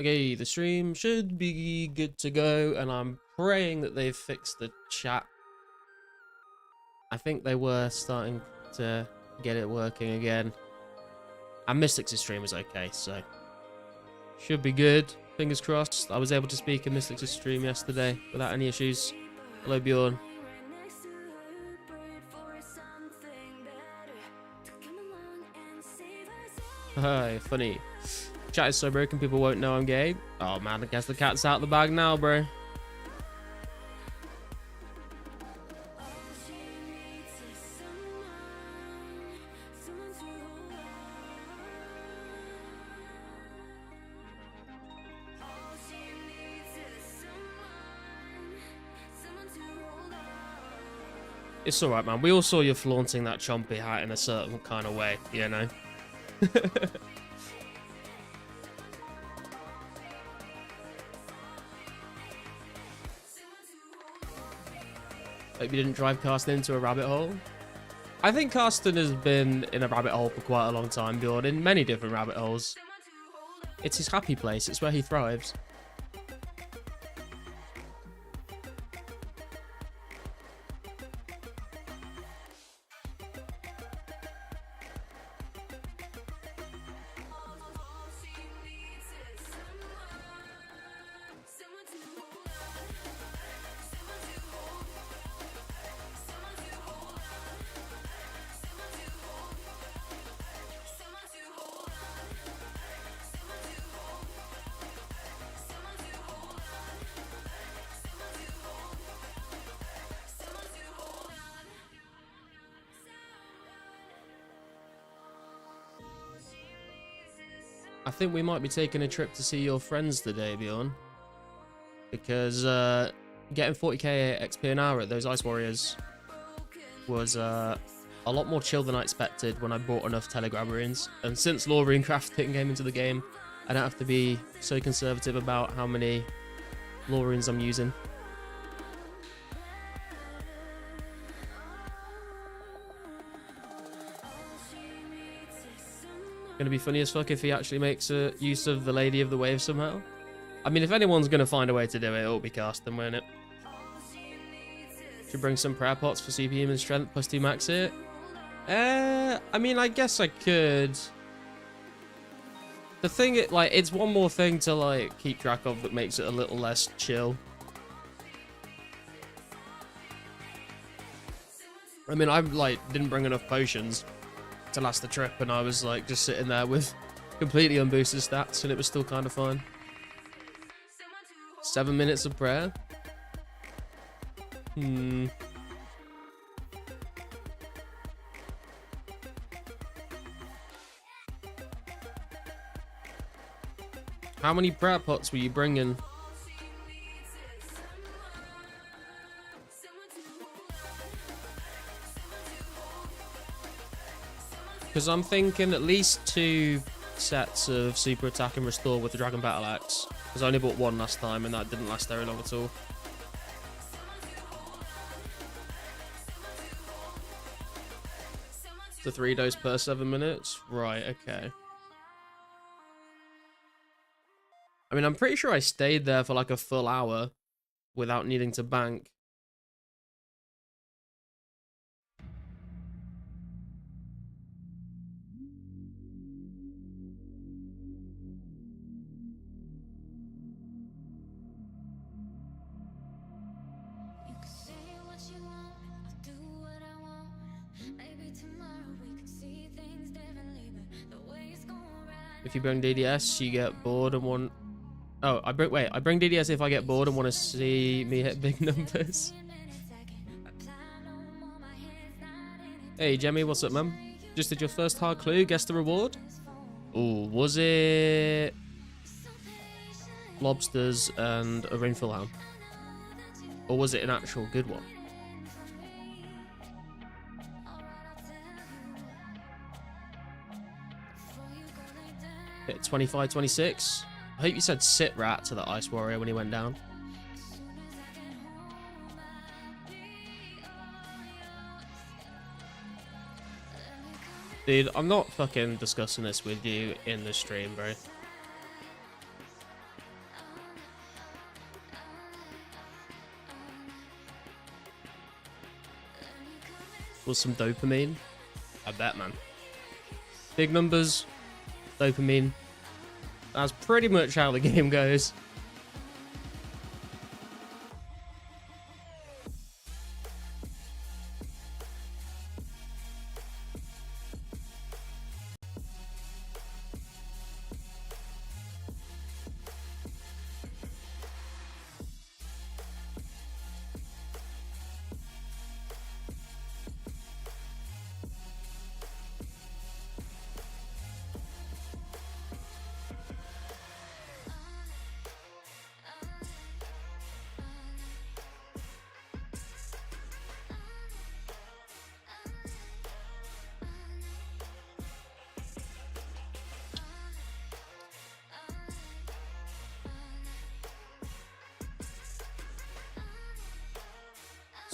Okay, the stream should be good to go, and I'm praying that they've fixed the chat. I think they were starting to get it working again. And Mystic's stream is okay, so should be good. Fingers crossed. I was able to speak in Mystic's stream yesterday without any issues. Hello, Bjorn. Hi, funny. Chat is so broken, people won't know I'm gay. Oh man, I guess the cat's out the bag now, bro. It's alright, man. We all saw you flaunting that chompy hat in a certain kind of way, you know? Hope you didn't drive Karsten into a rabbit hole. I think Karsten has been in a rabbit hole for quite a long time, Bjorn, in many different rabbit holes. It's his happy place. It's where he thrives. I think we might be taking a trip to see your friends today, Bjorn. Because getting 40k XP an hour at those Ice Warriors was a lot more chill than I expected when I bought enough Telegrammarians. And since Law Rune Crafting came into the game, I don't have to be so conservative about how many Law Runes I'm using. Gonna be funny as fuck if he actually makes a use of the Lady of the Wave somehow. I mean, if anyone's gonna find a way to do it, it'll be Karsten, won't it? Should bring some prayer pots for CP and strength plus 2 max it. I mean, I guess I could. The thing, it's one more thing to like keep track of that makes it a little less chill. I mean, I didn't bring enough potions to last the trip, and I was like just sitting there with completely unboosted stats, and it was still kind of fun. 7 minutes of prayer. How many prayer pots were you bringing? Because I'm thinking at least 2 sets of super attack and restore with the dragon battle axe. Because I only bought 1 last time and that didn't last very long at all. The 3 dose per 7 minutes? Right, okay. I mean, I'm pretty sure I stayed there for like a full hour without needing to bank. If you bring DDS, you get bored and want... Oh, I bring DDS if I get bored and want to see me hit big numbers. Hey, Jemmy, what's up, man? Just did your first hard clue. Guess the reward? Ooh, was it... lobsters and a rainfall hound? Or was it an actual good one? Hit 25, 26. I hope you said sit rat to the Ice Warrior when he went down. Dude, I'm not fucking discussing this with you in the stream, bro. was some dopamine. I bet, man. Big numbers, dopamine. That's pretty much how the game goes.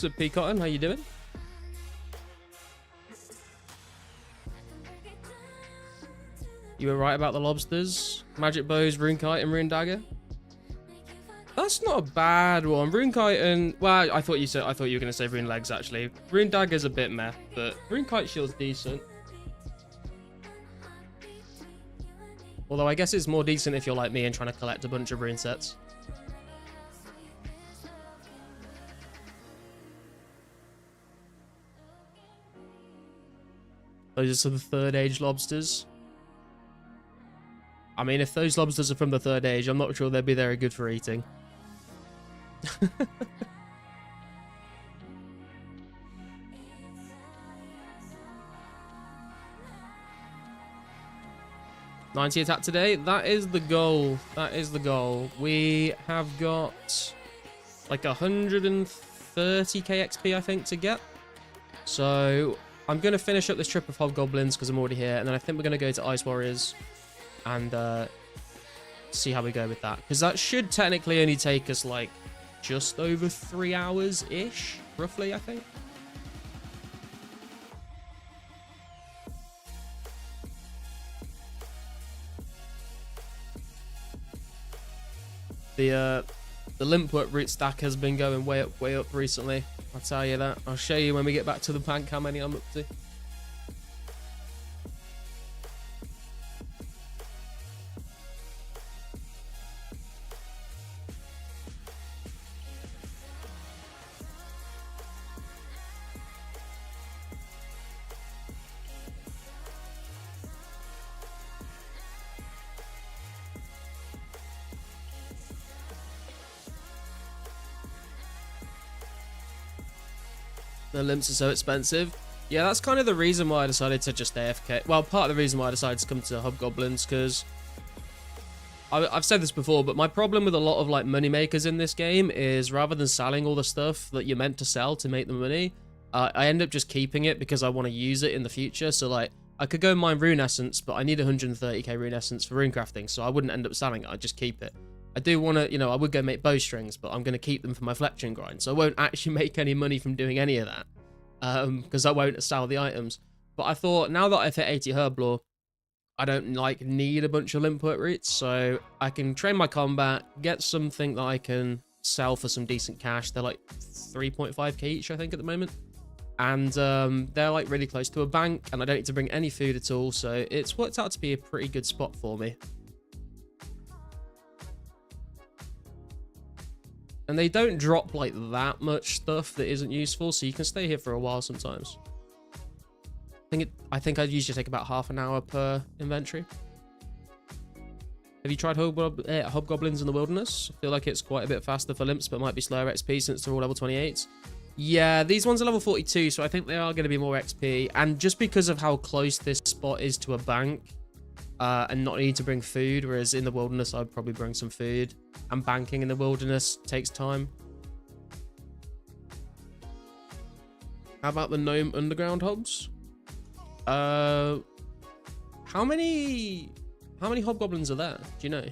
What's up, P Cotton? How you doing? You were right about the lobsters. Magic bows, rune kite, and rune dagger. That's not a bad one. Rune kite and well, I thought you were gonna say rune legs actually. Rune dagger's a bit meh, but rune kite shield's decent. Although I guess it's more decent if you're like me and trying to collect a bunch of rune sets. Those are the third age lobsters. I mean, if those lobsters are from the third age, I'm not sure they'd be very good for eating. 90 attack today. That is the goal. That is the goal. We have got like 130k XP, I think, to get. So I'm going to finish up this trip of Hobgoblins because I'm already here. And then I think we're going to go to Ice Warriors and see how we go with that. Because that should technically only take us like just over 3 hours-ish, roughly, I think. The Limpwort root stack has been going way up recently. I'll tell you that. I'll show you when we get back to the bank how many I'm up to. The limps are so expensive. Yeah, that's kind of the reason why I decided to just AFK. Well, part of the reason why I decided to come to Hobgoblins, because I've said this before, but my problem with a lot of like money makers in this game is rather than selling all the stuff that you're meant to sell to make the money, I end up just keeping it because I want to use it in the future. So like, I could go mine rune essence, but I need 130k rune essence for rune crafting, so I wouldn't end up selling it. I'd just keep it. I do want to, you know, I would go make bowstrings, but I'm going to keep them for my fletching grind. So I won't actually make any money from doing any of that because I won't sell the items. But I thought now that I've hit 80 herb lore, I don't like need a bunch of Limpwort roots. So I can train my combat, get something that I can sell for some decent cash. They're like 3.5k each, I think, at the moment. And they're like really close to a bank and I don't need to bring any food at all. So it's worked out to be a pretty good spot for me. And they don't drop like that much stuff that isn't useful, so you can stay here for a while sometimes. I think I'd usually take about half an hour per inventory. Have you tried Hobgoblins in the Wilderness? I feel like it's quite a bit faster for limps, but might be slower XP since they're all level 28. Yeah, these ones are level 42, so I think they are going to be more XP. And just because of how close this spot is to a bank, and not need to bring food, whereas in the Wilderness I'd probably bring some food, and banking in the Wilderness takes time. How about the Gnome Underground hobs? How many Hobgoblins are there? Do you know?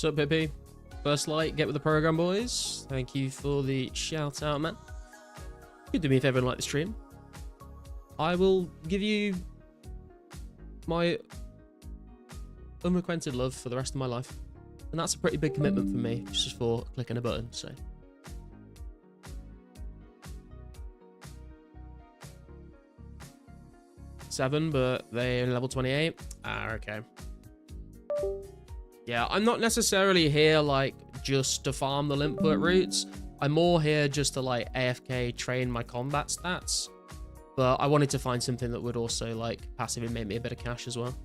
What's up, Pippi? First light, get with the program, boys. Thank you for the shout out, man. You do me a favor and like the stream. I will give you my unrequited love for the rest of my life. And that's a pretty big commitment for me, just for clicking a button, so. Seven, but they're level 28. Ah, okay. Yeah, I'm not necessarily here, like, just to farm the limp foot routes. I'm more here just to, like, AFK train my combat stats. But I wanted to find something that would also, like, passively make me a bit of cash as well.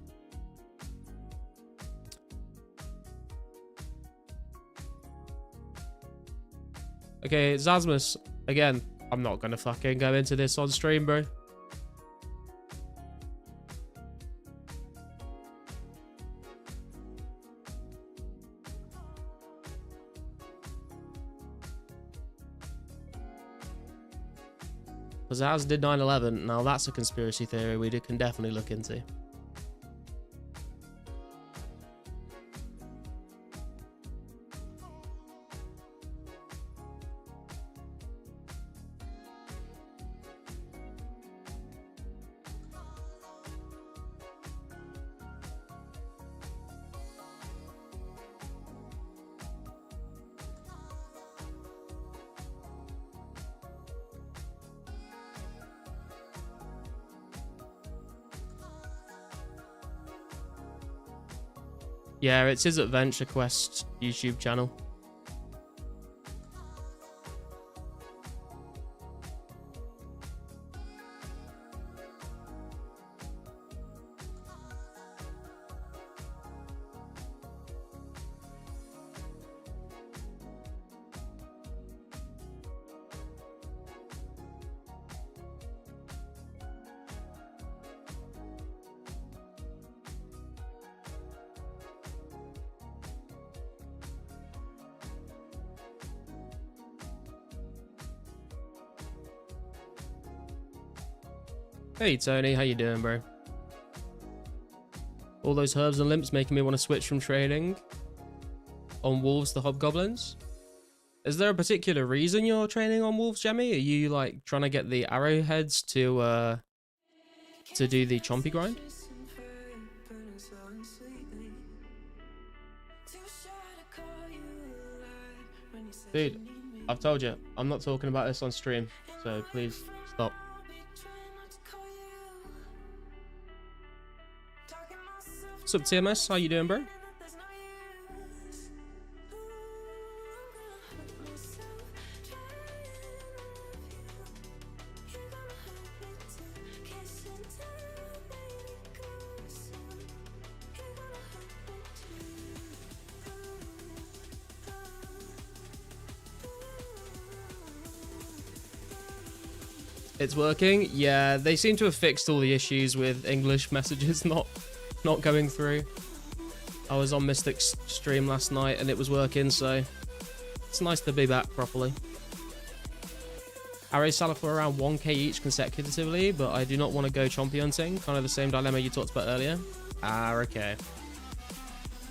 Okay, Zasmus, again, I'm not gonna fucking go into this on stream, bro. Zaz did 9/11. Now that's a conspiracy theory we can definitely look into. Yeah, it's his Adventure Quest YouTube channel. Hey Tony, how you doing, bro? All those herbs and limps making me want to switch from trading on wolves to hobgoblins. Is there a particular reason you're training on wolves, Jemmy? Are you like trying to get the arrowheads to do the chompy grind? Dude, I've told you, I'm not talking about this on stream, so please stop. What's up, TMS? How you doing, bro? It's working? Yeah, they seem to have fixed all the issues with English messages not going through. I was on Mystic's stream last night and it was working, so it's nice to be back properly. Arrows sell for around 1k each consecutively, but I do not want to go chompy hunting. Kind of the same dilemma you talked about earlier. Ah, okay.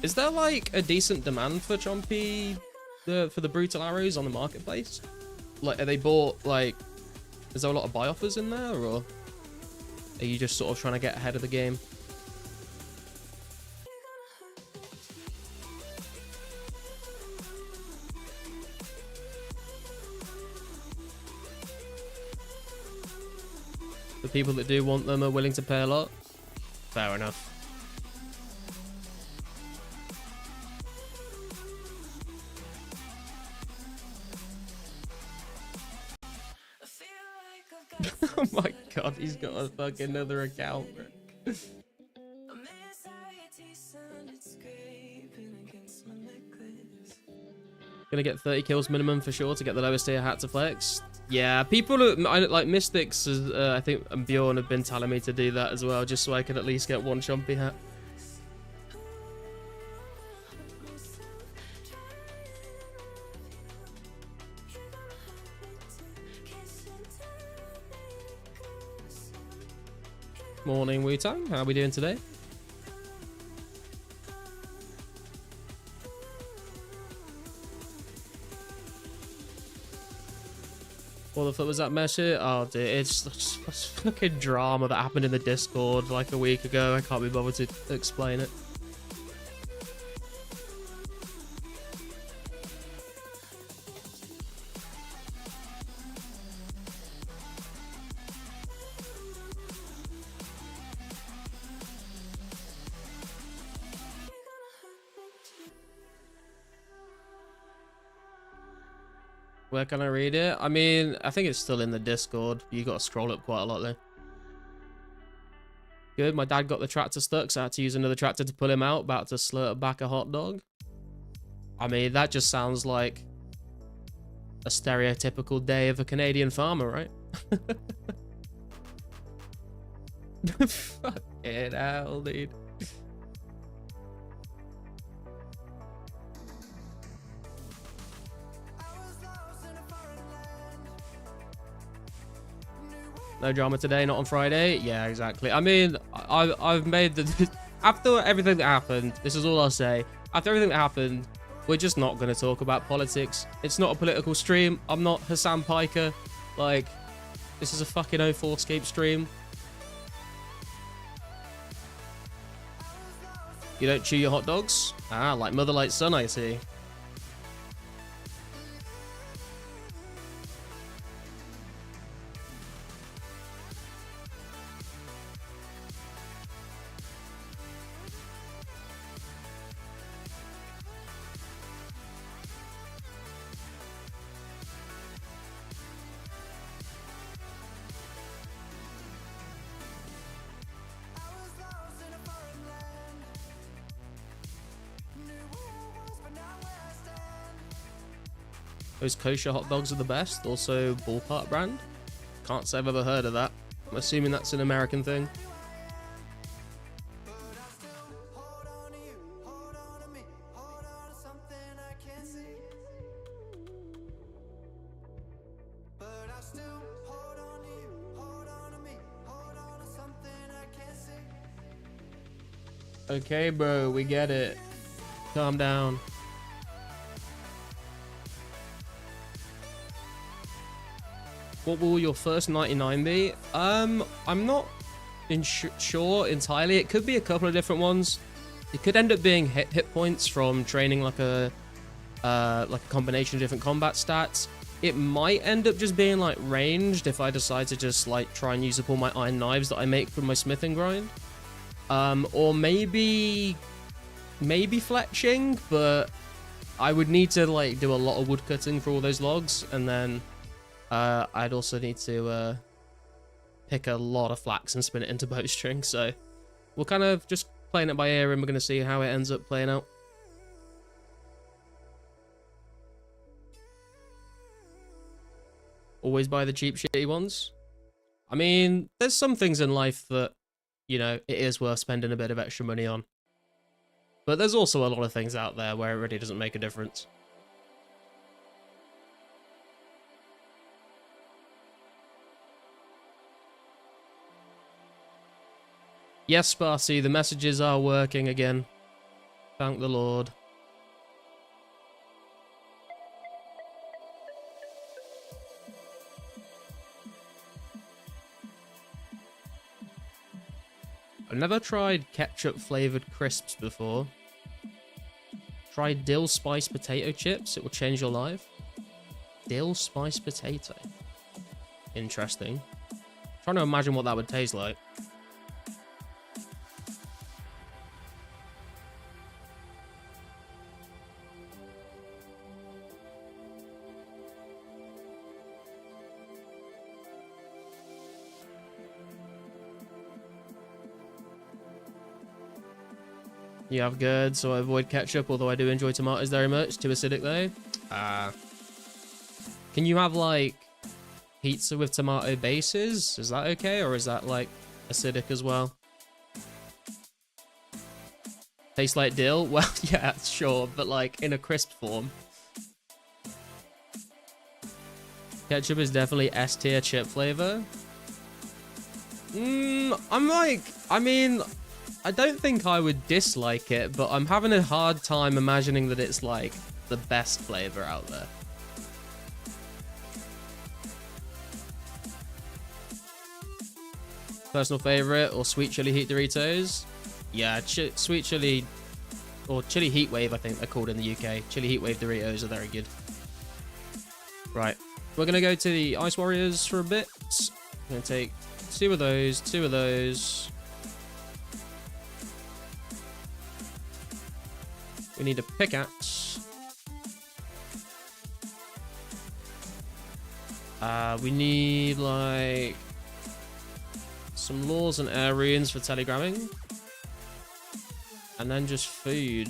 Is there like a decent demand for chompy, for the brutal arrows on the marketplace? Like, are they bought, like, is there a lot of buy offers in there, or are you just sort of trying to get ahead of the game? The people that do want them are willing to pay a lot? Fair enough. Oh my god, he's got a fucking another account. Gonna get 30 kills minimum for sure to get the lowest tier hat to flex. Yeah, people who, like Mystics, I think, and Bjorn have been telling me to do that as well, just so I can at least get one chompy hat. Morning, Wu-Tang. How are we doing today? What the fuck was that message? Oh, dude, it's fucking drama that happened in the Discord like a week ago. I can't be bothered to explain it. Where can I read it? I mean, I think it's still in the Discord. You got to scroll up quite a lot there. Good. My dad got the tractor stuck, so I had to use another tractor to pull him out. About to slurp back a hot dog. I mean, that just sounds like a stereotypical day of a Canadian farmer, right? Fucking hell, dude. No drama today, not on Friday. Yeah, exactly. I mean, I've made the... After everything that happened, this is all I'll say. After everything that happened, we're just not going to talk about politics. It's not a political stream. I'm not Hassan Piker. Like, this is a fucking 2004scape stream. You don't chew your hot dogs? Ah, like mother like son, I see. Those kosher hot dogs are the best. Also, Ballpark brand. Can't say I've ever heard of that. I'm assuming that's an American thing. Okay, bro, we get it. Calm down. What will your first 99 be? I'm not sure entirely. It could be a couple of different ones. It could end up being hit points from training like a combination of different combat stats. It might end up just being like ranged if I decide to just like try and use up all my iron knives that I make from my smithing grind. Or maybe fletching, but I would need to like do a lot of wood cutting for all those logs, and then I'd also need to pick a lot of flax and spin it into bowstring. So we're kind of just playing it by ear, and we're going to see how it ends up playing out. Always buy the cheap, shitty ones. I mean, there's some things in life that, you know, it is worth spending a bit of extra money on. But there's also a lot of things out there where it really doesn't make a difference. Yes, Sparcy, the messages are working again. Thank the Lord. I've never tried ketchup-flavoured crisps before. Try dill spice potato chips. It will change your life. Dill spice potato. Interesting. Trying to imagine what that would taste like. Yeah, I'm good, so I avoid ketchup, although I do enjoy tomatoes very much. Too acidic, though. Can you have, like, pizza with tomato bases? Is that okay, or is that, like, acidic as well? Tastes like dill? Well, yeah, sure, but, like, in a crisp form. Ketchup is definitely S-tier chip flavor. I don't think I would dislike it, but I'm having a hard time imagining that it's like the best flavor out there. Personal favorite or sweet chili heat Doritos? Yeah, sweet chili or chili heat wave, I think they're called in the UK. Chili heat wave Doritos are very good. Right, we're gonna go to the Ice Warriors for a bit. I'm gonna take two of those. We need a pickaxe. We need like some laws and air runes for telegramming. And then just food.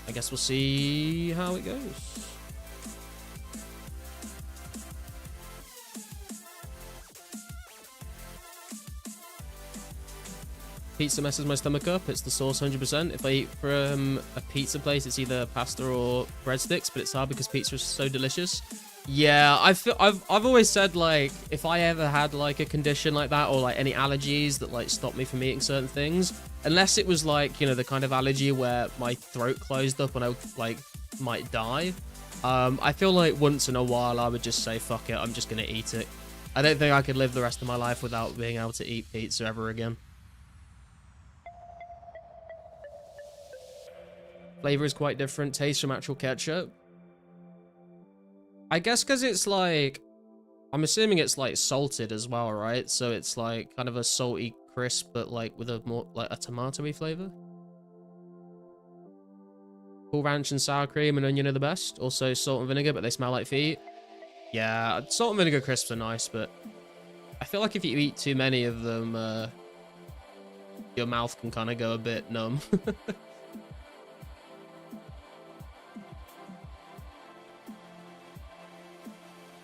I guess we'll see how it goes. Pizza messes my stomach up. It's the sauce 100%. If I eat from a pizza place, it's either pasta or breadsticks, but it's hard because pizza is so delicious. Yeah, I've always said, like, if I ever had like a condition like that or like any allergies that like stop me from eating certain things, unless it was like, you know, the kind of allergy where my throat closed up and I like might die, I feel like once in a while I would just say fuck it, I'm just gonna eat it. I don't think I could live the rest of my life without being able to eat pizza ever again. Flavor is quite different. Taste from actual ketchup. I guess because it's like, I'm assuming it's like salted as well, right? So it's like kind of a salty crisp, but like with a more like a tomatoey flavor. Cool Ranch and sour cream and onion are the best. Also salt and vinegar, but they smell like feet. Yeah, salt and vinegar crisps are nice, but I feel like if you eat too many of them, your mouth can kind of go a bit numb.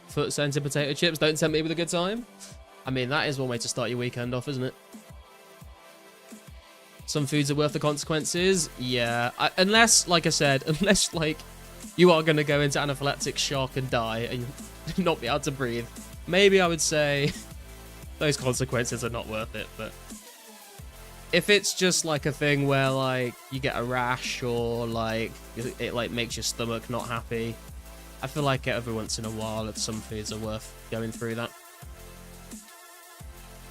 Foot scented potato chips don't tempt me with a good time. I mean, that is one way to start your weekend off, isn't it? Some foods are worth the consequences. Yeah, unless, like I said, unless like you are going to go into anaphylactic shock and die and not be able to breathe, maybe I would say those consequences are not worth it. But if it's just like a thing where like you get a rash or like it like makes your stomach not happy, I feel like every once in a while some foods are worth going through that.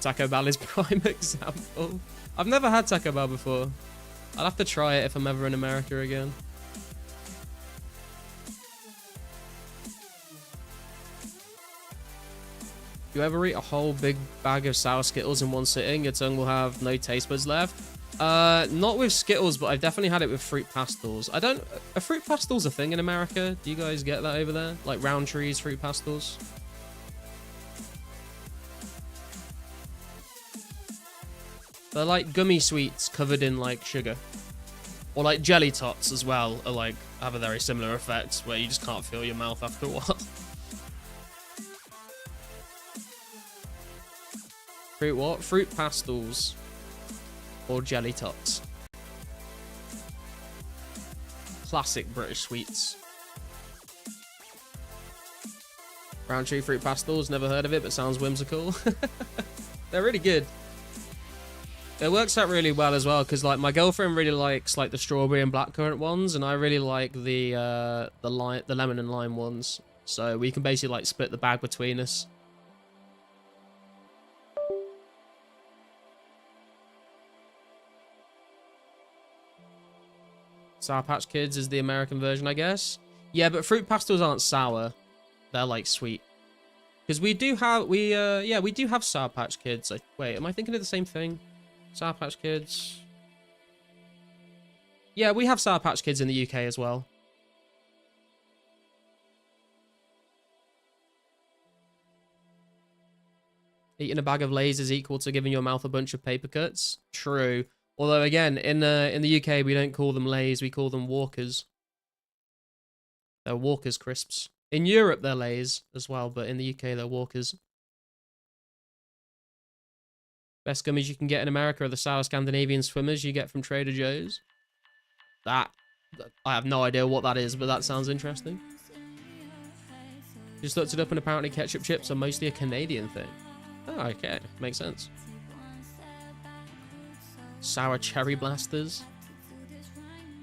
Taco Bell is prime example. I've never had Taco Bell before. I'll have to try it if I'm ever in America again. You ever eat a whole big bag of sour Skittles in one sitting? Your tongue will have no taste buds left. Not with Skittles, but I've definitely had it with fruit pastels. Are fruit pastels a thing in America? Do you guys get that over there? Like Roundtree's fruit pastels? They're like gummy sweets covered in like sugar. Or like jelly tots as well are like, have a very similar effect where you just can't feel your mouth after a while. Fruit what? Fruit pastels. Or jelly tots. Classic British sweets. Roundtree fruit pastels, never heard of it, but sounds whimsical. They're really good. It works out really well as well, because like my girlfriend really likes like the strawberry and blackcurrant ones, and I really like the lemon and lime ones. So we can basically like split the bag between us. Sour Patch Kids is the American version, I guess. Yeah, but fruit pastels aren't sour; they're like sweet. Because we do have Sour Patch Kids. Wait, am I thinking of the same thing? Sour Patch Kids. Yeah, we have Sour Patch Kids in the UK as well. Eating a bag of Lay's is equal to giving your mouth a bunch of paper cuts. True. Although again, in the UK we don't call them Lay's, we call them Walkers. They're Walkers crisps. In Europe they're Lay's as well, but in the UK they're Walkers. Best gummies you can get in America are the sour Scandinavian swimmers you get from Trader Joe's. I have no idea what that is, but that sounds interesting. Just looked it up and apparently ketchup chips are mostly a Canadian thing. Oh, okay. Makes sense. Sour cherry blasters.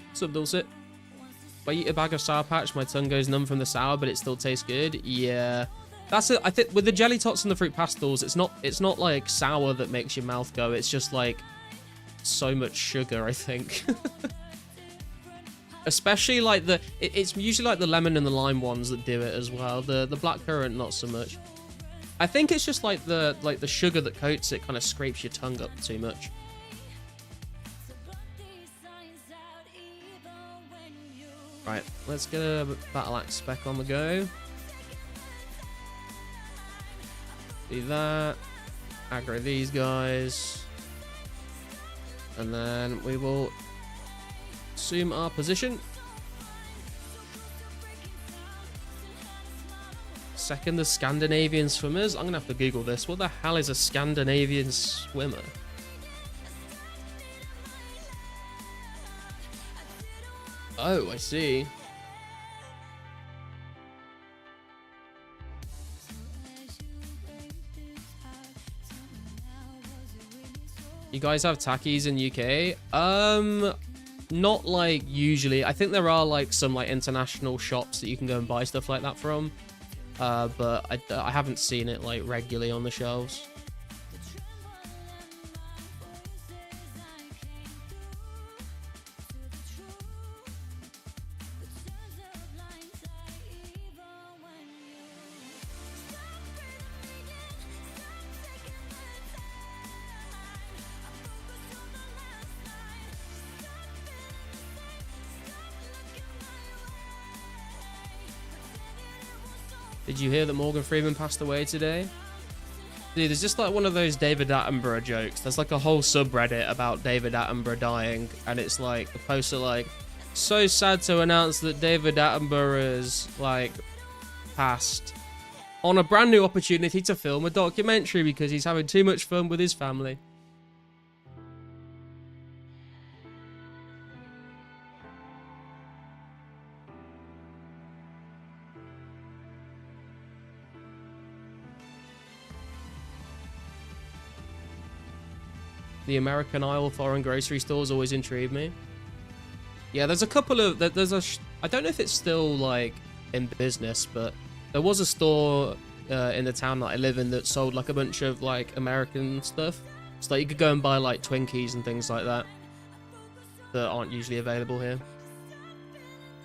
What's up, Dulcet? If I eat a bag of Sour Patch, my tongue goes numb from the sour, but it still tastes good. Yeah. That's it. I think with the jelly tots and the fruit pastels, it's not like sour that makes your mouth go. It's just like so much sugar, I think. Especially like it's usually like the lemon and the lime ones that do it as well. The blackcurrant, not so much. I think it's just like the sugar that coats it kind of scrapes your tongue up too much. Right, let's get a battle axe spec on the go. Do that. Aggro these guys. And then we will assume our position. Second, the Scandinavian swimmers. I'm gonna have to Google this. What the hell is a Scandinavian swimmer? Oh, I see. You guys have Takis in UK? Not like usually. I think there are like some like international shops that you can go and buy stuff like that from. But I haven't seen it like regularly on the shelves. Did you hear that Morgan Freeman passed away today? Dude, there's just like one of those David Attenborough jokes. There's like a whole subreddit about David Attenborough dying, and it's like the posts are like, so sad to announce that David Attenborough is like passed on a brand new opportunity to film a documentary because he's having too much fun with his family. The American aisle foreign grocery stores always intrigue me. Yeah, there's a couple of... I don't know if it's still, like, in business, but there was a store in the town that I live in that sold, like, a bunch of, like, American stuff. So that you could go and buy, like, Twinkies and things like that that aren't usually available here.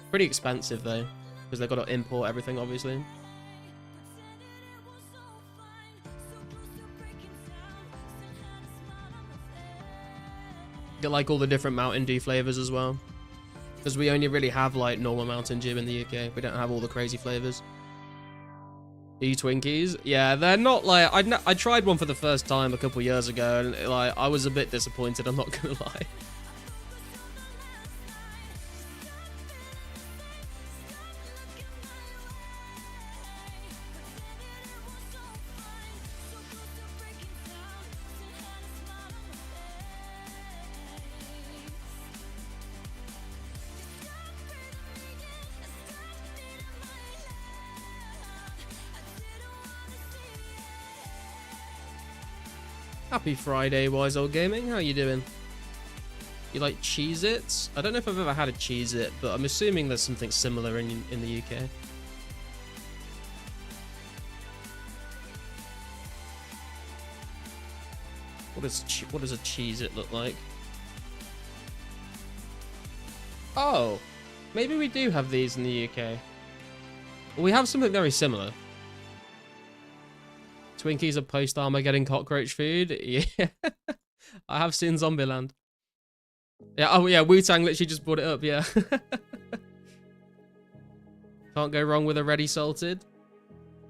Pretty expensive, though, because they've got to import everything, obviously. Get like all the different Mountain Dew flavors as well, because we only really have like normal Mountain Dew in the UK. We don't have all the crazy flavors. Twinkies, yeah, they're not like I tried one for the first time a couple years ago, and like I was a bit disappointed. I'm not gonna lie. Happy Friday, Wise Old Gaming. How you doing? You like Cheez-Its? I don't know if I've ever had a Cheez-It, but I'm assuming there's something similar in the UK. What does a Cheez-It look like? Oh, maybe we do have these in the UK. Well, we have something very similar. Twinkies are post-Armageddon cockroach food. Yeah, I have seen Zombieland. Yeah, oh yeah, Wu-Tang literally just brought it up, yeah. Can't go wrong with a ready salted.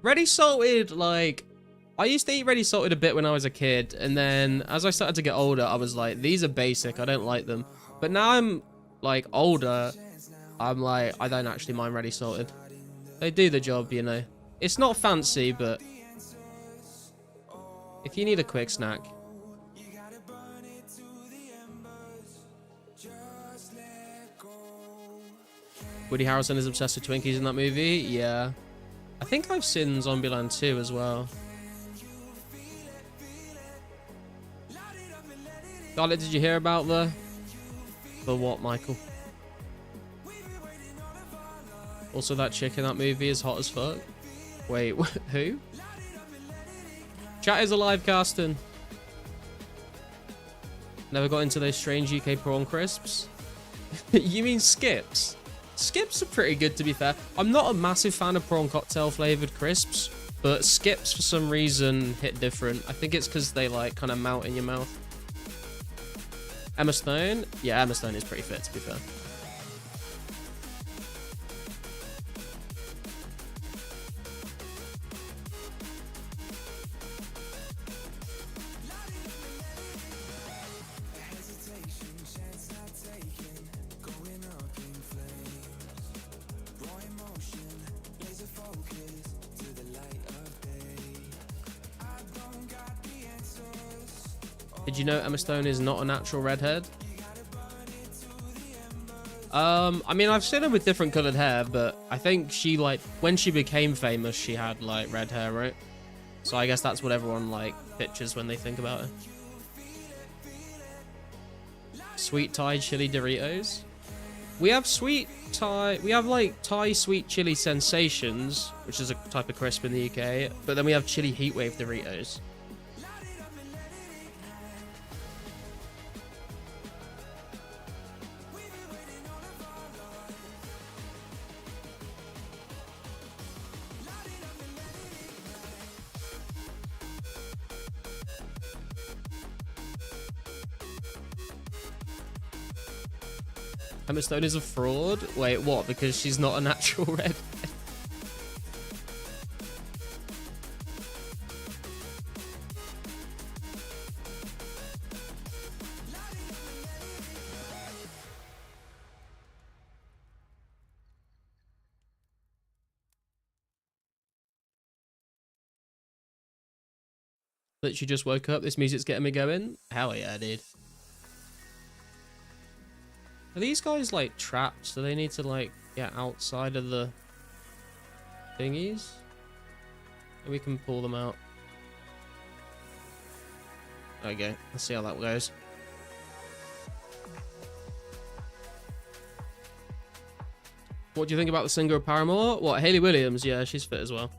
Ready salted, like, I used to eat ready salted a bit when I was a kid, and then as I started to get older, I was like, these are basic, I don't like them. But now I'm, like, older, I'm like, I don't actually mind ready salted. They do the job, you know. It's not fancy, but if you need a quick snack. Woody Harrelson is obsessed with Twinkies in that movie? Yeah. I think I've seen Zombieland 2 as well. Scarlett, did you hear about the what, Michael? Also, that chick in that movie is hot as fuck. Wait, who? Chat is alive, Carsten. Never got into those strange UK prawn crisps. You mean Skips? Skips are pretty good, to be fair. I'm not a massive fan of prawn cocktail flavored crisps, but Skips for some reason hit different. I think it's because they like kind of melt in your mouth. Emma Stone? Yeah, Emma Stone is pretty fit, to be fair. Did you know Emma Stone is not a natural redhead? I mean, I've seen her with different colored hair, but I think she, like, when she became famous, she had, like, red hair, right? So I guess that's what everyone, like, pictures when they think about her. Sweet Thai chili Doritos. We have like, Thai sweet chili sensations, which is a type of crisp in the UK, but then we have chili heatwave Doritos. Emma Stone is a fraud? Wait, what? Because she's not a natural redhead? Literally just woke up. This music's getting me going. Hell yeah, dude. Are these guys, like, trapped? Do they need to, like, get outside of the thingies? We can pull them out. Okay, let's see how that goes. What do you think about the singer of Paramore? What, Hayley Williams? Yeah, she's fit as well.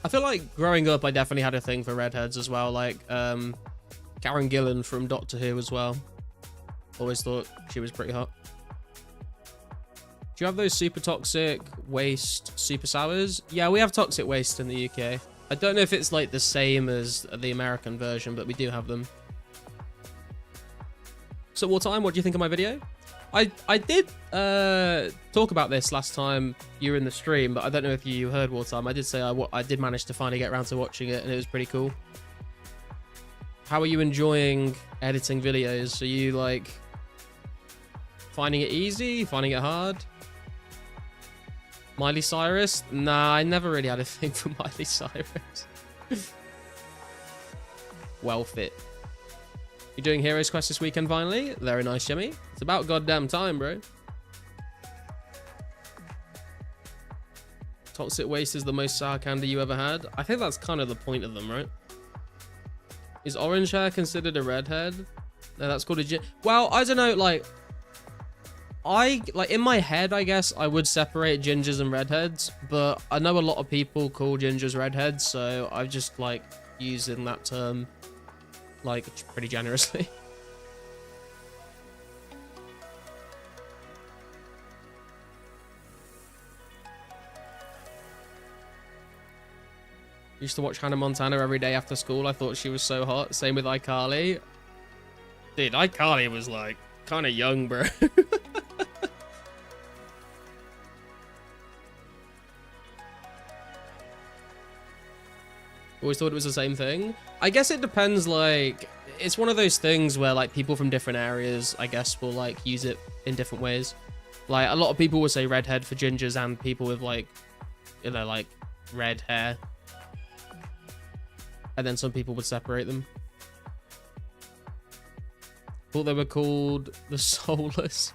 I feel like growing up, I definitely had a thing for redheads as well. Like, Karen Gillan from Doctor Who as well. Always thought she was pretty hot. Do you have those super toxic waste super sours? Yeah, we have toxic waste in the UK. I don't know if it's like the same as the American version, but we do have them. So Wartime, what do you think of my video? I did talk about this last time you were in the stream, but I don't know if you heard Wartime. I did say I did manage to finally get around to watching it, and it was pretty cool. How are you enjoying editing videos? Are you, like, finding it easy? Finding it hard? Miley Cyrus? Nah, I never really had a thing for Miley Cyrus. Well fit. You're doing Heroes Quest this weekend finally? Very nice, Jimmy. It's about goddamn time, bro. Toxic waste is the most sour candy you ever had. I think that's kind of the point of them, right? Is orange hair considered a redhead? No, that's called a well, I don't know, like in my head, I guess I would separate gingers and redheads, but I know a lot of people call gingers redheads, so I've just, like, using that term, like, pretty generously. Used to watch Hannah Montana every day after school. I thought she was so hot. Same with iCarly. Dude, iCarly was, like, kind of young, bro. Always thought it was the same thing. I guess it depends, like, it's one of those things where, like, people from different areas, I guess, will, like, use it in different ways. Like, a lot of people will say redhead for gingers and people with, like, you know, like, red hair. And then some people would separate them. Thought they were called the soulless.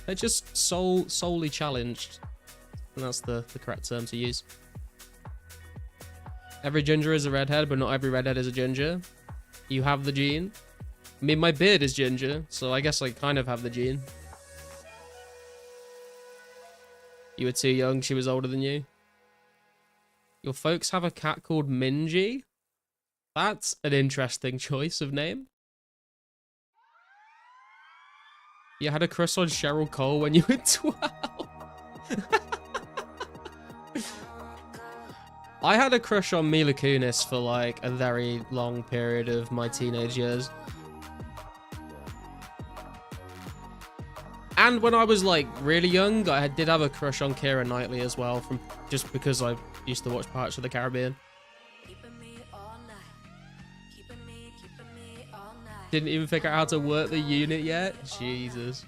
They're just solely challenged. And that's the correct term to use. Every ginger is a redhead, but not every redhead is a ginger. You have the gene. I mean, my beard is ginger, so I guess I kind of have the gene. You were too young, she was older than you. Your folks have a cat called Minji? That's an interesting choice of name. You had a crush on Cheryl Cole when you were 12. I had a crush on Mila Kunis for like a very long period of my teenage years. And when I was like really young, I did have a crush on Keira Knightley as well, from just because I used to watch Pirates of the Caribbean. Didn't even figure out how to work the unit yet? Jesus.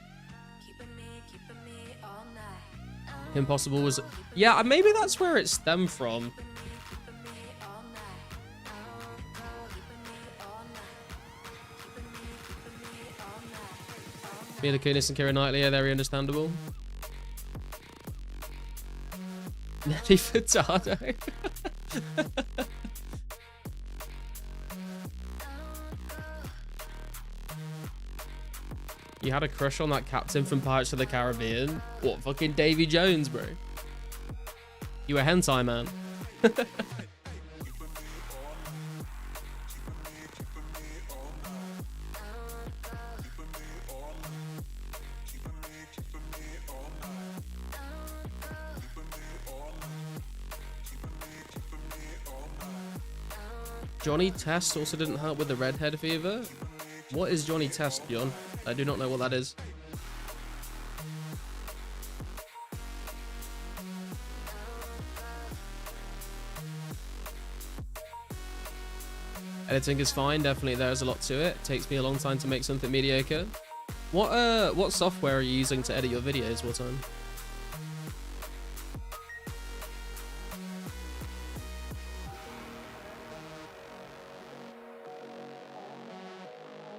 Impossible was... Yeah, maybe that's where it stemmed from. Mila Kunis and Keira Knightley are very understandable. Nelly Furtado. You had a crush on that captain from Pirates of the Caribbean? What, fucking Davy Jones, bro? You a hentai man. Johnny Test also didn't help with the redhead fever. What is Johnny Test, John? I do not know what that is. Editing is fine, definitely there's a lot to it. Takes me a long time to make something mediocre. What software are you using to edit your videos, Wartime?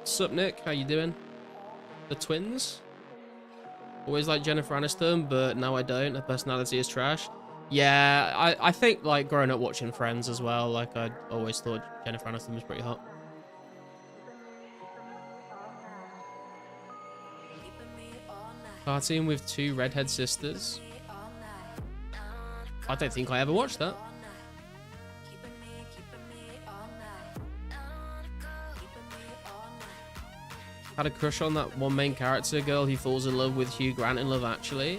What's up, Nick? How you doing? The twins? Always like Jennifer Aniston, but now I don't. Her personality is trash. Yeah, I think like growing up watching Friends as well, like I always thought Jennifer Aniston was pretty hot. Cartoon with two redhead sisters. I don't think I ever watched that. Had a crush on that one main character girl who falls in love with Hugh Grant in Love Actually.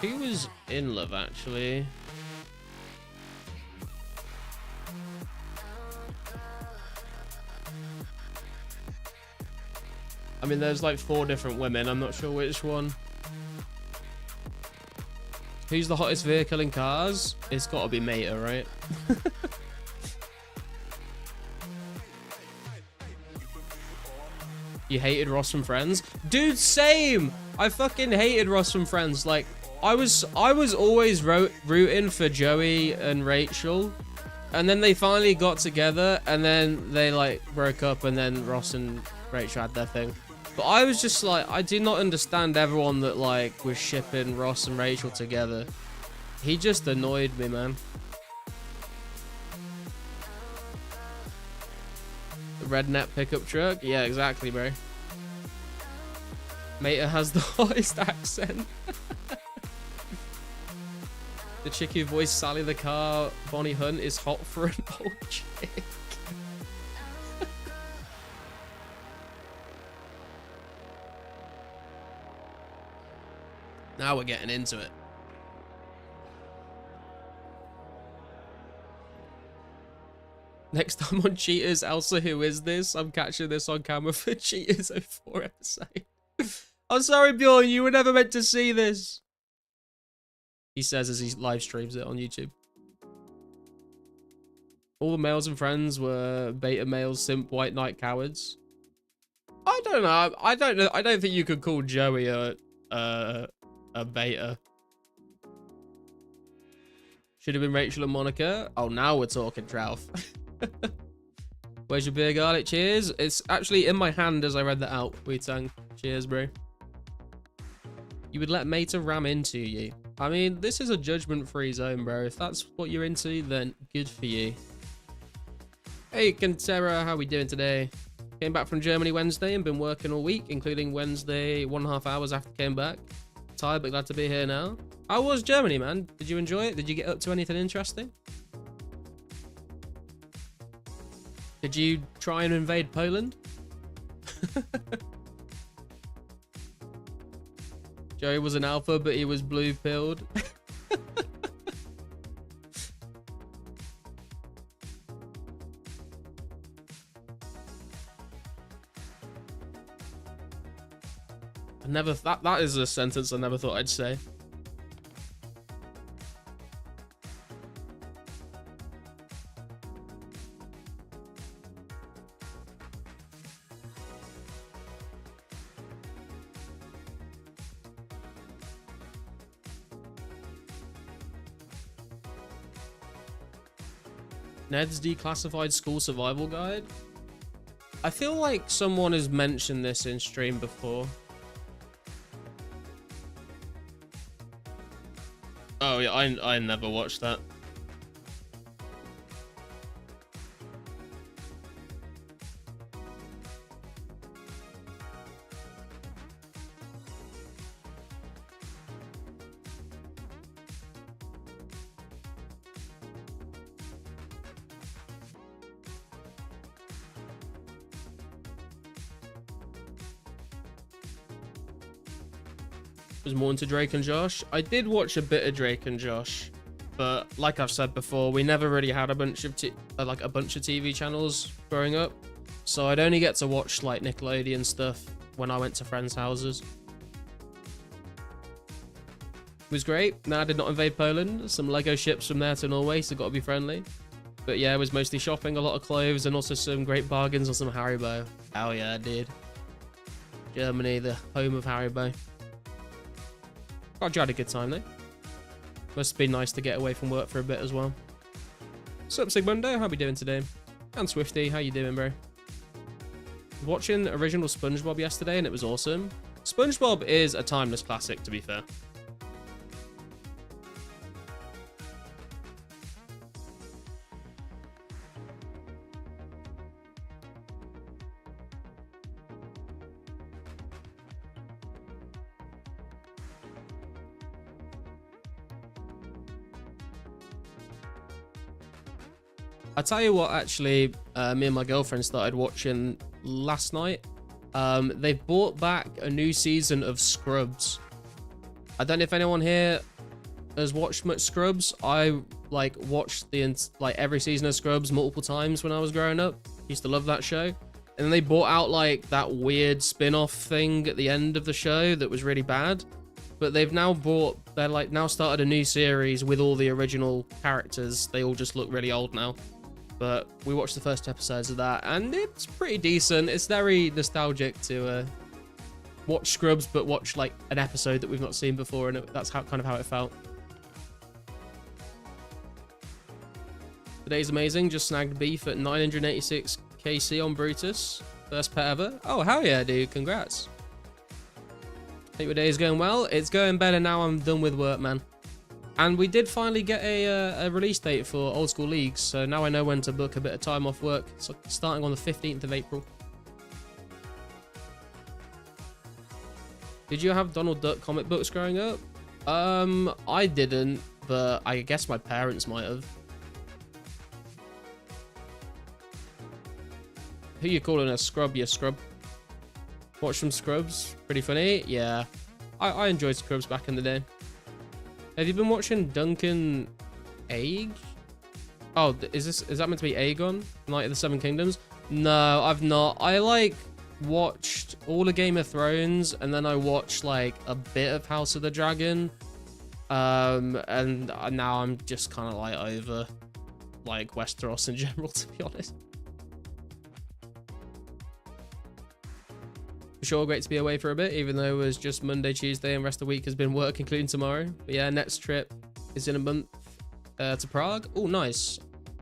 Who was in Love Actually? I mean, there's like 4 different women. I'm not sure which one. Who's the hottest vehicle in Cars? It's got to be Meta, right? You hated Ross from Friends? Dude, same! I fucking hated Ross from Friends. Like, I was always rooting for Joey and Rachel. And then they finally got together, and then they, like, broke up, and then Ross and Rachel had their thing. But I was just like, I do not understand everyone that, like, was shipping Ross and Rachel together. He just annoyed me, man. Redneck pickup truck? Yeah, exactly, bro. Meta has the hottest accent. The chick who voiced Sally the car, Bonnie Hunt, is hot for an old chick. Now we're getting into it. Next time on Cheaters, Elsa, who is this? I'm catching this on camera for Cheaters 04 episode. I'm sorry, Bjorn, you were never meant to see this. He says as he live streams it on YouTube. All the males and friends were beta males, simp, white knight cowards. I don't know. I don't know. I don't think you could call Joey a beta. Should have been Rachel and Monica. Oh, now we're talking, Trout. Where's your beer garlic? Cheers. It's actually in my hand as I read that out. Wu-Tang. Cheers, bro. You would let Meta ram into you. I mean, this is a judgment-free zone, bro. If that's what you're into, then good for you. Hey, Kentera, how we doing today? Came back from Germany Wednesday and been working all week, including Wednesday 1.5 hours after came back. Tired, but glad to be here now. How was Germany, man? Did you enjoy it? Did you get up to anything interesting? Did you try and invade Poland? Joey was an alpha, but he was blue-pilled. That is a sentence I never thought I'd say. Ned's declassified school survival guide. I feel like someone has mentioned this in stream before. Oh yeah, I never watched that. Was more into Drake and Josh. I did watch a bit of Drake and Josh, but like I've said before, we never really had a bunch of TV channels growing up, so I'd only get to watch like Nickelodeon stuff when I went to friends' houses. It was great. Nah, I did not invade Poland. Some Lego ships from there to Norway, so got to be friendly. But yeah, it was mostly shopping, a lot of clothes, and also some great bargains on some Haribo. Oh yeah, I did. Germany, the home of Haribo. Glad you had a good time though. Must be nice to get away from work for a bit as well. Sup Sigmundo, how we doing today? And Swifty, how you doing, bro? Watching original SpongeBob yesterday and it was awesome. SpongeBob is a timeless classic, to be fair. I tell you what, actually, me and my girlfriend started watching last night. They've brought back a new season of Scrubs. I don't know if anyone here has watched much Scrubs. I watched every season of Scrubs multiple times when I was growing up. Used to love that show. And then they brought out that weird spin-off thing at the end of the show that was really bad. But they've now now started a new series with all the original characters. They all just look really old now. But we watched the first episodes of that, and it's pretty decent. It's very nostalgic to watch Scrubs, but watch an episode that we've not seen before, and that's kind of how it felt. Today's amazing. Just snagged beef at 986 KC on Brutus. First pet ever. Oh, hell yeah, dude. Congrats. Think your day is going well. It's going better now I'm done with work, man. And we did finally get a release date for Old School Leagues, so now I know when to book a bit of time off work. So starting on the 15th of April. Did you have Donald Duck comic books growing up? I didn't, but I guess my parents might have. Who you calling a scrub, you scrub? Watch some Scrubs. Pretty funny. Yeah. I enjoyed Scrubs back in the day. Have you been watching Duncan Age? Oh, is that meant to be Aegon? Knight of the Seven Kingdoms? No, I've not. I watched all of Game of Thrones, and then I watched a bit of House of the Dragon. And now I'm just kind of over Westeros in general, to be honest. For sure, great to be away for a bit, even though it was just Monday, Tuesday, and rest of the week has been work, including tomorrow. But yeah, next trip is in a month to Prague. Oh, nice.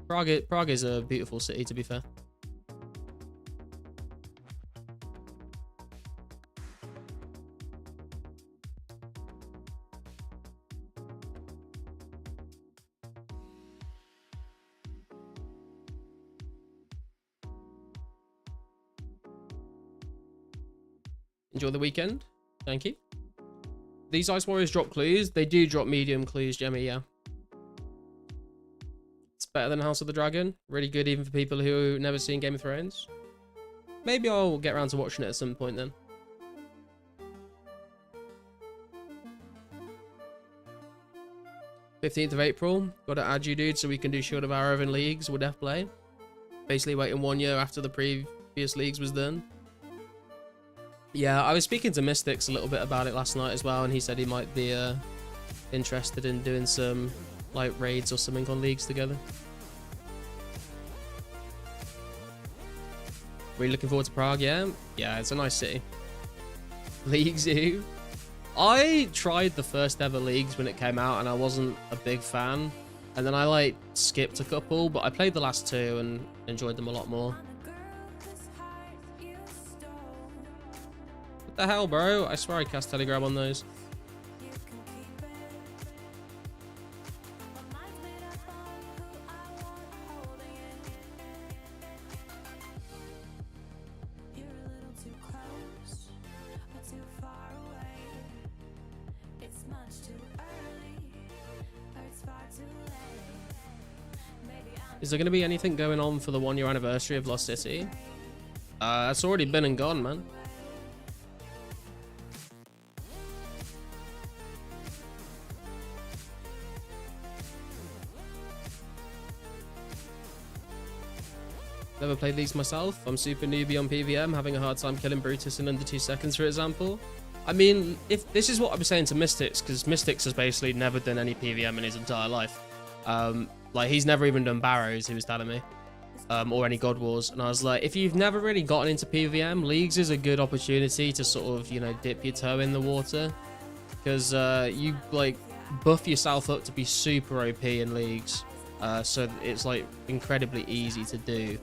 Prague is a beautiful city, to be fair. Enjoy the weekend. Thank you. These Ice Warriors drop clues. They do drop medium clues, Jemmy, yeah. It's better than House of the Dragon. Really good even for people who never seen Game of Thrones. Maybe I'll get around to watching it at some point then. 15th of April. Gotta add you, dude, so we can do Shield of Arrow in leagues. We'll def play. Basically waiting 1 year after the previous leagues was done. Yeah, I was speaking to Mystics a little bit about it last night as well, and he said he might be interested in doing some like raids or something on leagues together. Really looking forward to Prague, yeah? Yeah, it's a nice city. League Zoo. I tried the first ever leagues when it came out and I wasn't a big fan. And then I like skipped a couple, but I played the last two and enjoyed them a lot more. What the hell, bro? I swear I cast Telegram on those. Is there going to be anything going on for the 1 year anniversary of Lost City? It's already been and gone, man. Never played these myself. I'm super newbie on PVM, having a hard time killing Brutus in under 2 seconds, for example. I mean, if this is what I was saying to Mystics, because Mystics has basically never done any PVM in his entire life. Like, he's never even done Barrows, he was telling me, or any God Wars. And I was like, if you've never really gotten into PVM, Leagues is a good opportunity to sort of, you know, dip your toe in the water. Because you, like, buff yourself up to be super OP in Leagues. So it's, like, incredibly easy to do.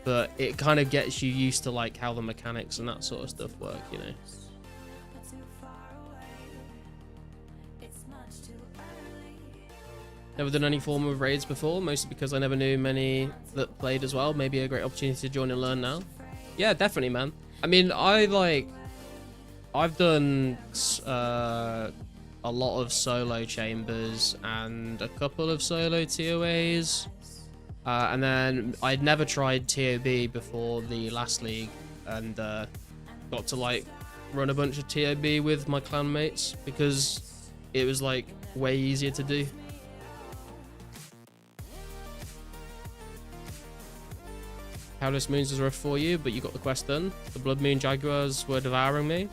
But it kind of gets you used to, like, how the mechanics and that sort of stuff work, you know. Never done any form of raids before, mostly because I never knew many that played as well. Maybe a great opportunity to join and learn now. Yeah, definitely, man. I mean, I've done a lot of solo chambers and a couple of solo TOAs. And then I'd never tried TOB before the last league, and got to like run a bunch of TOB with my clanmates because it was like way easier to do. Cloudless Moons was rough for you, but you got the quest done. The Blood Moon Jaguars were devouring me.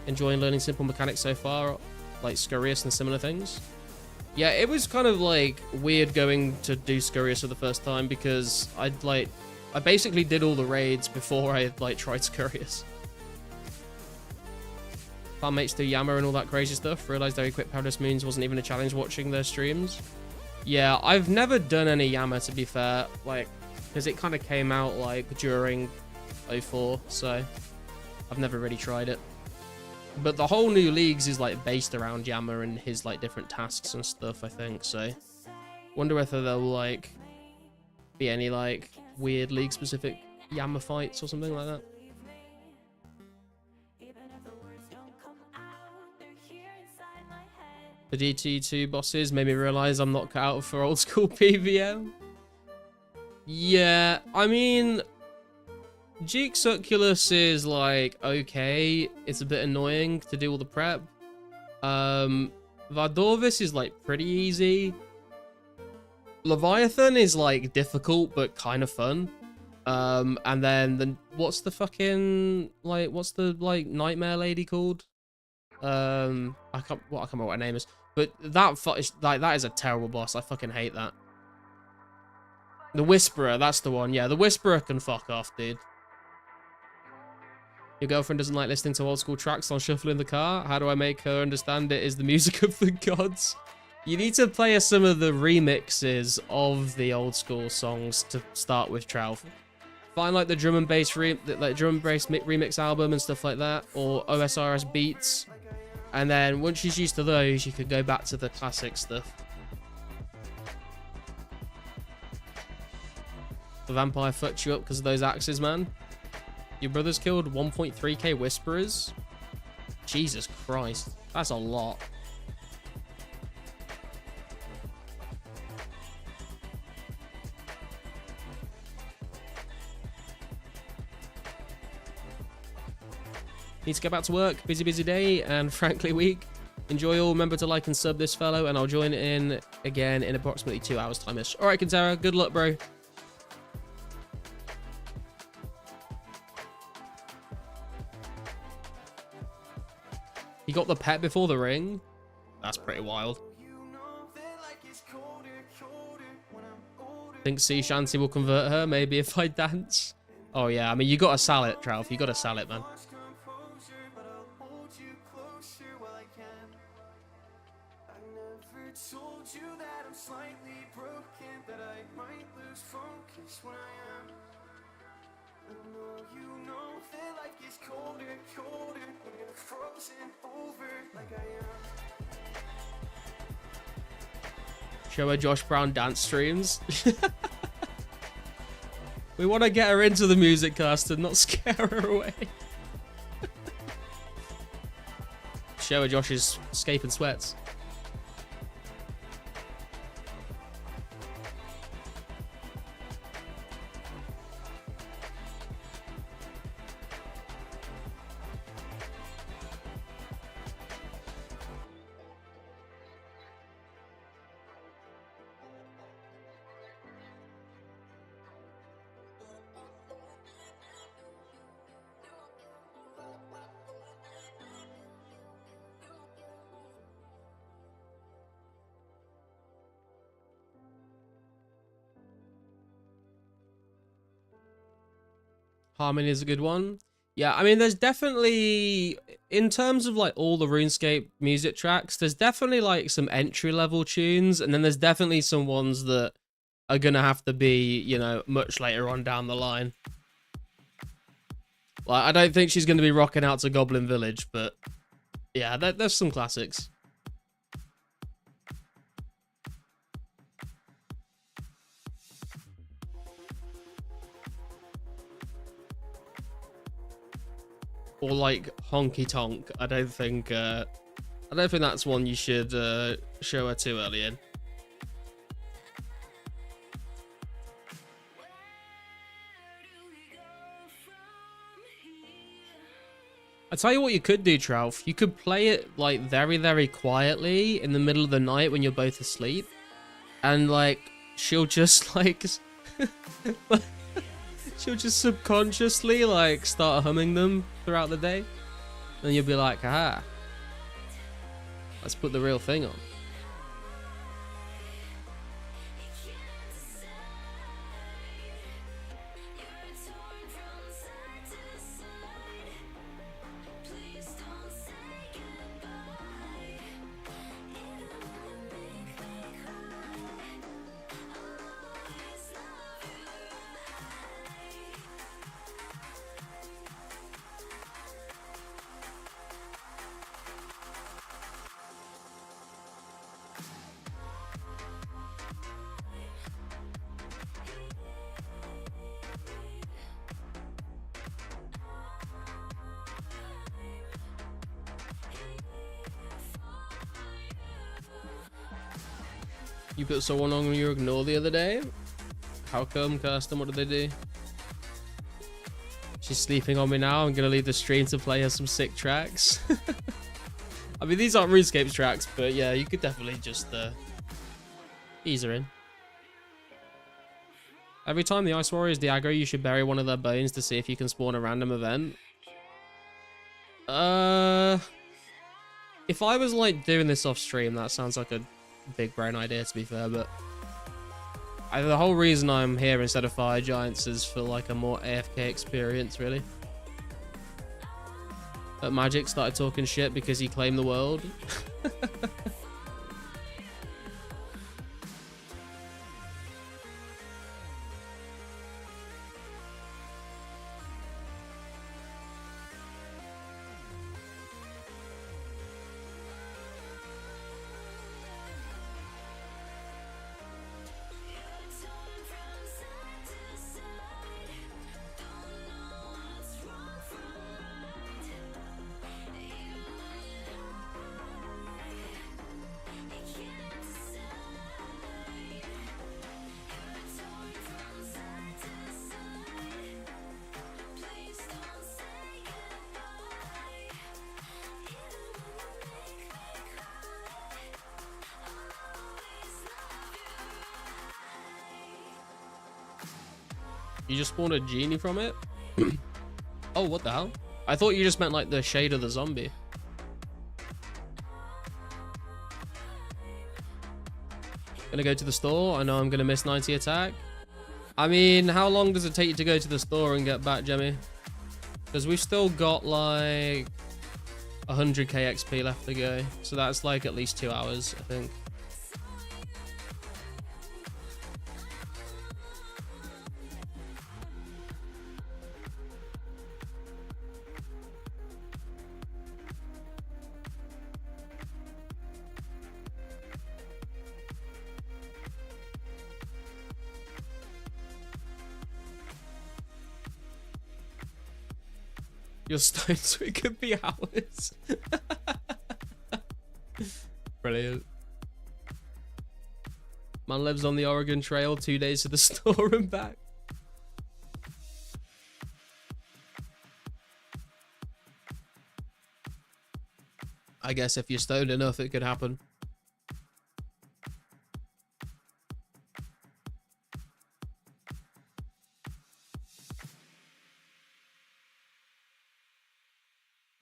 Enjoying learning simple mechanics so far, like Scurious and similar things. Yeah, it was kind of like weird going to do Scurious for the first time because I basically did all the raids before I like tried Scurious. Fanmates do Yammer and all that crazy stuff. Realized very quick Cloudless Moons wasn't even a challenge watching their streams. Yeah, I've never done any Yammer, to be fair, like, because it kind of came out like during 2004, so I've never really tried it. But the whole new leagues is like based around Yammer and his like different tasks and stuff, I think. So wonder whether there'll like be any like weird league specific Yammer fights or something like that. The DT2 bosses made me realize I'm not cut out for old school PVM. Yeah, I mean, Jeek Succulus is like okay, it's a bit annoying to do all the prep. Vardorvis is like pretty easy. Leviathan is like difficult but kind of fun. And then what's the fucking what's the like nightmare lady called? I can't remember what her name is. But that is a terrible boss. I fucking hate that. The Whisperer, that's the one. Yeah, the Whisperer can fuck off, dude. Your girlfriend doesn't like listening to old school tracks on shuffle in the car. How do I make her understand it is the music of the gods? You need to play us some of the remixes of the old school songs to start with, Trout. Find like the drum and bass remix album and stuff like that, or OSRS beats. And then once she's used to those, you could go back to the classic stuff. The vampire fucked you up because of those axes, man. Your brothers killed 1.3k Whisperers. Jesus Christ. That's a lot. Need to get back to work. Busy, busy day, and frankly week. Enjoy all. Remember to like and sub this fellow, and I'll join in again in approximately 2 hours time-ish. All right, Kintara, good luck, bro. You got the pet before the ring? That's pretty wild. Think Sea Shanty will convert her, maybe if I dance. Oh yeah, I mean, you gotta sell it, Trout. You gotta sell it, man. Show her Josh Brown dance streams. We want to get her into the music cast and not scare her away. Show her Josh's escape and sweats. Harmony is a good one. Yeah, I mean, there's definitely, in terms of like all the RuneScape music tracks, there's definitely like some entry level tunes, and then there's definitely some ones that are gonna have to be, you know, much later on down the line. Like, I don't think she's gonna be rocking out to Goblin Village, but yeah, there's some classics. Or like Honky Tonk. I don't think that's one you should show her too early in. I tell you what you could do, Trout. You could play it like very, very quietly in the middle of the night when you're both asleep, and like she'll just like she'll just subconsciously like start humming them throughout the day, and you'll be like, ah, let's put the real thing on. You put someone on your ignore the other day? How come, Kirsten? What did they do? She's sleeping on me now. I'm gonna leave the stream to play her some sick tracks. I mean, these aren't RuneScape's tracks, but yeah, you could definitely just ease her in. Every time the Ice Warriors de-aggro, you should bury one of their bones to see if you can spawn a random event. If I was like doing this off stream, that sounds like a big brain idea, to be fair, but the whole reason I'm here instead of Fire Giants is for like a more AFK experience, really. But Magic started talking shit because he claimed the world. You just spawned a genie from it? Oh, what the hell? I thought you just meant like the shade of the zombie. Gonna go to the store. I know I'm gonna miss 90 attack. I mean, how long does it take you to go to the store and get back, Jemmy? Because we've still got like 100k XP left to go. So that's like at least 2 hours, I think. You're stoned, so it could be hours. Brilliant. Man lives on the Oregon Trail, 2 days to the store and back. I guess if you're stoned enough, it could happen.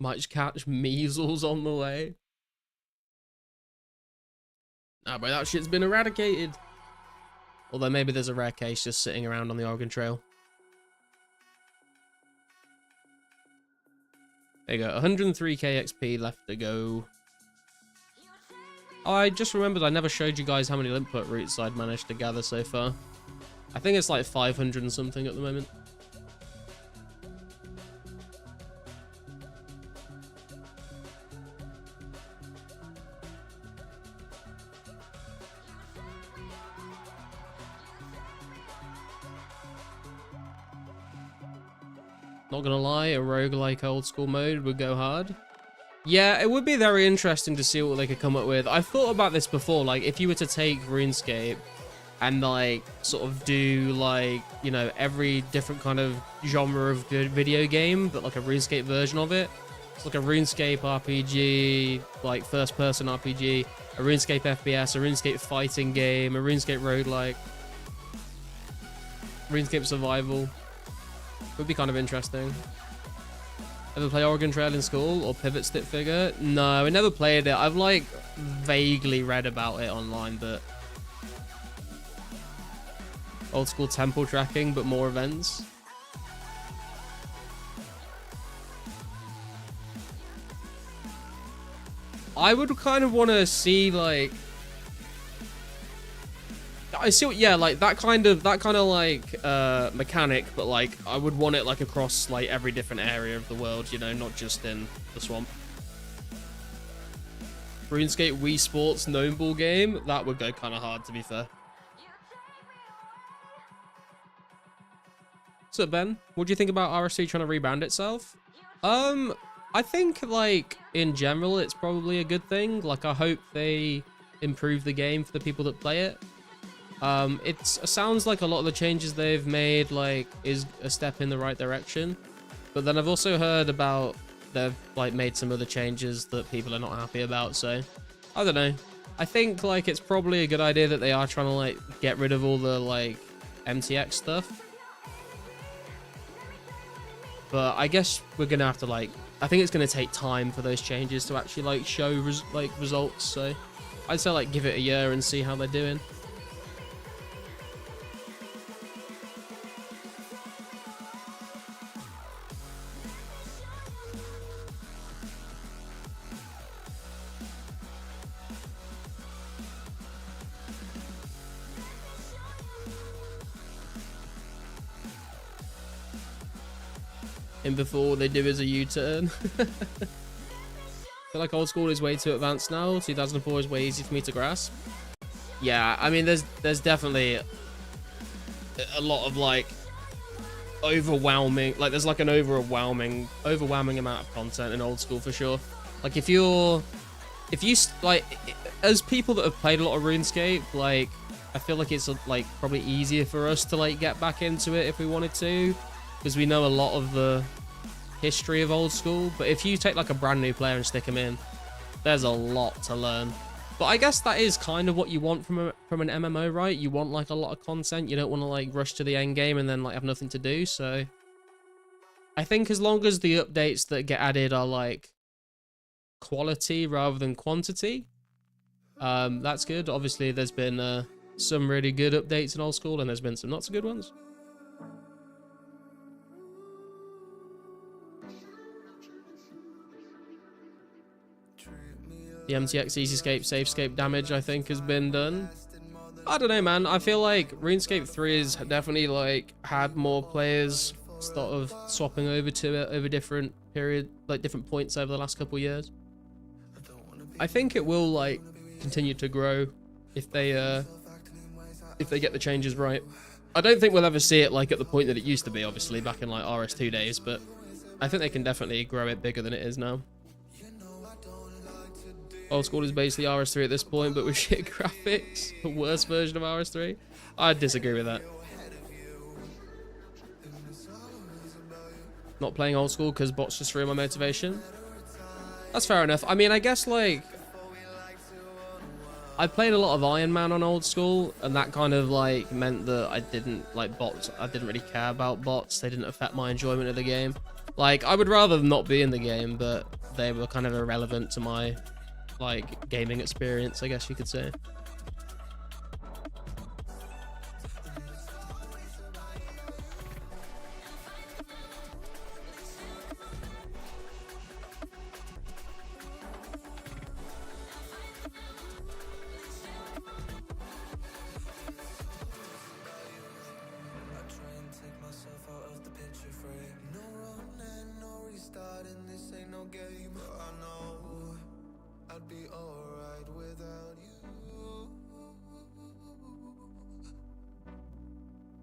Might catch measles on the way. Nah, but that shit's been eradicated. Although maybe there's a rare case just sitting around on the Oregon Trail. There you go, 103k XP left to go. Oh, I just remembered I never showed you guys how many input roots I'd managed to gather so far. I think it's like 500 and something at the moment. Not gonna lie, a roguelike old school mode would go hard. Yeah, it would be very interesting to see what they could come up with. I've thought about this before, like if you were to take RuneScape and like sort of do like, you know, every different kind of genre of good video game, but like a RuneScape version of it. It's like a RuneScape RPG, like first person RPG, a RuneScape FPS, a RuneScape fighting game, a RuneScape roguelike, RuneScape survival. Would be kind of interesting. Ever play Oregon Trail in school or Pivot Stick Figure? No, I never played it. I've like vaguely read about it online, but old school temple tracking, but more events. I would kind of want to see like I see what, yeah, like that kind of like mechanic, but like I would want it like across like every different area of the world, you know, not just in the swamp. RuneScape Wii Sports Gnome Ball game, that would go kind of hard, to be fair. So Ben, what do you think about RSC trying to rebrand itself? I think like in general it's probably a good thing. Like I hope they improve the game for the people that play it. It sounds like a lot of the changes they've made like is a step in the right direction, but then I've also heard about they've like made some other changes that people are not happy about, so I don't know. I think like it's probably a good idea that they are trying to like get rid of all the like MTX stuff, but I guess we're gonna have to like, I think it's gonna take time for those changes to actually like show results, so I'd say like give it a year and see how they're doing. And before they do is a U-turn. I feel like old school is way too advanced now. 2004 is way easy for me to grasp. Yeah, I mean, there's definitely a lot of like overwhelming, like there's like an overwhelming amount of content in old school for sure. Like if you like, as people that have played a lot of RuneScape, like I feel like it's like probably easier for us to like get back into it if we wanted to, because we know a lot of the history of old school. But if you take like a brand new player and stick them in, there's a lot to learn. But I guess that is kind of what you want from an MMO, right? You want like a lot of content. You don't want to like rush to the end game and then like have nothing to do. So I think as long as the updates that get added are like quality rather than quantity, that's good. Obviously, there's been some really good updates in old school, and there's been some not so good ones. The MTX Easyscape, SafeScape damage, I think, has been done. I don't know, man. I feel like RuneScape 3 has definitely like had more players sort of swapping over to it over different different points over the last couple of years. I think it will like continue to grow if they get the changes right. I don't think we'll ever see it like at the point that it used to be, obviously, back in like RS2 days, but I think they can definitely grow it bigger than it is now. Old school is basically RS3 at this point, but with shit graphics. The worst version of RS3. I disagree with that. Not playing old school because bots just ruin my motivation. That's fair enough. I mean, I guess like I played a lot of Iron Man on old school, and that kind of like meant that I didn't like bots. I didn't really care about bots. They didn't affect my enjoyment of the game. Like, I would rather them not be in the game, but they were kind of irrelevant to my like gaming experience, I guess you could say.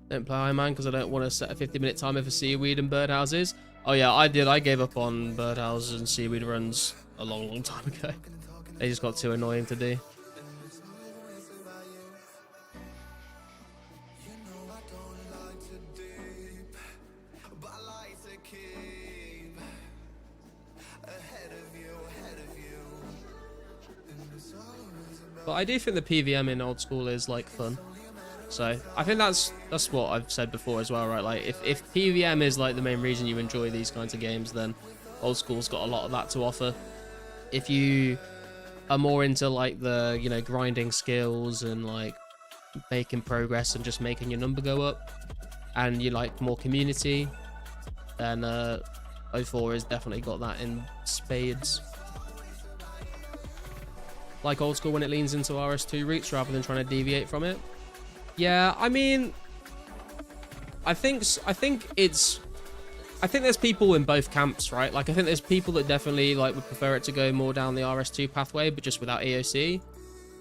Don't play Iron Man because I don't want to set a 50-minute timer for seaweed and birdhouses. Oh yeah, I did. I gave up on birdhouses and seaweed runs a long time ago. They just got too annoying to do. But I do think the PVM in old school is like fun. So I think that's what I've said before as well, right? Like if PVM is like the main reason you enjoy these kinds of games, then old school's got a lot of that to offer. If you are more into like the, you know, grinding skills and like making progress and just making your number go up, and you like more community, then 04 has definitely got that in spades. Like old school when it leans into RS2 roots rather than trying to deviate from it. Yeah, I mean, I think there's people in both camps, right? Like, I think there's people that definitely like would prefer it to go more down the RS2 pathway, but just without EOC.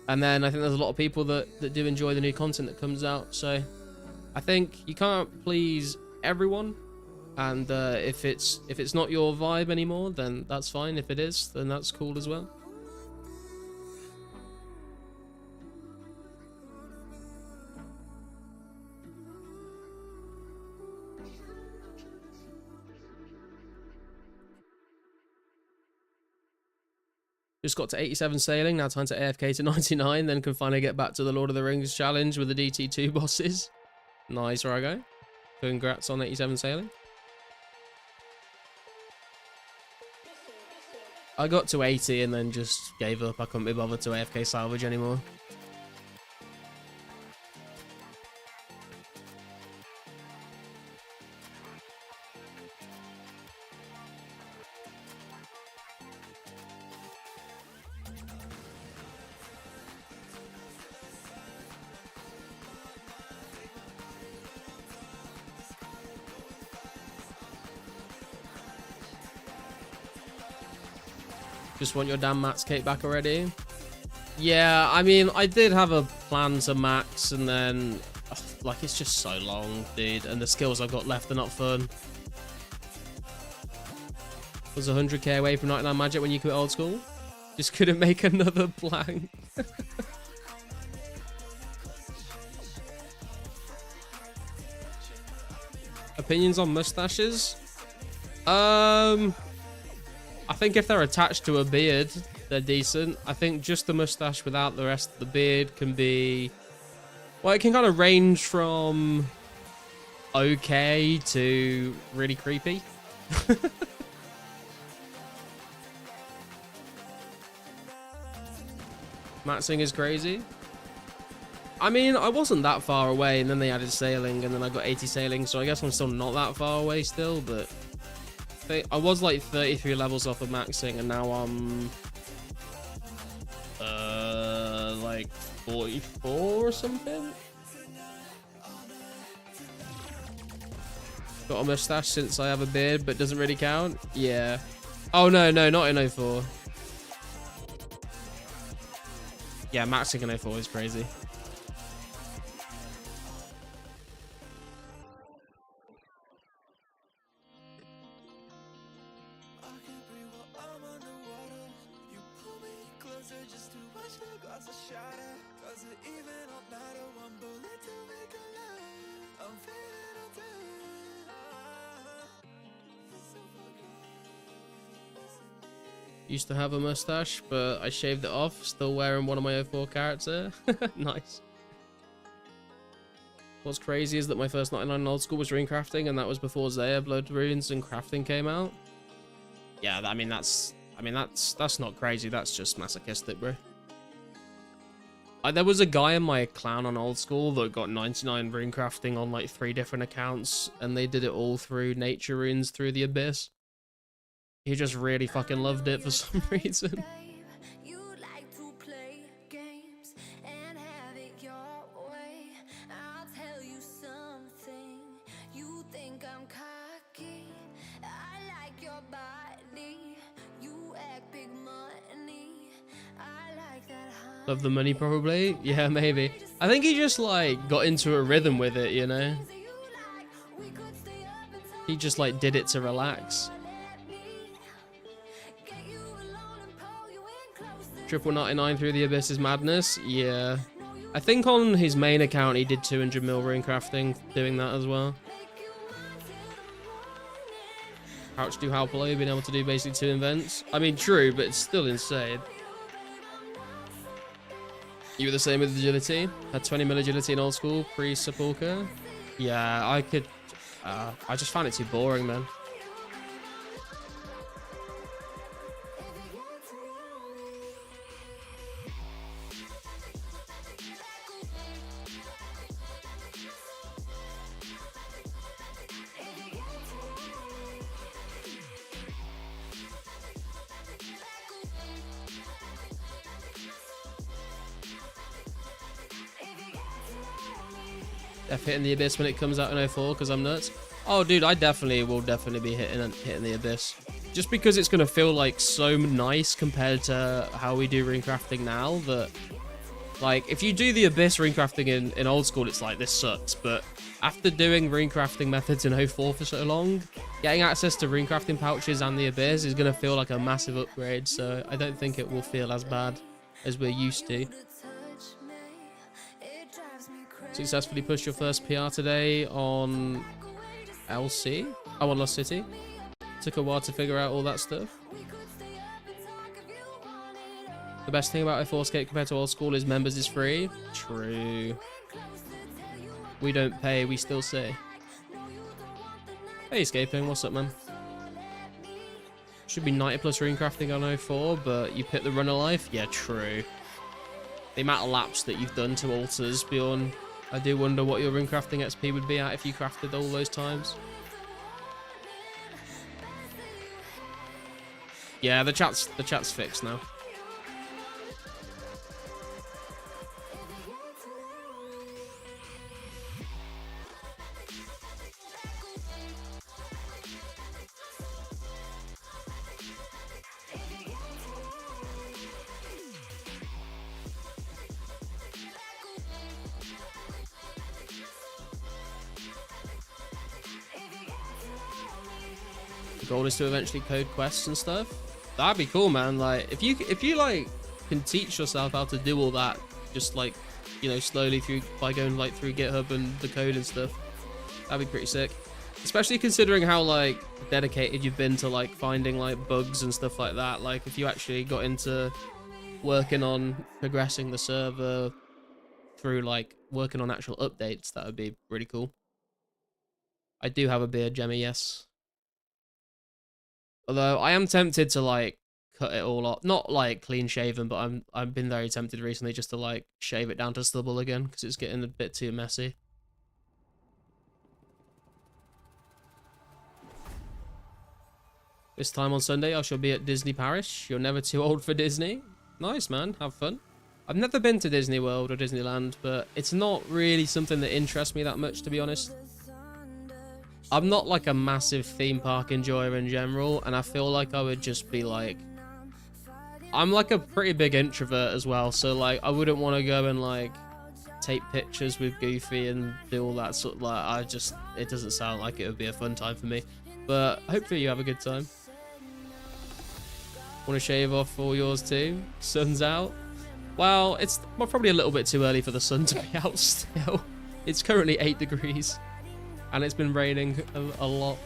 And then I think there's a lot of people that do enjoy the new content that comes out. So I think you can't please everyone. And if it's not your vibe anymore, then that's fine. If it is, then that's cool as well. Just got to 87 sailing, now time to AFK to 99, then can finally get back to the Lord of the Rings challenge with the DT2 bosses. Nice, Rago. Congrats on 87 sailing. I got to 80 and then just gave up. I couldn't be bothered to AFK salvage anymore. Just want your damn max cape back already? Yeah, I mean, I did have a plan to max, and then, like, it's just so long, dude, and the skills I've got left are not fun. Was 100k away from 99 magic when you quit old school? Just couldn't make another blank. Opinions on mustaches? I think if they're attached to a beard, they're decent. I think just the mustache without the rest of the beard can be... Well, it can kind of range from okay to really creepy. Maxing is crazy. I mean, I wasn't that far away, and then they added sailing, and then I got 80 sailing, so I guess I'm still not that far away still, but I was like 33 levels off of maxing, and now I'm like 44 or something. Got a mustache since I have a beard, but doesn't really count. Yeah. Oh no, not in 04. Yeah, maxing in 04 is crazy. Used to have a mustache, but I shaved it off. Still wearing one of my 04 character. Nice. What's crazy is that my first 99 in old school was rune crafting, and that was before Zaya, Blood Runes, and crafting came out. Yeah, I mean that's not crazy. That's just masochistic, bro. There was a guy in my clan on old school that got 99 rune crafting on like 3 different accounts, and they did it all through nature runes through the abyss. He just really fucking loved it for some reason. Love the money, probably. Yeah, maybe. I think he just like got into a rhythm with it, you know? He just like did it to relax. Triple 99 through the abyss is madness. Yeah. I think on his main account he did 200 mil rune crafting doing that as well. Couch do how below, being able to do basically 2 events. I mean, true, but it's still insane. You were the same with agility? Had 20 mil agility in old school, pre-sepulchre? Yeah, I could... I just found it too boring, man. F hitting the abyss when it comes out in 04 because I'm nuts. Oh, dude, I will definitely be hitting the abyss. Just because it's going to feel like so nice compared to how we do rune crafting now that, like, if you do the abyss rune crafting in old school, it's like, this sucks. But after doing rune crafting methods in 04 for so long, getting access to rune crafting pouches and the abyss is going to feel like a massive upgrade. So I don't think it will feel as bad as we're used to. Successfully pushed your first PR today on LC? Oh, on Lost City. Took a while to figure out all that stuff. The best thing about 2004scape compared to old school is members is free. True. We don't pay, we still say. Hey, escaping, what's up, man? Should be 90 plus rune crafting on 04, but you pick the run of life? Yeah, true. The amount of laps that you've done to altars, Bjorn. I do wonder what your rune crafting XP would be at if you crafted all those times. Yeah, the chat's fixed now. The goal is to eventually code quests and stuff. That'd be cool, man. Like, if you like can teach yourself how to do all that, just like, you know, slowly by going like through GitHub and the code and stuff, that'd be pretty sick. Especially considering how, like, dedicated you've been to, like, finding, like, bugs and stuff like that. Like, if you actually got into working on progressing the server through, like, working on actual updates, that would be really cool. I do have a beard, Jemmy, yes. Although, I am tempted to, like, cut it all off. Not, like, clean shaven, but I've been very tempted recently just to, like, shave it down to stubble again, because it's getting a bit too messy. This time on Sunday, I shall be at Disney Paris. You're never too old for Disney. Nice, man. Have fun. I've never been to Disney World or Disneyland, but it's not really something that interests me that much, to be honest. I'm not like a massive theme park enjoyer in general, and I feel like I would just be like... I'm like a pretty big introvert as well, so like I wouldn't want to go and like take pictures with Goofy and do all that sort of like... It doesn't sound like it would be a fun time for me. But hopefully you have a good time. Want to shave off all yours too? Sun's out. Well, it's probably a little bit too early for the sun to be out still. It's currently 8 degrees. And it's been raining a lot.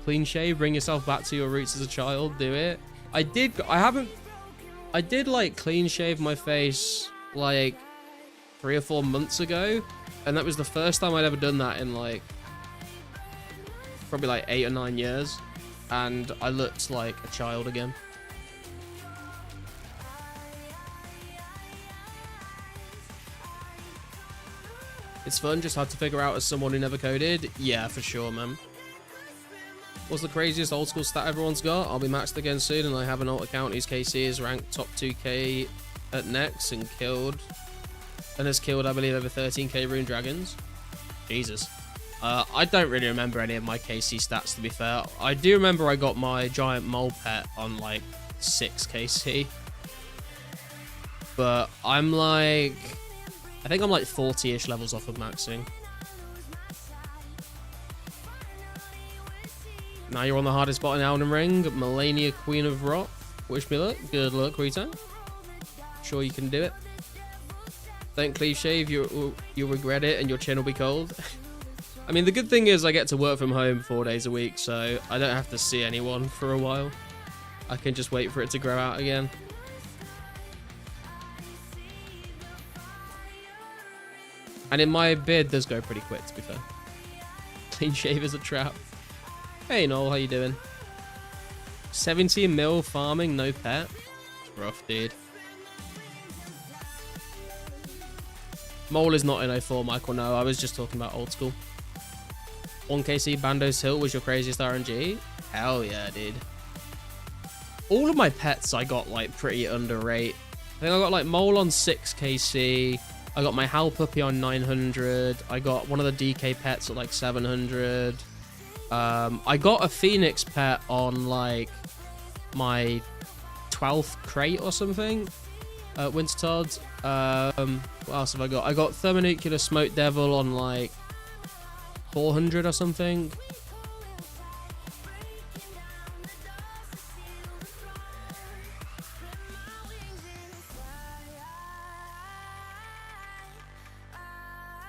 Clean shave, bring yourself back to your roots as a child. Do it. I did like clean shave my face like 3 or 4 months ago. And that was the first time I'd ever done that in like probably like 8 or 9 years. And I looked like a child again. It's fun, just hard to figure out as someone who never coded. Yeah, for sure, man. What's the craziest old school stat everyone's got? I'll be maxed again soon, and I have an alt account whose KC is ranked top 2k at Nex and has killed, I believe, over 13k rune dragons. Jesus. I don't really remember any of my KC stats, to be fair. I do remember I got my giant mole pet on like 6 KC. But I'm like... I think I'm like 40-ish levels off of maxing. Now you're on the hardest spot in Elden Ring. Melania, Queen of Rock. Wish me luck. Good luck, Rita. Sure you can do it. Don't cleave shave, you'll regret it and your chin will be cold. I mean, the good thing is I get to work from home 4 days a week, so I don't have to see anyone for a while. I can just wait for it to grow out again. And in my beard does go pretty quick, to be fair. Clean shave is a trap. Hey Noel, how you doing? 17 mil farming, no pet. It's rough, dude. Mole is not in 04, Michael, no. I was just talking about old school. 1KC Bandos Hill was your craziest RNG? Hell yeah, dude. All of my pets I got like pretty underrated. I think I got like Mole on 6KC. I got my Howl Puppy on 900. I got one of the DK pets at like 700. I got a Phoenix pet on like my 12th crate or something. Winter Todd. What else have I got? I got Thermonuclear Smoke Devil on like 400 or something.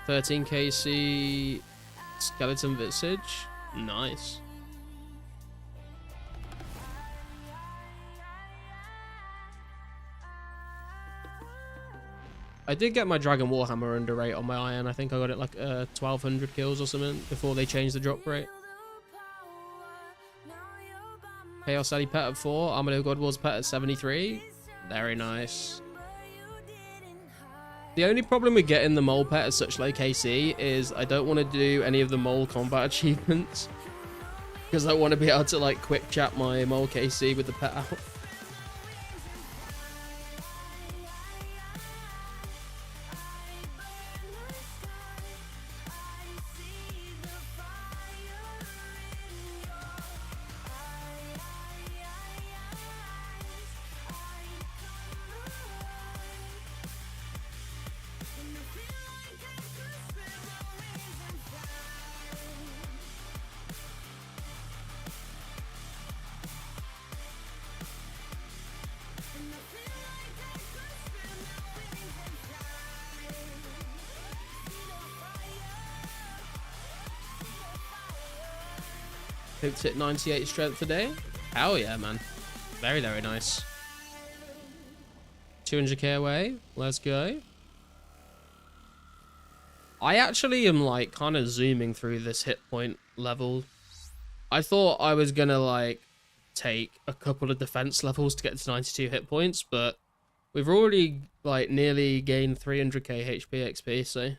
$13KC Skeleton Visage. Nice. I did get my Dragon Warhammer under rate on my iron. I think I got it like 1200 kills or something before they changed the drop rate. Chaos Sally pet at 4. Armadillo God Wars pet at 73. Very nice. The only problem with getting the mole pet at such low KC is I don't want to do any of the mole combat achievements. Because I want to be able to like quick chat my mole KC with the pet out. Hope to hit 98 strength today. Hell yeah, man. Very, very nice. 200k away. Let's go. I actually am like kind of zooming through this hit point level. I thought I was gonna like take a couple of defense levels to get to 92 hit points, but we've already like nearly gained 300k HP XP, so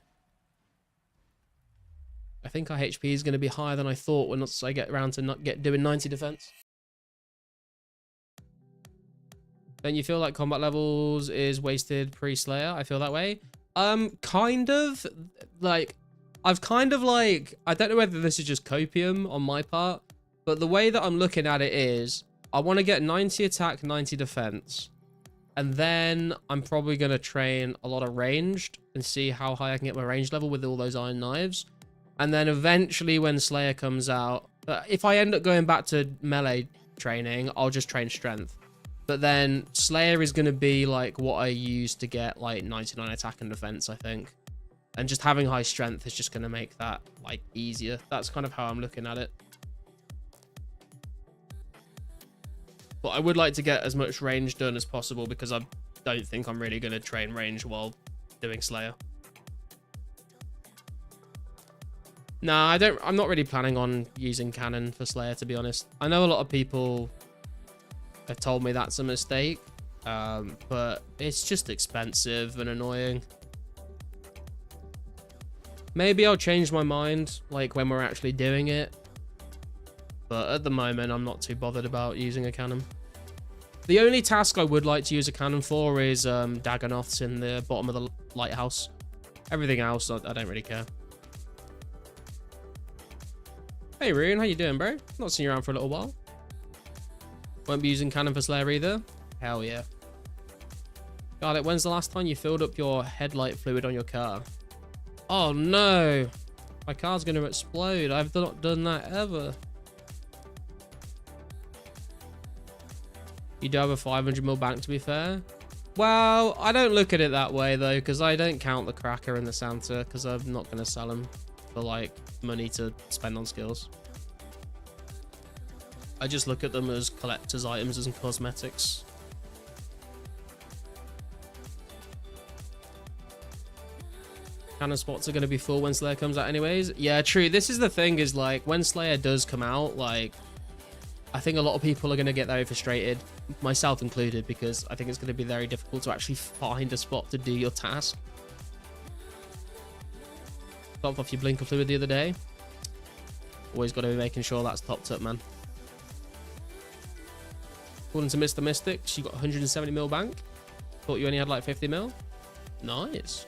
I think our HP is going to be higher than I thought once I get around to not doing 90 defense. Don't you feel like combat levels is wasted pre-Slayer? I feel that way. Kind of. Like, I've kind of like, I don't know whether this is just copium on my part, but the way that I'm looking at it is, I want to get 90 attack, 90 defense. And then I'm probably going to train a lot of ranged and see how high I can get my range level with all those iron knives. And then eventually when Slayer comes out, if I end up going back to melee training, I'll just train strength. But then Slayer is going to be like what I use to get like 99 attack and defense, I think. And just having high strength is just going to make that like easier. That's kind of how I'm looking at it. But I would like to get as much range done as possible because I don't think I'm really going to train range while doing Slayer. Nah, I'm not really planning on using cannon for Slayer, to be honest. I know a lot of people have told me that's a mistake, but it's just expensive and annoying. Maybe I'll change my mind, like, when we're actually doing it. But at the moment, I'm not too bothered about using a cannon. The only task I would like to use a cannon for is Dagonoths in the bottom of the lighthouse. Everything else, I don't really care. Hey, Rune, how you doing, bro? Not seen you around for a little while. Won't be using cannon for Slayer either? Hell yeah. Garlic, when's the last time you filled up your headlight fluid on your car? Oh no! My car's going to explode. I've not done that ever. You do have a 500ml bank, to be fair. Well, I don't look at it that way, though, because I don't count the Cracker and the Santa, because I'm not going to sell them for, like, money to spend on skills. I just look at them as collector's items and cosmetics. Cannon spots are going to be full when Slayer comes out anyways. Yeah, true. This is the thing, is like, when Slayer does come out, like, I think a lot of people are going to get very frustrated, myself included, because I think it's going to be very difficult to actually find a spot to do your task. Topped off your blinker fluid the other day. Always got to be making sure that's topped up, man. According to Mr. Mystics, you got 170ml bank. Thought you only had like 50ml. Nice.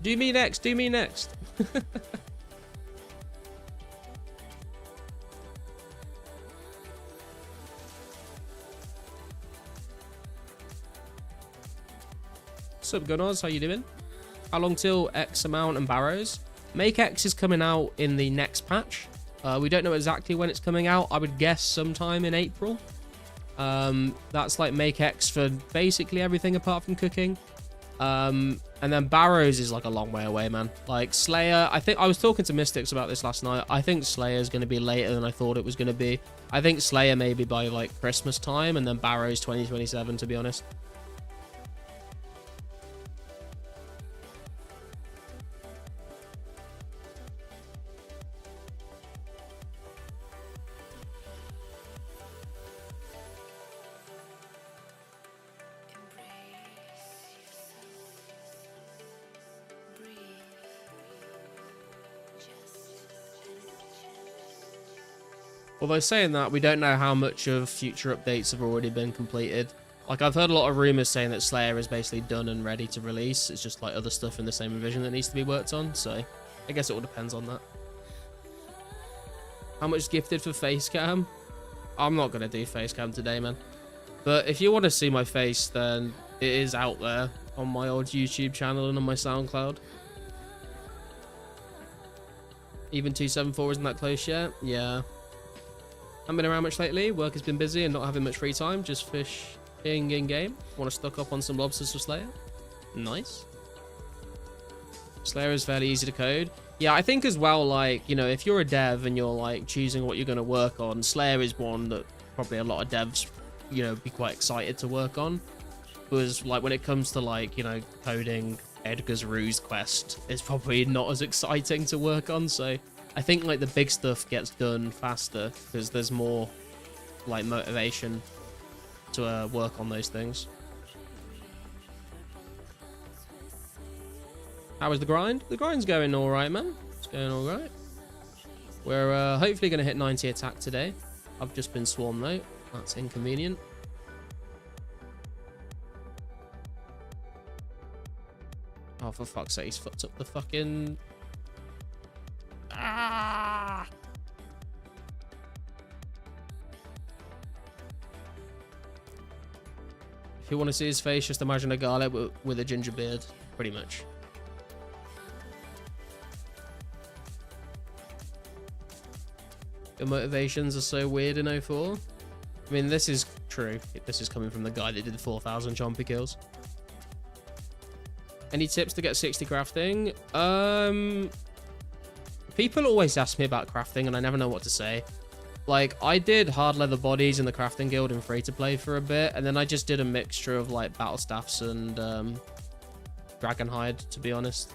Do me next, do me next. What's up, Gunnars? How you doing? How long till X amount and Barrows? Make X is coming out in the next patch. We don't know exactly when it's coming out. I would guess sometime in April. That's like Make X for basically everything apart from cooking. And then Barrows is like a long way away, man. Like Slayer, I think I was talking to Mystics about this last night. I think Slayer is going to be later than I thought it was going to be. I think Slayer maybe by like Christmas time, and then Barrows 2027, to be honest. Although saying that, we don't know how much of future updates have already been completed. Like, I've heard a lot of rumors saying that Slayer is basically done and ready to release. It's just like other stuff in the same revision that needs to be worked on. So I guess it all depends on that. How much is gifted for face cam? I'm not going to do face cam today, man. But if you want to see my face, then it is out there on my old YouTube channel and on my SoundCloud. Even 274 isn't that close yet? Yeah. Haven't been around much lately. Work has been busy and not having much free time. Just fishing in-game. Want to stock up on some lobsters for Slayer? Nice. Slayer is fairly easy to code. Yeah, I think as well, like, you know, if you're a dev and you're like choosing what you're going to work on, Slayer is one that probably a lot of devs, you know, be quite excited to work on. Because like when it comes to like, you know, coding, Edgar's Ruse quest is probably not as exciting to work on. So I think like the big stuff gets done faster because there's more like motivation to work on those things. How was the grind? The grind's going all right, man. It's going all right. We're hopefully going to hit 90 attack today. I've just been swarmed though. That's inconvenient. Oh, for fuck's sake, he's fucked up the fucking... Ah! If you want to see his face, just imagine a garlic with a ginger beard, pretty much. Your motivations are so weird in 04. I mean, this is true. This is coming from the guy that did the 4,000 chompy kills. Any tips to get 60 crafting? People always ask me about crafting, and I never know what to say. Like, I did hard leather bodies in the crafting guild in free-to-play for a bit, and then I just did a mixture of, like, battle staffs and dragon hide, to be honest.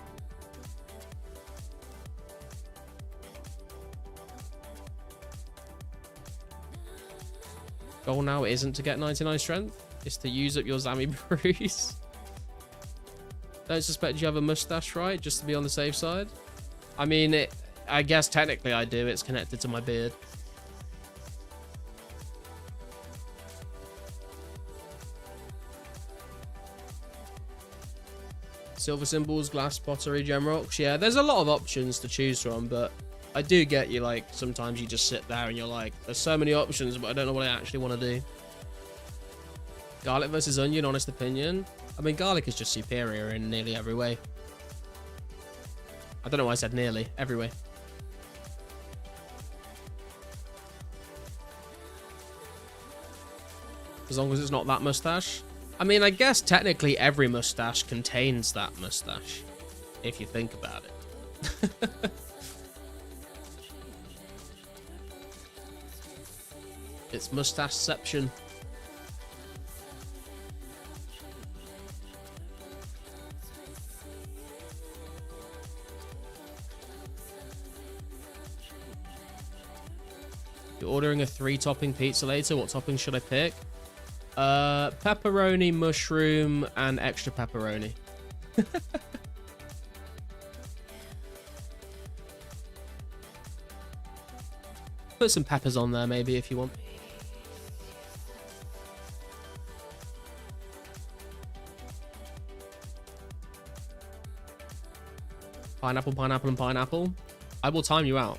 Goal now isn't to get 99 strength, it's to use up your Zami Bruise. Don't suspect you have a mustache, right? Just to be on the safe side. I mean, I guess technically I do. It's connected to my beard. Silver symbols, glass, pottery, gem rocks. Yeah, there's a lot of options to choose from, but I do get you, like, sometimes you just sit there and you're like, there's so many options, but I don't know what I actually want to do. Garlic versus onion, honest opinion. I mean, garlic is just superior in nearly every way. I don't know why I said nearly, every way. As long as it's not that mustache. I mean, I guess technically every mustache contains that mustache, if you think about it. It's mustacheception. You're ordering a 3-topping pizza later. What toppings should I pick? Pepperoni, mushroom, and extra pepperoni. Put some peppers on there, maybe, if you want. Pineapple, pineapple, and pineapple. I will time you out.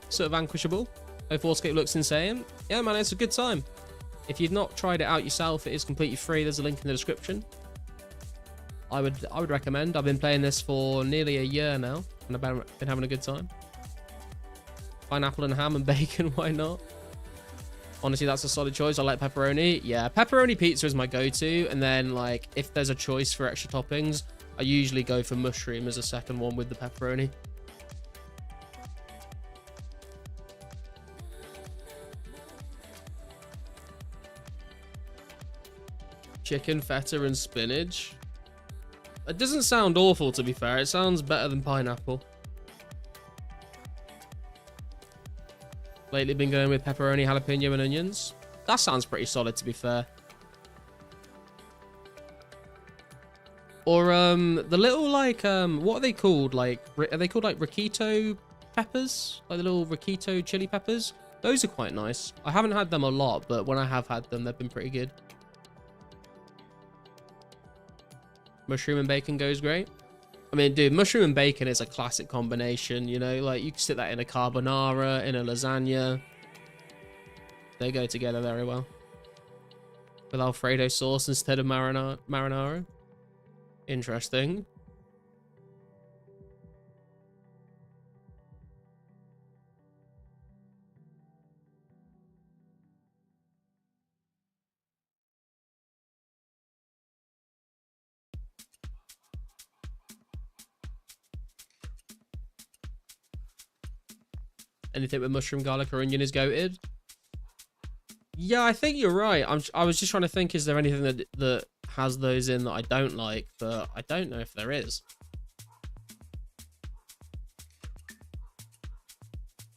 Sort of vanquishable. 2004scape looks insane. Yeah, man, it's a good time. If you've not tried it out yourself, it is completely free. There's a link in the description. I would recommend. I've been playing this for nearly a year now, and I've been having a good time. Pineapple and ham and bacon, why not? Honestly, that's a solid choice. I like pepperoni. Yeah, pepperoni pizza is my go-to, and then, like, if there's a choice for extra toppings, I usually go for mushroom as a second one with the pepperoni. Chicken, feta, and spinach. It doesn't sound awful, to be fair. It sounds better than pineapple. Lately been going with pepperoni, jalapeno, and onions. That sounds pretty solid, to be fair. Or the little, like, what are they called? Like, are they called like Riquito peppers? Like the little Riquito chili peppers? Those are quite nice. I haven't had them a lot, but when I have had them, they've been pretty good. Mushroom and bacon goes great. I mean, dude, mushroom and bacon is a classic combination, you know? Like, you can stick that in a carbonara, in a lasagna. They go together very well. With Alfredo sauce instead of marinara. Interesting. anything with mushroom, garlic, or onion is goated. Yeah, I think you're right. I was just trying to think, is there anything that has those in that I don't like? But I don't know if there is.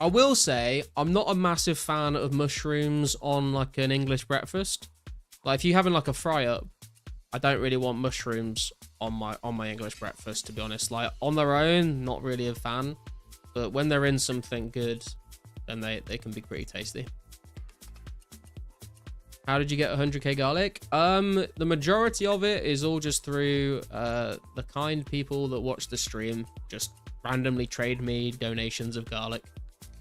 I will say, I'm not a massive fan of mushrooms on like an English breakfast. Like if you're having like a fry up, I don't really want mushrooms on my English breakfast, to be honest. Like on their own, not really a fan. But when they're in something good, then they can be pretty tasty. How did you get 100k garlic? The majority of it is all just through the kind people that watch the stream just randomly trade me donations of garlic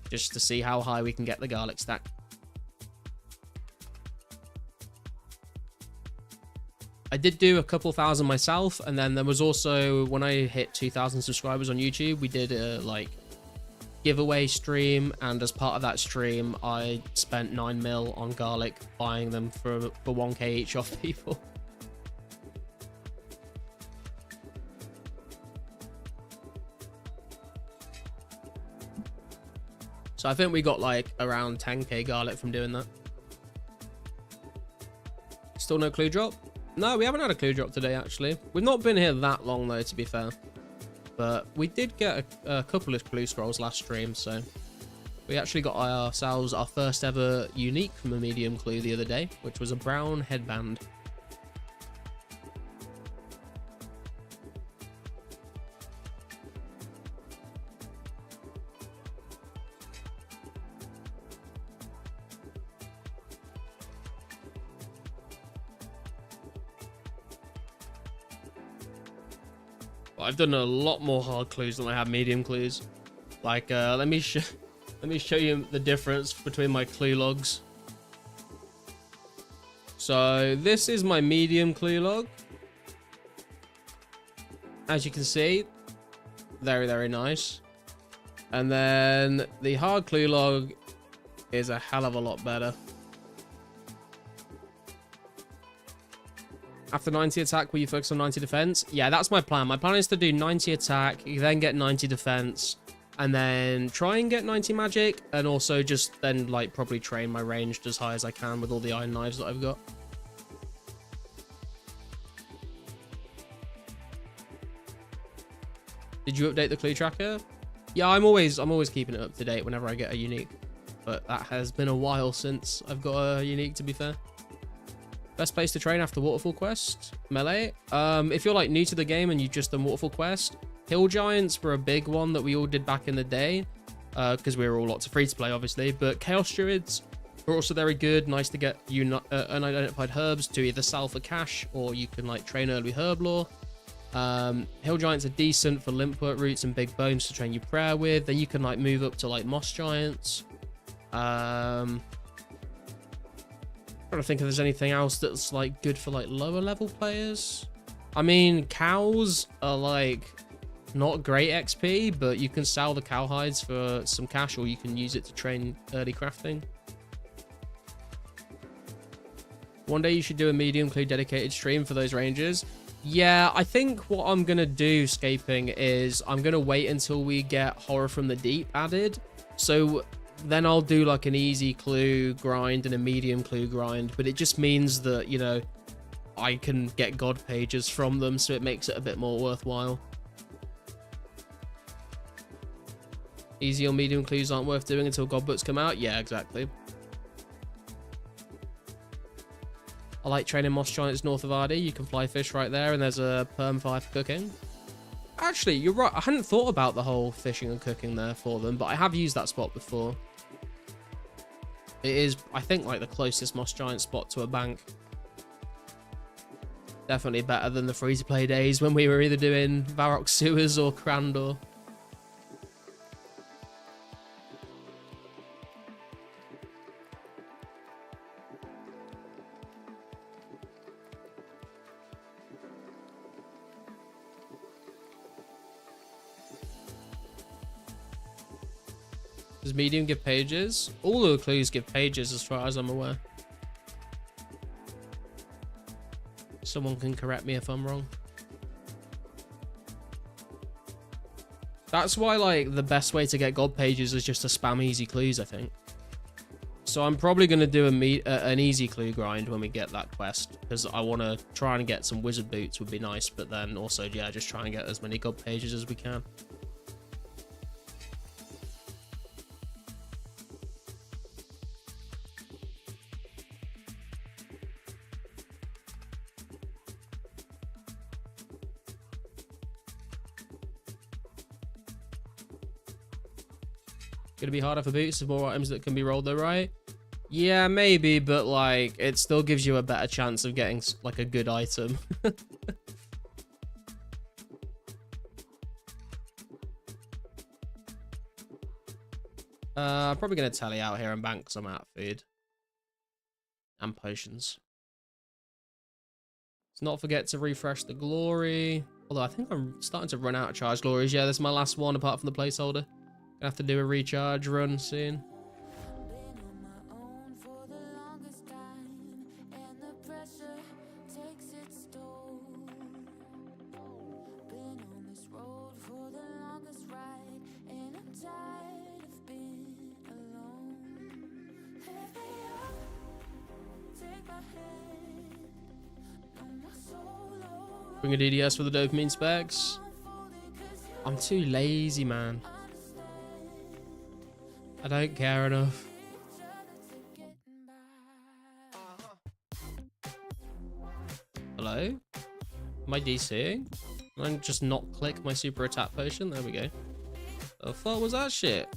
just to see how high we can get the garlic stack. I did do a couple thousand myself, and then there was also, when I hit 2,000 subscribers on YouTube, we did a like giveaway stream, and as part of that stream I spent 9 mil on garlic, buying them for 1k each off people. So I think we got like around 10k garlic from doing that. Still no clue drop? No, we haven't had a clue drop today, actually. We've not been here that long, though, to be fair. But we did get a couple of clue scrolls last stream, so we actually got ourselves our first ever unique from a medium clue the other day, which was a brown headband. I've done a lot more hard clues than I have medium clues. Like, let me show you the difference between my clue logs. So this is my medium clue log. As you can see, very, very nice. And then the hard clue log is a hell of a lot better. After 90 attack, will you focus on 90 defense? Yeah, that's my plan. My plan is to do 90 attack, then get 90 defense, and then try and get 90 magic, and also just then like probably train my ranged as high as I can with all the iron knives that I've got. Did you update the clue tracker? Yeah, I'm always keeping it up to date whenever I get a unique, but that has been a while since I've got a unique, to be fair. Best place to train after Waterfall Quest? Melee? If you're like new to the game and you've just done Waterfall Quest, Hill Giants were a big one that we all did back in the day, because we were all lots of free to play, obviously. But Chaos Druids are also very good. Nice to get unidentified herbs to either sell for cash, or you can like train early herb lore. Hill Giants are decent for Limpwort roots and big bones to train your prayer with. Then you can like move up to like Moss Giants. Trying to think if there's anything else that's like good for like lower level players. I mean, cows are like not great XP, but you can sell the cow hides for some cash, or you can use it to train early crafting. One day you should do a medium clue dedicated stream for those rangers. Yeah, I think what I'm gonna do, Scaping, is I'm gonna wait until we get Horror from the Deep added. So then I'll do like an easy clue grind and a medium clue grind, but it just means that, you know, I can get god pages from them, so it makes it a bit more worthwhile. Easy or medium clues aren't worth doing until god books come out. Yeah, exactly. I like training Moss Giants north of RD. You can fly fish right there, and there's a perm 5 cooking. Actually, you're right. I hadn't thought about the whole fishing and cooking there for them, but I have used that spot before. It is, I think, like the closest Moss Giant spot to a bank. Definitely better than the free-to-play days when we were either doing Varrock Sewers or Crandor. Does medium give pages? All of the clues give pages as far as I'm aware. Someone can correct me if I'm wrong. That's why, like, the best way to get God pages is just to spam easy clues, I think. So I'm probably going to do an easy clue grind when we get that quest, because I want to try and get some wizard boots would be nice, but then also, yeah, just try and get as many God pages as we can. Gonna be harder for boots with more items that can be rolled though, right? Yeah, maybe, but like it still gives you a better chance of getting like a good item. I'm probably gonna tally out here and bank because I'm out of food and potions. Let's not forget to refresh the glory. Although I think I'm starting to run out of charge glories. Yeah, this is my last one apart from the placeholder. Gonna have to do a recharge run soon. Bring a DDS for the dopamine specs. I'm too lazy, man. I don't care enough. Hello? Am I DCing? Can I just not click my super attack potion? There we go. The fuck was that shit?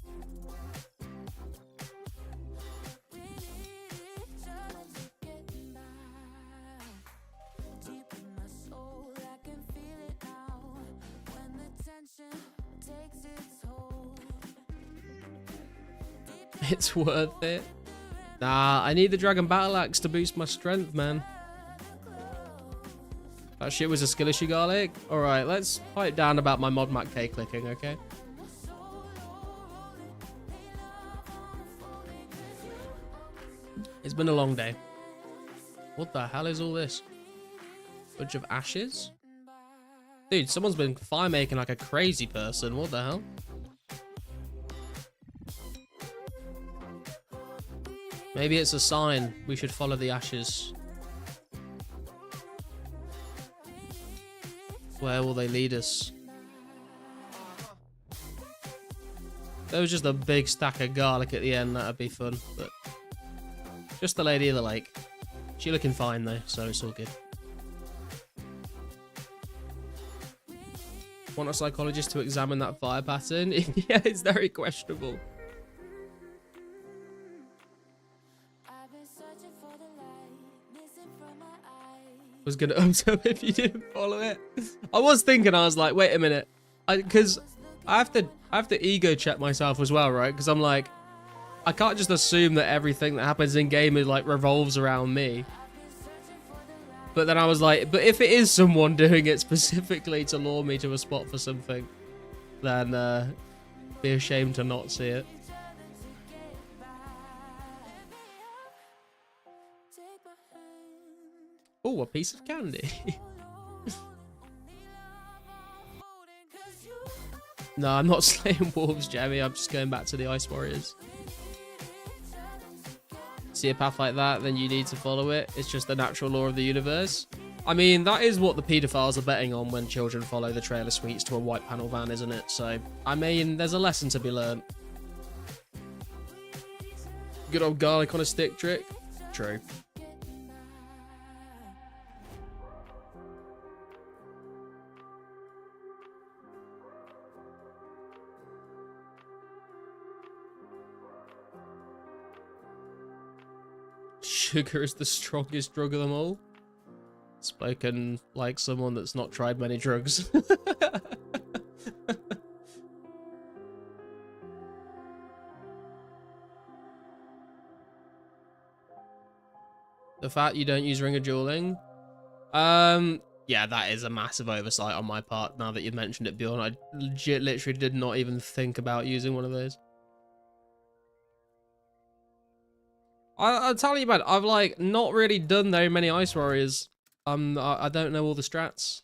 It's worth it. Nah, I need the Dragon Battle Axe to boost my strength, man. That shit was a skill issue, Garlic. Alright, let's pipe down about my mod Mac K clicking, okay? It's been a long day. What the hell is all this? Bunch of ashes? Dude, someone's been fire making like a crazy person. What the hell? Maybe it's a sign we should follow the ashes. Where will they lead us? There was just a big stack of garlic at the end. That'd be fun. But just the lady of the lake. She looking fine though, so it's all good. Want a psychologist to examine that fire pattern? Yeah, it's very questionable. Was gonna observe if you didn't follow it. I was thinking, I was like, wait a minute, because I have to ego check myself as well, right? Because I'm like, I can't just assume that everything that happens in game is like revolves around me. But then I was like, but if it is someone doing it specifically to lure me to a spot for something, then be ashamed to not see it. Oh, a piece of candy. No, I'm not slaying wolves, Jamie. I'm just going back to the Ice Warriors. See a path like that, then you need to follow it. It's just the natural law of the universe. I mean, that is what the paedophiles are betting on when children follow the Trail of Sweets to a white panel van, isn't it? So, I mean, there's a lesson to be learned. Good old garlic on a stick trick. True. Sugar is the strongest drug of them all. Spoken like someone that's not tried many drugs. The fact you don't use Ring of Dueling? Yeah, that is a massive oversight on my part now that you've mentioned it, Bjorn. I literally did not even think about using one of those. I'll tell you about it. I've like not really done very many Ice Warriors. I don't know all the strats.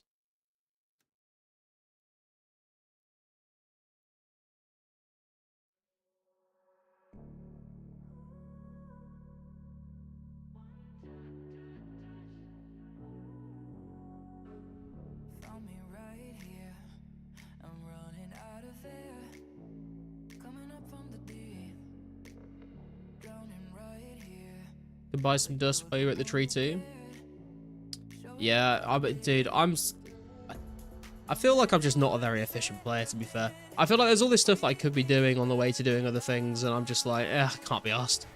Can buy some dust while you're at the tree too. Yeah, dude, I feel like I'm just not a very efficient player, to be fair. I feel like there's all this stuff that I could be doing on the way to doing other things, and I'm just like, I can't be arsed.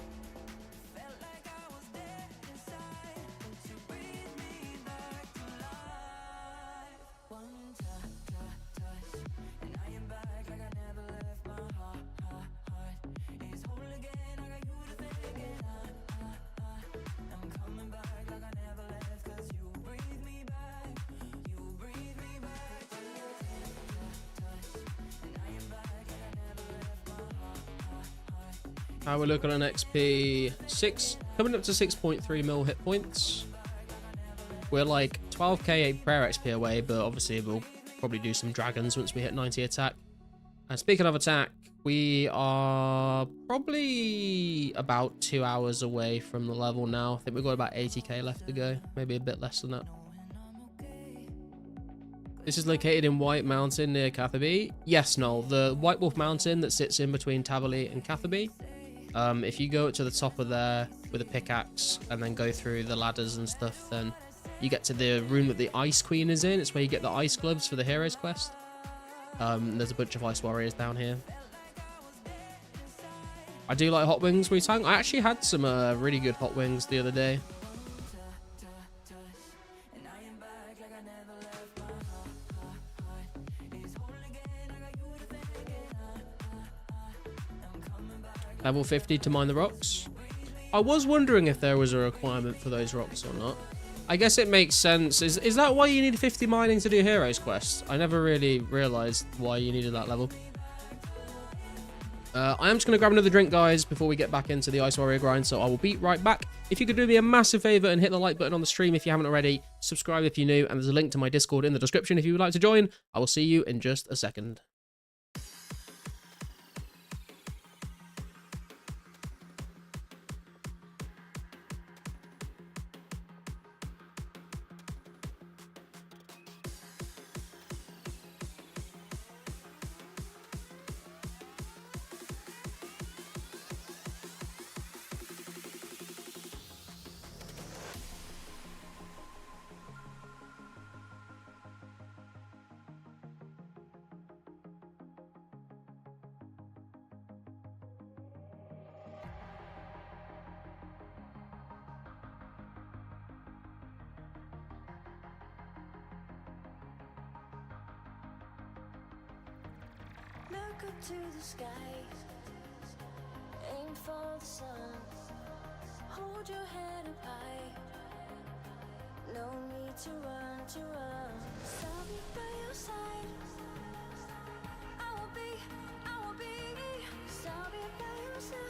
We're looking at an XP 6, coming up to 6.3 mil hit points. We're like 12k prayer XP away, but obviously we'll probably do some dragons once we hit 90 attack. And speaking of attack, we are probably about 2 hours away from the level now. I think we've got about 80k left to go, maybe a bit less than that. This is located in White Mountain near Catherby. Yes, Noel, the White Wolf Mountain that sits in between Taverley and Catherby. If you go to the top of there with a pickaxe and then go through the ladders and stuff, then you get to the room that the Ice Queen is in. It's where you get the ice gloves for the Heroes quest. There's a bunch of ice warriors down here. I do like hot wings, Wu-Tang. I actually had some really good hot wings the other day. Level 50 to mine the rocks. I was wondering if there was a requirement for those rocks or not. I guess it makes sense. Is that why you need 50 mining to do Heroes Quest? I never really realised why you needed that level. I am just going to grab another drink, guys, before we get back into the Ice Warrior grind, so I will be right back. If you could do me a massive favour and hit the like button on the stream if you haven't already, subscribe if you're new, and there's a link to my Discord in the description if you would like to join. I will see you in just a second. Look up to the sky, aim for the sun, hold your head up high, no need to run, I'll be by your side, I will be, I'll be by your side.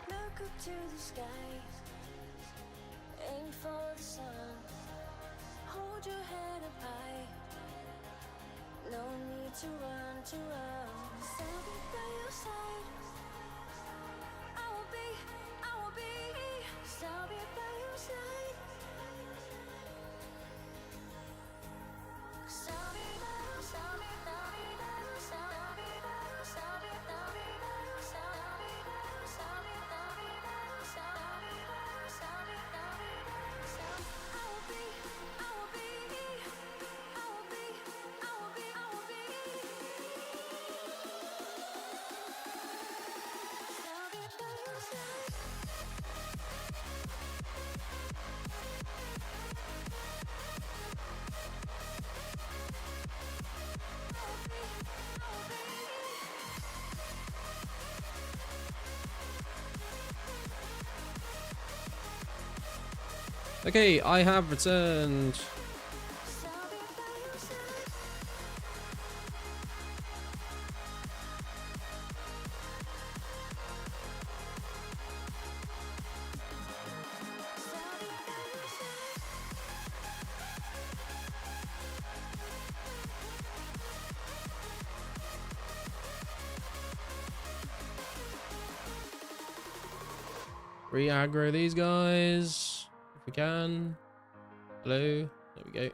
Look up to the sky, aim for the sun, hold your head up high, no need to run, I'll be by your side. I will be, I'll be by your side. 'Cause I'll be by your side. Okay, I have returned. Re-aggro these guys if we can. Hello, there we go.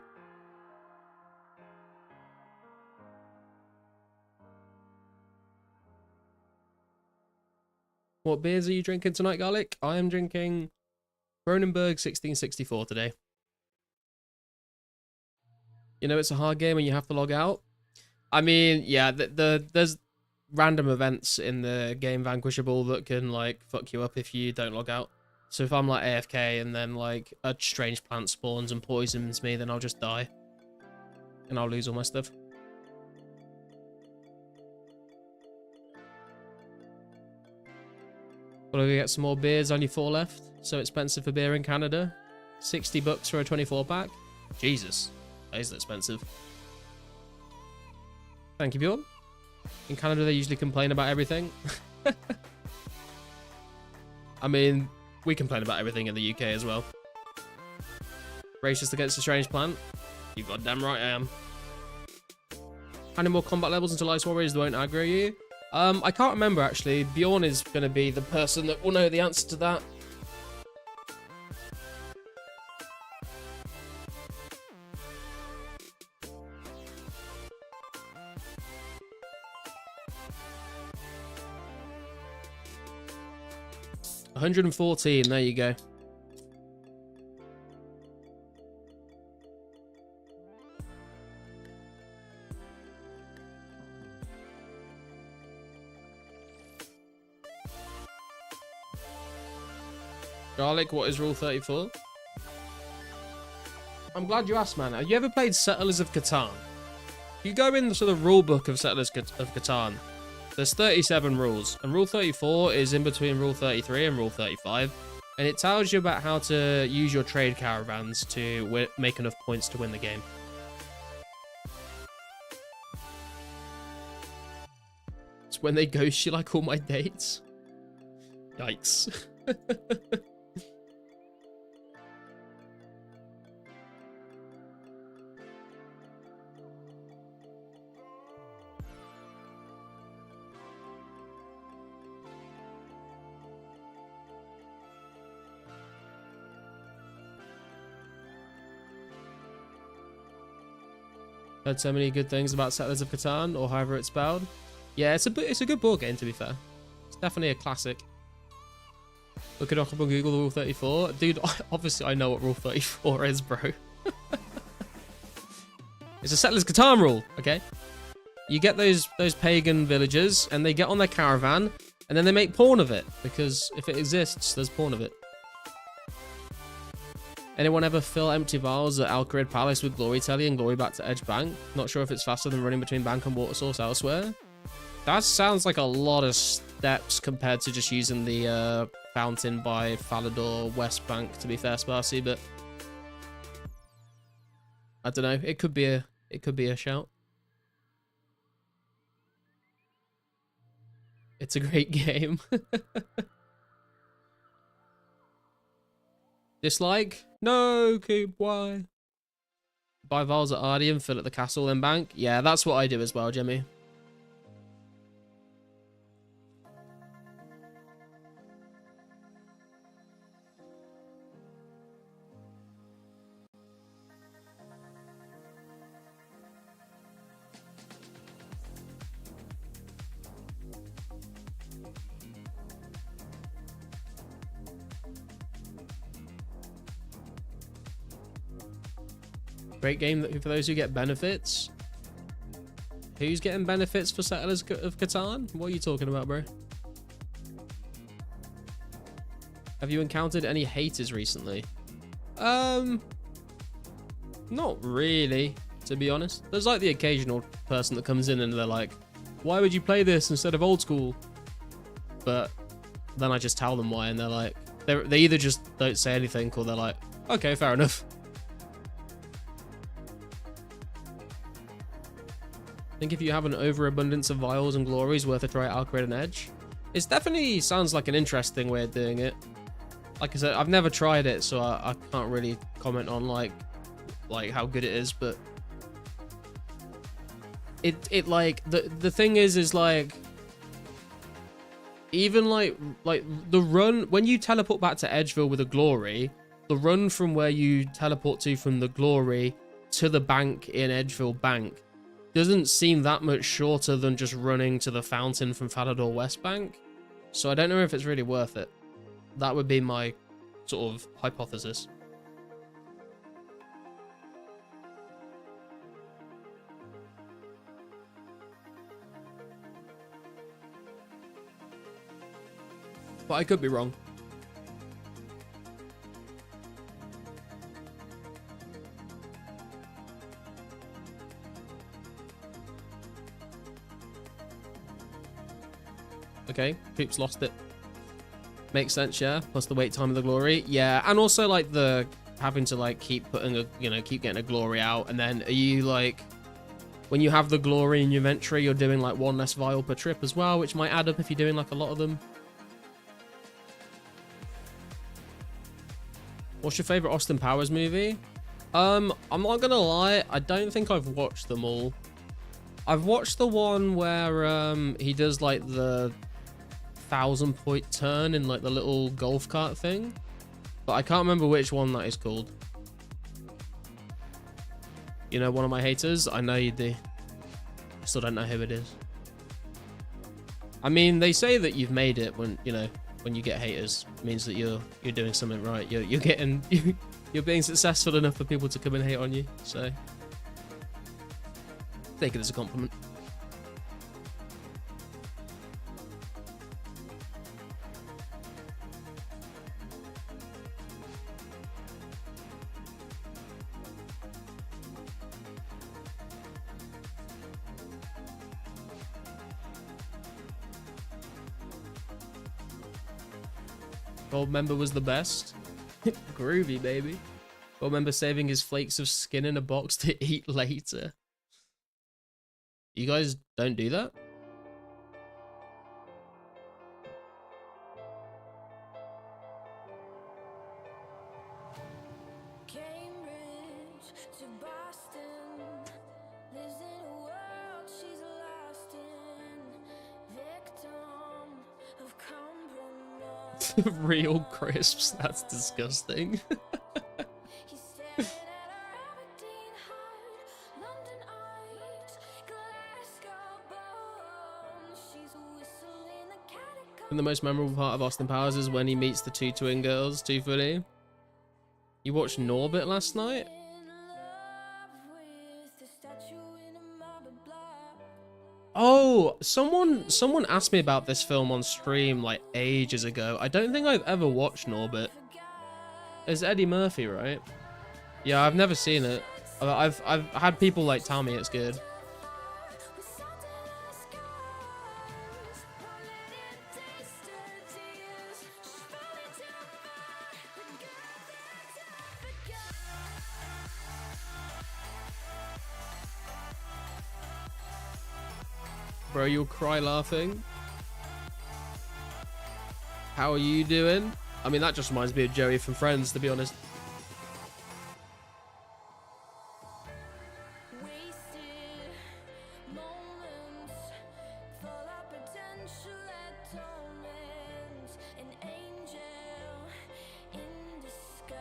What beers are you drinking tonight, Garlic? I am drinking Kronenberg 1664 today. You know it's a hard game when you have to log out. I mean, yeah, there's random events in the game Vanquishable that can like fuck you up if you don't log out. So if I'm like AFK and then like a strange plant spawns and poisons me, then I'll just die. And I'll lose all my stuff. Gotta go get some more beers, only 4 left. So expensive for beer in Canada. 60 bucks for a 24 pack. Jesus, that is expensive. Thank you, Bjorn. In Canada, they usually complain about everything. I mean, we complain about everything in the UK as well. Racist against a strange plant? You goddamn right I am. How many more combat levels until Ice Warriors won't aggro you? I can't remember actually. Bjorn is going to be the person that will know the answer to that. $114, there you go. Garlic, what is Rule 34? I'm glad you asked, man. Have you ever played Settlers of Catan? You go into the rule book of Settlers of Catan. There's 37 rules, and Rule 34 is in between Rule 33 and Rule 35, and it tells you about how to use your trade caravans to make enough points to win the game. It's when they ghost you like all my dates. Yikes. Heard so many good things about Settlers of Catan, or however it's spelled. Yeah, it's a good board game, to be fair. It's definitely a classic. Look it up on Google, Rule 34. Dude, obviously I know what Rule 34 is, bro. It's a Settlers of Catan rule, okay? You get those pagan villagers, and they get on their caravan, and then they make porn of it, because if it exists, there's porn of it. Anyone ever fill empty vials at Alcarid Palace with Glory Telly and Glory back to Edge Bank? Not sure if it's faster than running between Bank and Water Source elsewhere. That sounds like a lot of steps compared to just using the fountain by Falador West Bank, to be fair, Sparcy, but I don't know. It could be a shout. It's a great game. Dislike? No, Coop, why? Buy vials at Ardy and fill at the castle then bank? Yeah, that's what I do as well, Jimmy. Great game for those who get benefits. Who's getting benefits for Settlers of Catan? What are you talking about, bro? Have you encountered any haters recently? Not really, to be honest. There's like the occasional person that comes in and they're like, why would you play this instead of old school? But then I just tell them why, and they're like, they either just don't say anything or they're like, okay, fair enough. I think if you have an overabundance of vials and glories, worth a try at Alcred and Edge. It definitely sounds like an interesting way of doing it. Like I said, I've never tried it, so I can't really comment on like how good it is, but it like the thing is like, even like the run when you teleport back to Edgeville with a glory, the run from where you teleport to from the glory to the bank in Edgeville Bank doesn't seem that much shorter than just running to the fountain from Falador West Bank. So I don't know if it's really worth it. That would be my sort of hypothesis. But I could be wrong. Okay, Coop's lost it. Makes sense, yeah. Plus the wait time of the glory. Yeah, and also like the having to like keep putting a, keep getting a glory out, and then are you like, when you have the glory in your inventory, you're doing like one less vial per trip as well, which might add up if you're doing like a lot of them. What's your favorite Austin Powers movie? I'm not gonna lie, I don't think I've watched them all. I've watched the one where he does like the 1,000-point turn in like the little golf cart thing, but I can't remember which one that is called. You know, one of my haters? I know you do. I still don't know who it is. I mean, they say that you've made it when, when you get haters. It means that you're doing something right. You're getting you're being successful enough for people to come and hate on you. So take it as a compliment. Gold member was the best. Groovy, baby. Gold member saving his flakes of skin in a box to eat later. You guys don't do that? Cambridge to Boston, lives in a world she's lost in, victim of compromise. Real crisps, that's disgusting. He's staring at her Aberdeen heart, London eyes, Glasgow bones. She's whistling the catacombs. And the most memorable part of Austin Powers is when he meets the two twin girls. Too funny. You watched Norbit last night? In love with the statue in a marble block. Oh, someone asked me about this film on stream like ages ago. I don't think I've ever watched Norbit. It's Eddie Murphy, right? Yeah, I've never seen it. I've had people like tell me it's good. With salt in her skies, already tasted tears. She's falling to the girl that I forgot. Bro, you'll cry laughing. How are you doing? I mean, that just reminds me of Joey from Friends, to be honest. Wasted moments, full of potential atonement. An angel in disguise,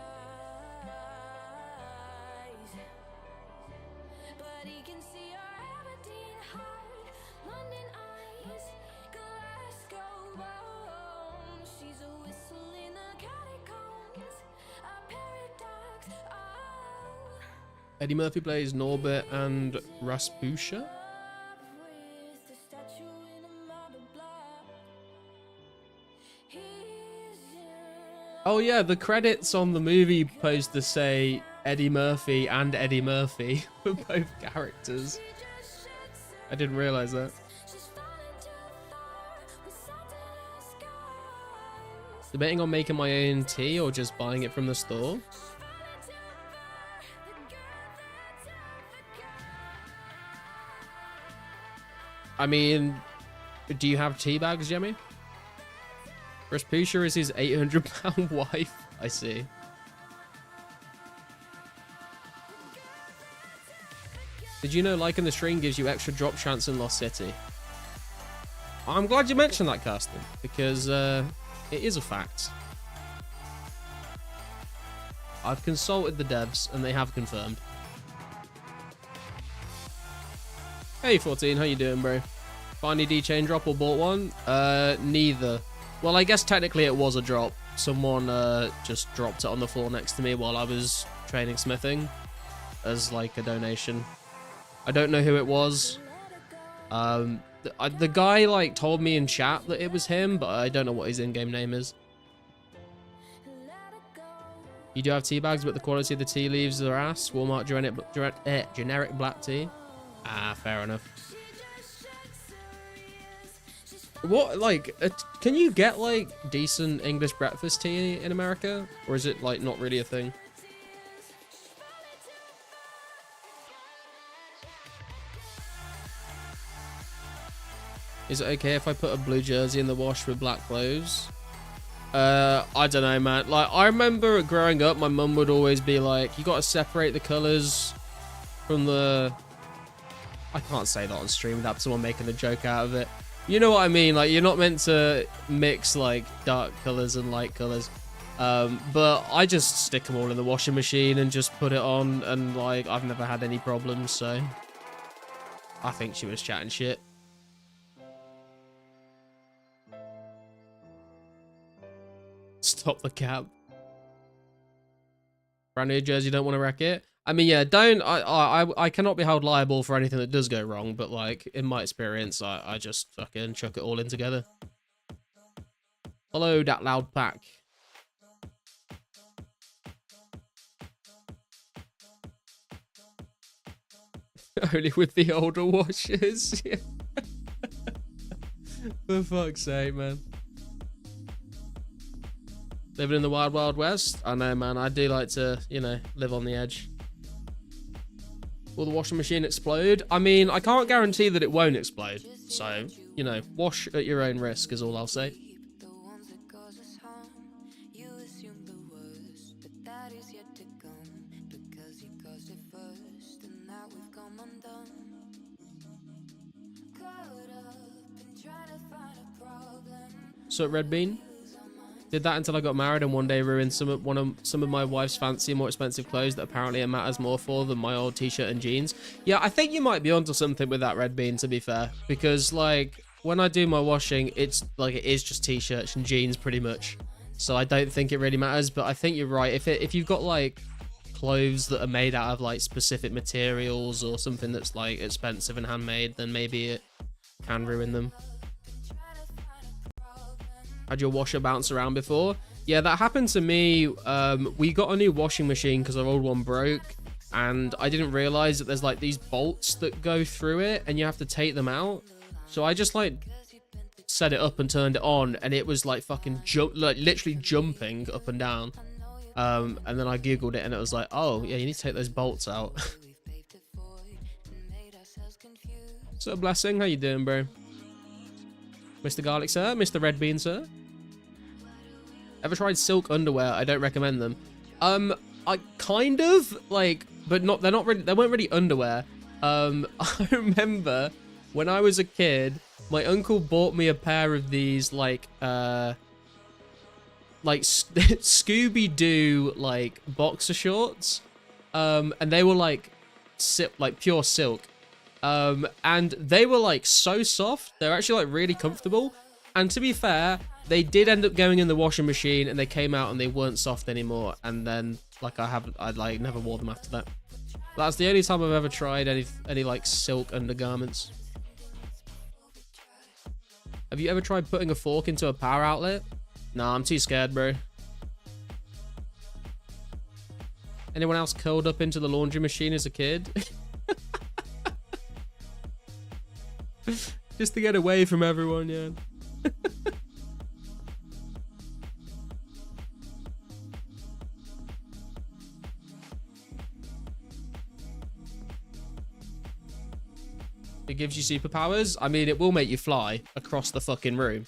but he can see your Aberdeen heart, London eyes, Glasgow bones. She's a whistle in the catacombs, a paradox. Oh. Eddie Murphy plays Norbert and Rasputia. Oh yeah, the credits on the movie poster say Eddie Murphy and Eddie Murphy were both characters. I didn't realize that. Debating on making my own tea or just buying it from the store. I mean, do you have tea bags, Jemmy? Rasputia is his 800-pound wife. I see. Did you know liking the string gives you extra drop chance in Lost City? I'm glad you mentioned that, Carsten, because it is a fact. I've consulted the devs and they have confirmed. Hey 14, how you doing, bro? Finally D-chain drop or bought one? Neither. Well, I guess technically it was a drop. Someone just dropped it on the floor next to me while I was training smithing as like a donation. I don't know who it was. The guy like told me in chat that it was him, but I don't know what his in-game name is. You do have tea bags, but the quality of the tea leaves are ass. Walmart generic black tea. Ah, fair enough. What, like, can you get, like, decent English breakfast tea in America? Or is it, like, not really a thing? Is it okay if I put a blue jersey in the wash with black clothes? I don't know, man. Like, I remember growing up, my mum would always be like, you gotta separate the colors from the... I can't say that on stream without someone making a joke out of it. You know what I mean? Like, you're not meant to mix, like, dark colors and light colors. But I just stick them all in the washing machine and just put it on, and, like, I've never had any problems, so... I think she was chatting shit. Stop the cap. Brand new jersey, don't want to wreck it. I mean, yeah, don't. I cannot be held liable for anything that does go wrong, but like in my experience, I just fucking chuck it all in together. Hello, that loud pack. Only with the older washers. Yeah. For fuck's sake, man. Living in the wild, wild west? I know, man. I do like to, you know, live on the edge. Will the washing machine explode? I mean, I can't guarantee that it won't explode. So, you know, wash at your own risk is all I'll say. So, Red Bean? Did that until I got married and one day ruined some of my wife's fancy and more expensive clothes that apparently it matters more for than my old t-shirt and jeans. Yeah, I think you might be onto something with that, Red Bean, to be fair. Because, like, when I do my washing, it's, like, it is just t-shirts and jeans, pretty much. So I don't think it really matters, but I think you're right. If you've got, like, clothes that are made out of, like, specific materials or something that's, like, expensive and handmade, then maybe it can ruin them. Had your washer bounce around before? Yeah, that happened to me. We got a new washing machine because our old one broke, and I didn't realize that there's like these bolts that go through it and you have to take them out. So I just like set it up and turned it on, and it was like fucking literally jumping up and down. And then I googled it and it was like, oh yeah, you need to take those bolts out. So Blessing, how you doing, bro? Mr. Garlic, sir? Mr. Red Bean, sir? Ever tried silk underwear? I don't recommend them. I kind of, like, but not, they weren't really underwear. I remember when I was a kid, my uncle bought me a pair of these, like Scooby-Doo, like, boxer shorts. And they were, like pure silk. And they were like so soft. They're actually like really comfortable. And to be fair, they did end up going in the washing machine and they came out and they weren't soft anymore. And then like I like never wore them after that. That's the only time I've ever tried any like silk undergarments. Have you ever tried putting a fork into a power outlet? Nah, I'm too scared, bro. Anyone else curled up into the laundry machine as a kid? Just to get away from everyone, yeah. It gives you superpowers. I mean, it will make you fly across the fucking room.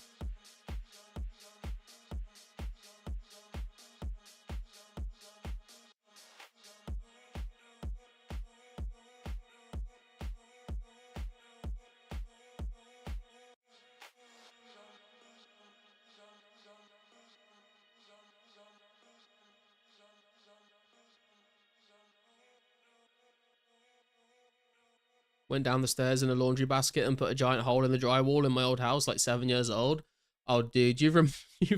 Went down the stairs in a laundry basket and put a giant hole in the drywall in my old house, like 7 years old. Oh, dude, you've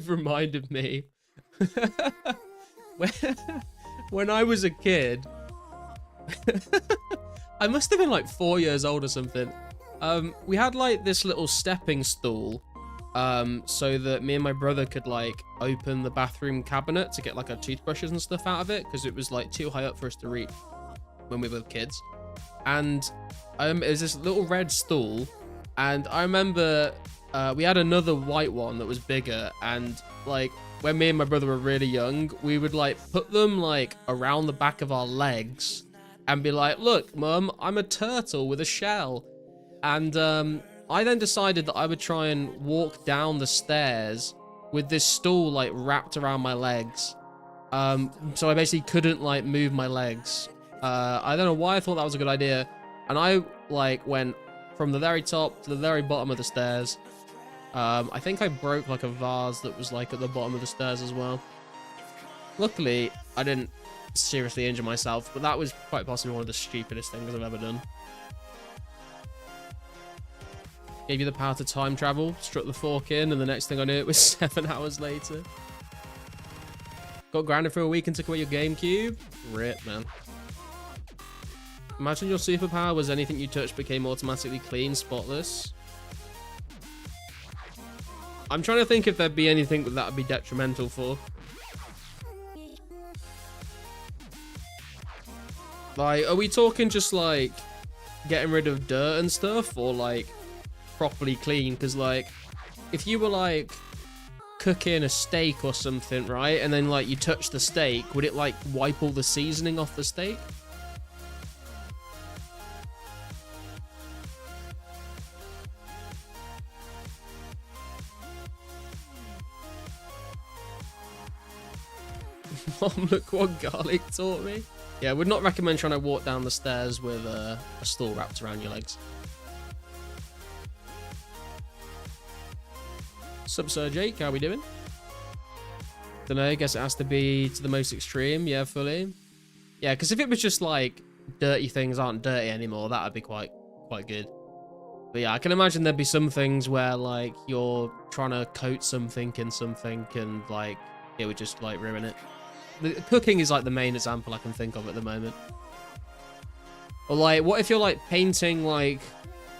reminded me. when I was a kid, I must have been like 4 years old or something. We had like this little stepping stool, so that me and my brother could like open the bathroom cabinet to get like our toothbrushes and stuff out of it, because it was like too high up for us to reach when we were kids. And it was this little red stool, and I remember we had another white one that was bigger, and like when me and my brother were really young, we would like put them like around the back of our legs and be like, look, mum, I'm a turtle with a shell. And I then decided that I would try and walk down the stairs with this stool like wrapped around my legs, so I basically couldn't like move my legs. I don't know why I thought that was a good idea, and I like went from the very top to the very bottom of the stairs. I think I broke like a vase that was like at the bottom of the stairs as well. Luckily, I didn't seriously injure myself, but that was quite possibly one of the stupidest things I've ever done. Gave you the power to time travel, struck the fork in, and the next thing I knew it was 7 hours later. Got grounded for a week and took away your GameCube? Rip, man. Imagine your superpower was anything you touched became automatically clean, spotless. I'm trying to think if there'd be anything that would be detrimental for. Like, are we talking just like getting rid of dirt and stuff, or like properly clean? Because like, if you were like cooking a steak or something, right, and then like you touch the steak, would it like wipe all the seasoning off the steak? Mom, look what garlic taught me. Yeah, I would not recommend trying to walk down the stairs with a stool wrapped around your legs. Sup, Sir Jake, how we doing? Dunno, guess it has to be to the most extreme. Yeah, fully. Yeah, because if it was just like dirty things aren't dirty anymore, that would be quite good. But yeah, I can imagine there'd be some things where like you're trying to coat something in something and like it would just like ruin it. The cooking is like the main example I can think of at the moment. Or like, what if you're like painting, like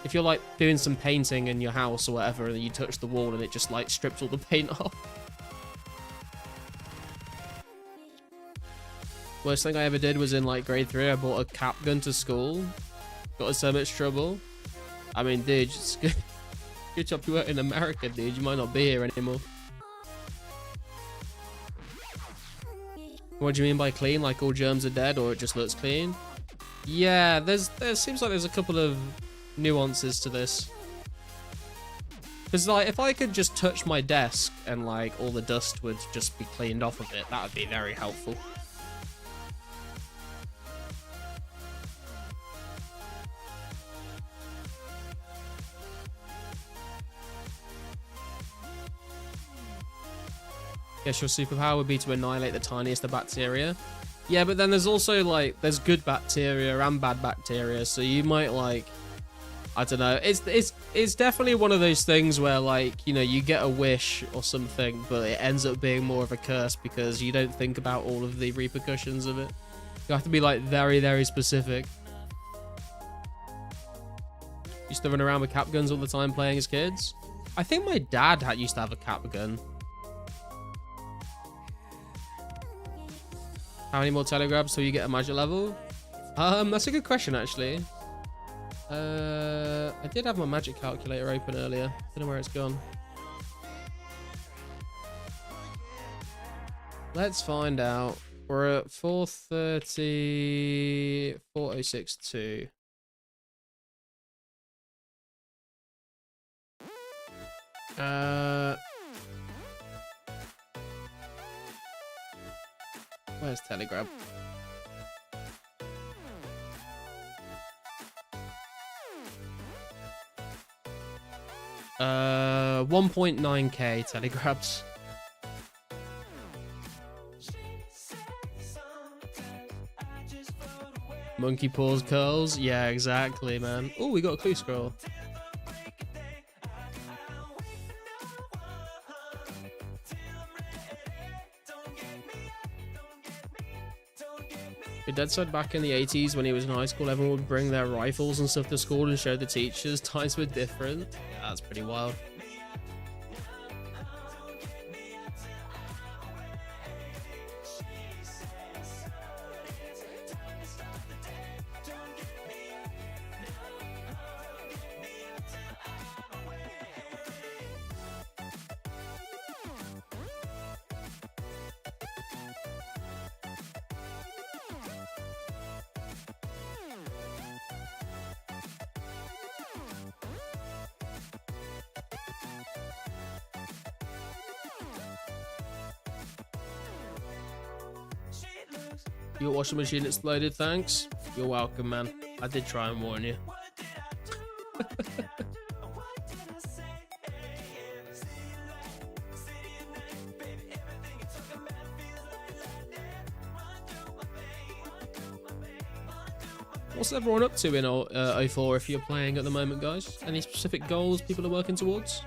if you're like doing some painting in your house or whatever, and you touch the wall and it just like strips all the paint off. Worst thing I ever did was in like grade 3. I bought a cap gun to school. Got in so much trouble. I mean, dude, just good job you weren't in America, dude. You might not be here anymore. What do you mean by clean? Like all germs are dead, or it just looks clean? Yeah, there seems like there's a couple of nuances to this. Because like, if I could just touch my desk and like all the dust would just be cleaned off of it, that would be very helpful. Guess your superpower would be to annihilate the tiniest of bacteria. Yeah, but then there's also like, there's good bacteria and bad bacteria, so you might like, I don't know. It's definitely one of those things where like, you know, you get a wish or something, but it ends up being more of a curse because you don't think about all of the repercussions of it. You have to be like very, very specific. Used to run around with cap guns all the time playing as kids. I think my dad used to have a cap gun. How many more telegrabs till you get a magic level? That's a good question, actually. I did have my magic calculator open earlier. Don't know where it's gone. Let's find out. We're at 430, 4062. Where's Telegram? 1.9k telegrabs. Monkey paws curls. Yeah, exactly, man. Oh, we got a clue scroll. Dead said back in the 80s when he was in high school, everyone would bring their rifles and stuff to school and show the teachers. Times were different. Yeah, that's pretty wild. Your washing machine exploded, thanks. You're welcome, man. I did try and warn you. What's everyone up to in 04 if you're playing at the moment, guys? Any specific goals people are working towards?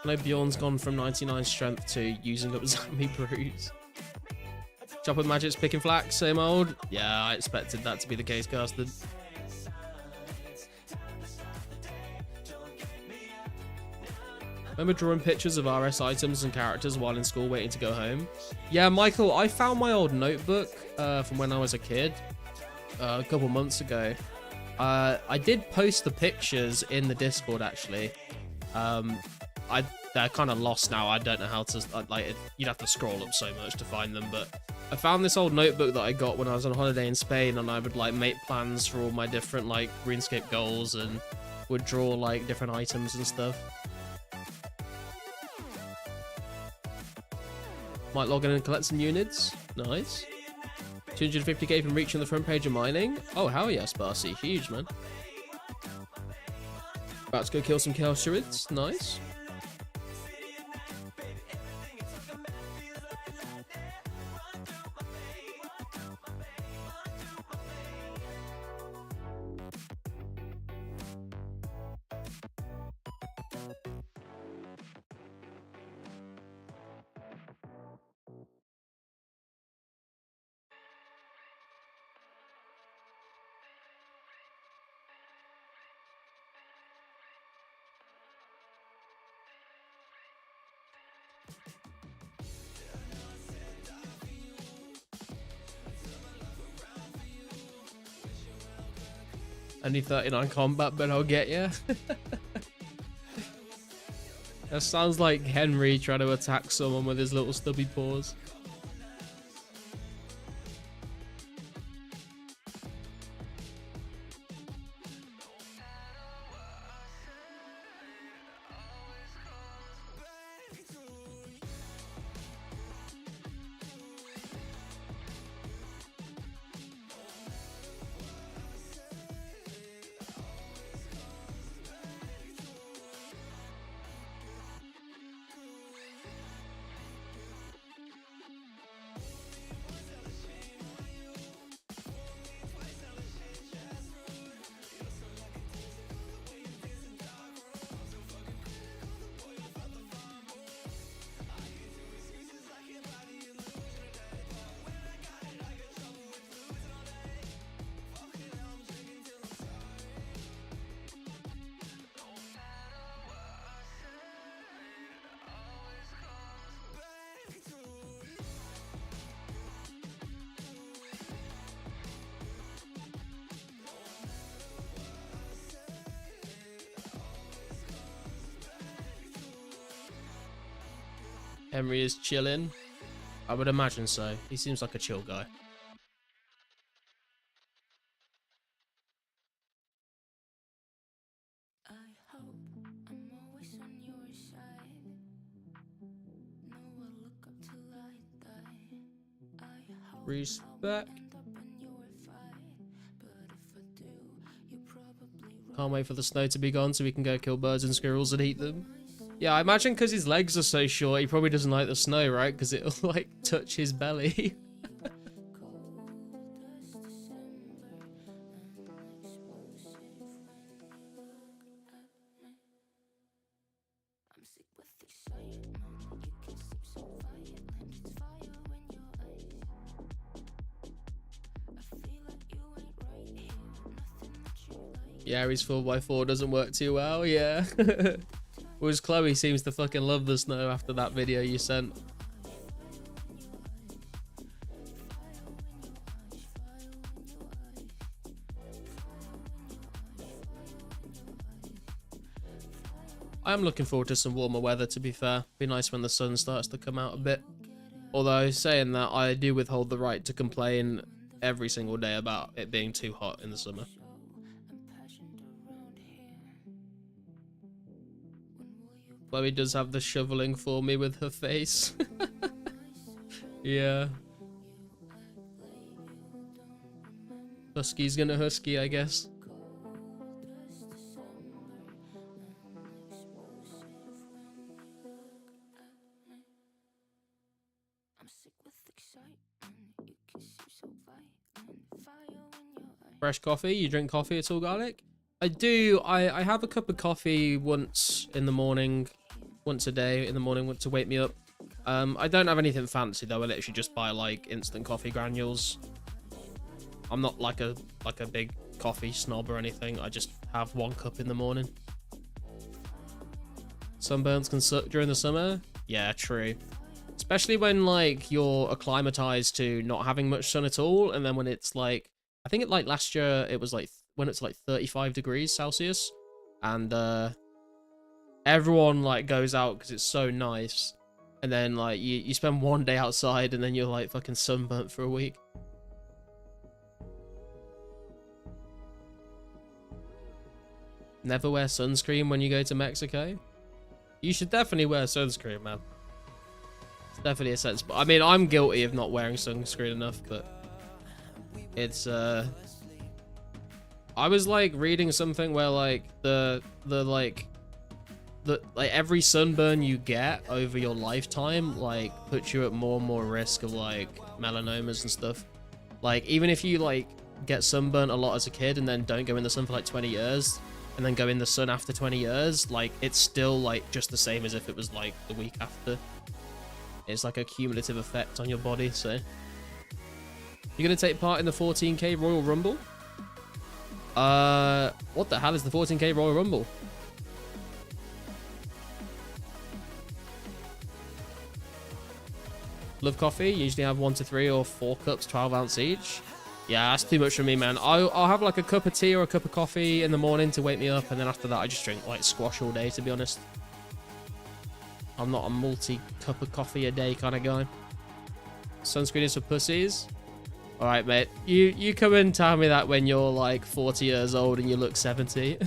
I know Bjorn's gone from 99 strength to using up Zombie Bruise. Chop with Magic's picking flax, same old. Yeah, I expected that to be the case, Gaston. Remember drawing pictures of RS items and characters while in school waiting to go home? Yeah, Michael, I found my old notebook from when I was a kid a couple months ago. I did post the pictures in the Discord, actually. They're kind of lost now. I don't know how to, you'd have to scroll up so much to find them, but I found this old notebook that I got when I was on holiday in Spain, and I would make plans for all my different RuneScape goals and would draw different items and stuff. Might log in and collect some units. Nice. 250k from reaching the front page of mining. Oh, hell yeah, Sparcy. Huge, man. About to go kill some Chaos Druids. Nice. Only 39 combat, but I'll get you. That sounds like Henry trying to attack someone with his little stubby paws. Henry is chilling. I would imagine so. He seems like a chill guy. I hope I'm always on your side. No, I look up till I die. I hope Respect. I'll end up in your fight. But if I do, you probably Can't wait for the snow to be gone so we can go kill birds and squirrels and eat them. Yeah, I imagine because his legs are so short, he probably doesn't like the snow, right? Because it'll, like, touch his belly. Yeah, his 4x4 doesn't work too well, yeah. Whereas Chloe seems to fucking love the snow after that video you sent. I am looking forward to some warmer weather, to be fair. Be nice when the sun starts to come out a bit. Although, saying that, I do withhold the right to complain every single day about it being too hot in the summer. Chloe does have the shoveling for me with her face. Yeah. Husky's gonna husky, I guess. Fresh coffee? You drink coffee at all, Garlic? I do. I have a cup of coffee once in the morning. Once a day in the morning to wake me up. I don't have anything fancy though. I literally just buy like instant coffee granules. I'm not like a big coffee snob or anything. I just have one cup in the morning. Sunburns can suck during the summer. Yeah, true. Especially when like you're acclimatized to not having much sun at all, and then when it's like, I think it like last year it was like when it's like 35 degrees Celsius, and everyone like goes out because it's so nice, and then like you spend one day outside and then you're like fucking sunburnt for a week. Never wear sunscreen when you go to Mexico. You should definitely wear sunscreen, man. It's definitely a sense, but I mean, I'm guilty of not wearing sunscreen enough, but it's I was like reading something where like the every sunburn you get over your lifetime like puts you at more and more risk of like melanomas and stuff. Like even if you like get sunburnt a lot as a kid and then don't go in the sun for like 20 years and then go in the sun after 20 years, like it's still like just the same as if it was like the week after. It's like a cumulative effect on your body. So you're gonna take part in the 14k Royal Rumble? What the hell is the 14k Royal Rumble? Love coffee. Usually have 1 to 3 or 4 cups, 12 ounce each. Yeah, that's too much for me, man. I'll have like a cup of tea or a cup of coffee in the morning to wake me up, and then after that I just drink like squash all day, to be honest. I'm not a multi-cup of coffee a day kind of guy. Sunscreen is for pussies. All right, mate. You come and tell me that when you're like 40 years old and you look 70.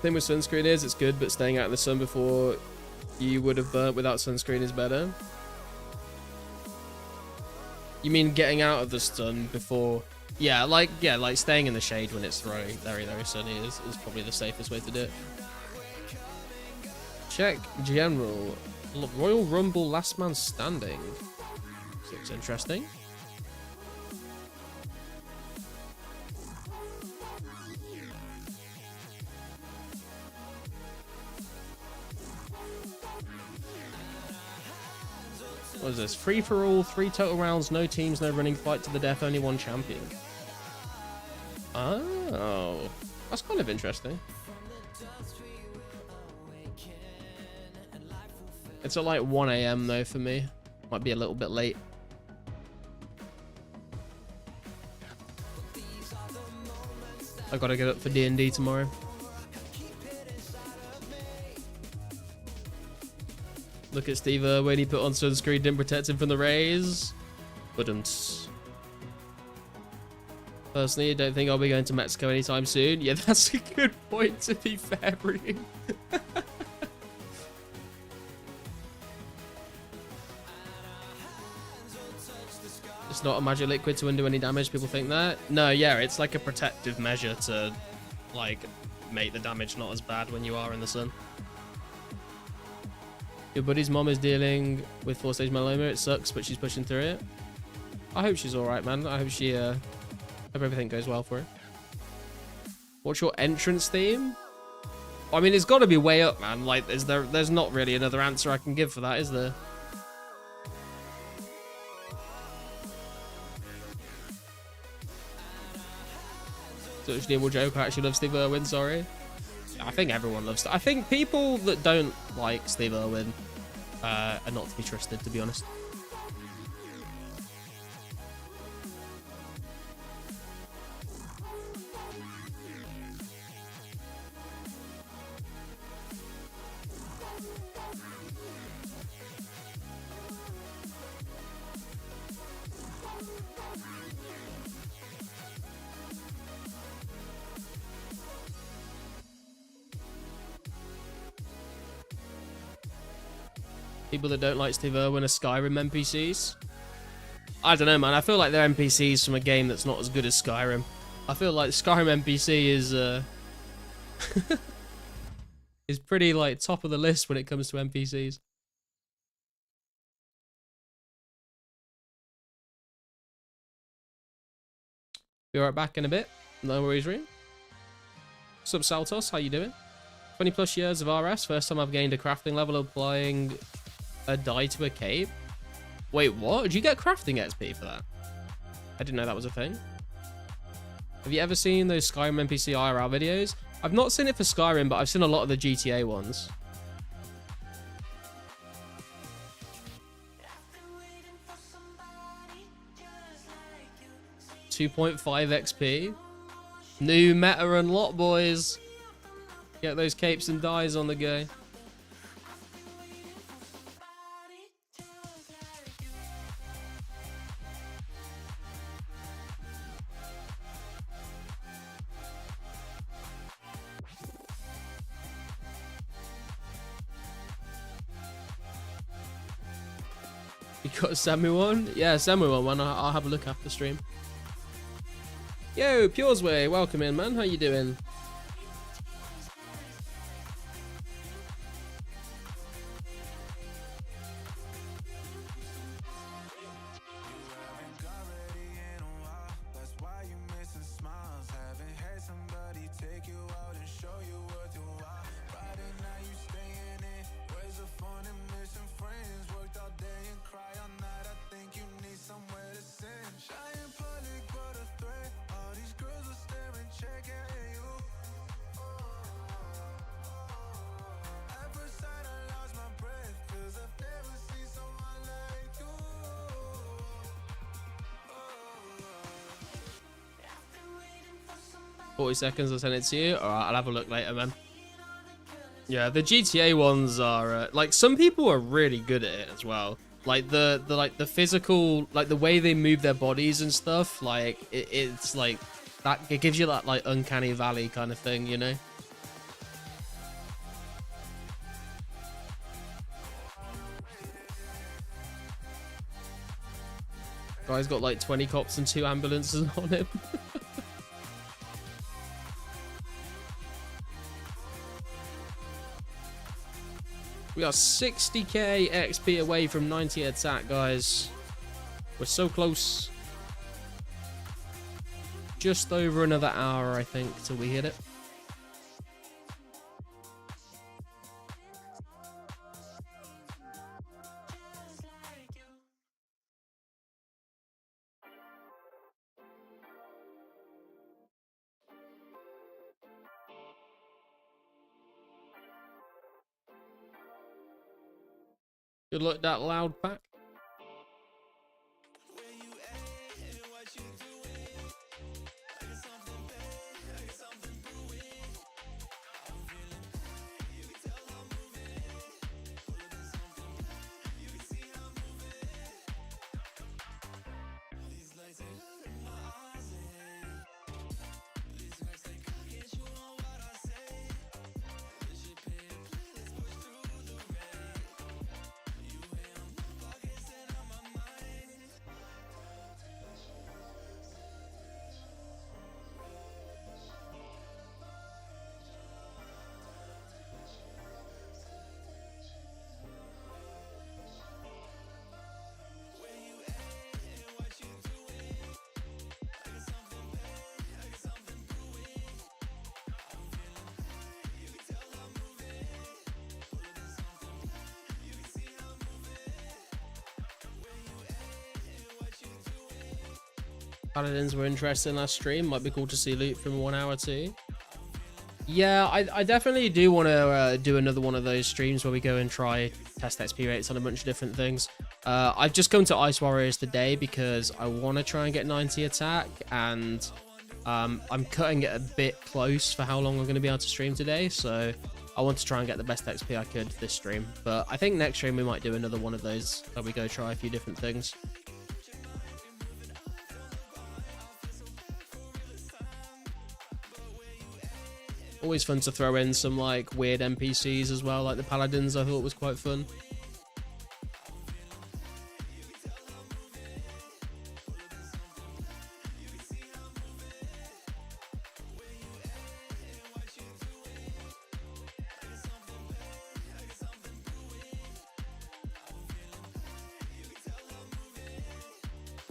Thing with sunscreen is it's good, but staying out in the sun before you would have burnt without sunscreen is better. You mean getting out of the sun before? Yeah, like staying in the shade when it's very, very, very sunny is probably the safest way to do it. Check general. Royal Rumble last man standing. This looks interesting. What is this? Free for all, 3 total rounds, no teams, no running, fight to the death, only one champion. Oh, that's kind of interesting. It's at like 1 AM though for me. Might be a little bit late. I gotta get up for D&D tomorrow. Look at Steve Irwin. He put on sunscreen, didn't protect him from the rays. Wouldn't. Personally, I don't think I'll be going to Mexico anytime soon. Yeah, that's a good point, to be fair, Reem. It's not a magic liquid to undo any damage. People think that. No, yeah, it's like a protective measure to, like, make the damage not as bad when you are in the sun. Your buddy's mom is dealing with 4-stage melanoma. It sucks, but she's pushing through it. I hope she's all right, man. I hope she, hope everything goes well for her. What's your entrance theme? I mean, it's got to be way up, man. Like, there's not really another answer I can give for that, is there? Such an evil joke. I actually love Steve Irwin, sorry. I think everyone loves... I think people that don't like Steve Irwin are not to be trusted, to be honest. People that don't like Steve Irwin are Skyrim NPCs. I don't know, man. I feel like they're NPCs from a game that's not as good as Skyrim. I feel like Skyrim NPC is is pretty like top of the list when it comes to NPCs. Be right back in a bit. No worries, Reem. What's up, Saltos? How you doing? 20 plus years of RS. First time I've gained a crafting level applying a die to a cape. Wait, what? Did you get crafting XP for that? I didn't know that was a thing. Have you ever seen those Skyrim NPC IRL videos? I've not seen it for Skyrim, but I've seen a lot of the GTA ones. 2.5 XP. New meta unlock, boys. Get those capes and dies on the go. You got send me one? Yeah, send me one. I'll have a look after stream. Yo, Pure's Way, welcome in, man. How you doing? Seconds, I'll send it to you. Alright, I'll have a look later, man. Yeah, the GTA ones are like, some people are really good at it as well. Like the physical, like the way they move their bodies and stuff, like it's like that, it gives you that like uncanny valley kind of thing, you know. Guy's got like 20 cops and 2 ambulances on him. We are 60k XP away from 90 attack, guys. We're so close. Just over another hour, I think, till we hit it. Good luck, that loud pack. Paladins were interesting last stream. Might be cool to see loot from 1 hour too. Yeah, I definitely do want to do another one of those streams where we go and try test XP rates on a bunch of different things. I've just come to Ice Warriors today because I want to try and get 90 attack, and I'm cutting it a bit close for how long I'm going to be able to stream today, so I want to try and get the best XP I could this stream. But I think next stream we might do another one of those where we go try a few different things. Always fun to throw in some like weird NPCs as well, like the Paladins I thought was quite fun.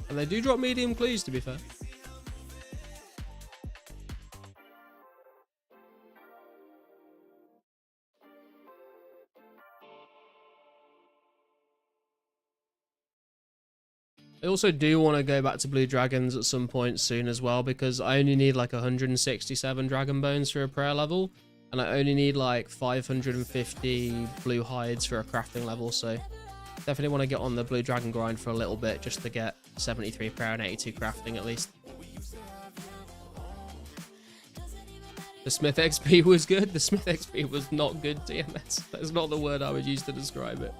And they do drop medium clues, to be fair. I also do want to go back to Blue Dragons at some point soon as well, because I only need like 167 Dragon Bones for a prayer level, and I only need like 550 Blue Hides for a crafting level, so definitely want to get on the Blue Dragon grind for a little bit just to get 73 prayer and 82 crafting at least. The Smith XP was good. The Smith XP was not good, TMS. That's not the word I would use to describe it.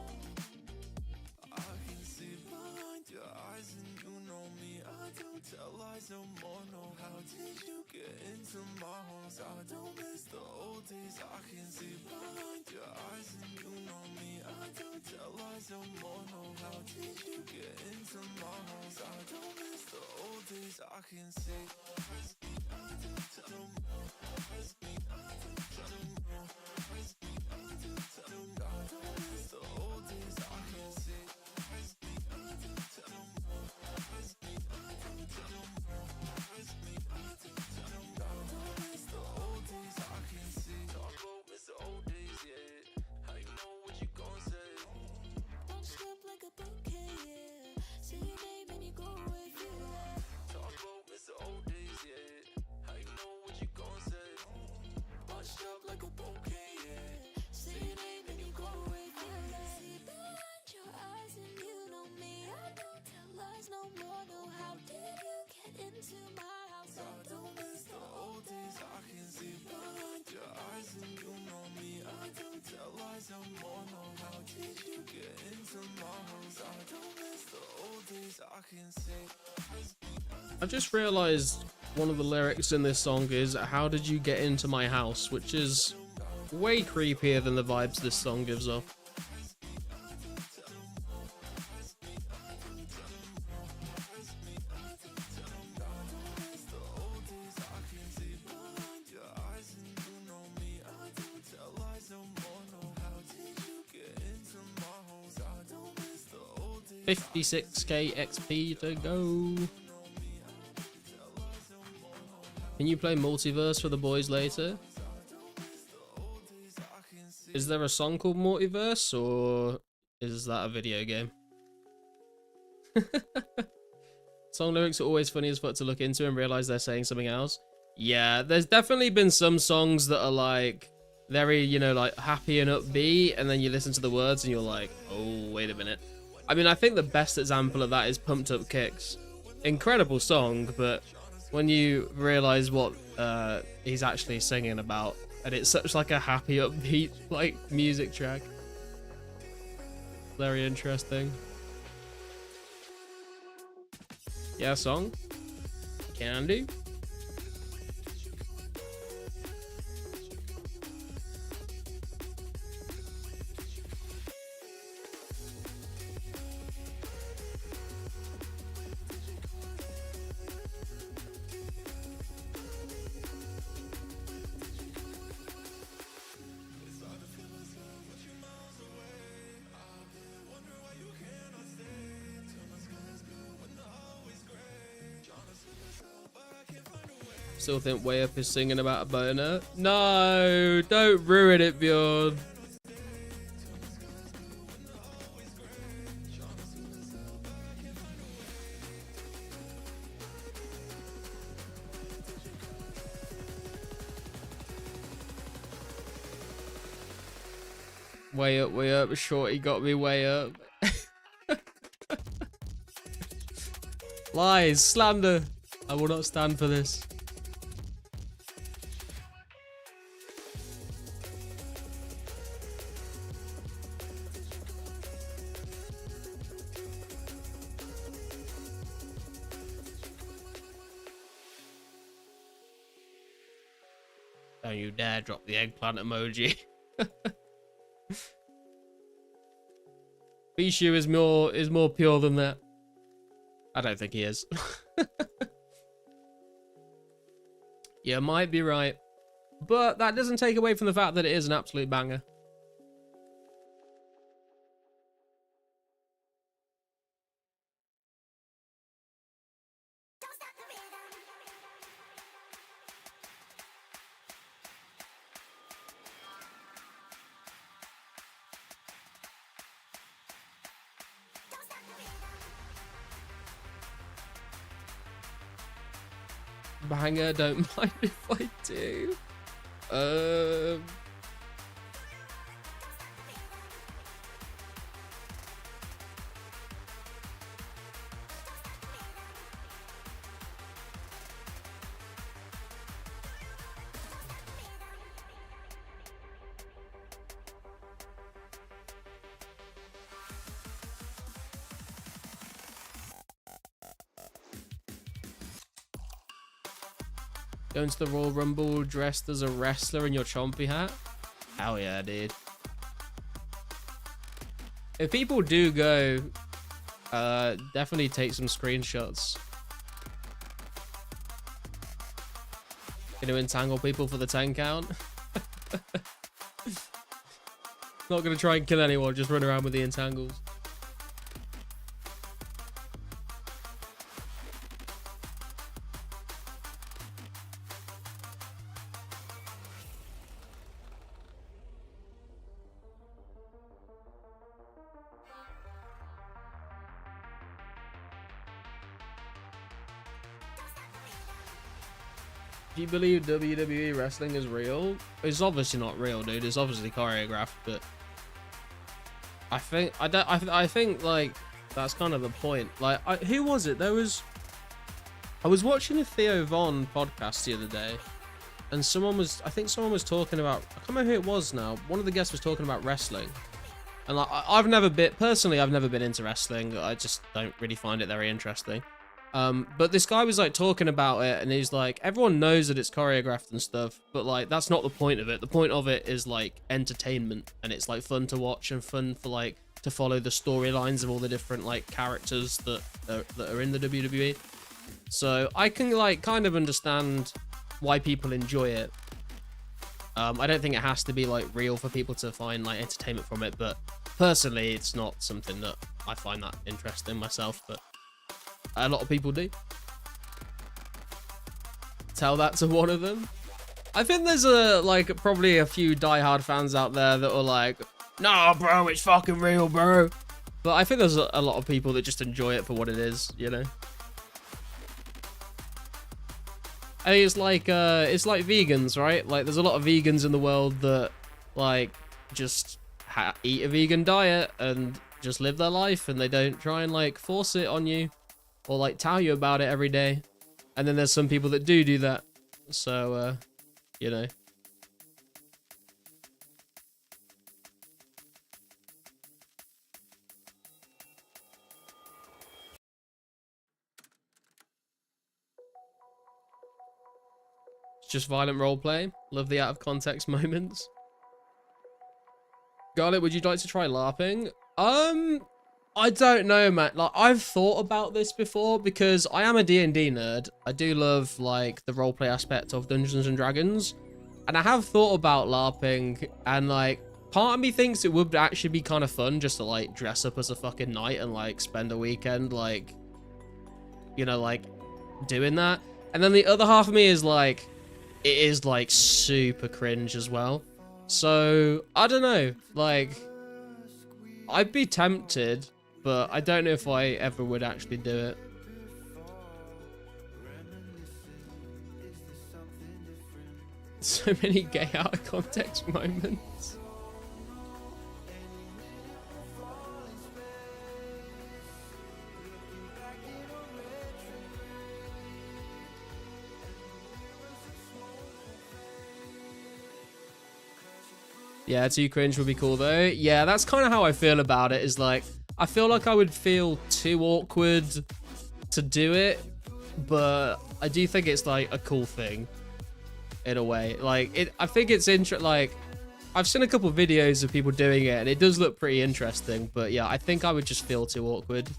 I've just realized one of the lyrics in this song is "How did you get into my house?" which is way creepier than the vibes this song gives off. $56k XP to go. Can you play Multiverse for the boys later? Is there a song called Multiverse, or is that a video game? Song lyrics are always funny as fuck to look into and realize they're saying something else. Yeah, there's definitely been some songs that are like very, you know, like happy and upbeat, and then you listen to the words and you're like, oh, wait a minute. I mean, I think the best example of that is Pumped Up Kicks. Incredible song, but when you realize what he's actually singing about, and it's such like a happy, upbeat like music track. Very interesting. Yeah, song? Can do. Still think Way Up is singing about a boner. No, don't ruin it, Bjorn. Way up. Shorty got me way up. Lies, slander. I will not stand for this. Don't you dare drop the eggplant emoji. Bishu is more pure than that. I don't think he is. You might be right. But that doesn't take away from the fact that it is an absolute banger. Banger, don't mind if I do. Going to the Royal Rumble dressed as a wrestler in your chompy hat? Hell yeah, dude. If people do go, definitely take some screenshots. Gonna entangle people for the 10 count? Not gonna try and kill anyone, just run around with the entangles. Do you believe WWE wrestling is real? It's obviously not real, dude. It's obviously choreographed, but I think like that's kind of the point. Like, who was it? I was watching a Theo Von podcast the other day, and I think someone was talking about, I can't remember who it was now. One of the guests was talking about wrestling, and like I've never been into wrestling. I just don't really find it very interesting. But this guy was like talking about it, and he's like, everyone knows that it's choreographed and stuff, but like that's not the point of it. The point of it is like entertainment, and it's like fun to watch and fun for like to follow the storylines of all the different like characters that are in the WWE. So I can like kind of understand why people enjoy it. I don't think it has to be like real for people to find like entertainment from it, but personally it's not something that I find that interesting myself, but a lot of people do. Tell that to one of them. I think there's probably a few diehard fans out there that are like, nah bro, it's fucking real bro. But I think there's a lot of people that just enjoy it for what it is, you know? I think it's like vegans, right? Like there's a lot of vegans in the world that like just eat a vegan diet and just live their life, and they don't try and like force it on you or like tell you about it every day. And then there's some people that do that. So, you know. It's just violent roleplay. Love the out of context moments. Garlic, would you like to try LARPing? I don't know, man. Like, I've thought about this before because I am a D&D nerd. I do love, like, the roleplay aspect of Dungeons and Dragons. And I have thought about LARPing, and, like, part of me thinks it would actually be kind of fun just to, like, dress up as a fucking knight and, like, spend a weekend, like, you know, like, doing that. And then the other half of me is, like, it is, like, super cringe as well. So, I don't know. Like, I'd be tempted, but I don't know if I ever would actually do it. So many gay out of context moments. Yeah, too cringe would be cool though. Yeah, that's kind of how I feel about it, is like, I feel like I would feel too awkward to do it, but I do think it's like a cool thing in a way. Like, I think it's like, I've seen a couple of videos of people doing it and it does look pretty interesting, but yeah, I think I would just feel too awkward.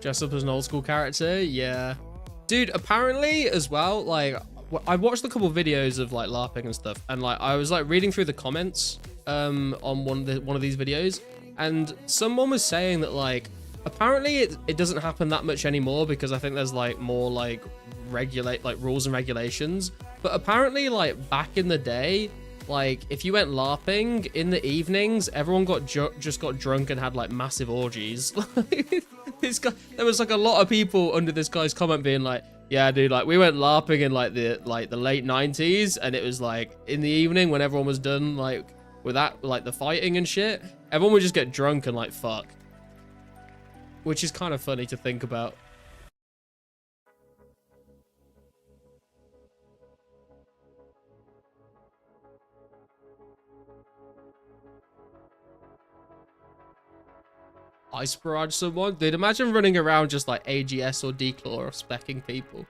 Dress up as an old school character, yeah. Dude, apparently as well, like, I watched a couple of videos of like LARPing and stuff, and like I was like reading through the comments on one of these videos, and someone was saying that like apparently it doesn't happen that much anymore because I think there's like more like rules and regulations. But apparently like back in the day, like if you went LARPing in the evenings, everyone just got drunk and had like massive orgies. There was like a lot of people under this guy's comment being like, yeah, dude, like we went LARPing in like the late 90s, and it was like in the evening when everyone was done like with that, like the fighting and shit, everyone would just get drunk and like fuck. Which is kind of funny to think about. Ice barrage someone? Dude, imagine running around just like AGS or declaw or specking people.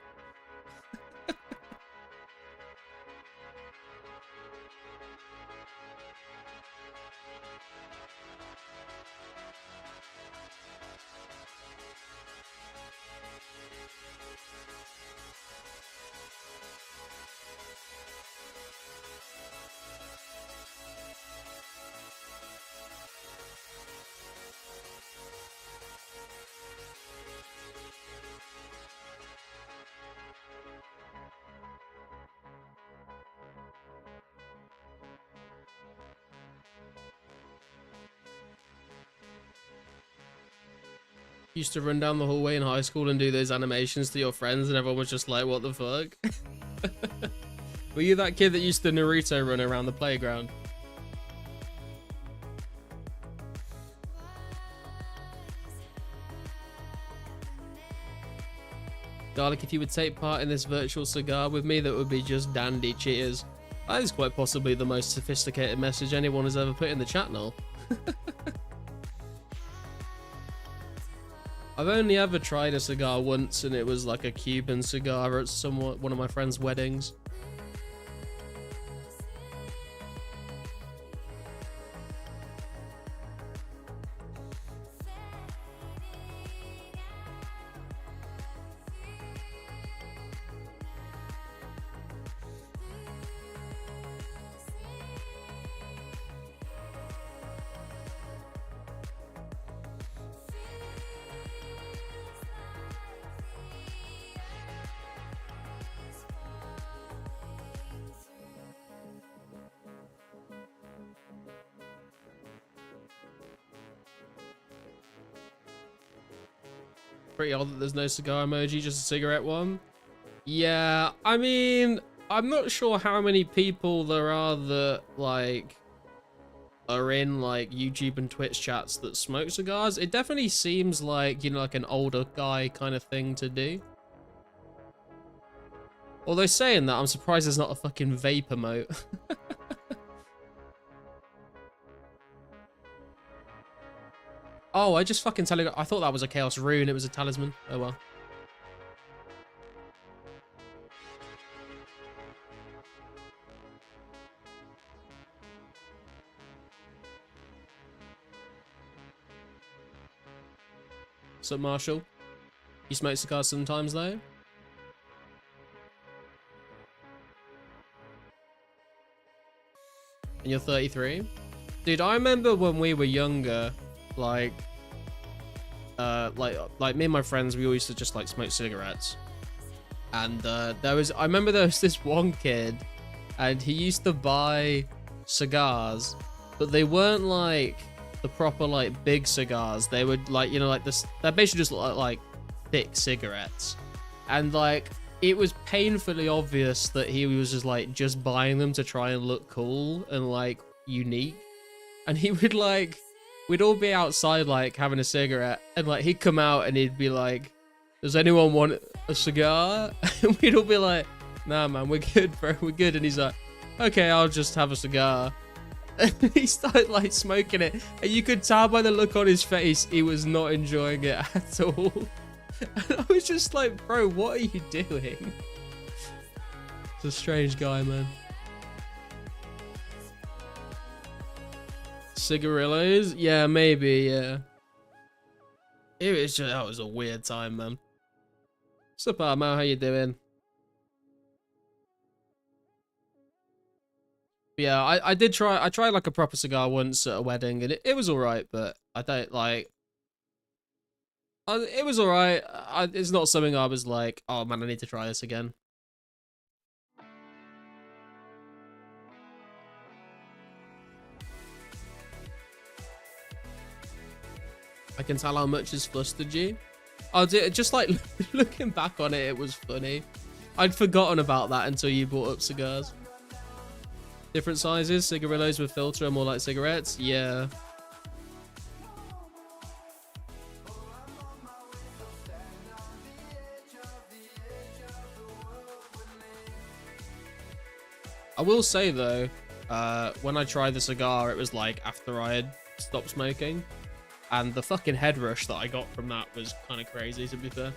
Used to run down the hallway in high school and do those animations to your friends and everyone was just like, what the fuck? Were you that kid that used to Naruto run around the playground? Garlic, if you would take part in this virtual cigar with me, that would be just dandy. Cheers. That is quite possibly the most sophisticated message anyone has ever put in the chat, Noel. I've only ever tried a cigar once, and it was like a Cuban cigar at one of my friend's weddings. Pretty odd that there's no cigar emoji, just a cigarette one. Yeah, I mean, I'm not sure how many people there are that like are in like YouTube and Twitch chats that smoke cigars. It definitely seems like, you know, like an older guy kind of thing to do. Although saying that, I'm surprised there's not a fucking vape emote. Oh, I just fucking I thought that was a Chaos Rune. It was a talisman. Oh well. So Marshall, you smoke cigars sometimes though? And you're 33? Dude, I remember when we were younger, like me and my friends, we all used to just like smoke cigarettes. And I remember there was this one kid, and he used to buy cigars, but they weren't like the proper like big cigars. They would like, you know, like this, they're basically just like thick cigarettes. And like it was painfully obvious that he was just like just buying them to try and look cool and like unique. And he would like, we'd all be outside like having a cigarette, and like he'd come out and he'd be like, does anyone want a cigar? And we'd all be like, nah man, we're good bro, we're good. And he's like, okay, I'll just have a cigar. And he started like smoking it, and you could tell by the look on his face he was not enjoying it at all. And I was just like, bro, what are you doing? It's a strange guy, man. Cigarillos? Yeah, maybe, yeah. It was just, that was a weird time, man. What's up, Armo? How you doing? Yeah, I did try. I tried like a proper cigar once at a wedding, and it was all right, but I don't like. It was all right. It's not something I was like, oh man, I need to try this again. I can tell how much has flustered you. Oh, just like looking back on it, it was funny. I'd forgotten about that until you brought up cigars. Different sizes, cigarillos with filter are more like cigarettes. Yeah. I will say though, when I tried the cigar, it was like after I had stopped smoking, and the fucking head rush that I got from that was kind of crazy, to be fair.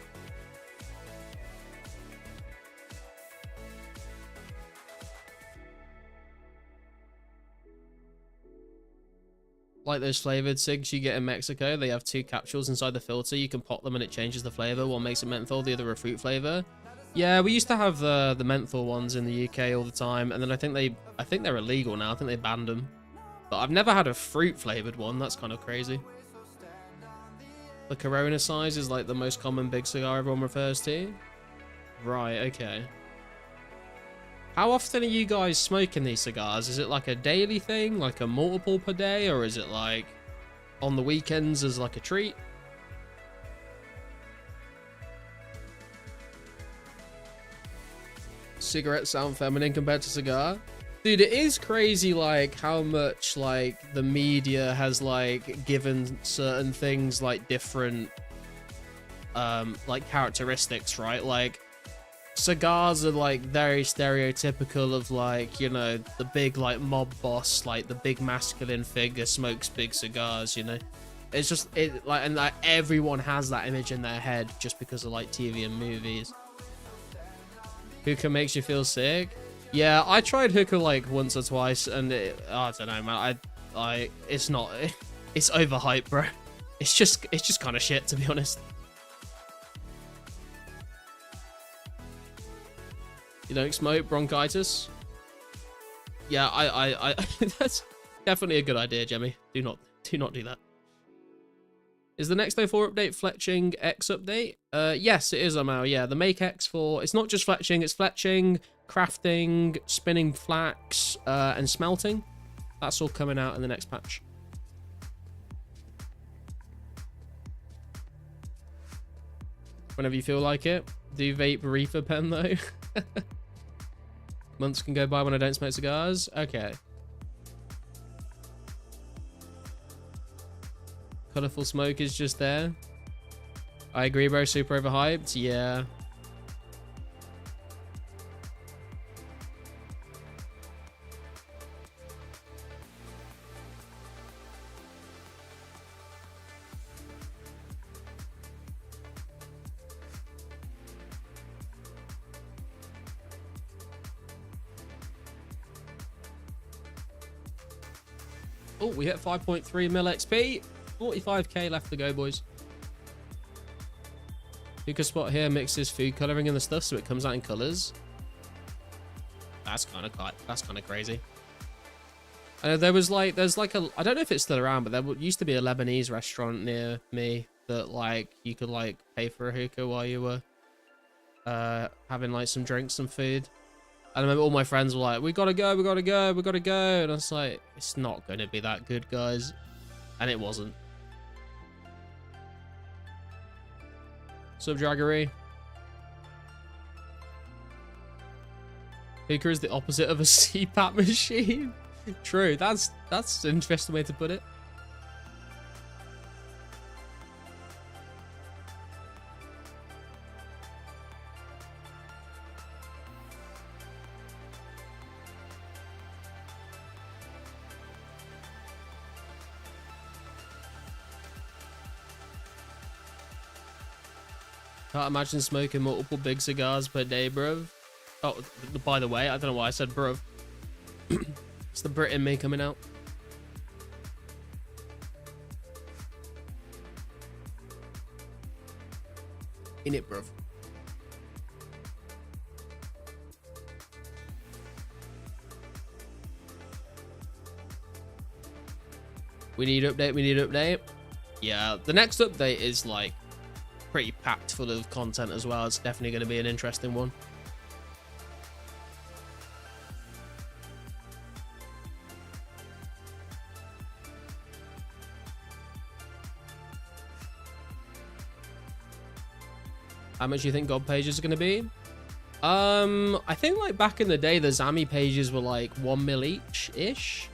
Like those flavored cigs you get in Mexico, they have 2 capsules inside the filter. You can pop them and it changes the flavor. One makes it menthol, the other a fruit flavor. Yeah, we used to have the menthol ones in the UK all the time, and then I think they're illegal now. I think they banned them. But I've never had a fruit flavored one. That's kind of crazy. The Corona size is like the most common big cigar everyone refers to. Right, okay. How often are you guys smoking these cigars? Is it like a daily thing, like a multiple per day, or is it like on the weekends as like a treat? Cigarettes sound feminine compared to cigar? Dude, it is crazy like how much like the media has like given certain things like different like characteristics, right? Like cigars are like very stereotypical of like, you know, the big like mob boss, like the big masculine figure smokes big cigars, you know. It's just it like, and like everyone has that image in their head just because of like TV and movies. Hookah makes you feel sick? Yeah, I tried hookah like once or twice, and I don't know, man. It's not, it's overhyped, bro. It's just kind of shit, to be honest. You don't smoke, bronchitis? Yeah, I that's definitely a good idea, Jemmy. Do not do that. Is the next 04 update Fletching X update? Yes, it is, Amal. Yeah, the Make X for... It's not just fletching, it's fletching, crafting, spinning flax, and smelting. That's all coming out in the next patch. Whenever you feel like it. Do vape reefer pen, though. Months can go by when I don't smoke cigars. Okay. Colorful smoke is just there. I agree, bro. Super overhyped. Yeah. Oh, we hit 5.3 mil XP. 45k left to go, boys. Hookah spot here mixes food coloring in the stuff so it comes out in colors. That's kind of crazy. There's like a, I don't know if it's still around, but there used to be a Lebanese restaurant near me that like you could like pay for a hookah while you were having like some drinks, some food. And I remember all my friends were like, we gotta go, we gotta go, we gotta go. And I was like, it's not gonna be that good, guys. And it wasn't. Subdraggery. Hookah is the opposite of a CPAP machine. True, that's an interesting way to put it. Can't imagine smoking multiple big cigars per day, bruv. Oh, by the way, I don't know why I said bruv. It's the Brit in me coming out. In it, bruv. We need update, we need update. Yeah, the next update is like pretty packed full of content as well. It's definitely going to be an interesting one. How much do you think God pages are going to be? I think like back in the day, the Zami pages were like 1 mil each-ish.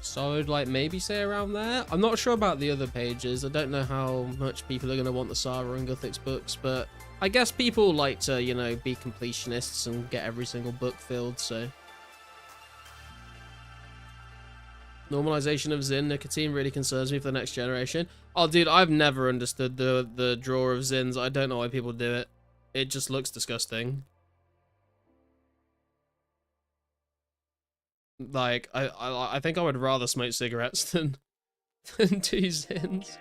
So I'd like maybe say around there. I'm not sure about the other pages. I don't know how much people are going to want the Sarah and Guthix books, but I guess people like to, you know, be completionists and get every single book filled, so. Normalization of Zyn nicotine really concerns me for the next generation. Oh, dude, I've never understood the draw of Zyns. I don't know why people do it. It just looks disgusting. Like, I think I would rather smoke cigarettes than do Zyns.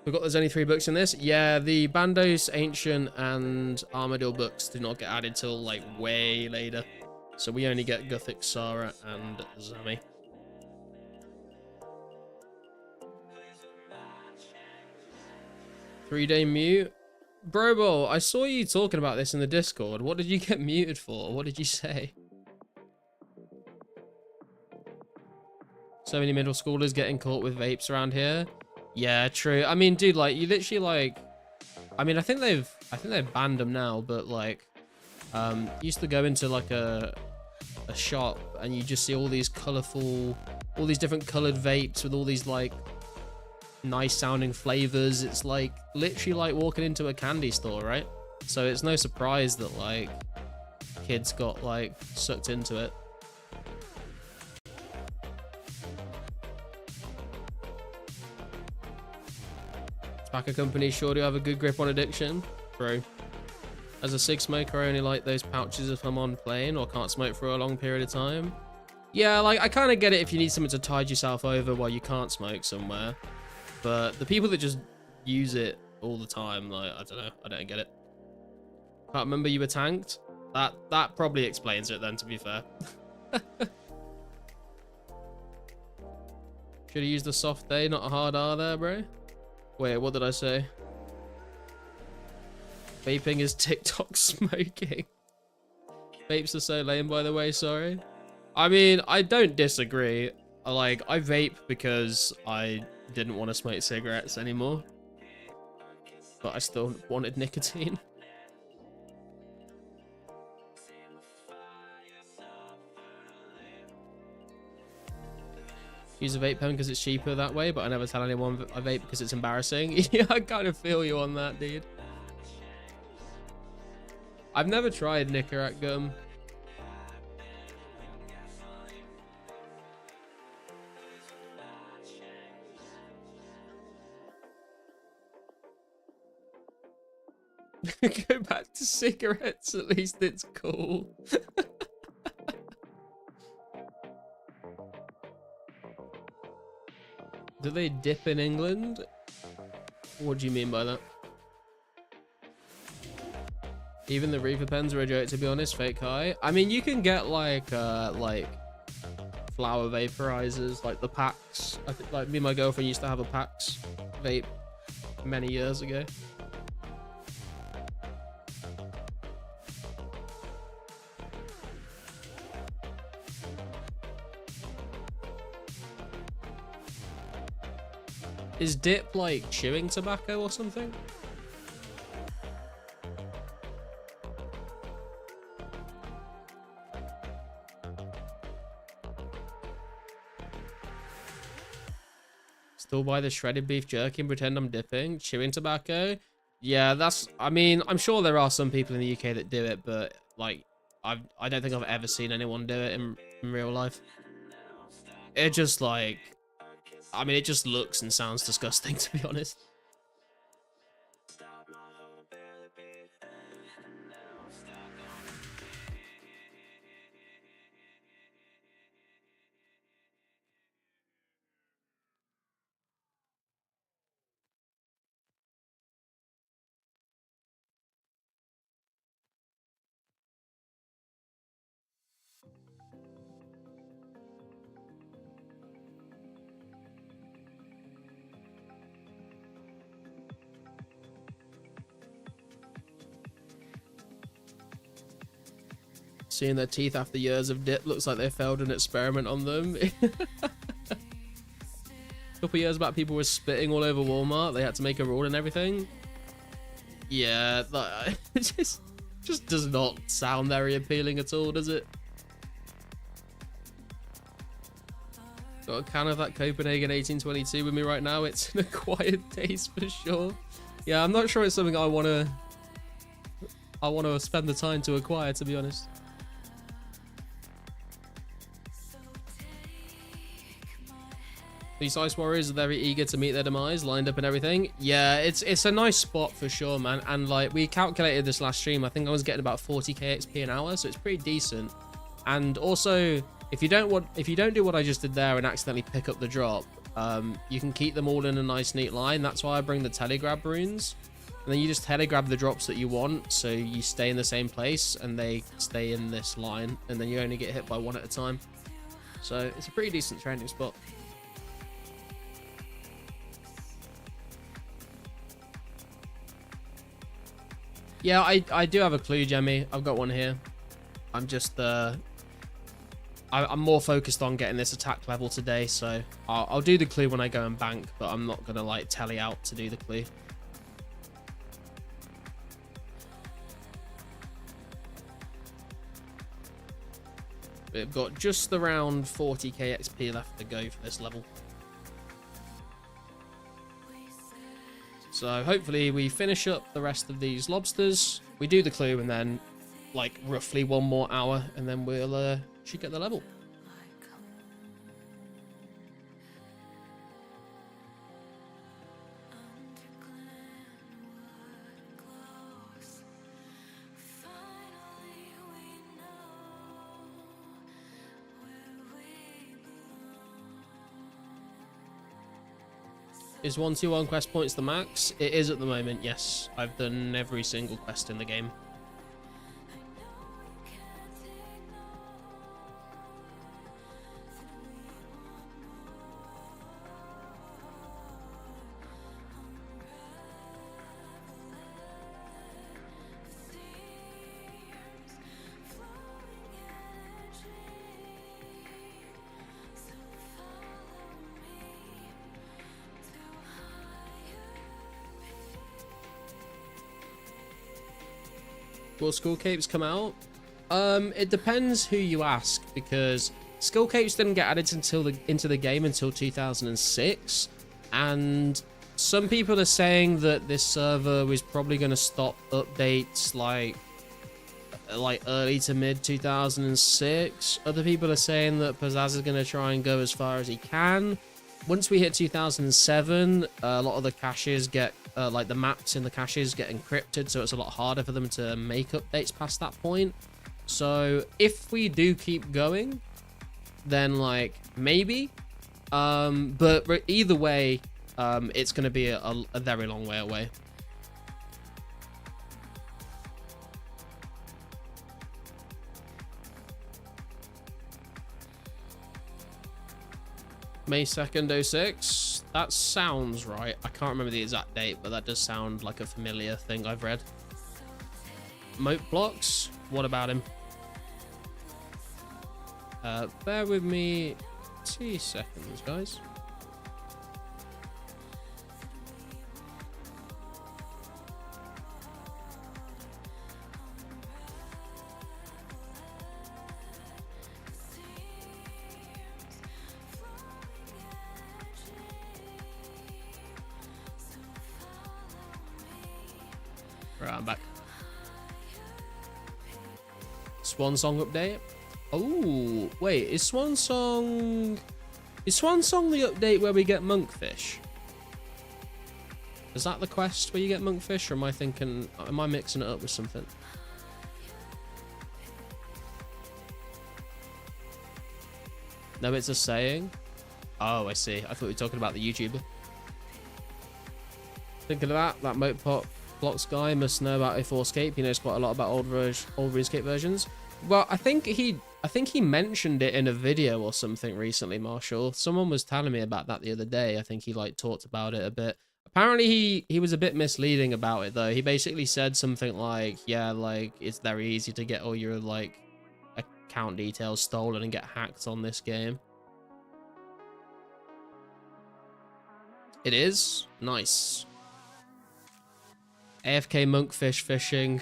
Forgot there's only 3 books in this. Yeah, the Bandos, Ancient, and Armadillo books do not get added till like way later. So we only get Guthix, Sarah, and Zami. Three-day mute. Brobo, I saw you talking about this in the Discord. What did you get muted for? What did you say? So many middle schoolers getting caught with vapes around here. Yeah, true. I mean, dude, like, you literally, like... I mean, I think they've banned them now, but, like... used to go into, like, a shop, and you just see all these colourful... all these different coloured vapes with all these, like... nice-sounding flavours. It's, like, literally like walking into a candy store, right? So it's no surprise that, like, kids got, like, sucked into it. Tobacco companies sure do have a good grip on addiction. Bro. As a cig smoker, I only like those pouches if I'm on plane or can't smoke for a long period of time. Yeah, like, I kind of get it if you need something to tide yourself over while you can't smoke somewhere. But the people that just use it all the time, like, I don't know. I don't get it. Can't remember you were tanked? That probably explains it then, to be fair. Should have used a soft day, not a hard R there, bro. Wait, what did I say? Vaping is TikTok smoking. Vapes are so lame, by the way, sorry. I mean, I don't disagree. I vape because I didn't want to smoke cigarettes anymore. But I still wanted nicotine. Use a vape pen because it's cheaper that way, but I never tell anyone I vape because it's embarrassing. Yeah, I kind of feel you on that, dude. I've never tried Nicorette gum. Go back to cigarettes, at least it's cool. Do they dip in England? What do you mean by that? Even the reefer pens are a joke, to be honest. Fake high. I mean, you can get like flower vaporizers, like the packs. I think, like, me and my girlfriend used to have a PAX vape many years ago. Is dip like chewing tobacco or something? Still buy the shredded beef jerky and pretend I'm dipping. Chewing tobacco. Yeah, that's... I mean, I'm sure there are some people in the UK that do it, but, like, I don't think I've ever seen anyone do it in real life. It just, like... I mean, it just looks and sounds disgusting, to be honest. Seeing their teeth after years of dip looks like they failed an experiment on them. A couple years back, people were spitting all over Walmart. They had to make a rule and everything. Yeah, that, it just does not sound very appealing at all, does it? Got a can of that Copenhagen 1822 with me right now. It's an acquired taste for sure. Yeah, I'm not sure it's something I want to spend the time to acquire, to be honest. These Ice Warriors are very eager to meet their demise, lined up and everything. Yeah, it's a nice spot for sure, man. And like we calculated this last stream, I think I was getting about 40k XP an hour, so it's pretty decent. And also, if you don't do what I just did there and accidentally pick up the drop, you can keep them all in a nice neat line. That's why I bring the telegrab runes. And then you just telegrab the drops that you want, so you stay in the same place and they stay in this line, and then you only get hit by one at a time. So it's a pretty decent training spot. Yeah, I do have a clue, Jemmy. I've got one here. I'm just I'm more focused on getting this attack level today, so I'll do the clue when I go and bank, but I'm not gonna like tally out to do the clue. We've got just around 40k XP left to go for this level. So hopefully we finish up the rest of these lobsters. We do the clue and then like roughly 1 more hour and then we'll should get the level. Is 121 quest points the max? It is at the moment, yes. I've done every single quest in the game. Will Skull Capes come out? It depends who you ask, because Skull Capes didn't get added into the game until 2006, and some people are saying that this server is probably going to stop updates like early to mid 2006. Other people are saying that Pizzazz is going to try and go as far as he can. Once we hit 2007, a lot of the caches get like the maps in the caches get encrypted, so it's a lot harder for them to make updates past that point. So if we do keep going, then like maybe, but either way, it's going to be a very long way away. May 2nd, 06. That sounds right. I can't remember the exact date, but that does sound like a familiar thing I've read. Moat blocks? What about him? Bear with me 2 seconds, guys. Right, I'm back. Swan Song update. Oh, wait, is Swan Song the update where we get monkfish? Is that the quest where you get monkfish, or am I mixing it up with something? No, it's a saying. Oh, I see. I thought we were talking about the YouTuber. Thinking of that Moat Blocks guy must know about 2004scape. He knows quite a lot about old RuneScape versions. Well, I think he mentioned it in a video or something recently, Marshall. Someone was telling me about that the other day. I think he like talked about it a bit. Apparently he was a bit misleading about it though. He basically said something like, yeah, like it's very easy to get all your like account details stolen and get hacked on this game. It is nice. AFK monkfish fishing.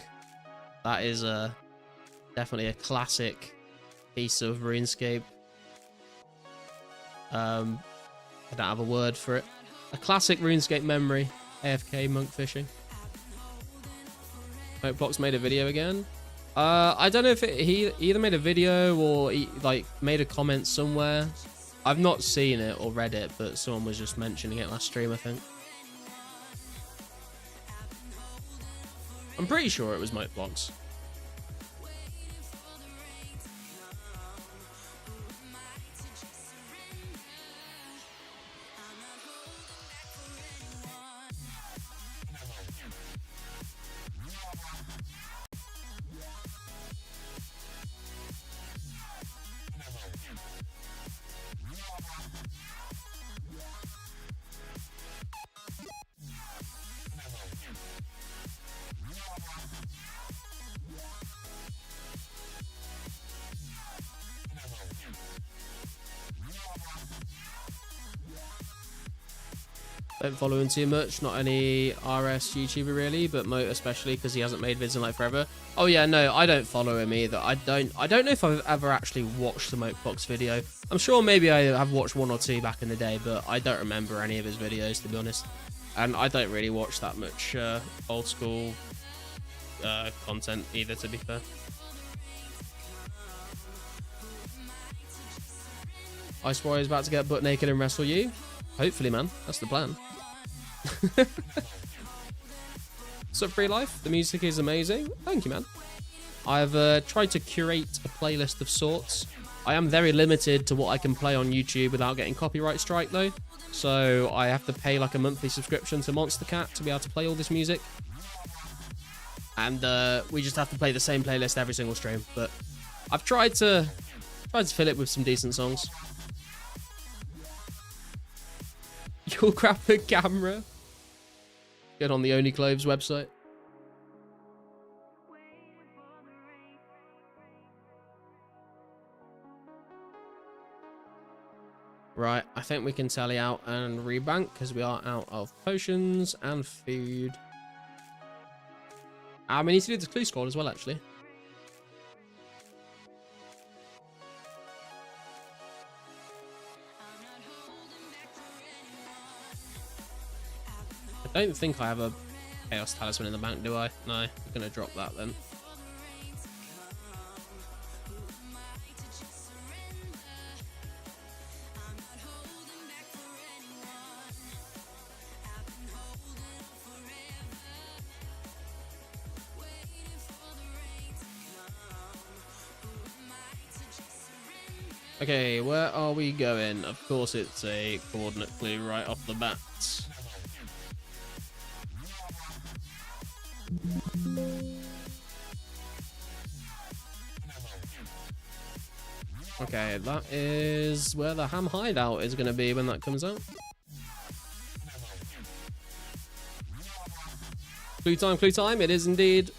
That is definitely a classic piece of RuneScape. I don't have a word for it. A classic RuneScape memory. AFK monk fishing. Moatblock's made a video again. I don't know if he either made a video or he like made a comment somewhere. I've not seen it or read it, but someone was just mentioning it last stream, I think. I'm pretty sure it was Moatblocks. Don't follow him too much, not any RS YouTuber really, but Moat especially because he hasn't made vids in like forever. Oh yeah, no, I don't follow him either. I don't know if I've ever actually watched the Moatbox video. I'm sure maybe I have watched one or two back in the day, but I don't remember any of his videos to be honest. And I don't really watch that much old school content either, to be fair. Ice Warrior's about to get butt naked and wrestle you. Hopefully, man. That's the plan. What's up, Free Life? The music is amazing. Thank you, man. I've tried to curate a playlist of sorts. I am very limited to what I can play on YouTube without getting copyright strike, though. So I have to pay like a monthly subscription to Monster Cat to be able to play all this music. And we just have to play the same playlist every single stream. But I've tried to fill it with some decent songs. You'll grab a camera. Get on the Only Clothes website. Right, I think we can tally out and rebank because we are out of potions and food. We need to do the clue scroll as well, actually. I don't think I have a Chaos Talisman in the bank, do I? No, I'm going to drop that then. Okay, where are we going? Of course it's a coordinate clue right off the bat. Okay, that is where the ham hideout is going to be when that comes out. Clue time, it is indeed.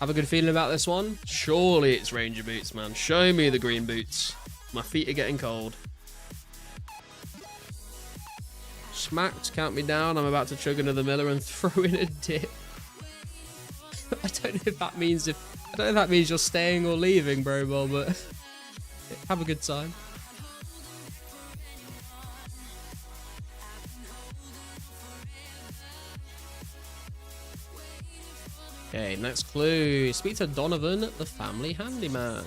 Have a good feeling about this one. Surely it's Ranger boots, man. Show me the green boots. My feet are getting cold. Smacked, count me down. I'm about to chug another Miller and throw in a dip. I don't know if that means you're staying or leaving, bro, but have a good time. Okay, next clue. Speak to Donovan, the family handyman.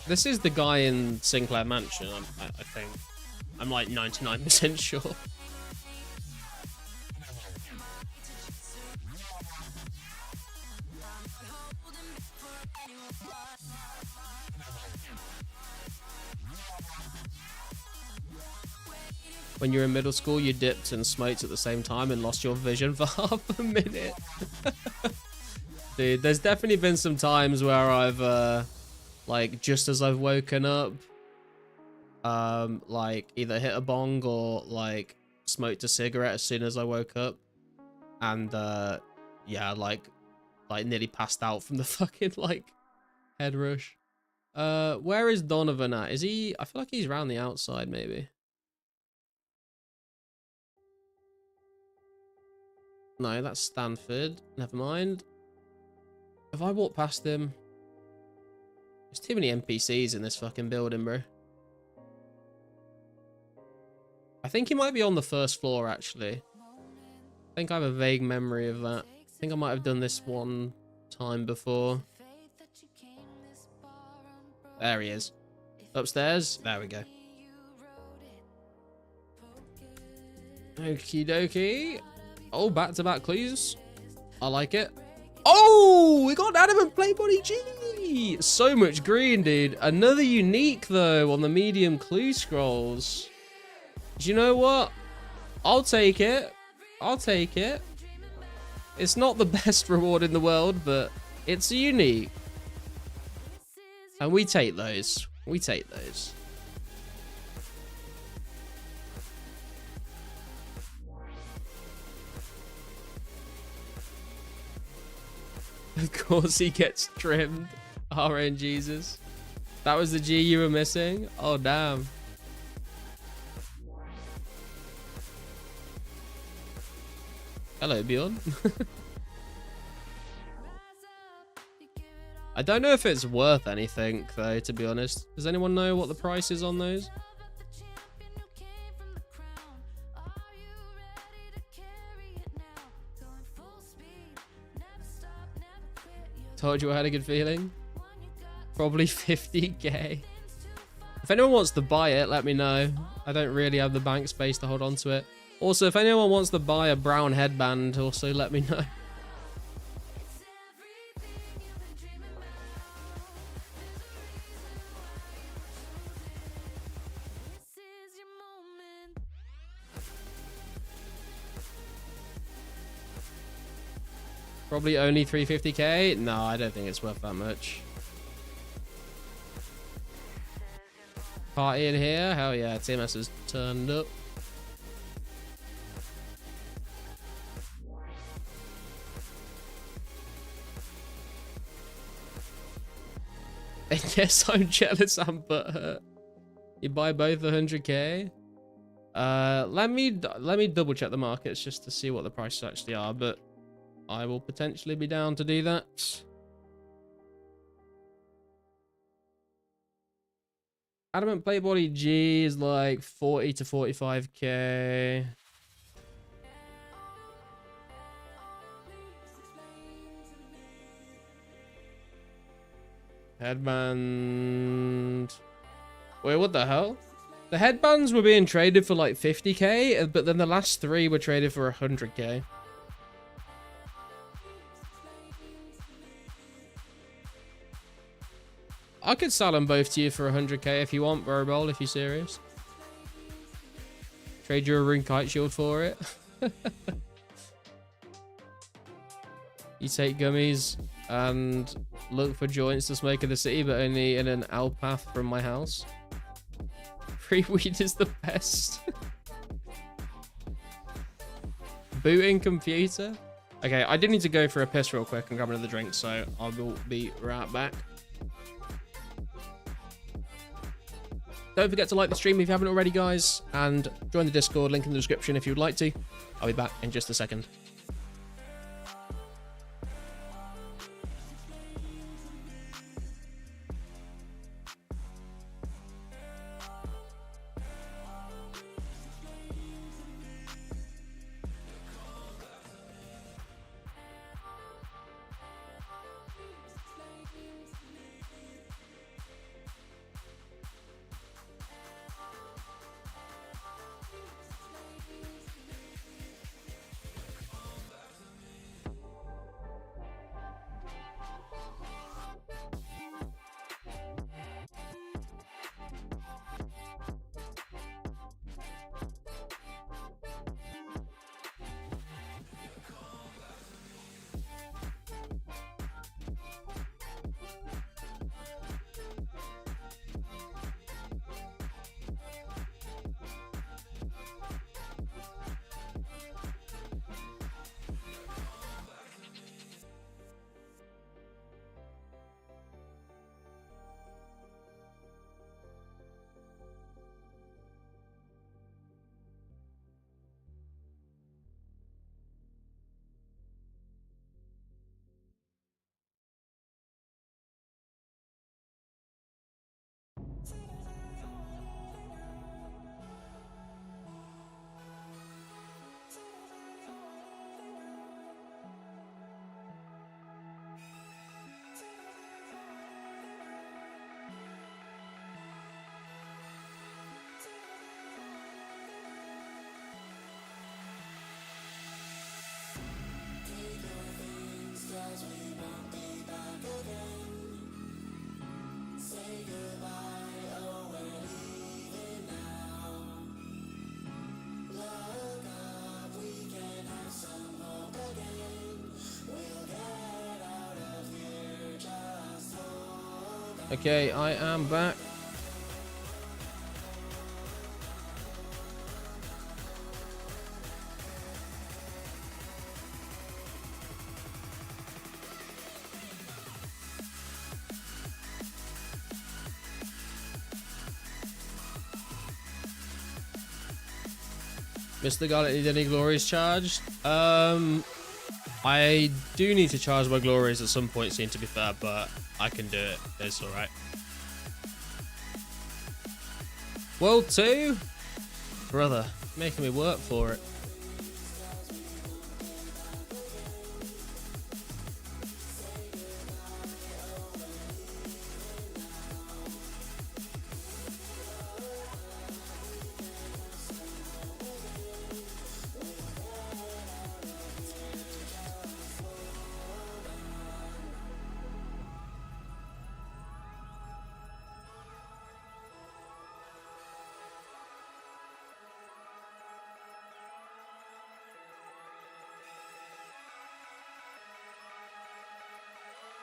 This is the guy in Sinclair Mansion, I think. I'm like 99% sure. When you were in middle school, you dipped and smoked at the same time and lost your vision for half a minute. Dude, there's definitely been some times where I've, like, just as I've woken up, like, either hit a bong or, like, smoked a cigarette as soon as I woke up. And, yeah, like nearly passed out from the fucking, like, head rush. Where is Donovan at? Is he... I feel like he's around the outside, maybe. No, that's Stanford. Never mind. Have I walked past him? There's too many NPCs in this fucking building, bro. I think he might be on the first floor, actually. I think I have a vague memory of that. I think I might have done this one time before. There he is. Upstairs. There we go. Okie dokie. Oh, back-to-back clues. I like it. Oh, we got Adamant Playbody G. So much green, dude. Another unique, though, on the medium clue scrolls. Do you know what? I'll take it. I'll take it. It's not the best reward in the world, but it's a unique. And we take those. We take those. Of course he gets trimmed. RN Jesus. That was the G you were missing? Oh, damn. Hello, Bjorn. I don't know if it's worth anything, though, to be honest. Does anyone know what the price is on those? Told you I had a good feeling. Probably 50k. If anyone wants to buy it, let me know. I don't really have the bank space to hold on to it. Also, if anyone wants to buy a brown headband, also let me know. Probably only 350k? No, I don't think it's worth that much. Party in here? Hell yeah, TMS has turned up. I guess I'm jealous I'm butthurt. You buy both 100k? Let me double check the markets just to see what the prices actually are, but I will potentially be down to do that. Adamant Playbody G is like 40 to 45k. Headband. Wait, what the hell? The headbands were being traded for like 50k, but then the last three were traded for 100k. I could sell them both to you for 100k if you want, Burrow, if you're serious. Trade your rune kite shield for it. You take gummies and look for joints to smoke in the city, but only in an L path from my house. Free weed is the best. Booting computer. Okay, I did need to go for a piss real quick and grab another drink, so I will be right back. Don't forget to like the stream if you haven't already, guys, and join the Discord, link in the description if you'd like to. I'll be back in just a second. Okay, I am back. Mr. Garlic, need any glories charged? I do need to charge my glories at some point soon, to be fair, but I can do it. It's alright. World 2? Brother, making me work for it.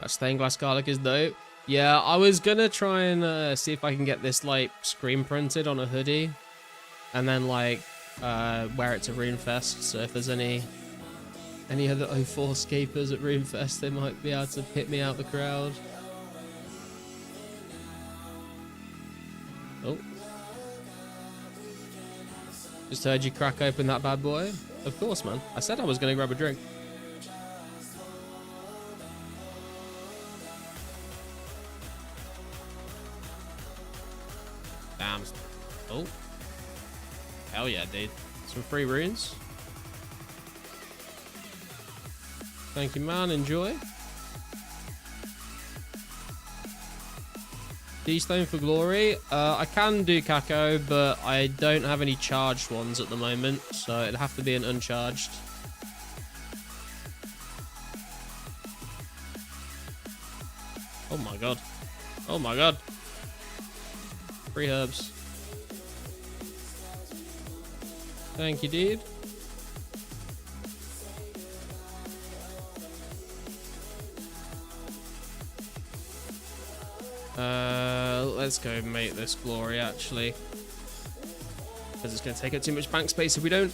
That stained glass garlic is dope. Yeah, I was gonna try and see if I can get this like screen printed on a hoodie, and then like wear it to RuneFest. So if there's any other 2004scapers at RuneFest, they might be able to hit me out the crowd. Oh, just heard you crack open that bad boy. Of course, man. I said I was gonna grab a drink. Damn. Oh. Hell yeah, dude. Some free runes. Thank you, man. Enjoy. D-Stone for glory. I can do Kako, but I don't have any charged ones at the moment, so it'd have to be an uncharged. Oh my god. Oh my god. Free herbs. Thank you, dude. Let's go make this glory, actually. Because it's going to take up too much bank space if we don't.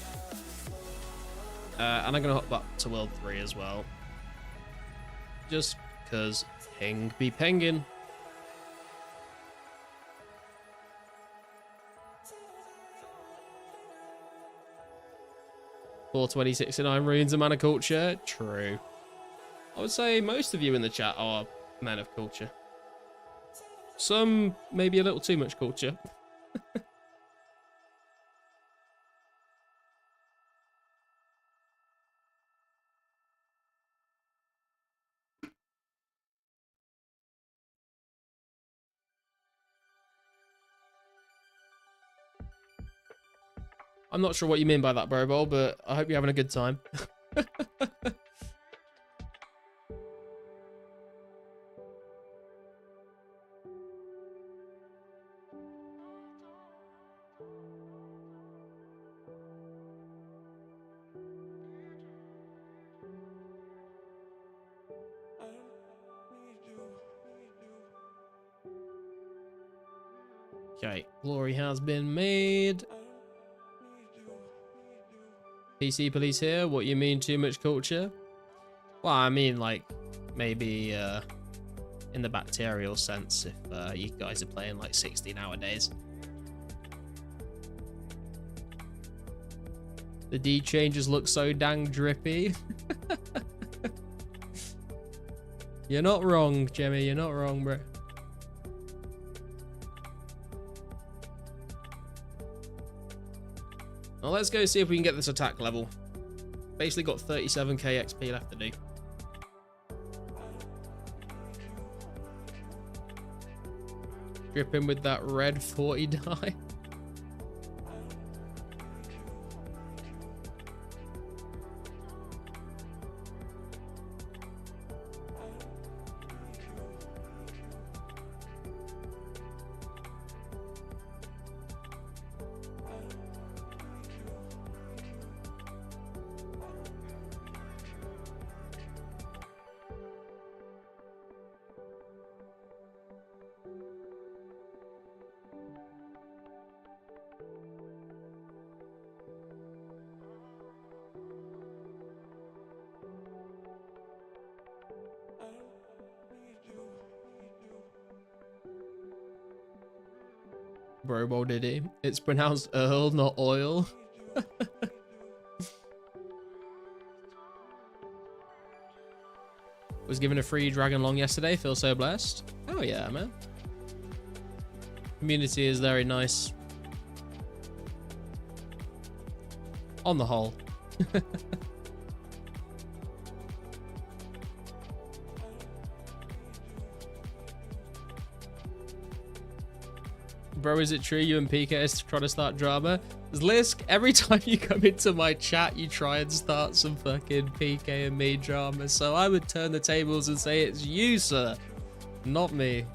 And I'm going to hop up to World 3 as well. Just because ping be pengin'. For 2069 runes and man of culture. True. I would say most of you in the chat are men of culture. Some maybe a little too much culture. I'm not sure what you mean by that, Bro Bowl, but I hope you're having a good time. Okay, glory has been made. PC police here. What you mean too much culture? Well, I mean like maybe in the bacterial sense if you guys are playing like 60 nowadays. The D changes look so dang drippy. You're not wrong, Jemmy. You're not wrong, bro. Well, let's go see if we can get this attack level. Basically got 37k XP left to do. Drip in with that red 40 die. Brobo did he? It's pronounced Earl, not oil. Was given a free Dragon Long yesterday. Feel so blessed. Oh yeah, man. Community is very nice. On the whole. Bro, is it true you and PK is trying to start drama? Lisk, every time you come into my chat, you try and start some fucking PK and me drama. So I would turn the tables and say it's you, sir, not me.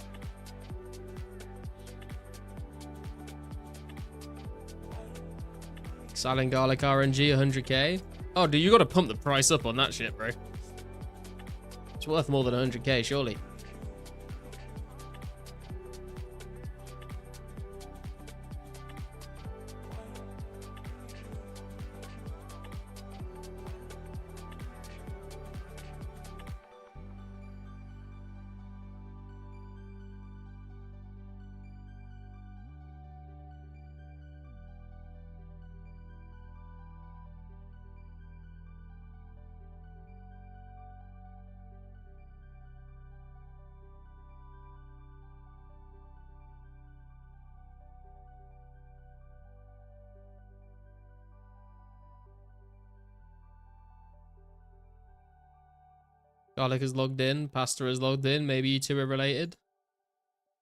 Silent Garlic RNG 100k. Oh, dude, you gotta pump the price up on that shit, bro. It's worth more than 100k, surely. Garlic is logged in. Pasta is logged in. Maybe you two are related.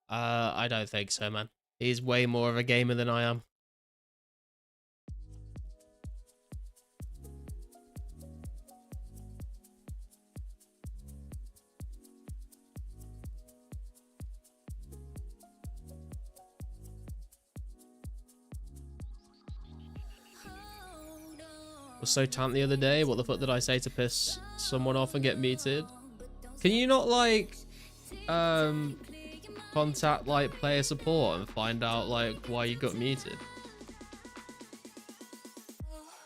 I don't think so, man. He's way more of a gamer than I am. Was so tamped the other day. What the fuck did I say to piss someone off and get muted? Can you not like contact like player support and find out like why you got muted?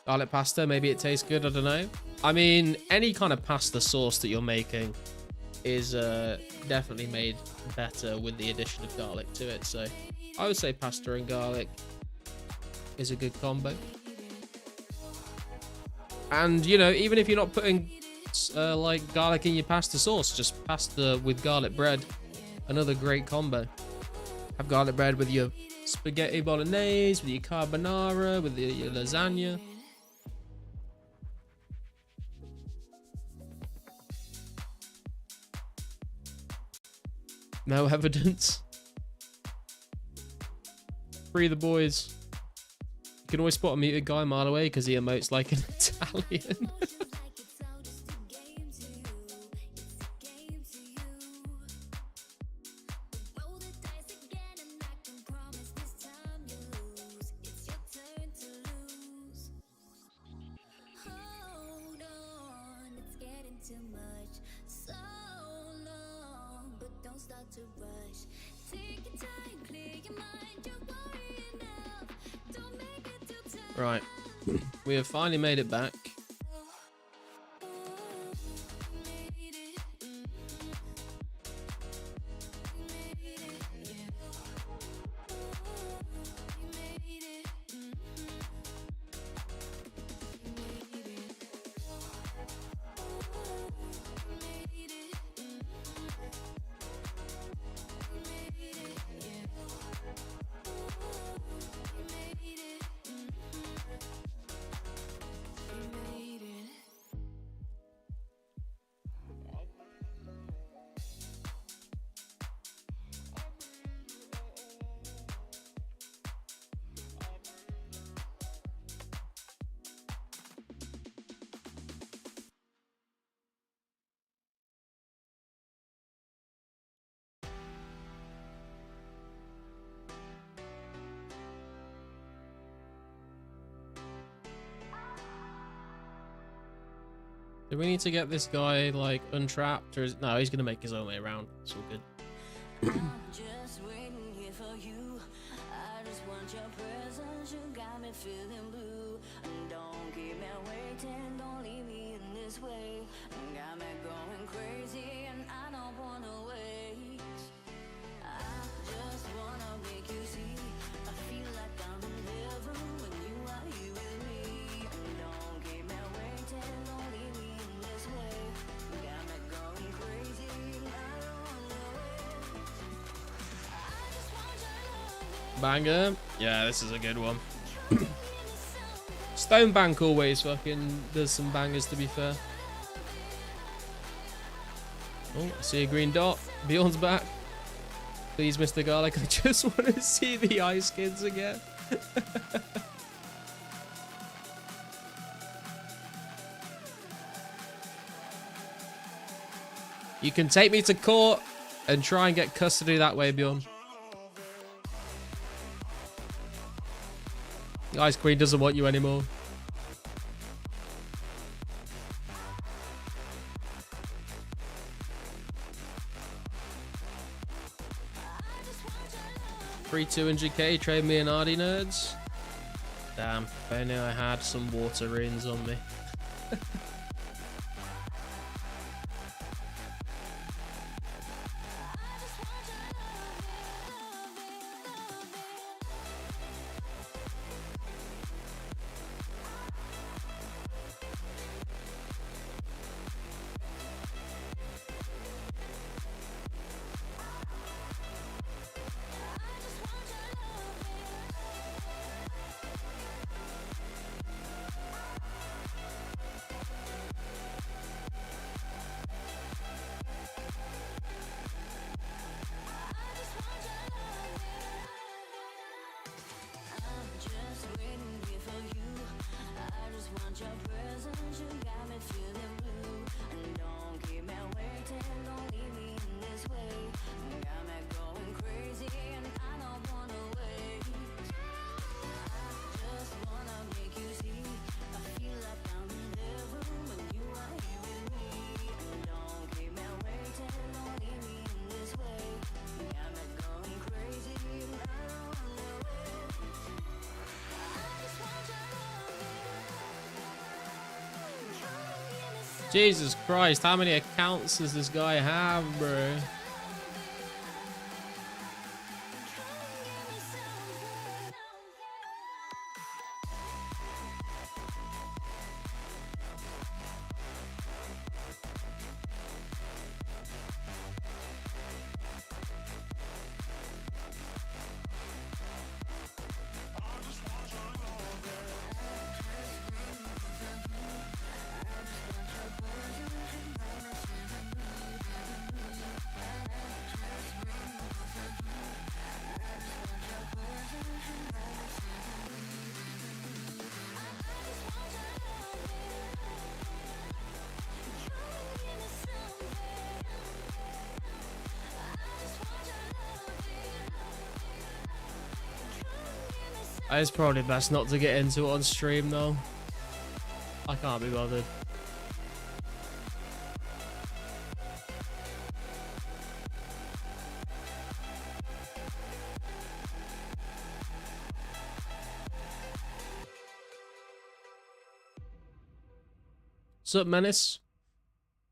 Garlic pasta, maybe it tastes good, I don't know. I mean, any kind of pasta sauce that you're making is definitely made better with the addition of garlic to it. So I would say pasta and garlic is a good combo. And, you know, even if you're not putting, like, garlic in your pasta sauce, just pasta with garlic bread. Another great combo. Have garlic bread with your spaghetti bolognese, with your carbonara, with your lasagna. No evidence. Free the boys. You can always spot a muted guy a mile away because he emotes like an Italian. Right, we have finally made it back. Do we need to get this guy, like, untrapped? Or is... No, he's going to make his own way around. It's all good. Just waiting here for you. I just want your presence. You got me feeling blue. And don't keep me waiting. Don't leave me in this way. Got me going crazy and I don't wanna wait. I just wanna make you see. I Banger. Yeah, this is a good one. Stonebank always fucking does some bangers, to be fair. Oh, I see a green dot. Bjorn's back. Please, Mr. Garlic, I just want to see the Ice Kids again. You can take me to court and try and get custody that way, Bjorn. The Ice Queen doesn't want you anymore. Free 200k, trade me and Ardy nerds. Damn, if I knew I had some water runes on me. Jesus Christ, how many accounts does this guy have, bro? It's probably best not to get into it on stream, though. I can't be bothered. What's up, Menace?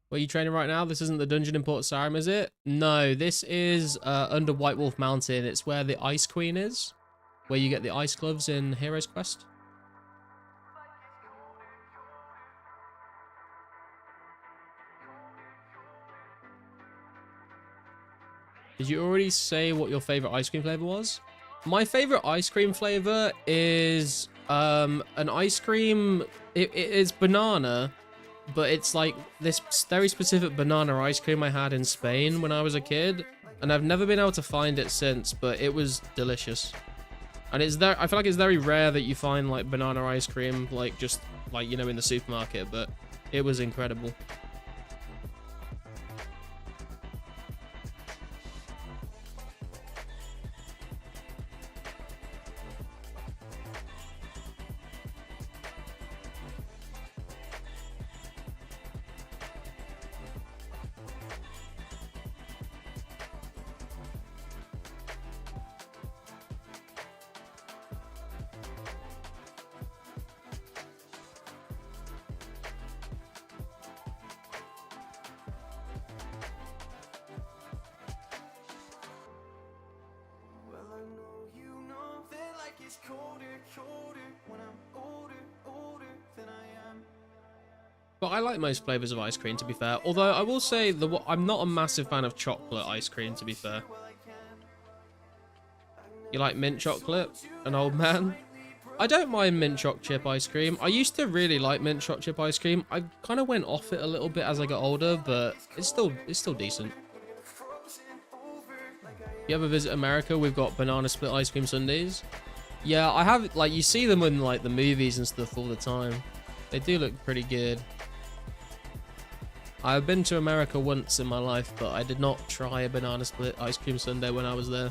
Where are you training right now? This isn't the dungeon in Port Sarim, is it? No, this is under White Wolf Mountain. It's where the Ice Queen is. Where you get the ice gloves in Hero's Quest. Did you already say what your favorite ice cream flavor was? My favorite ice cream flavor is an ice cream. It is banana, but it's like this very specific banana ice cream I had in Spain when I was a kid, and I've never been able to find it since, but it was delicious. And it's there. I feel like it's very rare that you find like banana ice cream, like just like, you know, in the supermarket, but it was incredible. But I like most flavors of ice cream, to be fair. Although I will say I'm not a massive fan of chocolate ice cream, to be fair. You like mint chocolate? An old man? I don't mind mint choc chip ice cream. I used to really like mint choc chip ice cream. I kind of went off it a little bit as I got older, but it's still decent. You ever visit America? We've got banana split ice cream sundaes. Yeah, I have, like, you see them in like the movies and stuff all the time. They do look pretty good. I've been to America once in my life, but I did not try a banana split ice cream sundae when I was there.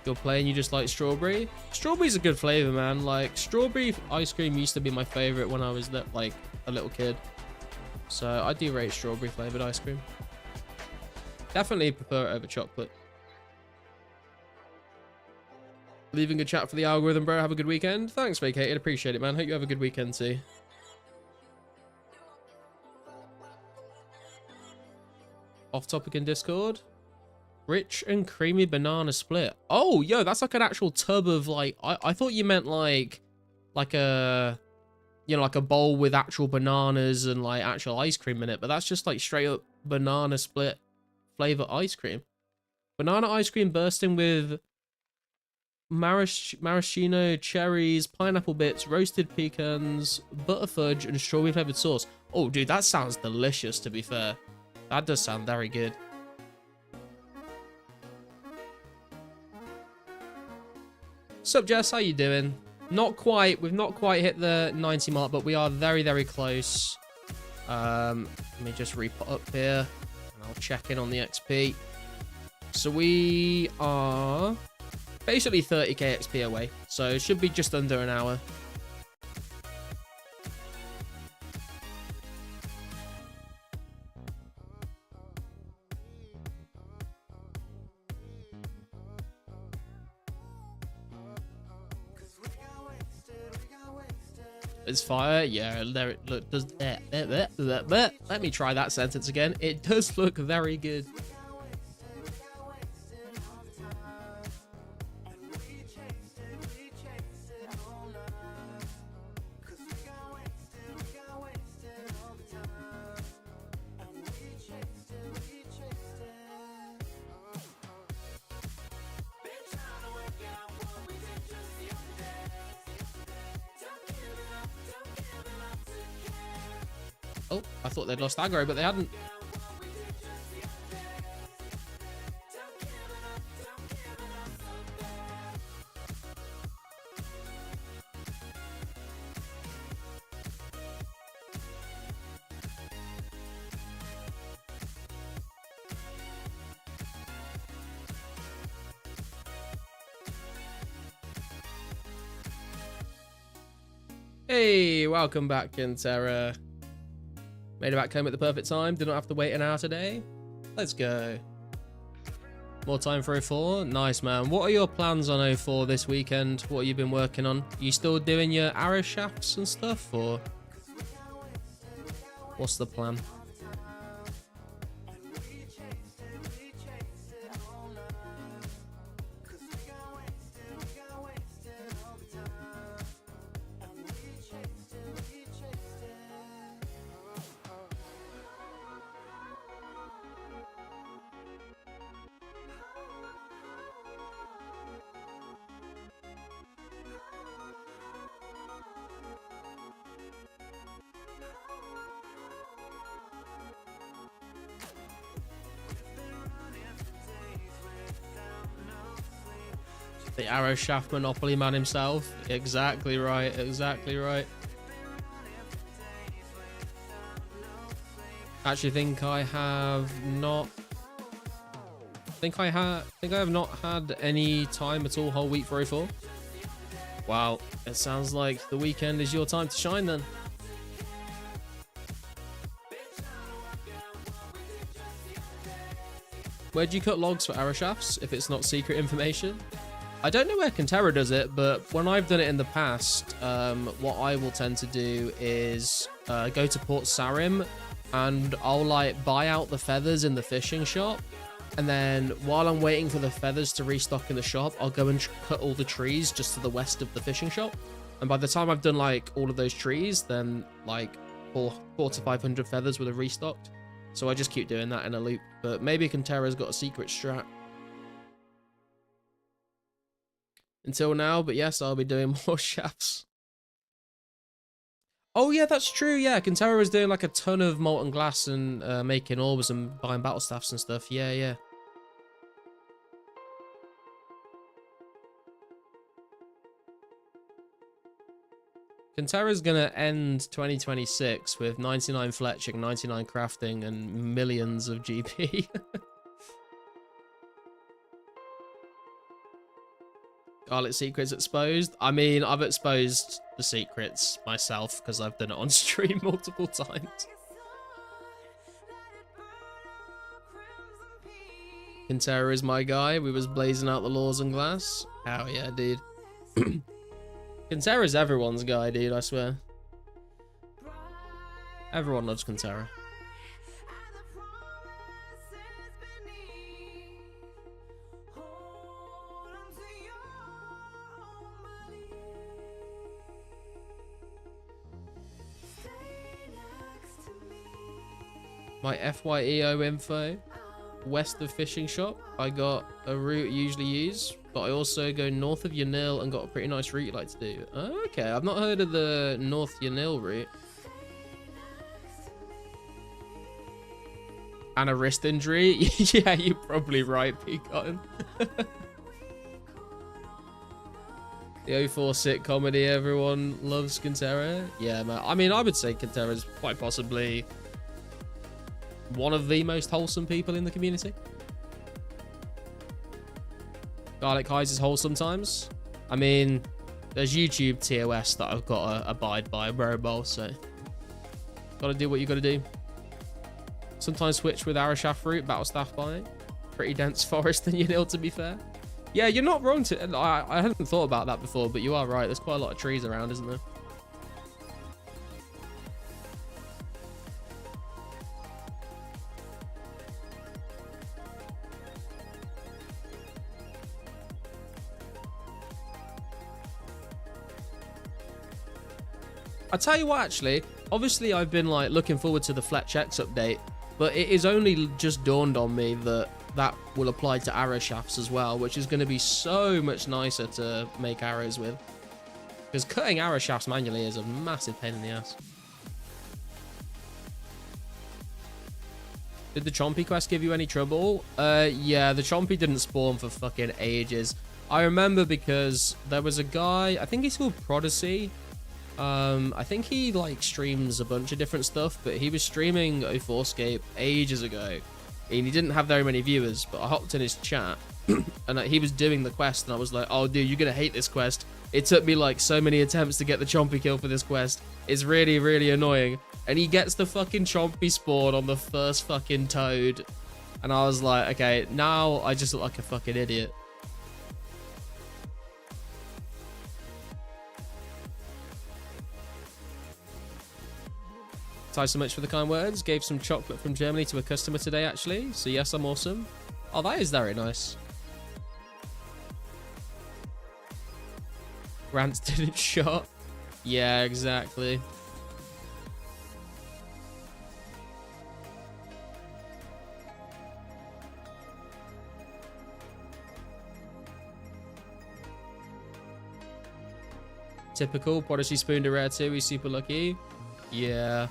You're playing, you just like strawberry? Strawberry's a good flavor, man. Like, strawberry ice cream used to be my favorite when I was like a little kid. So I do rate strawberry flavored ice cream. Definitely prefer it over chocolate. Leaving a chat for the algorithm, bro. Have a good weekend. Thanks, Vacated. Appreciate it, man. Hope you have a good weekend too. Off topic in Discord. Rich and creamy banana split. Oh, yo, that's like an actual tub of like, I thought you meant like a, you know, like a bowl with actual bananas and like actual ice cream in it, but that's just like straight up banana split flavor ice cream. Banana ice cream bursting with maraschino, cherries, pineapple bits, roasted pecans, butter fudge, and strawberry flavored sauce. Oh, dude, that sounds delicious, to be fair. That does sound very good. Sup, Jess? How you doing? Not quite. We've not quite hit the 90 mark, but we are very, very close. Let me just re-put up here. And I'll check in on the XP. So we are basically 30k XP away. So it should be just under an hour. It's fire. Yeah, there it look does. Let me try that sentence again. It does look very good. Oh, I thought they'd lost aggro, but they hadn't. Hey, welcome back, Kintera. Made it back home at the perfect time. Did not have to wait an hour today. Let's go. More time for 04. Nice, man. What are your plans on 04 this weekend? What have you been working on? You still doing your arrow shafts and stuff, or what's the plan? The arrow shaft monopoly man himself. Exactly right. Exactly right. Actually, think I have not. Think I have not had any time at all whole week for 04. Wow, it sounds like the weekend is your time to shine then. Where'd you cut logs for arrow shafts if it's not secret information? I don't know where Kintera does it, but when I've done it in the past, what I will tend to do is go to Port Sarim, and I'll like buy out the feathers in the fishing shop, and then while I'm waiting for the feathers to restock in the shop, I'll go and cut all the trees just to the west of the fishing shop. And by the time I've done like all of those trees, then like 400 to 500 feathers would have restocked. So I just keep doing that in a loop. But maybe Kintera's got a secret strat. until now, but yes, I'll be doing more shafts. Oh yeah, that's true. Yeah, Kintera was doing like a ton of molten glass and making orbs and buying battle staffs and stuff. Yeah, yeah. Kintera's gonna end 2026 with 99 fletching, 99 crafting, and millions of GP. Garlic secrets exposed. I mean, I've exposed the secrets myself because I've done it on stream multiple times. Kintera is my guy. We was blazing out the laws and glass. Hell yeah, dude. Kintera's everyone's guy, dude, I swear. Everyone loves Kintera. My FYEO info. West of fishing shop, I got a route you usually use, but I also go north of Yanil and got a pretty nice route you like to do. Oh, okay, I've not heard of the North Yanil route. And a wrist injury? Yeah, you're probably right, P. Cotton. The 04 sit comedy, everyone loves Kintera. Yeah, man. I mean, I would say Kintera is quite possibly one of the most wholesome people in the community. Garlic Highs is wholesome sometimes. I mean, there's YouTube TOS that I've got to abide by, bro, so gotta do what you gotta do. Sometimes switch with Arashaft route, battle staff buying. Pretty dense forest than Yanil, to be fair. Yeah, you're not wrong to. I hadn't thought about that before, but you are right. There's quite a lot of trees around, isn't there? I tell you what, actually, obviously I've been like looking forward to the Fletch X update, but it is only just dawned on me that that will apply to arrow shafts as well, which is going to be so much nicer to make arrows with. Because cutting arrow shafts manually is a massive pain in the ass. Did the Chompy quest give you any trouble? Yeah, the Chompy didn't spawn for fucking ages. I remember because there was a guy, I think he's called Prodigy. I think he like streams a bunch of different stuff, but he was streaming 2004scape ages ago, and he didn't have very many viewers, but I hopped in his chat, and he was doing the quest, and I was like, oh dude, you're gonna hate this quest. It took me like so many attempts to get the Chompy kill for this quest. It's really, really annoying. And he gets the fucking Chompy spawn on the first fucking toad, and I was like, okay, now I just look like a fucking idiot. Thanks so much for the kind words. Gave some chocolate from Germany to a customer today, actually. So yes, I'm awesome. Oh, that is very nice. Rants didn't shot. Yeah, exactly. Typical. Prodigy spooned a rare too. He's super lucky. Yeah.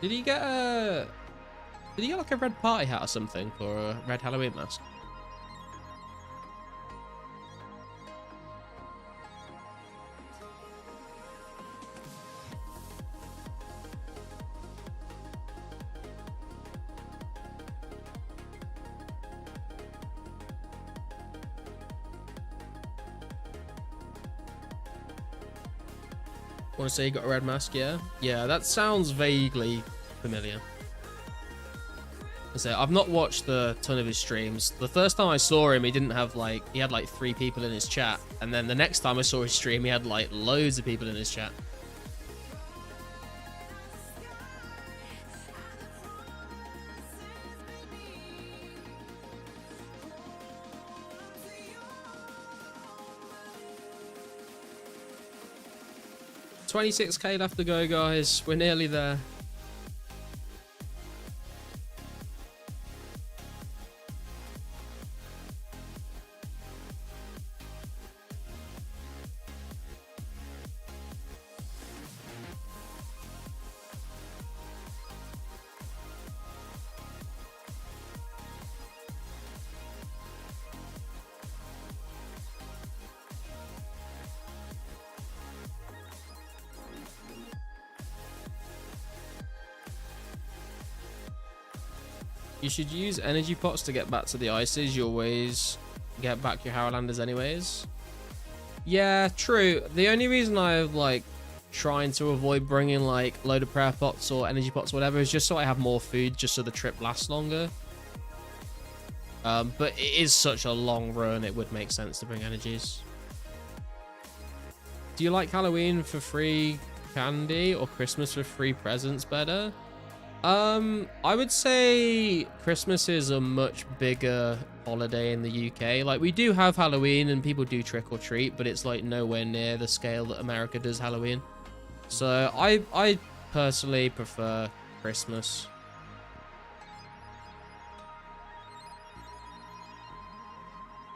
Did he get like a red party hat or something, or a red Halloween mask? Want to say you got a red mask? Yeah, yeah. That sounds vaguely familiar. So I've not watched a ton of his streams. The first time I saw him, he had like 3 people in his chat, and then the next time I saw his stream, he had like loads of people in his chat. $26K left to go, guys. We're nearly there. You should use energy pots to get back to the ices. You always get back your Harrowlanders anyways. Yeah, true. The only reason I'm like trying to avoid bringing like load of prayer pots or energy pots or whatever is just so I have more food, just so the trip lasts longer. But it is such a long run, it would make sense to bring energies. Do you like Halloween for free candy or Christmas for free presents better? I would say Christmas is a much bigger holiday in the UK. Like, we do have Halloween and people do trick or treat, but it's like nowhere near the scale that America does Halloween. So I personally prefer Christmas.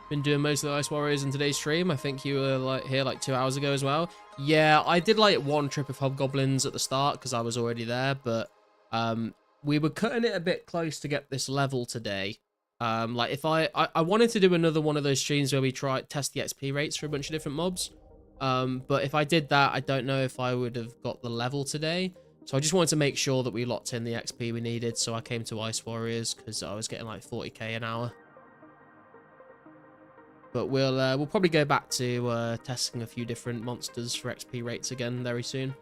Been doing most of the Ice Warriors in today's stream. I think you were like here like 2 hours ago as well. Yeah, I did like one trip of Hobgoblins at the start because I was already there, but we were cutting it a bit close to get this level today. Like if I wanted to do another one of those streams where we test the XP rates for a bunch of different mobs. But if I did that, I don't know if I would have got the level today. So I just wanted to make sure that we locked in the XP we needed. So I came to Ice Warriors because I was getting like 40k an hour. But we'll probably go back to testing a few different monsters for XP rates again very soon.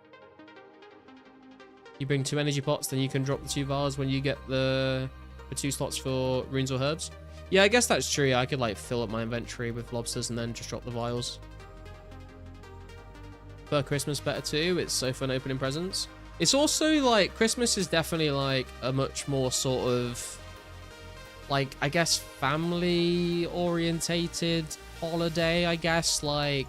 You bring 2 energy pots, then you can drop the 2 vials when you get the 2 slots for runes or herbs. Yeah, I guess that's true. I could like fill up my inventory with lobsters and then just drop the vials. For Christmas better too. It's so fun opening presents. It's also like Christmas is definitely like a much more sort of like, I guess, family orientated holiday, I guess. Like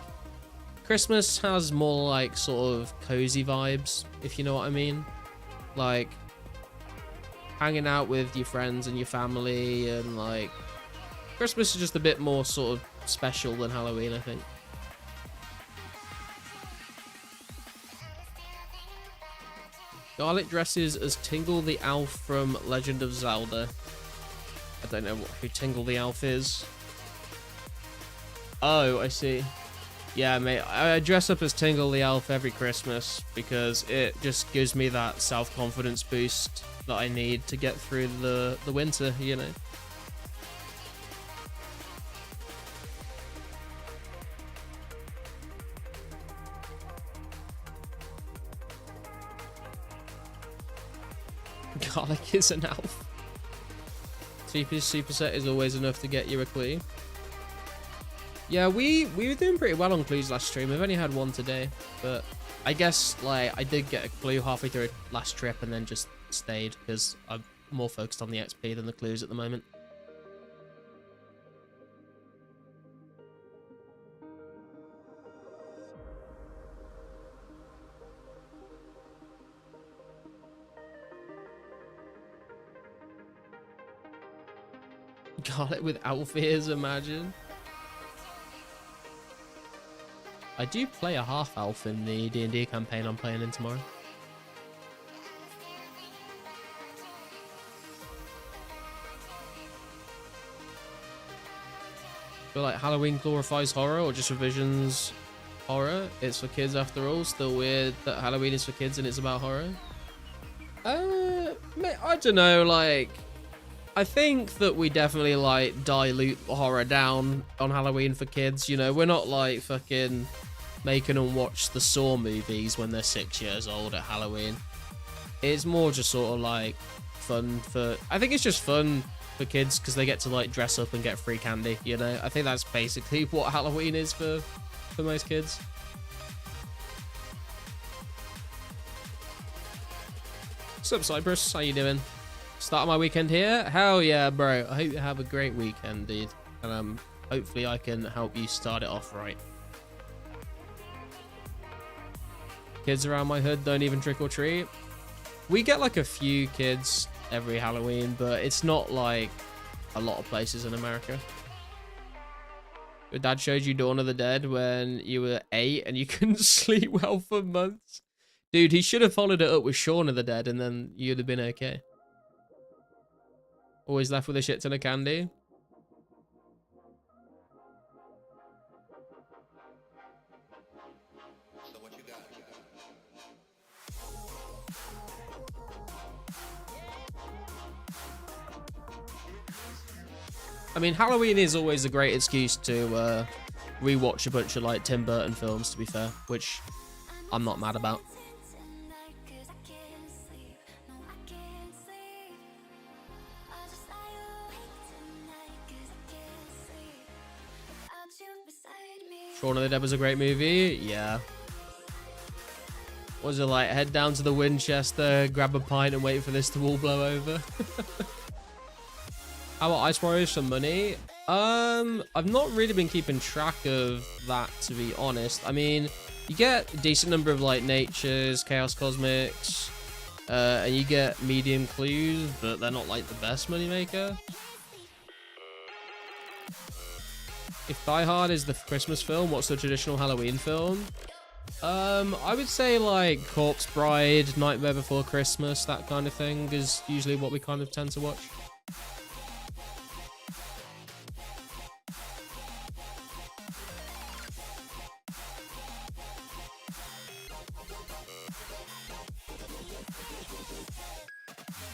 Christmas has more like sort of cozy vibes, if you know what I mean. Like hanging out with your friends and your family, and like Christmas is just a bit more sort of special than Halloween, I think. Garlic dresses as Tingle the Elf from Legend of Zelda. I don't know who Tingle the Elf is. Oh, I see. Yeah, mate, I dress up as Tingle the Elf every Christmas because it just gives me that self-confidence boost that I need to get through the winter, you know? Garlic is an elf. Superset is always enough to get you a clue. Yeah, we were doing pretty well on clues last stream. We've only had one today, but I guess like I did get a clue halfway through last trip and then just stayed because I'm more focused on the XP than the clues at the moment. Garlic with elf ears, imagine. I do play a half elf in the D&D campaign I'm playing in tomorrow. Feel like Halloween glorifies horror or just revisions horror? It's for kids after all. Still weird that Halloween is for kids and it's about horror. Mate, I don't know, like I think that we definitely like dilute horror down on Halloween for kids, you know. We're not like fucking making them watch the Saw movies when they're 6 years old at Halloween. It's more just sort of like fun for, I think it's just fun for kids because they get to like dress up and get free candy, you know. I think that's basically what Halloween is for most kids. What's up, Cypress? How you doing? Start my weekend here? Hell yeah, bro. I hope you have a great weekend, dude. And hopefully I can help you start it off right. Kids around my hood don't even trick or treat. We get like a few kids every Halloween, but it's not like a lot of places in America. Your dad showed you Dawn of the Dead when you were 8 and you couldn't sleep well for months. Dude, he should have followed it up with Shaun of the Dead and then you'd have been okay. Always left with a shit ton of candy. So what you got? I mean, Halloween is always a great excuse to rewatch a bunch of like Tim Burton films, to be fair, which I'm not mad about. Shaun of the Dead was a great movie. Yeah. Was it like head down to the Winchester, grab a pint and wait for this to all blow over? How about Ice Warriors for money? I've not really been keeping track of that, to be honest. I mean, you get a decent number of like natures, chaos cosmics, and you get medium clues, but they're not like the best moneymaker. If Die Hard is the Christmas film, what's the traditional Halloween film? I would say like Corpse Bride, Nightmare Before Christmas, that kind of thing is usually what we kind of tend to watch.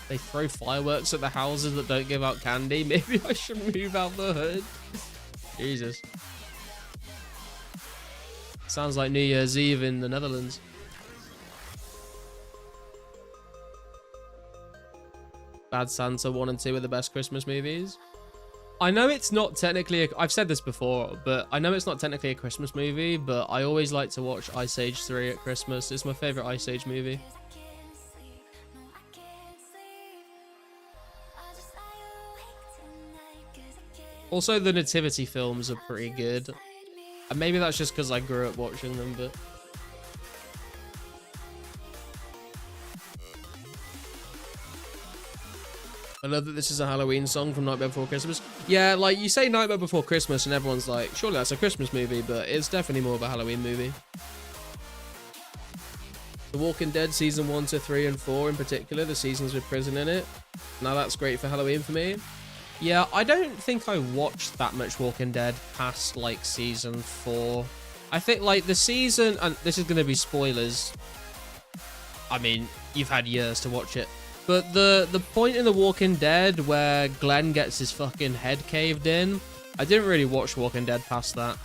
They throw fireworks at the houses that don't give out candy. Maybe I should move out the hood. Jesus. Sounds like New Year's Eve in the Netherlands. Bad Santa 1 and 2 are the best Christmas movies. I know it's not technically I've said this before, but I know it's not technically a Christmas movie, but I always like to watch Ice Age 3 at Christmas. It's my favorite Ice Age movie. Also, the Nativity films are pretty good. And maybe that's just because I grew up watching them, but... I love that this is a Halloween song from Nightmare Before Christmas. Yeah, like, you say Nightmare Before Christmas and everyone's like, surely that's a Christmas movie, but it's definitely more of a Halloween movie. The Walking Dead Season 1 to 3 and 4 in particular, the seasons with prison in it. Now that's great for Halloween for me. Yeah, I don't think I watched that much Walking Dead past, like, Season 4. I think, like, the season... And this is going to be spoilers. I mean, you've had years to watch it. But the point in The Walking Dead where Glenn gets his fucking head caved in, I didn't really watch Walking Dead past that.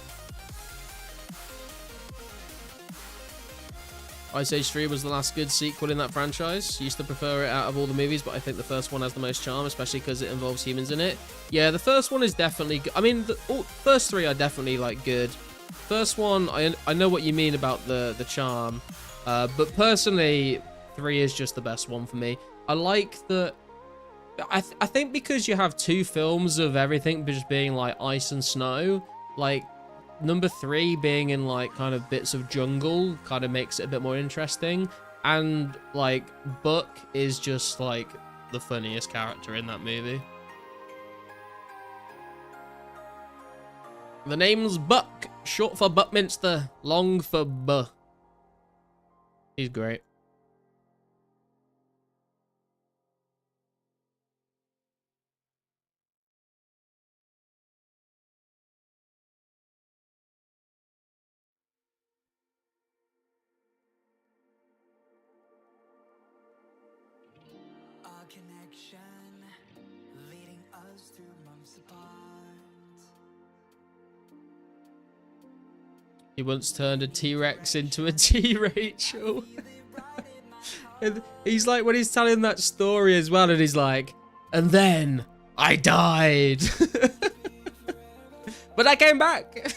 Ice Age 3 was the last good sequel in that franchise. Used to prefer it out of all the movies, but I think the first one has the most charm, especially because it involves humans in it. Yeah, the first one is definitely good. I mean, the first three are definitely, like, good. First one, I know what you mean about the charm. But personally, 3 is just the best one for me. I like that... I think because you have 2 films of everything just being, like, ice and snow, like... Number 3 being in like kind of bits of jungle kind of makes it a bit more interesting, and like Buck is just like the funniest character in that movie. The name's Buck, short for Buckminster, long for Buh. He's great. Connection leading us through months apart. He once turned a T-Rex into a T-Rachel. And he's like, when he's telling that story as well, and he's like, and then I died. But I came back.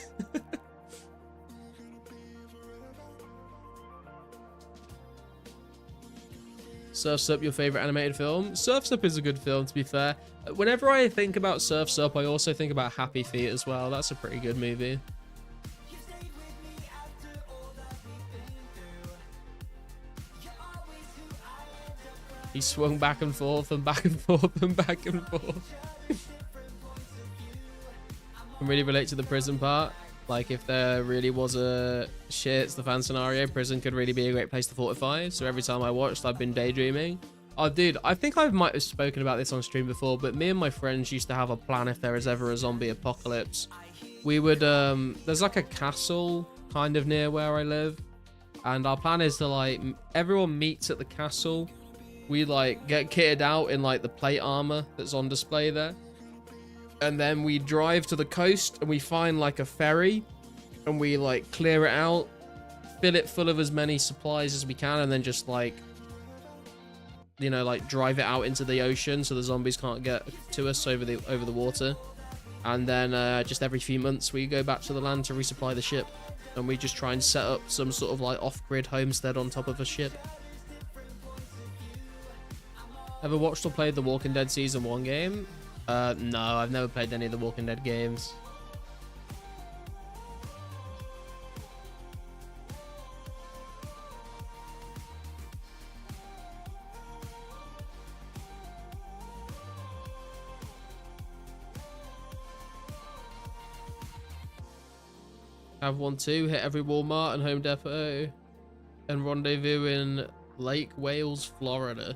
Surf's Up, your favorite animated film? Surf's Up is a good film, to be fair. Whenever I think about Surf's Up, I also think about Happy Feet as well. That's a pretty good movie. He swung back and forth and back and forth and back and forth. Can really relate to the prison part. Like, if there really was a shit the fan scenario, prison could really be a great place to fortify. So every time I watched, I've been daydreaming. Oh, dude, I think I might have spoken about this on stream before, but me and my friends used to have a plan if there was ever a zombie apocalypse. We would, there's like a castle kind of near where I live. And our plan is to, like, everyone meets at the castle. We, like, get kitted out in, like, the plate armor that's on display there. And then we drive to the coast and we find like a ferry and we like clear it out, fill it full of as many supplies as we can, and then just like, you know, like drive it out into the ocean so the zombies can't get to us over the water. And then just every few months we go back to the land to resupply the ship, and we just try and set up some sort of like off-grid homestead on top of a ship. Ever watched or played the Walking Dead Season 1 game? No, I've never played any of the Walking Dead games. Have one too, hit every Walmart and Home Depot, and rendezvous in Lake Wales, Florida.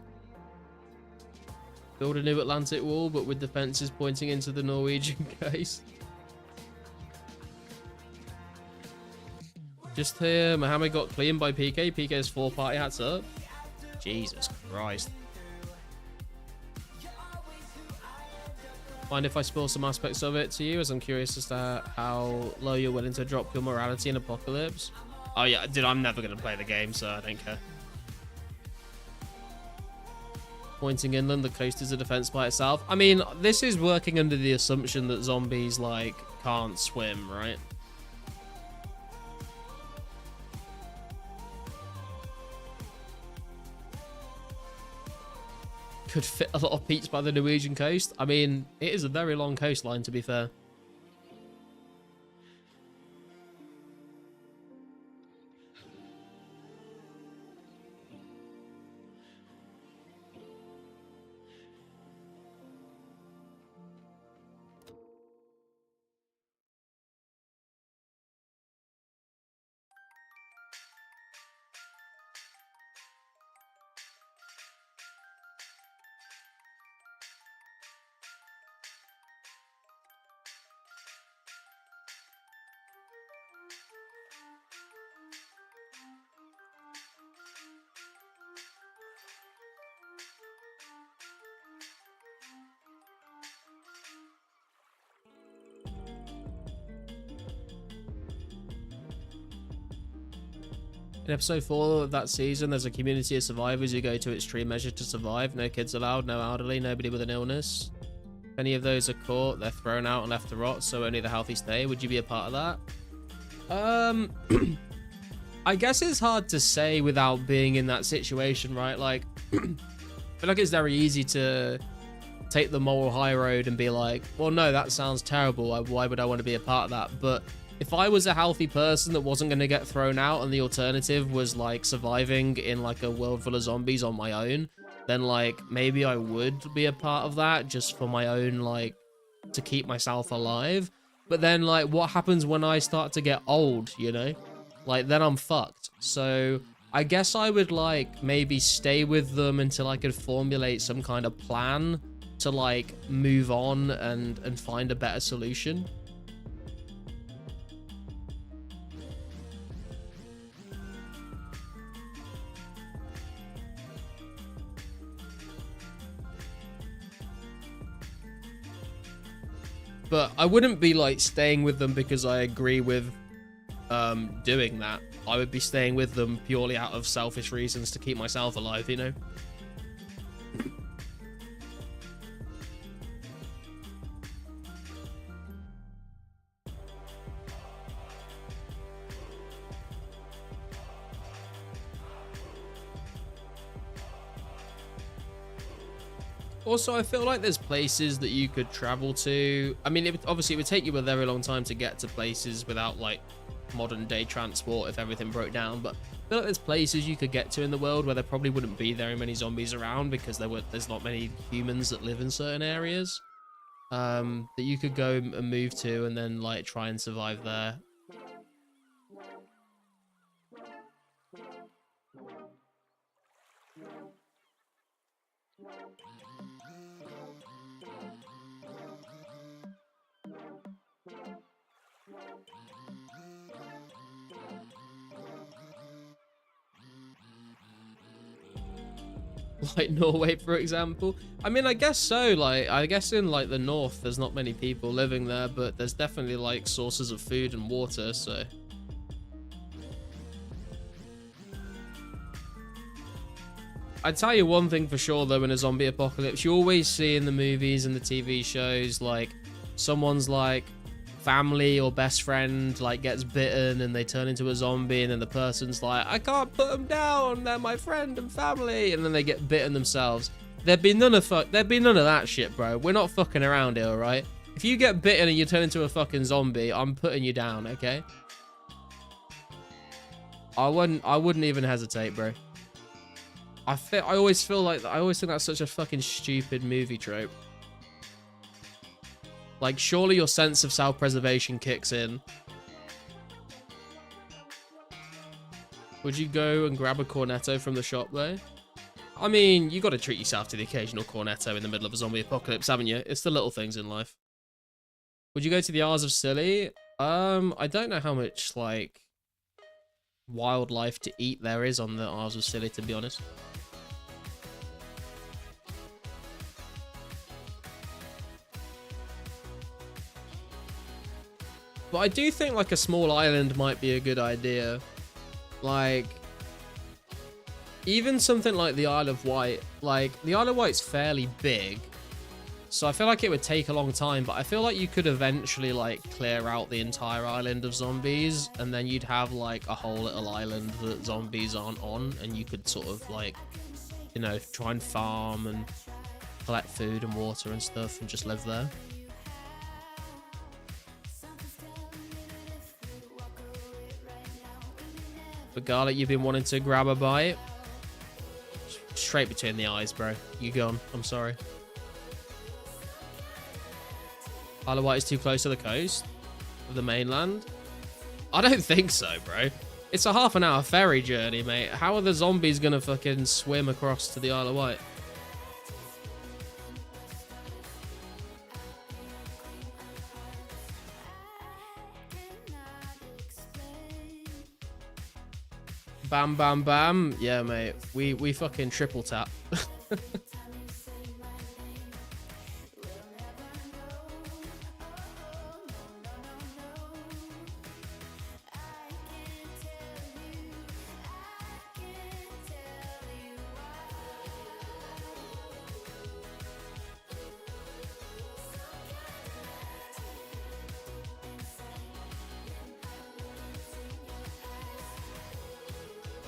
Build a new Atlantic wall, but with the fences pointing into the Norwegian coast. Just here, Mohammed got cleaned by PK. PK's 4-party hats up. Jesus Christ. Mind if I spoil some aspects of it to you, as I'm curious as to how low you're willing to drop your morality in Apocalypse. Oh yeah, dude, I'm never going to play the game, so I don't care. Pointing inland, the coast is a defense by itself. I mean, this is working under the assumption that zombies, like, can't swim, right? Could fit a lot of peats by the Norwegian coast. I mean, it is a very long coastline, to be fair. In episode 4 of that season, there's a community of survivors who go to extreme measures to survive. No kids allowed, no elderly, nobody with an illness. If any of those are caught, they're thrown out and left to rot, so only the healthy stay. Would you be a part of that? I guess it's hard to say without being in that situation, right? Like, I feel like it's very easy to take the moral high road and be like, well, no, that sounds terrible. Why would I want to be a part of that? But if I was a healthy person that wasn't going to get thrown out and the alternative was like surviving in like a world full of zombies on my own, then like maybe I would be a part of that just for my own, like, to keep myself alive. But then like what happens when I start to get old, you know? Like then I'm fucked. So I guess I would like maybe stay with them until I could formulate some kind of plan to like move on and find a better solution. But I wouldn't be like staying with them because I agree with doing that. I would be staying with them purely out of selfish reasons to keep myself alive, you know? Also, I feel like there's places that you could travel to. I mean, obviously it would take you a very long time to get to places without like modern day transport if everything broke down, but I feel like there's places you could get to in the world where there probably wouldn't be very many zombies around because there's not many humans that live in certain areas that you could go and move to and then like try and survive there. like Norway, for example. I mean, I guess so. Like, I guess in like the north, there's not many people living there, but there's definitely like sources of food and water. So I'd tell you one thing for sure though, in a zombie apocalypse, you always see in the movies and the TV shows, like someone's like family or best friend like gets bitten and they turn into a zombie, and then the person's like, I can't put them down, they're my friend and family, and then they get bitten themselves. There'd be none of that shit, bro. We're not fucking around here, alright? If you get bitten and you turn into a fucking zombie, I'm putting you down, okay? I wouldn't even hesitate, bro. I always think that's such a fucking stupid movie trope. Like, surely your sense of self-preservation kicks in. Would you go and grab a cornetto from the shop, though? I mean, you got to treat yourself to the occasional cornetto in the middle of a zombie apocalypse, haven't you? It's the little things in life. Would you go to the Isles of Scilly? I don't know how much, like, wildlife to eat there is on the Isles of Scilly, to be honest. But I do think like a small island might be a good idea. Like, even something like the Isle of Wight. Like, the Isle of Wight's fairly big, so I feel like it would take a long time, but I feel like you could eventually like clear out the entire island of zombies, and then you'd have like a whole little island that zombies aren't on, and you could sort of like, you know, try and farm and collect food and water and stuff and just live there. But Garlic, you've been wanting to grab a bite. Straight between the eyes, bro. You gone. I'm sorry. Isle of Wight is too close to the coast of the mainland. I don't think so, bro. It's a half-an-hour ferry journey, mate. How are the zombies gonna fucking swim across to the Isle of Wight? Bam, bam, bam. Yeah, mate. We fucking triple tap.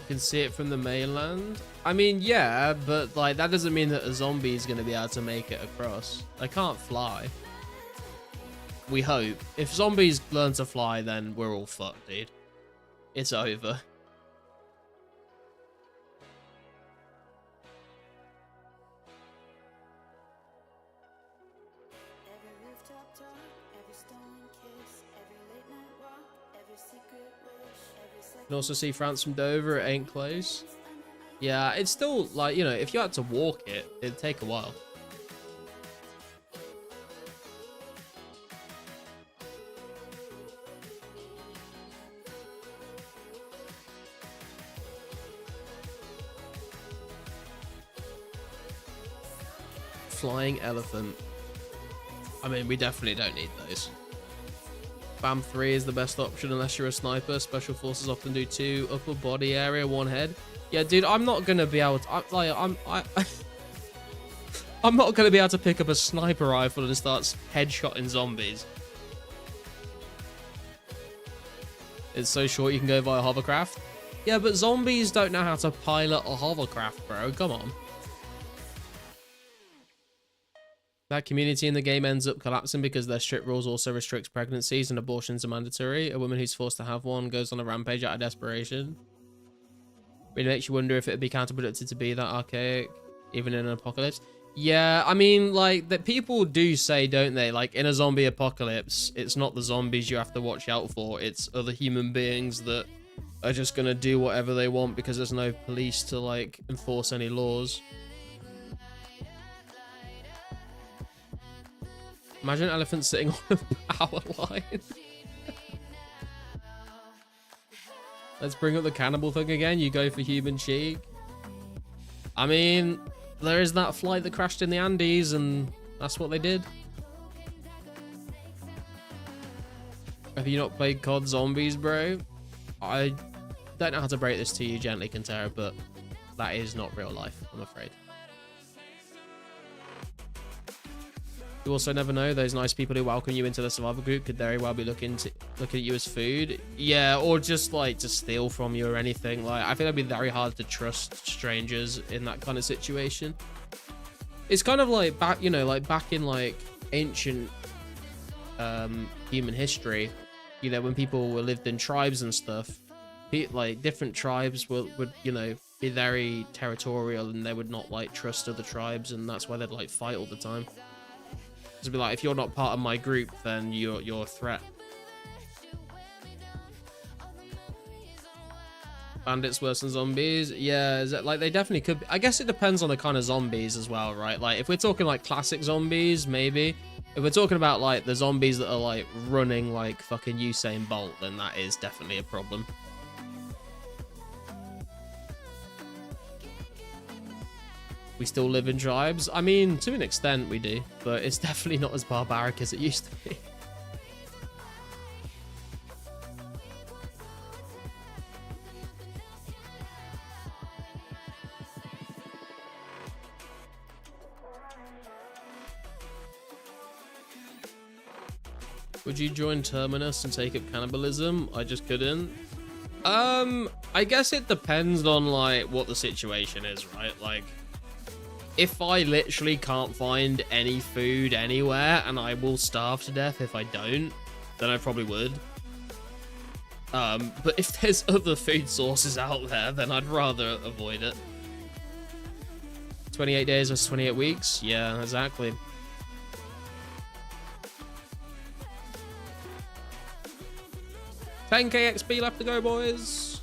Can see it from the mainland. I mean, yeah, but like that doesn't mean that a zombie is going to be able to make it across. They can't fly. We hope. If zombies learn to fly, then we're all fucked, dude. It's over. You can also see France from Dover. It ain't close. Yeah, it's still like, you know, if you had to walk it, it'd take a while. Flying elephant. I mean, we definitely don't need those. BAM 3 is the best option unless you're a sniper. Special forces often do 2 upper body area, 1 head. Yeah, dude, I'm not gonna be able to. I'm not gonna be able to pick up a sniper rifle and start headshotting zombies. It's so short you can go via hovercraft. Yeah, but zombies don't know how to pilot a hovercraft, bro. Come on. That community in the game ends up collapsing because their strict rules also restrict pregnancies and abortions are mandatory. A woman who's forced to have one goes on a rampage out of desperation. Really makes you wonder if it would be counterproductive to be that archaic, even in an apocalypse. Yeah, I mean, like, that people do say, don't they? Like, in a zombie apocalypse, it's not the zombies you have to watch out for. It's other human beings that are just going to do whatever they want because there's no police to, like, enforce any laws. Imagine an elephant sitting on a power line. Let's bring up the cannibal thing again. You go for human cheek. I mean, there is that flight that crashed in the Andes, and that's what they did. Have you not played COD Zombies, bro? I don't know how to break this to you gently, Kintera, but that is not real life, I'm afraid. You also never know, those nice people who welcome you into the survival group could very well be looking at you as food. Yeah, or just like to steal from you or anything. Like, I think it'd be very hard to trust strangers in that kind of situation. It's kind of like back, you know, like back in like ancient human history, you know, when people were lived in tribes and stuff, like different tribes would, you know, be very territorial, and they would not like trust other tribes, and that's why they'd like fight all the time. To be like, if you're not part of my group, then you're a threat. Bandits worse than zombies? Yeah, is it, like, they definitely could be. I guess it depends on the kind of zombies as well, right? Like, if we're talking like classic zombies, maybe. If we're talking about like the zombies that are like running like fucking Usain Bolt, then that is definitely a problem. We still live in tribes. I mean, to an extent we do, but it's definitely not as barbaric as it used to be. Would you join Terminus and take up cannibalism? I just couldn't. I guess it depends on like what the situation is, right? Like, if I literally can't find any food anywhere and I will starve to death if I don't, then I probably would. But if there's other food sources out there, then I'd rather avoid it. 28 days versus 28 weeks? Yeah, exactly. $10k XP left to go, boys.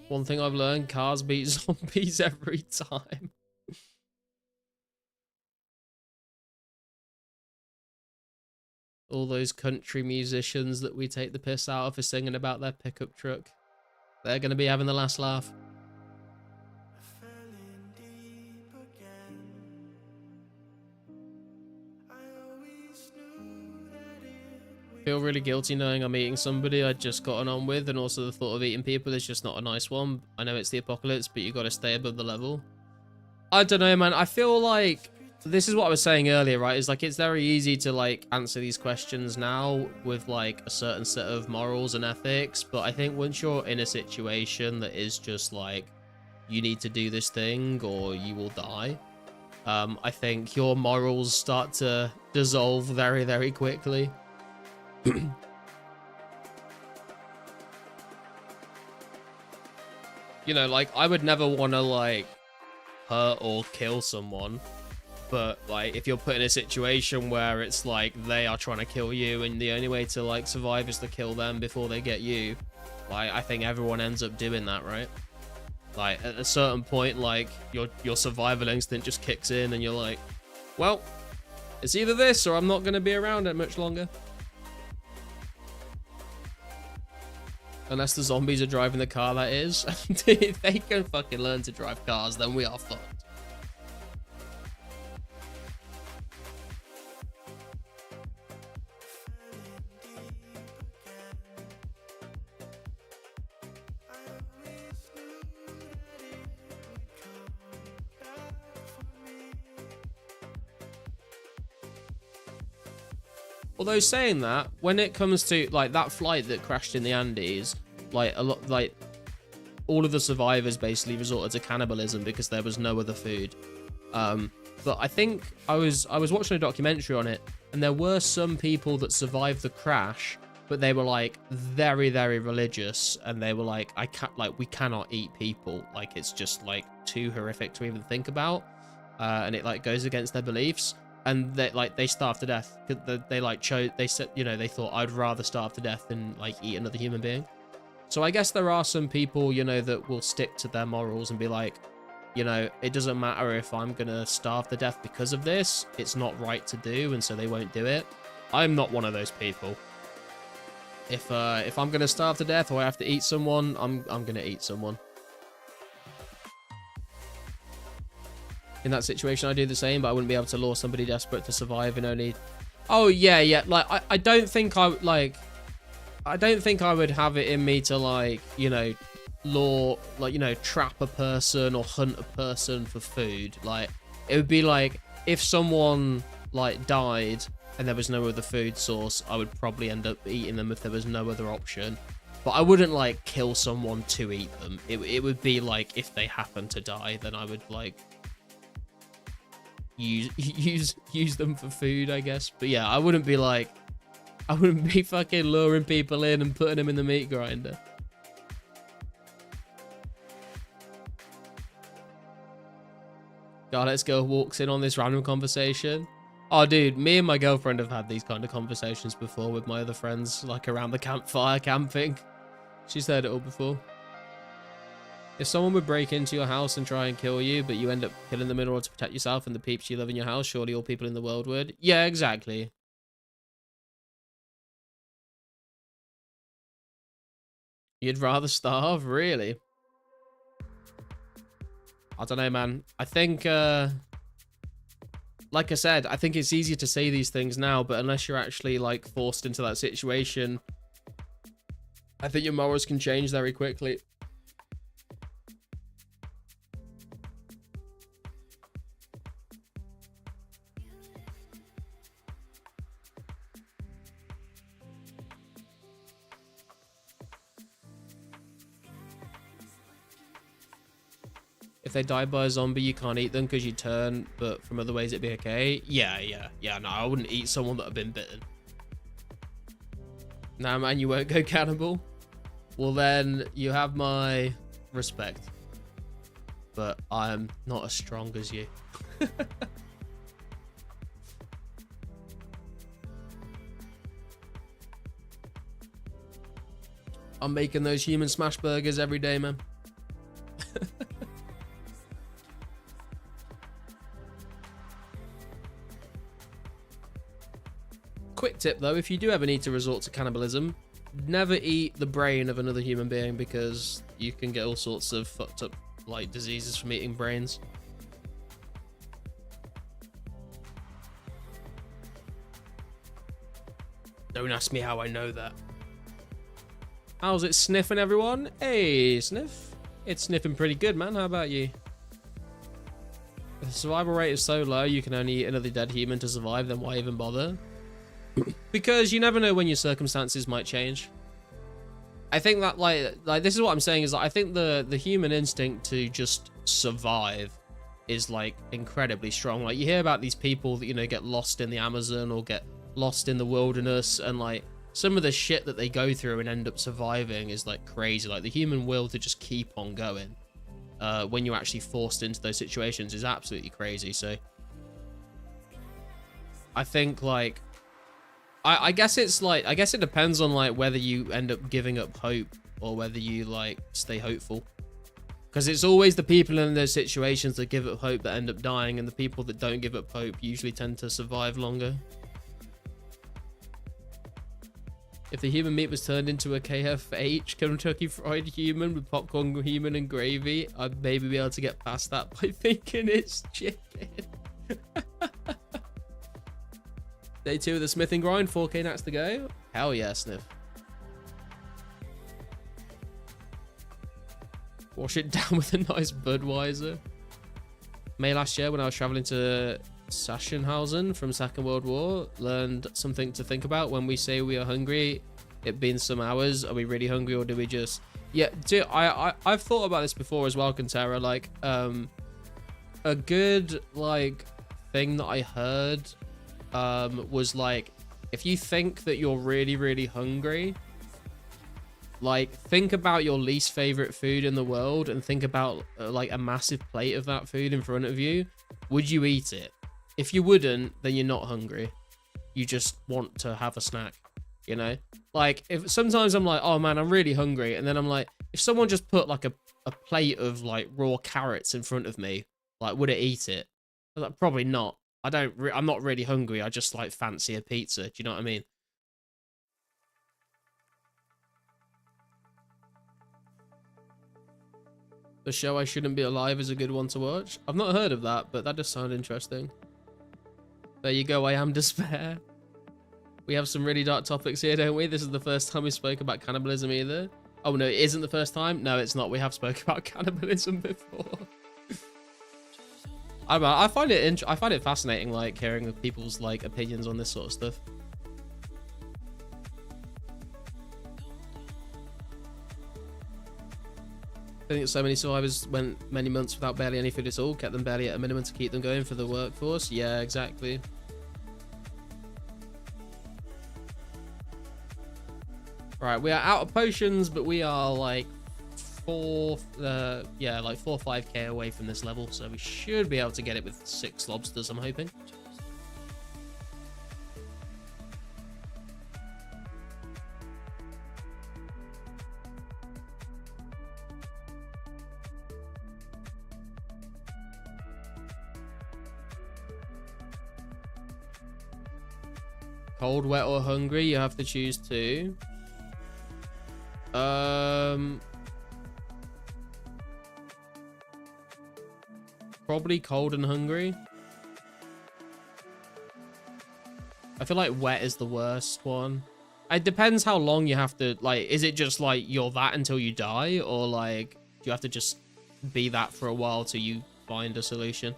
One thing I've learned, cars beat zombies every time. All those country musicians that we take the piss out of for singing about their pickup truck. They're going to be having the last laugh. Feel really guilty knowing I'm eating somebody I'd just gotten on with, and also the thought of eating people is just not a nice one. I know it's the apocalypse, but you got to stay above the level. I don't know, man. I feel like this is what I was saying earlier, right? Is like, it's very easy to like answer these questions now with like a certain set of morals and ethics, but I think once you're in a situation that is just like, you need to do this thing or you will die, I think your morals start to dissolve very, very quickly. You know, like, I would never want to like hurt or kill someone, but like, if you're put in a situation where it's like they are trying to kill you and the only way to like survive is to kill them before they get you, like, I think everyone ends up doing that, right? Like, at a certain point, like, your survival instinct just kicks in and you're like, well, it's either this or I'm not going to be around it much longer. Unless the zombies are driving the car, that is. If they can fucking learn to drive cars, then we are fucked. Although saying that, when it comes to like that flight that crashed in the Andes, like a lot, like all of the survivors basically resorted to cannibalism because there was no other food. But I think I was watching a documentary on it, and there were some people that survived the crash, but they were like very, very religious, and they were like, we cannot eat people, like it's just like too horrific to even think about, and it like goes against their beliefs. And they starved to death. They said, you know, they thought, I'd rather starve to death than like eat another human being. So I guess there are some people, you know, that will stick to their morals and be like, you know, it doesn't matter if I'm gonna starve to death because of this, it's not right to do, and so they won't do it. I'm not one of those people. If I'm gonna starve to death or I have to eat someone, I'm gonna eat someone. In that situation, I do the same, but I wouldn't be able to lure somebody desperate to survive and only... Oh, yeah. Like, I don't think I don't think I would have it in me to, like, you know, lure, like, you know, trap a person or hunt a person for food. Like, it would be like, if someone, like, died and there was no other food source, I would probably end up eating them if there was no other option. But I wouldn't, like, kill someone to eat them. It would be, like, if they happen to die, then I would, like... use them for food, I guess. But yeah, I wouldn't be fucking luring people in and putting them in the meat grinder. God, let's go walks in on this random conversation. Oh, dude, me and my girlfriend have had these kind of conversations before with my other friends, like around the campfire camping. She's heard it all before. If someone would break into your house and try and kill you, but you end up killing them in order to protect yourself and the peeps you love in your house, surely all people in the world would. Yeah, exactly. You'd rather starve? Really? I don't know, man. I think, like I said, I think it's easier to say these things now, but unless you're actually, like, forced into that situation, I think your morals can change very quickly. If they die by a zombie, you can't eat them because you turn, but from other ways it'd be okay. Yeah, no, I wouldn't eat someone that had been bitten. Nah, man, you won't go cannibal? Well, then, you have my respect. But I'm not as strong as you. I'm making those human smash burgers every day, man. Quick tip though, if you do ever need to resort to cannibalism, never eat the brain of another human being because you can get all sorts of fucked up like diseases from eating brains. Don't ask me how I know that. How's it sniffing, everyone? Hey, Sniff. It's sniffing pretty good, man. How about you? If the survival rate is so low you can only eat another dead human to survive, then why even bother? Because you never know when your circumstances might change. I think that like this is what I'm saying is that I think the human instinct to just survive is like incredibly strong. Like you hear about these people that, you know, get lost in the Amazon or get lost in the wilderness, and like some of the shit that they go through and end up surviving is like crazy. Like the human will to just keep on going when you're actually forced into those situations is absolutely crazy. So I think like I guess it's like, I guess it depends on like whether you end up giving up hope or whether you like stay hopeful. Because it's always the people in those situations that give up hope that end up dying, and the people that don't give up hope usually tend to survive longer. If the human meat was turned into a KFH, Kentucky Fried Human with popcorn human and gravy, I'd maybe be able to get past that by thinking it's chicken. Day 2 of the smithing grind, 4K nats to go. Hell yeah, Sniff. Wash it down with a nice Budweiser. May last year when I was traveling to Sachsenhausen from Second World War, learned something to think about when we say we are hungry. It been some hours. Are we really hungry, or do we just... Yeah, dude, I've thought about this before as well, Contera. Like, a good, like, thing that I heard was like, if you think that you're really, really hungry, like, think about your least favorite food in the world and think about like a massive plate of that food in front of you. Would you eat it? If you wouldn't, then you're not hungry. You just want to have a snack, you know? Like, if sometimes I'm like, oh man, I'm really hungry, and then I'm like, if someone just put like a plate of like raw carrots in front of me, like, would it eat it? Like, probably not. I'm not really hungry. I just like fancy a pizza. Do you know what I mean? The show I Shouldn't Be Alive is a good one to watch. I've not heard of that, but that does sound interesting. There you go, I Am Despair. We have some really dark topics here, don't we? This is the first time we spoke about cannibalism either. Oh no, it isn't the first time? No, it's not. We have spoken about cannibalism before. I don't know, I find it fascinating, like, hearing people's, like, opinions on this sort of stuff. I think so many survivors went many months without barely any food at all, kept them barely at a minimum to keep them going for the workforce. Yeah, exactly. Right, we are out of potions, but we are like 4 or 5k away from this level, so we should be able to get it with 6 lobsters, I'm hoping. Cold, wet, or hungry? You have to choose 2. Probably cold and hungry. I feel like wet is the worst one. It depends how long you have to, like, is it just like you're that until you die, or like do you have to just be that for a while till you find a solution?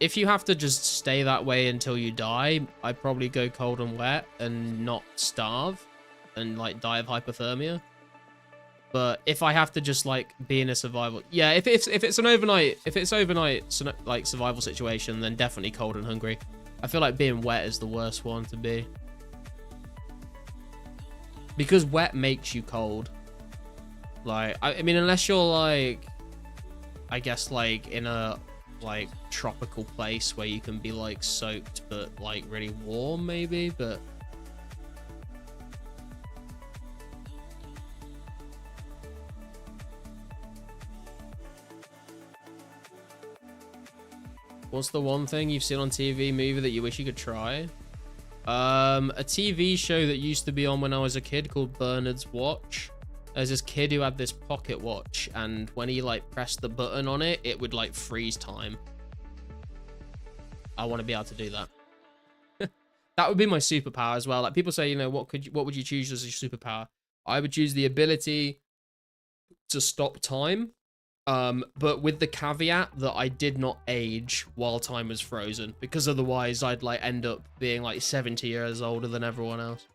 If you have to just stay that way until you die, I'd probably go cold and wet and not starve and like die of hypothermia. But if I have to just like be in a survival, yeah, if it's an overnight, like survival situation, then definitely cold and hungry. I feel like being wet is the worst one to be, because wet makes you cold. Like I mean, unless you're like, I guess like in a like tropical place where you can be like soaked but like really warm maybe, but what's the one thing you've seen on TV, movie that you wish you could try? A TV show that used to be on when I was a kid called Bernard's Watch. There's this kid who had this pocket watch, and when he like pressed the button on it, it would like freeze time. I want to be able to do that. That would be my superpower as well. Like people say, you know, what would you choose as your superpower? I would choose the ability to stop time, but with the caveat that I did not age while time was frozen, because otherwise I'd like end up being like 70 years older than everyone else.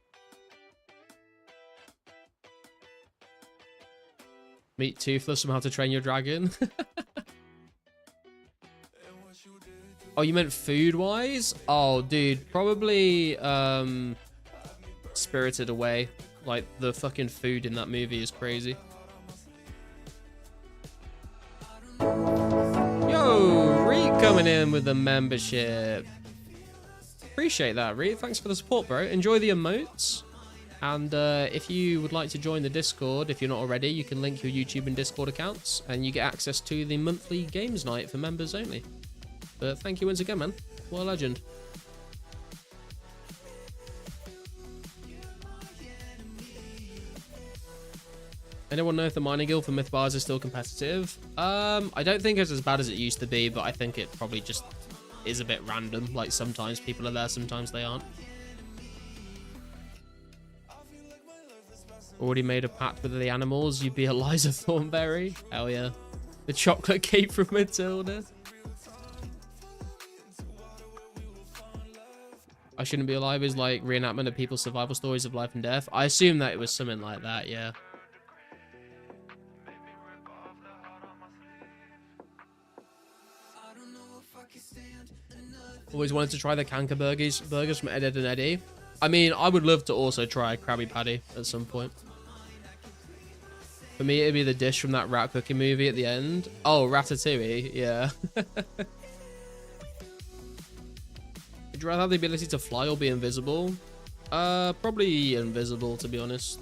Meet Toothless from How to Train Your Dragon. Oh, you meant food-wise? Oh, dude, probably Spirited Away. Like, the fucking food in that movie is crazy. Yo, Reed coming in with the membership. Appreciate that, Reed. Thanks for the support, bro. Enjoy the emotes. And if you would like to join the Discord, if you're not already, you can link your YouTube and Discord accounts, and you get access to the monthly games night for members only. But thank you once again, man. What a legend. Anyone know if the mining guild for myth bars is still competitive? I don't think it's as bad as it used to be, but I think it probably just is a bit random. Like, sometimes people are there, sometimes they aren't. Already made a pact with the animals. You'd be Eliza Thornberry. Hell yeah. The chocolate cake from Matilda. I Shouldn't Be Alive is like reenactment of people's survival stories of life and death. I assume that it was something like that, yeah. Always wanted to try the Kanka burgers from Ed, Edd n Eddy. I mean, I would love to also try a Krabby Patty at some point. For me, it'd be the dish from that rat cooking movie at the end. Oh, Ratatouille, yeah. Would you rather have the ability to fly or be invisible? Probably invisible, to be honest.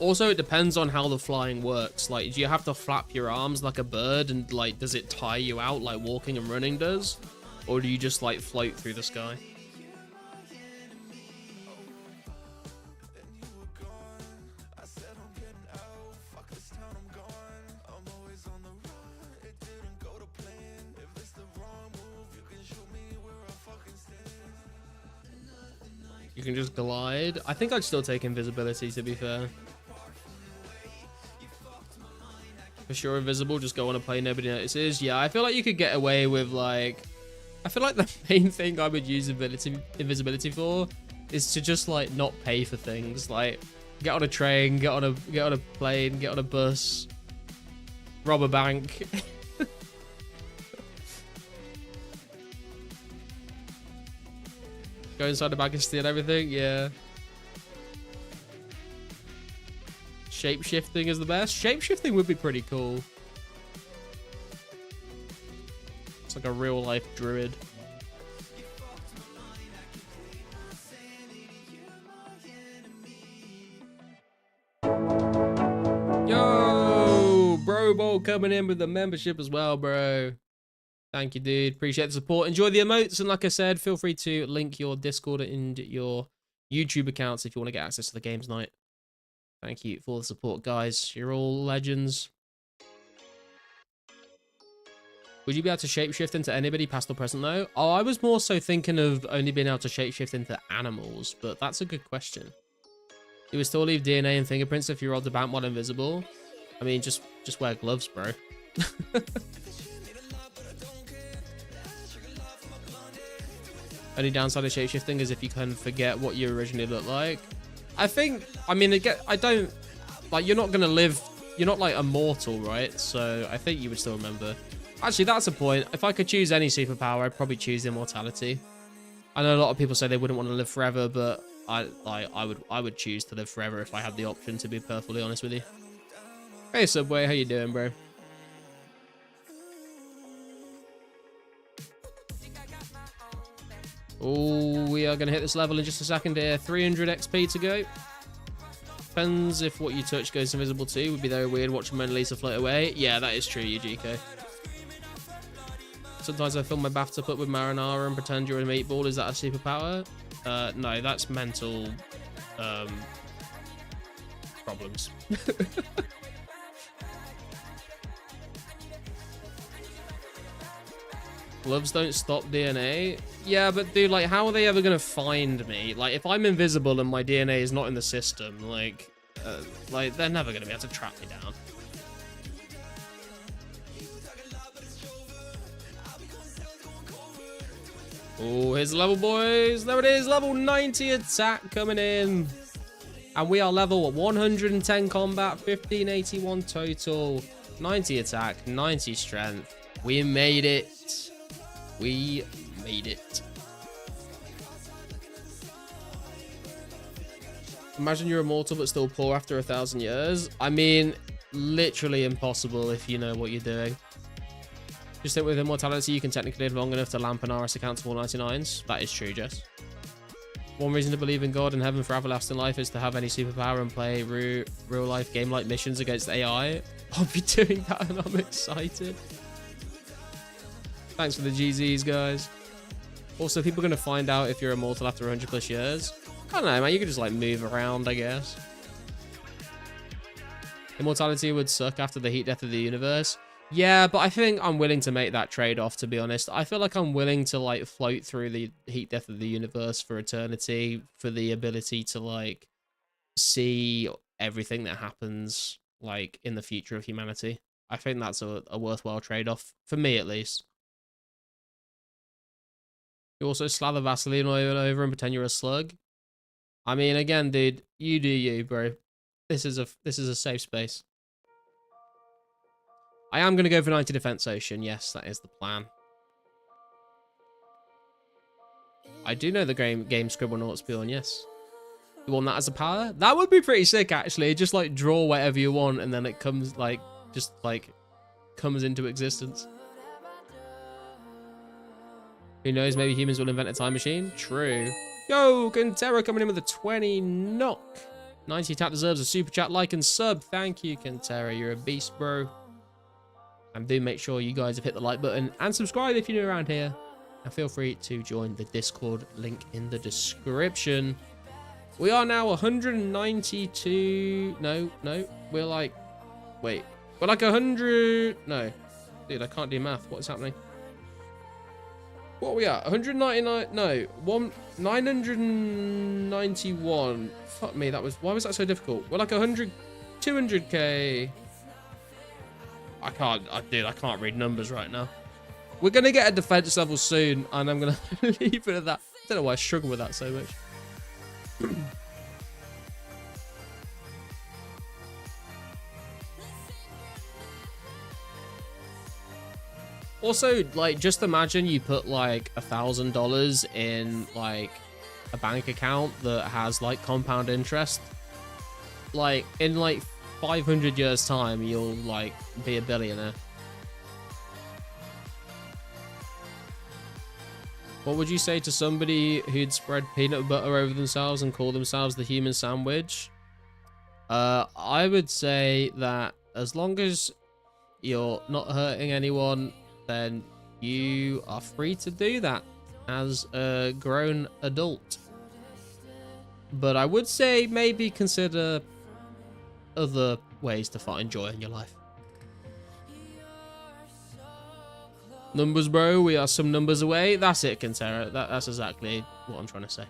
Also, it depends on how the flying works. Like, do you have to flap your arms like a bird and, like, does it tire you out like walking and running does? Or do you just, like, float through the sky? You can just glide. I think I'd still take invisibility, to be fair. For sure, invisible, just go on a plane, nobody notices. Yeah, I feel like you could get away with, like... I feel like the main thing I would use invisibility for is to just, like, not pay for things. Like, get on a train, get on a plane, get on a bus, rob a bank. Go inside the bank and steal everything, yeah. Shape-shifting is the best. Shape-shifting would be pretty cool. It's like a real-life druid. Yo! Bro Bowl coming in with the membership as well, bro. Thank you, dude. Appreciate the support. Enjoy the emotes. And like I said, feel free to link your Discord and your YouTube accounts if you want to get access to the games night. Thank you for the support, guys. You're all legends. Would you be able to shapeshift into anybody, past or present, though? Oh, I was more so thinking of only being able to shapeshift into animals, but that's a good question. You would still leave DNA and fingerprints if you rolled the bank while invisible? I mean, just wear gloves, bro. Only downside of shapeshifting is if you can forget what you originally looked like. I think, I mean, I don't, like, you're not going to live, you're not, like, immortal, right? So I think you would still remember. Actually, that's a point. If I could choose any superpower, I'd probably choose immortality. I know a lot of people say they wouldn't want to live forever, but I would choose to live forever if I had the option, to be perfectly honest with you. Hey, Subway, how you doing, bro? Oh, we are going to hit this level in just a second here. 300 XP to go. Depends if what you touch goes invisible too. Would be very weird watching Mona Lisa float away. Yeah, that is true, UGK. Sometimes I fill my bathtub up with marinara and pretend you're a meatball. Is that a superpower? No, that's mental problems. Gloves don't stop DNA. Yeah, but dude, like, how are they ever gonna find me? Like, if I'm invisible and my DNA is not in the system, like they're never gonna be able to track me down. Oh, here's the level, boys. There it is, level 90 attack coming in. And we are level 110 combat, 1581 total, 90 attack, 90 strength. We made it. We made it. Imagine you're immortal but still poor after 1,000 years. I mean, literally impossible if you know what you're doing. Just think with immortality, you can technically live long enough to lamp an RS account to all 99s. That is true, Jess. One reason to believe in God and heaven for everlasting life is to have any superpower and play real life game-like missions against AI. I'll be doing that and I'm excited. Thanks for the GZs, guys. Also, people are going to find out if you're immortal after 100 plus years. I don't know, man. You could just, like, move around, I guess. Immortality would suck after the heat death of the universe. Yeah, but I think I'm willing to make that trade-off, to be honest. I feel like I'm willing to, like, float through the heat death of the universe for eternity, for the ability to, like, see everything that happens, like, in the future of humanity. I think that's a worthwhile trade-off, for me at least. You also slather Vaseline all over and pretend you're a slug. I mean, again, dude, you do you, bro. This is a safe space. I am going to go for 90 Defense Ocean. Yes, that is the plan. I do know the game Scribblenauts Beyond, yes. You want that as a power? That would be pretty sick, actually. Just, like, draw whatever you want, and then it comes, like, just, like, comes into existence. Who knows, maybe humans will invent a time machine? True. Yo, Gantera coming in with a 20 knock. 90 Tap deserves a super chat, like, and sub. Thank you, Kentera. You're a beast, bro. And do make sure you guys have hit the like button and subscribe if you're new around here. And feel free to join the Discord, link in the description. We are now 192. No. We're like, wait. We're like 100. No. Dude, I can't do math. What is happening? What are we at? 199. No. 991. Fuck me. Why was that so difficult? We're like 200k. I can't read numbers right now. We're going to get a defense level soon, and I'm going to leave it at that. I don't know why I struggle with that so much. Also, like, just imagine you put like $1,000 in like a bank account that has like compound interest. Like in like 500 years time, you'll like be a billionaire. What would you say to somebody who'd spread peanut butter over themselves and call themselves the human sandwich? I would say that as long as you're not hurting anyone, then you are free to do that as a grown adult. But I would say maybe consider other ways to find joy in your life. Numbers, bro. We are some numbers away. That's it, Kentera. That's exactly what I'm trying to say.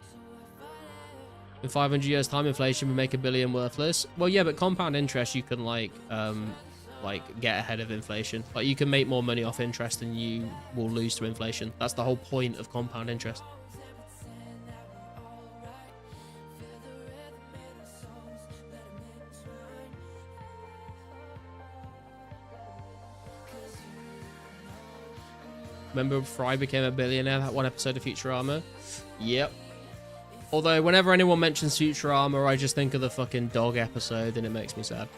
In 500 years' time, inflation would make $1 billion worthless. Well, yeah, but compound interest, you can like get ahead of inflation. Like, you can make more money off interest than you will lose to inflation. That's the whole point of compound interest. Remember Fry became a billionaire, that one episode of Futurama? Yep. Although whenever anyone mentions Futurama, I just think of the fucking dog episode and it makes me sad.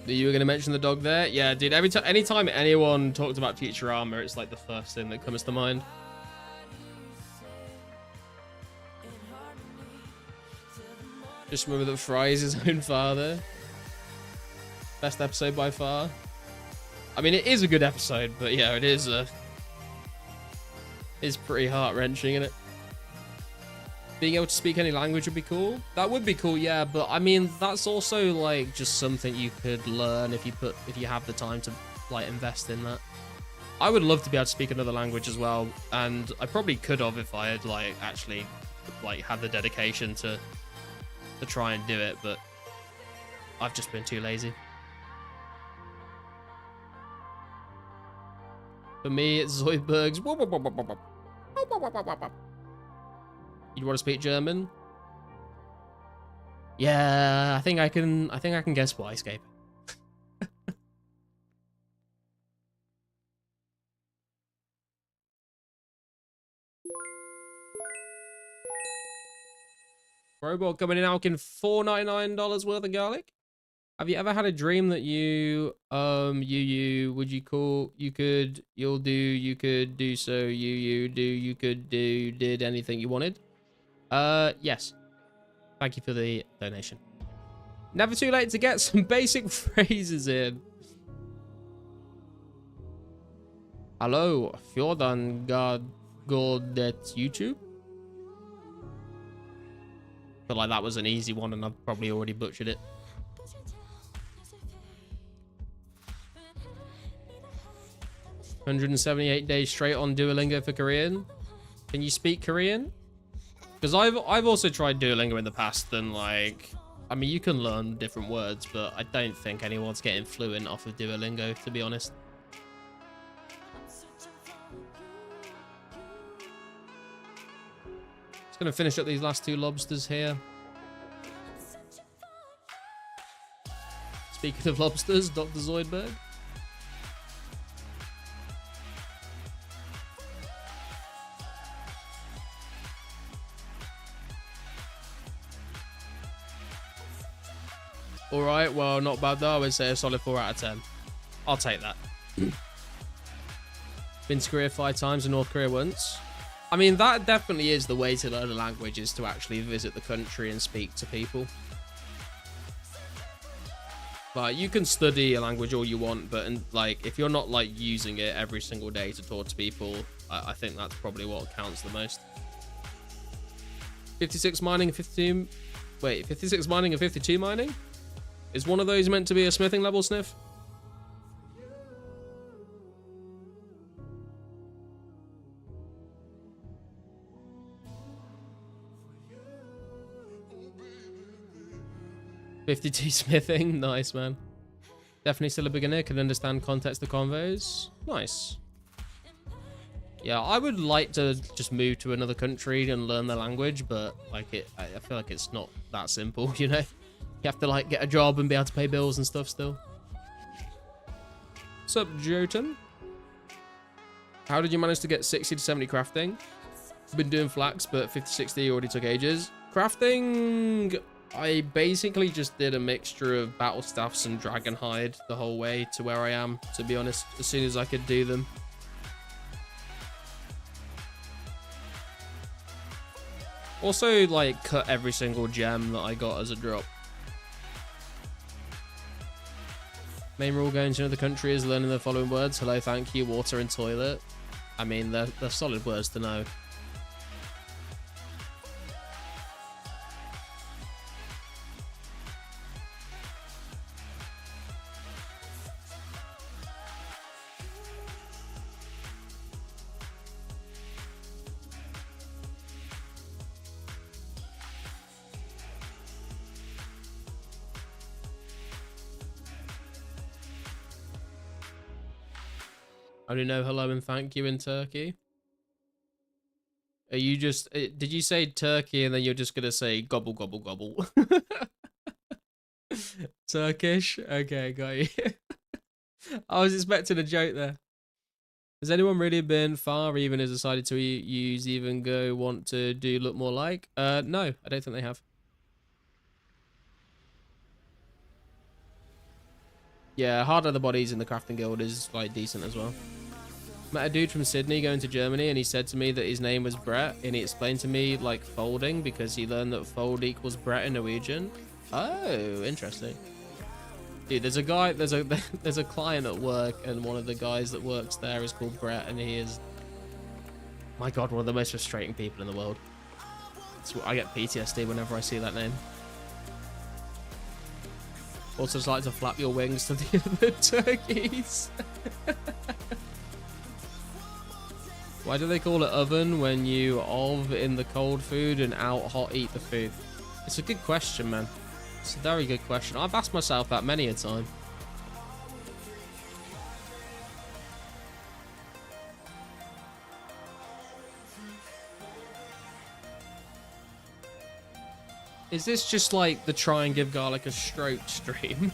You were going to mention the dog there? Yeah, dude, anytime anyone talks about Futurama, it's like the first thing that comes to mind. Just remember that Fry is his own father. Best episode by far. I mean, it is a good episode, but yeah, it is pretty heart-wrenching, isn't it? Being able to speak any language would be cool. That would be cool, yeah, but I mean, that's also like just something you could learn if you have the time to like invest in that. I would love to be able to speak another language as well, and I probably could have if I had like actually like had the dedication to try and do it, but I've just been too lazy. For me, it's Zoidberg's. You want to speak German? Yeah, I think I can guess why, Escape. Robot coming in alking $4.99 worth of garlic. Have you ever had a dream that you could do did anything you wanted? Yes. Thank you for the donation. Never too late to get some basic phrases in. Hello, Fjordan Godet YouTube. But like that was an easy one and I've probably already butchered it. $178 days straight on Duolingo for Korean. Can you speak Korean? Because I've also tried Duolingo in the past, and like, I mean, you can learn different words, but I don't think anyone's getting fluent off of Duolingo, to be honest. Just gonna finish up these last two lobsters here. Speaking of lobsters, Dr. Zoidberg. All right, well, not bad though. I would say a solid 4 out of 10. I'll take that. Been to Korea 5 times and North Korea once. I mean, that definitely is the way to learn a language, is to actually visit the country and speak to people. Like, you can study a language all you want, but like, if you're not like using it every single day to talk to people, I think that's probably what counts the most. 56 mining and 52. Wait, 56 mining and 52 mining? Is one of those meant to be a smithing level, Sniff? "52 smithing." Nice, man. Definitely still a beginner. Can understand context of convos. Nice. Yeah, I would like to just move to another country and learn the language, but like I feel like it's not that simple, you know? You have to like get a job and be able to pay bills and stuff still. What's up, Jotun? How did you manage to get 60 to 70 crafting? Been doing flax, but 50-60 already took ages. Crafting, I basically just did a mixture of battle staffs and dragon hide the whole way to where I am, to be honest, as soon as I could do them. Also, like, cut every single gem that I got as a drop. Main rule going to another country is learning the following words: hello, thank you, water, and toilet. I mean, they're solid words to know. I only know hello and thank you in Turkey. Are you just... Did you say Turkey and then you're just going to say gobble, gobble, gobble? Turkish? Okay, got you. I was expecting a joke there. Has anyone really been far, or even has decided to use even go want to do look more like? No, I don't think they have. Yeah, hard leather bodies in the crafting guild is like decent as well. Met a dude from Sydney going to Germany, and he said to me that his name was Brett, and he explained to me like folding because he learned that fold equals Brett in Norwegian. Oh, interesting. Dude, there's a guy, there's a client at work, and one of the guys that works there is called Brett, and he is, my God, one of the most frustrating people in the world. So I get PTSD whenever I see that name. Also, just like to flap your wings to the other turkeys. Why do they call it oven when you in the cold food and out hot eat the food? It's a good question, man. It's a very good question. I've asked myself that many a time. Is this just like the try and give garlic a stroke stream?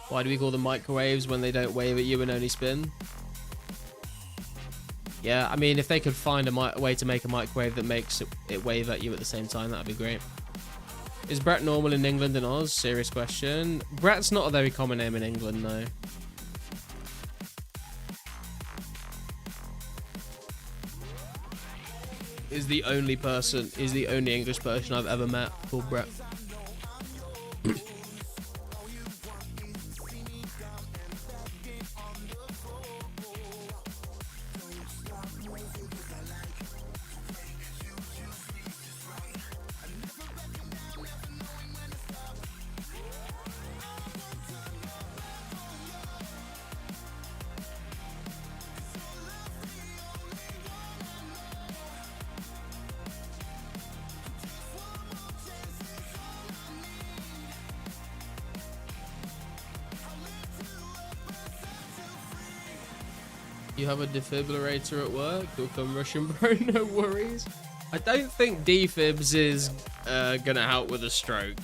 Why do we call them microwaves when they don't wave at you and only spin? Yeah, I mean, if they could find a way to make a microwave that makes it wave at you at the same time, that'd be great. Is Brett normal in England and Oz? Serious question. Brett's not a very common name in England, no. Is the only English person I've ever met called Brett. You have a defibrillator at work? You'll come rushing, bro, no worries. I don't think defibs is gonna help with a stroke.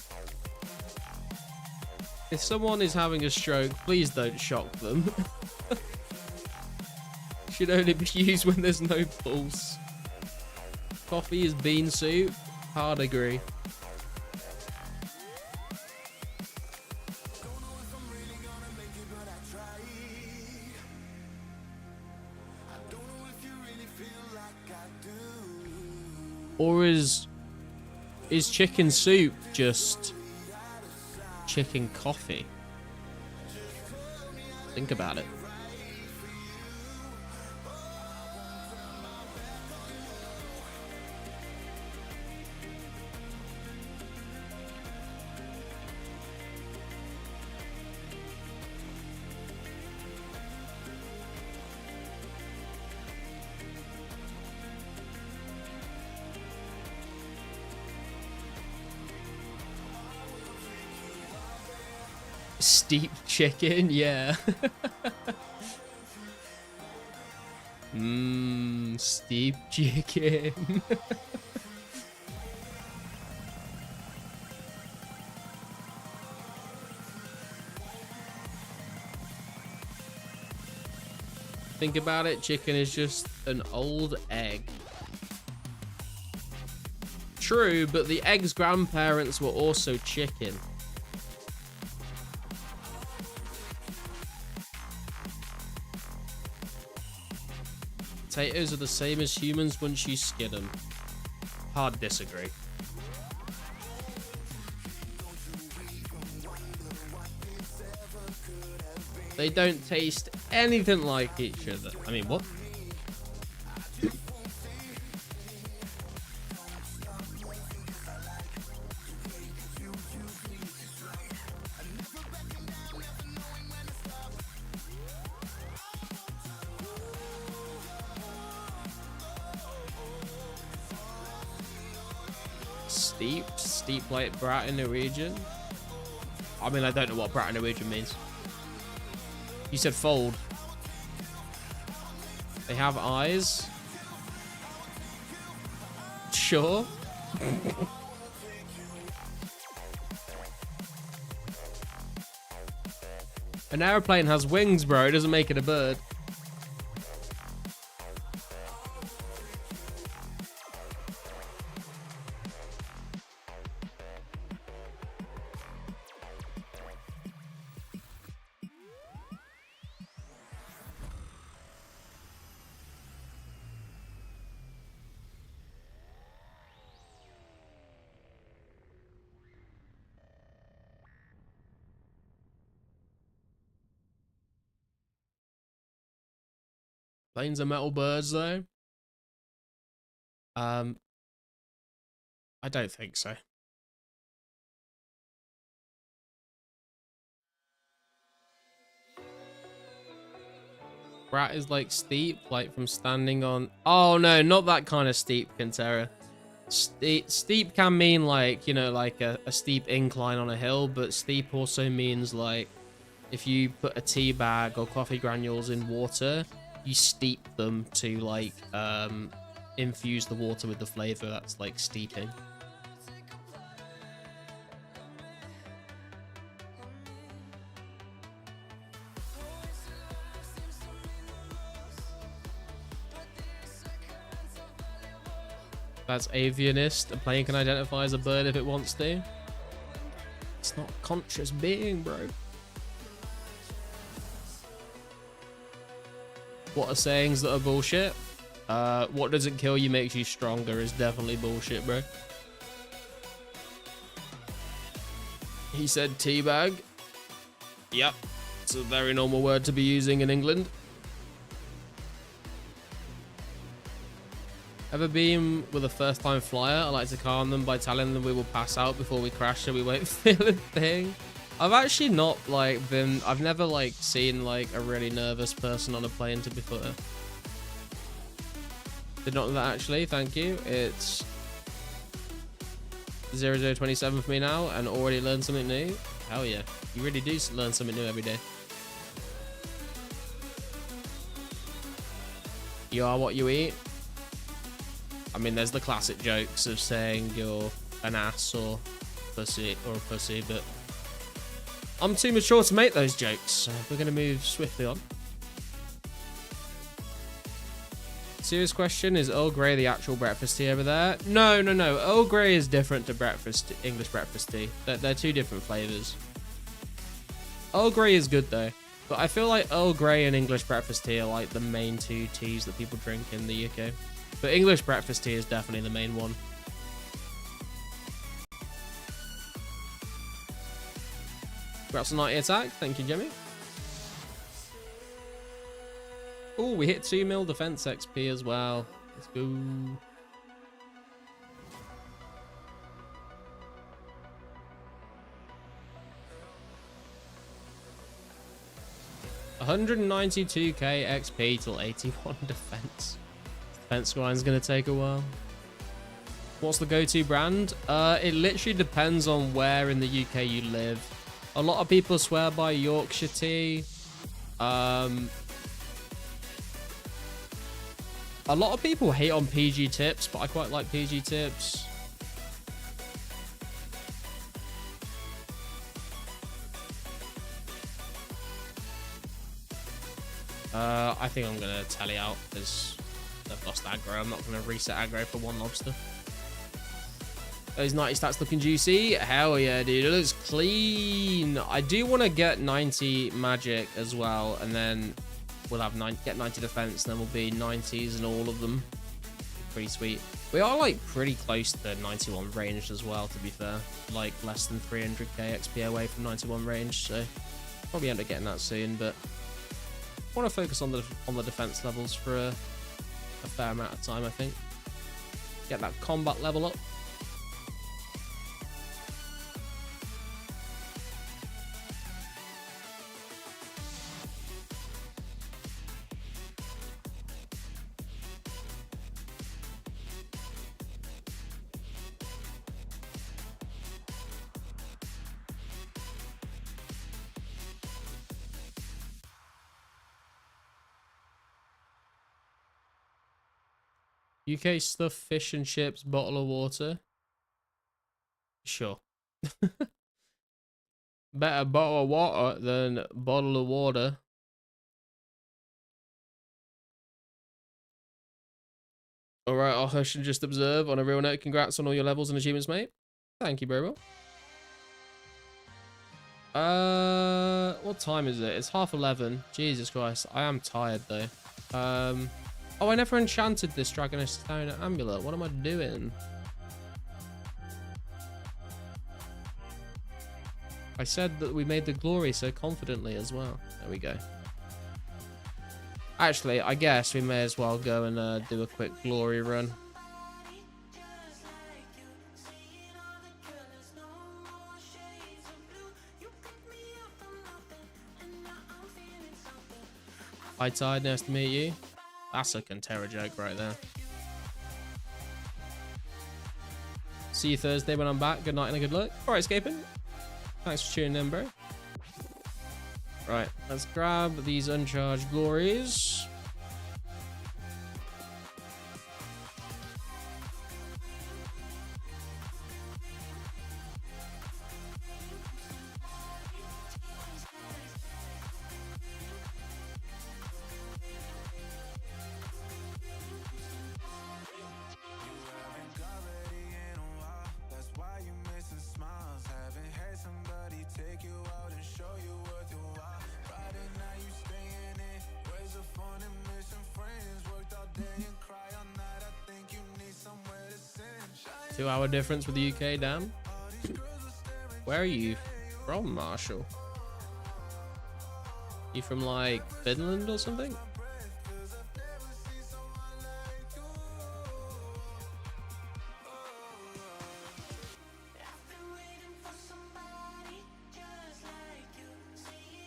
If someone is having a stroke, please don't shock them. should only be used when there's no pulse. Coffee is bean soup. Hard agree. Or is chicken soup just chicken coffee? Think about it. Steeped chicken, yeah. Steeped chicken. Think about it, chicken is just an old egg. True, but the egg's grandparents were also chicken. Potatoes are the same as humans once you skin them. Hard disagree. They don't taste anything like each other. I mean, what? Steep like brat in Norwegian. I mean, I don't know what brat in Norwegian means. You said fold. They have eyes. Sure. An airplane has wings, bro. It doesn't make it a bird. Planes are metal birds, though. I don't think so. Brat is like steep, like from standing on. Oh no, not that kind of steep, Kintera. Steep can mean like, you know, like a steep incline on a hill, but steep also means like if you put a tea bag or coffee granules in water, you steep them to like infuse the water with the flavor. That's like steeping. That's avianist. A plane can identify as a bird if it wants to. It's not a conscious being, bro. What are sayings that are bullshit? What doesn't kill you makes you stronger is definitely bullshit, bro. He said teabag. Yep. It's a very normal word to be using in England. Ever been with a first-time flyer? I like to calm them by telling them we will pass out before we crash so we won't feel a thing. I've actually not like been, I've never like seen like a really nervous person on a plane, to be fair. Did not know that actually, thank you. It's 0027 for me now and already learned something new. Hell yeah, you really do learn something new every day. You are what you eat. I mean, there's the classic jokes of saying you're an ass or pussy or a pussy, but I'm too mature to make those jokes, so we're going to move swiftly on. Serious question, is Earl Grey the actual breakfast tea over there? No. Earl Grey is different to English breakfast tea. They're two different flavors. Earl Grey is good though. But I feel like Earl Grey and English breakfast tea are like the main two teas that people drink in the UK. But English breakfast tea is definitely the main one. Congrats on 90 attack. Thank you, Jimmy. Oh, we hit 2 mil defense XP as well. Let's go. $192k XP till 81 defense. Defense grind's gonna take a while. What's the go-to brand? It literally depends on where in the UK you live. A lot of people swear by Yorkshire tea. A lot of people hate on PG tips, but I quite like PG tips. I think I'm gonna tally out because I've lost aggro. I'm not gonna reset aggro for one lobster. Those 90 stats looking juicy. Hell yeah, dude. It looks clean. I do want to get 90 magic as well, and then we'll have get 90 defense, and then we'll be 90s in all of them. Pretty sweet. We are like pretty close to 91 ranged as well, to be fair. Like less than 300k XP away from 91 range, so probably end up getting that soon. But I want to focus on the defense levels for a fair amount of time, I think. Get that combat level up. UK stuff, fish and chips, bottle of water. Sure. Better bottle of water than bottle of water. Alright, I'll hush and just observe. On a real note, congrats on all your levels and achievements, mate. Thank you, bro. What time is it? It's 11:30. Jesus Christ. I am tired, though. Oh, I never enchanted this Dragoness Stone Amulet. What am I doing? I said that we made the glory so confidently as well. There we go. Actually, I guess we may as well go and do a quick glory run. Hi, Tide. Nice to meet you. That's a Cantera joke right there. See you Thursday when I'm back. Good night and a good luck. Alright, Scaping. Thanks for tuning in, bro. Right, let's grab these uncharged glories. Two-hour difference with the UK, damn. Where are you from, Marshall? You from, like, Finland or something?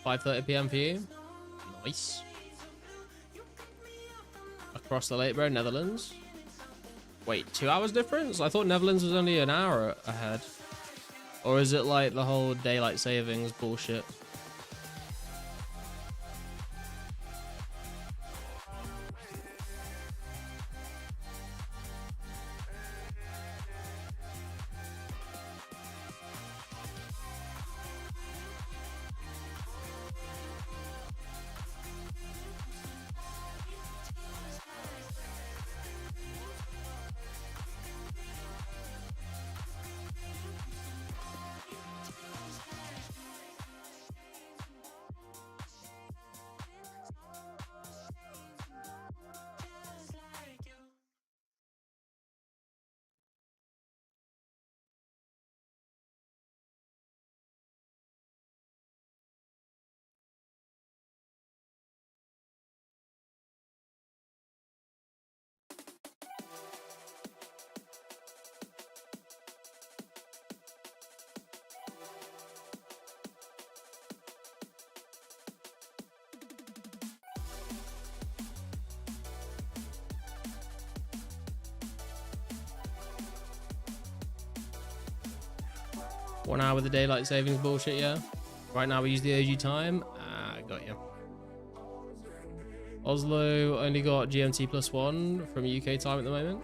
$5:30 PM for you. Nice. Across the lake, bro, Netherlands. Wait, 2 hours difference? I thought Netherlands was only an hour ahead. Or is it like the whole daylight savings bullshit? 1 hour with the daylight savings bullshit, yeah. Right now we use the OG time. Ah, got you. Oslo only got GMT +1 from UK time at the moment.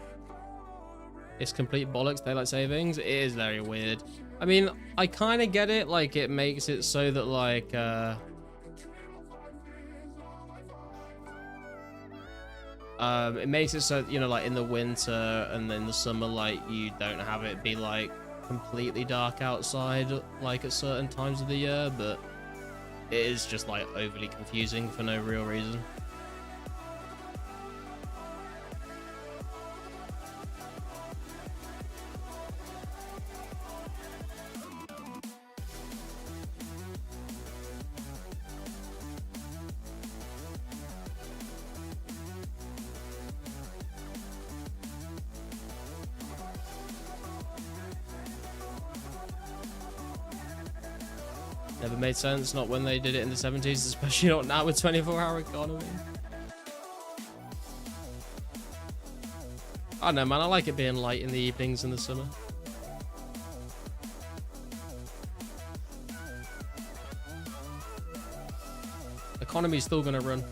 It's complete bollocks, daylight savings. It is very weird. I mean, I kind of get it. Like, it makes it so that, like, it makes it so, you know, like in the winter and then the summer, like, you don't have it be, like, completely dark outside, like, at certain times of the year, but it is just, like, overly confusing for no real reason. Never made sense, not when they did it in the 70s, especially not now with 24-hour economy. I don't know, man, I like it being light in the evenings in the summer. Economy's still gonna run.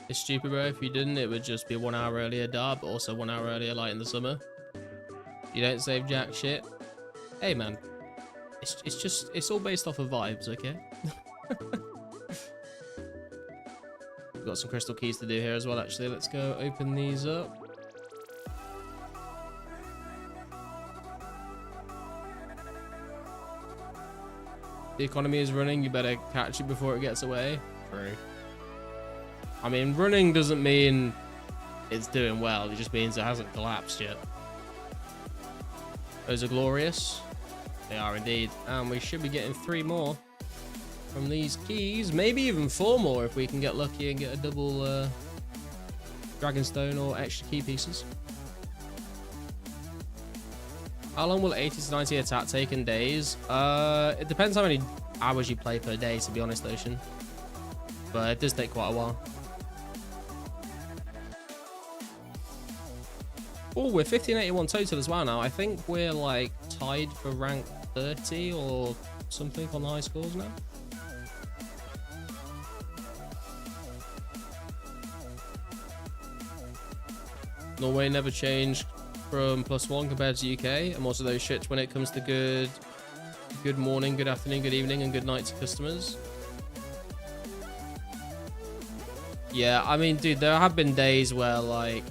It's stupid, bro. If you didn't, it would just be 1 hour earlier dark, but also 1 hour earlier light in the summer. You don't save jack shit. Hey, man. It's all based off of vibes, okay? We've got some crystal keys to do here as well, actually. Let's go open these up. The economy is running. You better catch it before it gets away. True. I mean, running doesn't mean it's doing well. It just means it hasn't collapsed yet. Those are glorious. They are indeed. And we should be getting 3 more from these keys. Maybe even 4 more if we can get lucky and get a double Dragonstone or extra key pieces. How long will 80 to 90 attack take in days? It depends how many hours you play per day, to be honest, Ocean. But it does take quite a while. Oh, we're 1581 total as well now. I think we're like tied for rank 30 or something on the high scores now. Norway never changed from +1 compared to UK. I'm also those shits when it comes to good morning, good afternoon, good evening, and good night to customers. Yeah, I mean, dude, there have been days where like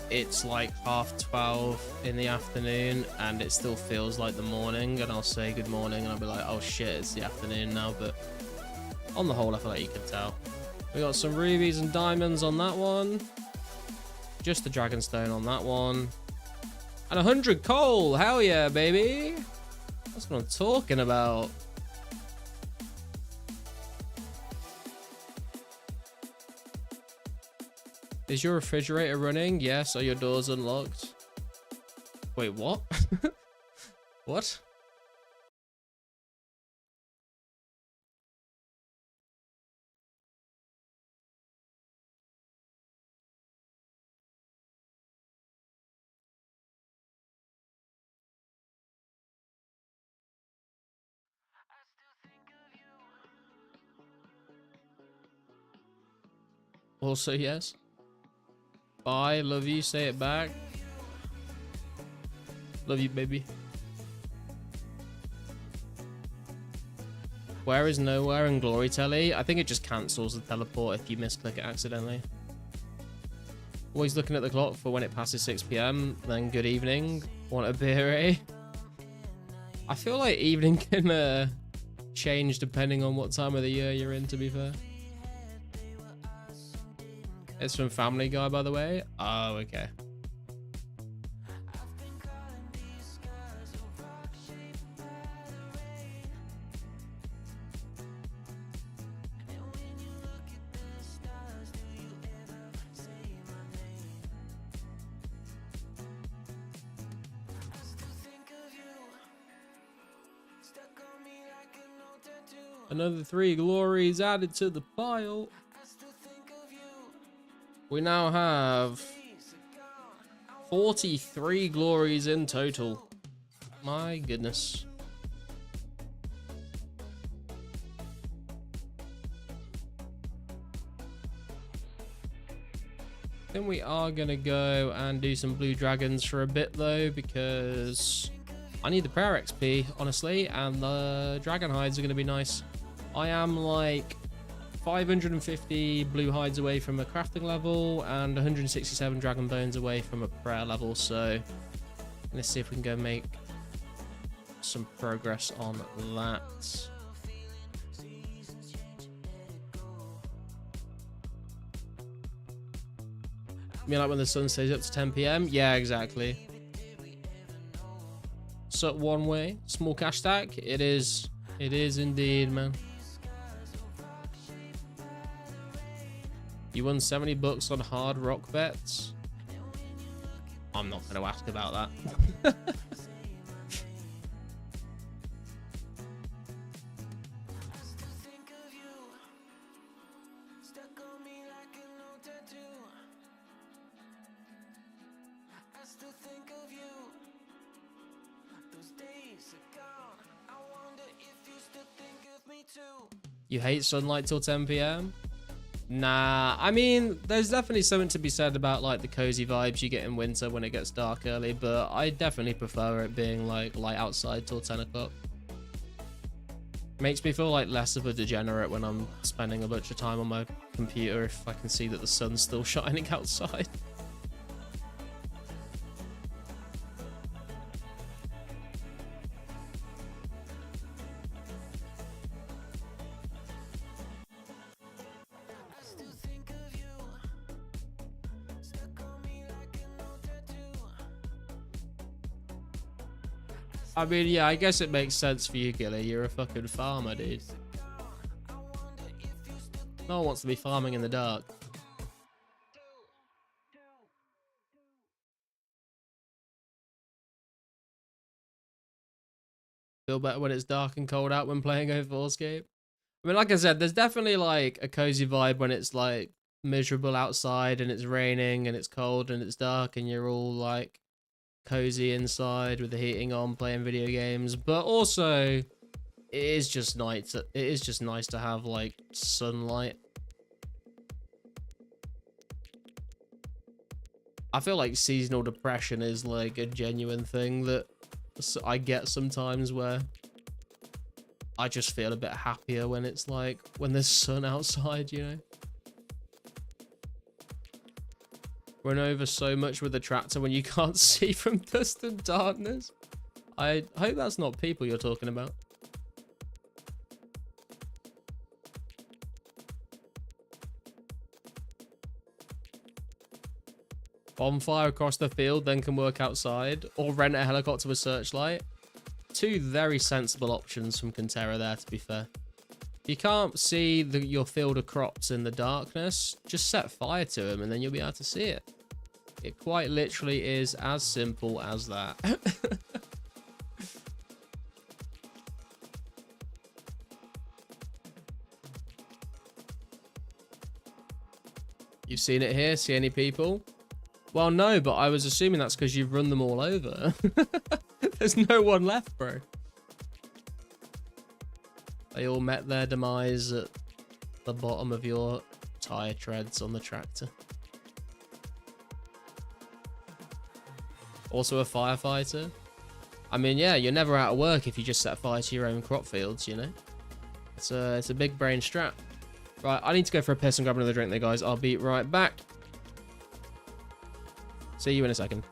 it's like 12:30 in the afternoon and it still feels like the morning, and I'll say good morning and I'll be like, oh shit, it's the afternoon now. But on the whole, I feel like you can tell. We got some rubies and diamonds on that one, just the Dragonstone on that one, and 100 coal. Hell yeah, baby. That's what I'm talking about. Is your refrigerator running? Yes. Are your doors unlocked? Wait, what? What? Also, yes. Bye, love you, say it back. Love you, baby. Where is nowhere and glory telly? I think it just cancels the teleport if you misclick it accidentally. Always looking at the clock for when it passes 6 p.m. Then good evening. Want a beer, eh? I feel like evening can change depending on what time of the year you're in, to be fair. It's from Family Guy, by the way. Oh, okay. Another 3 glories added to the pile. We now have 43 glories in total. My goodness. Then we are going to go and do some blue dragons for a bit though, because I need the prayer XP, honestly, and the dragon hides are going to be nice. I am like 550 blue hides away from a crafting level and 167 dragon bones away from a prayer level, so let's see if we can go make some progress on that. You mean like when the sun stays up to 10 p.m? Yeah, exactly. So one way, small cash stack. It is indeed, man. You won 70 bucks on hard rock bets. I'm not going to ask about that. You hate sunlight till 10 p.m? Nah, I mean, there's definitely something to be said about like the cozy vibes you get in winter when it gets dark early, but I definitely prefer it being like light outside till 10 o'clock. Makes me feel like less of a degenerate when I'm spending a bunch of time on my computer if I can see that the sun's still shining outside. I mean, yeah, I guess it makes sense for you, Gilly. You're a fucking farmer, dude. No one wants to be farming in the dark. Feel better when it's dark and cold out when playing 2004scape. I mean, like I said, there's definitely like a cozy vibe when it's like miserable outside and it's raining and it's cold and it's dark and you're all like cozy inside with the heating on playing video games, but also it is just nice to have like sunlight. I feel like seasonal depression is like a genuine thing that I get sometimes, where I just feel a bit happier when it's like when there's sun outside, you know. Run over so much with the tractor when you can't see from dust and darkness. I hope that's not people you're talking about. Bonfire across the field, then can work outside, or rent a helicopter with searchlight. Two very sensible options from Conterra there, to be fair. If you can't see your field of crops in the darkness, just set fire to them and then you'll be able to see it. It quite literally is as simple as that. You've seen it here? See any people? Well, no, but I was assuming that's because you've run them all over. There's no one left, bro. They all met their demise at the bottom of your tire treads on the tractor. Also a firefighter. I mean, yeah, you're never out of work if you just set fire to your own crop fields, you know? It's a big brain strap. Right, I need to go for a piss and grab another drink there, guys. I'll be right back. See you in a second.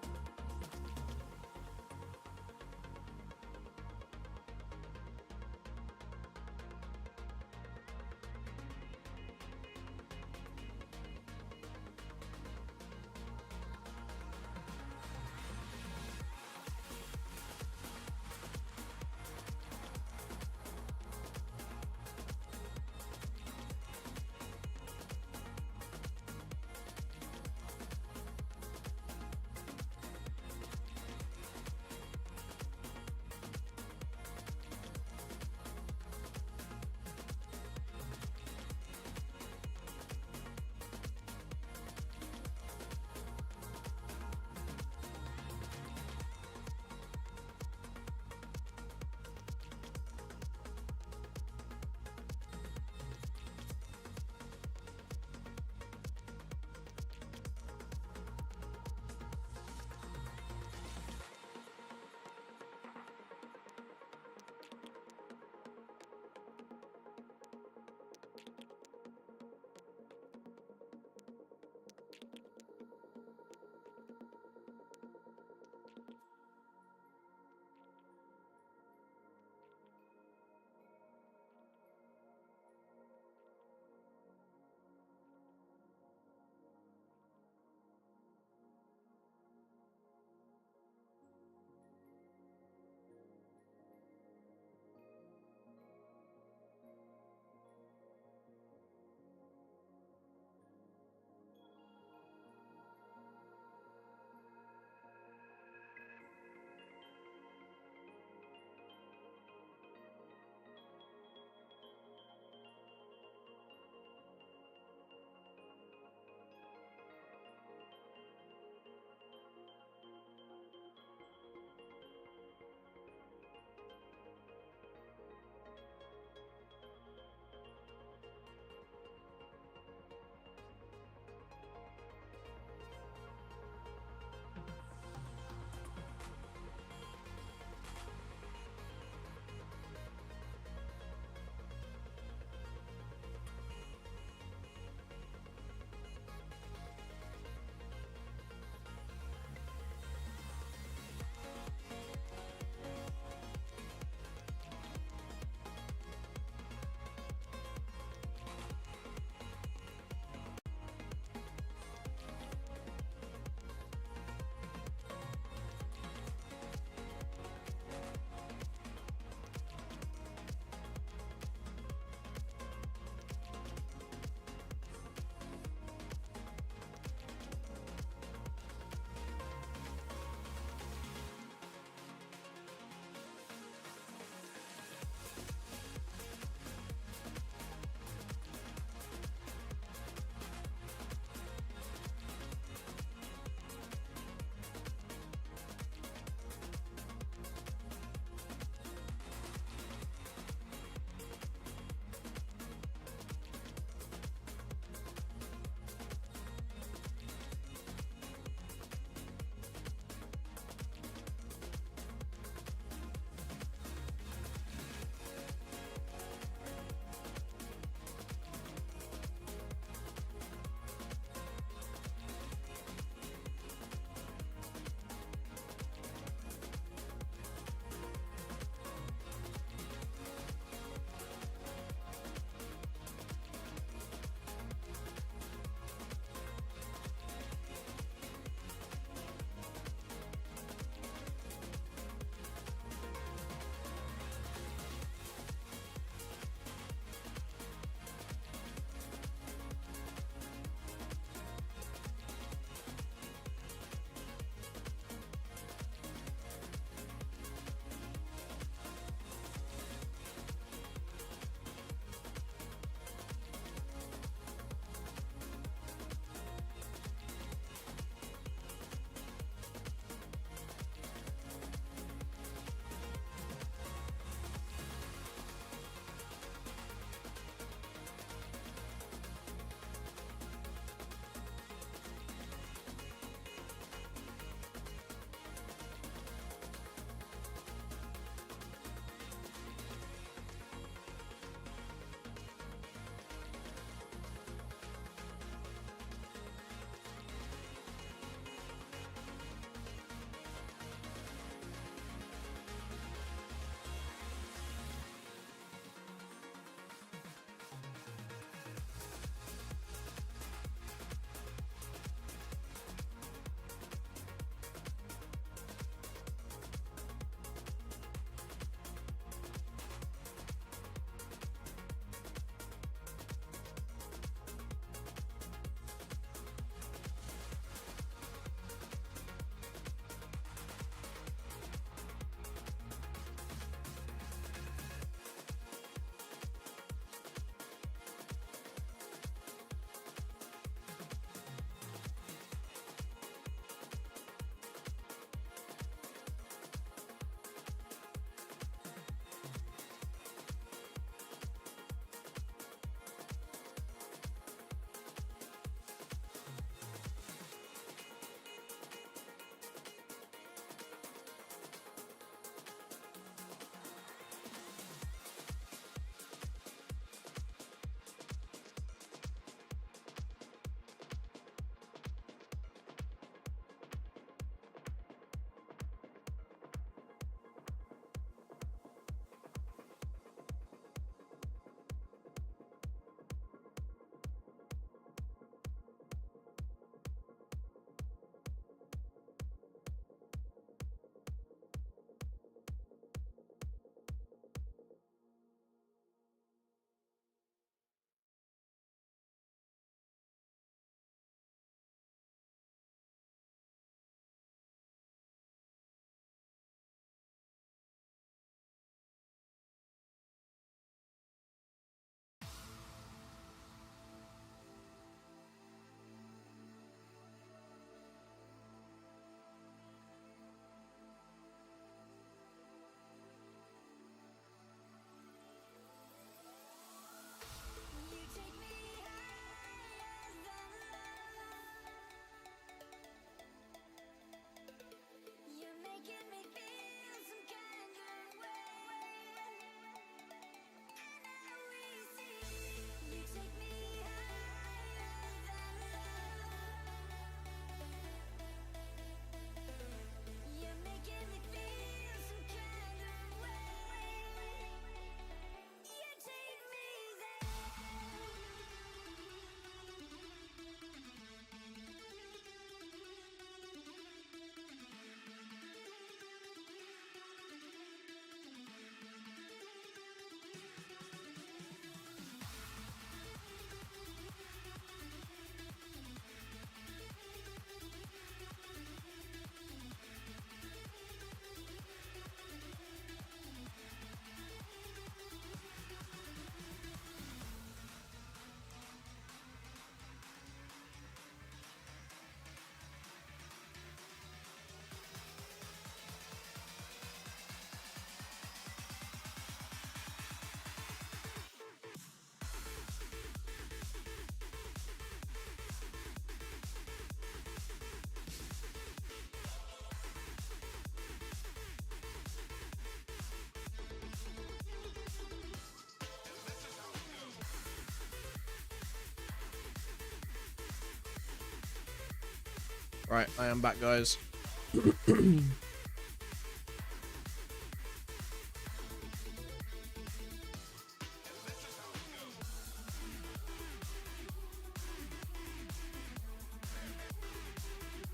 Right, I am back, guys.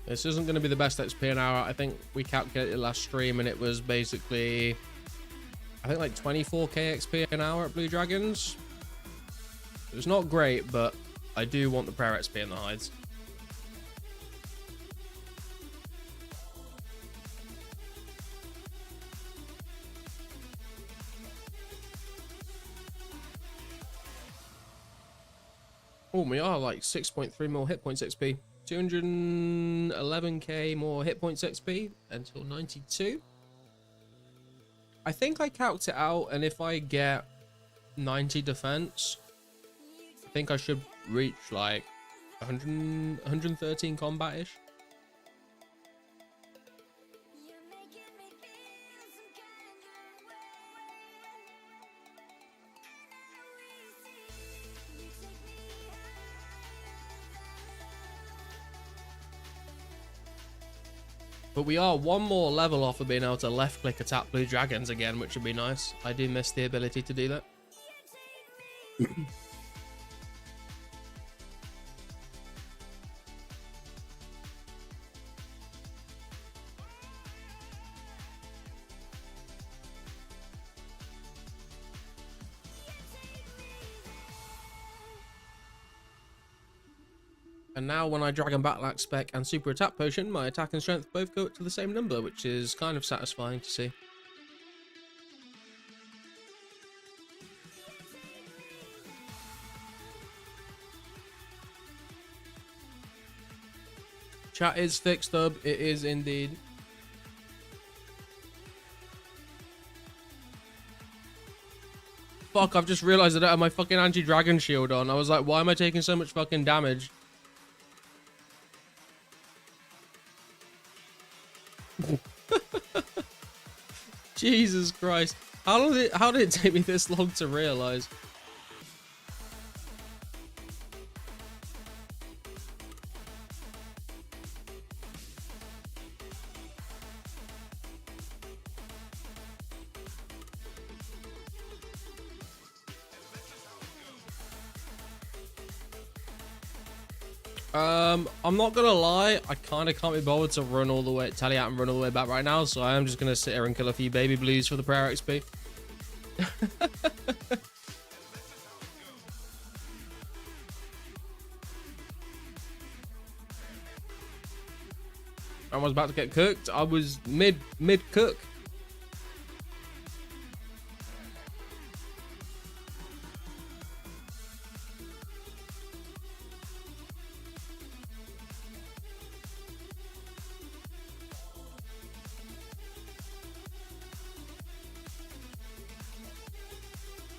This isn't going to be the best XP an hour. I think we calculated last stream and it was basically, I think like 24k XP an hour at Blue Dragons. It's not great, but I do want the prayer XP and the hides. Oh, we are like 6.3 more hit points XP. 211k more hit points XP until 92. I think I calced it out, and if I get 90 defense, I think I should reach like 113 combat-ish. But we are one more level off of being able to left click attack Blue Dragons again, which would be nice. I do miss the ability to do that. And now when I Dragon Battle Spec and Super Attack Potion, my attack and strength both go up to the same number, which is kind of satisfying to see. Chat is fixed up, it is indeed. Fuck, I've just realised I don't have my fucking anti-dragon shield on. I was like, why am I taking so much fucking damage? Jesus Christ. How did it take me this long to realize? I'm not gonna lie, I kind of can't be bothered to run all the way, tally out and run all the way back right now, so I am just gonna sit here and kill a few baby blues for the prayer XP. I was about to get cooked. I was mid cook.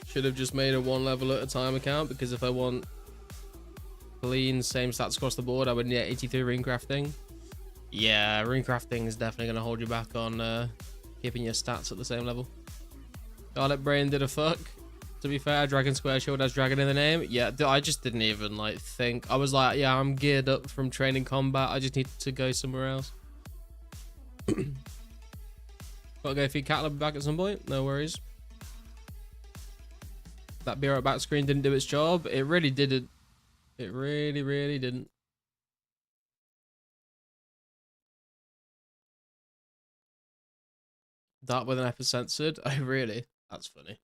Should have just made a one level at a time account, because if I want clean same stats across the board, I would need 83 rune crafting. Yeah, rune crafting is definitely going to hold you back on keeping your stats at the same level. Garlic Brain did a fuck. To be fair, Dragon Square Shield has dragon in the name. Yeah, I just didn't even like think. I was like, yeah, I'm geared up from training combat. I just need to go somewhere else. Gotta go feed cattle back at some point. No worries. That beer at back screen didn't do its job. It really didn't. It really didn't. That with an F is censored? Oh, really? That's funny.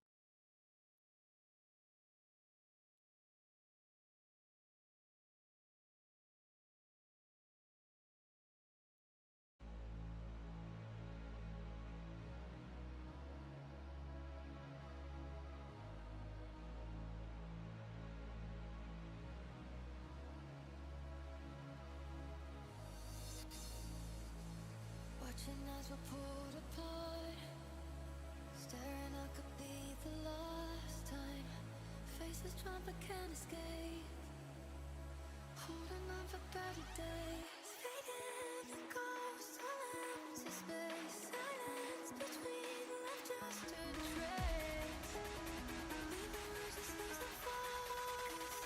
Watching as we're pulled apart, staring I could be the last time. Faces drawn but can't escape, holding on for better days. Fading in ghosts, all empty space, silence between left just a trace. Leaving us just losing focus.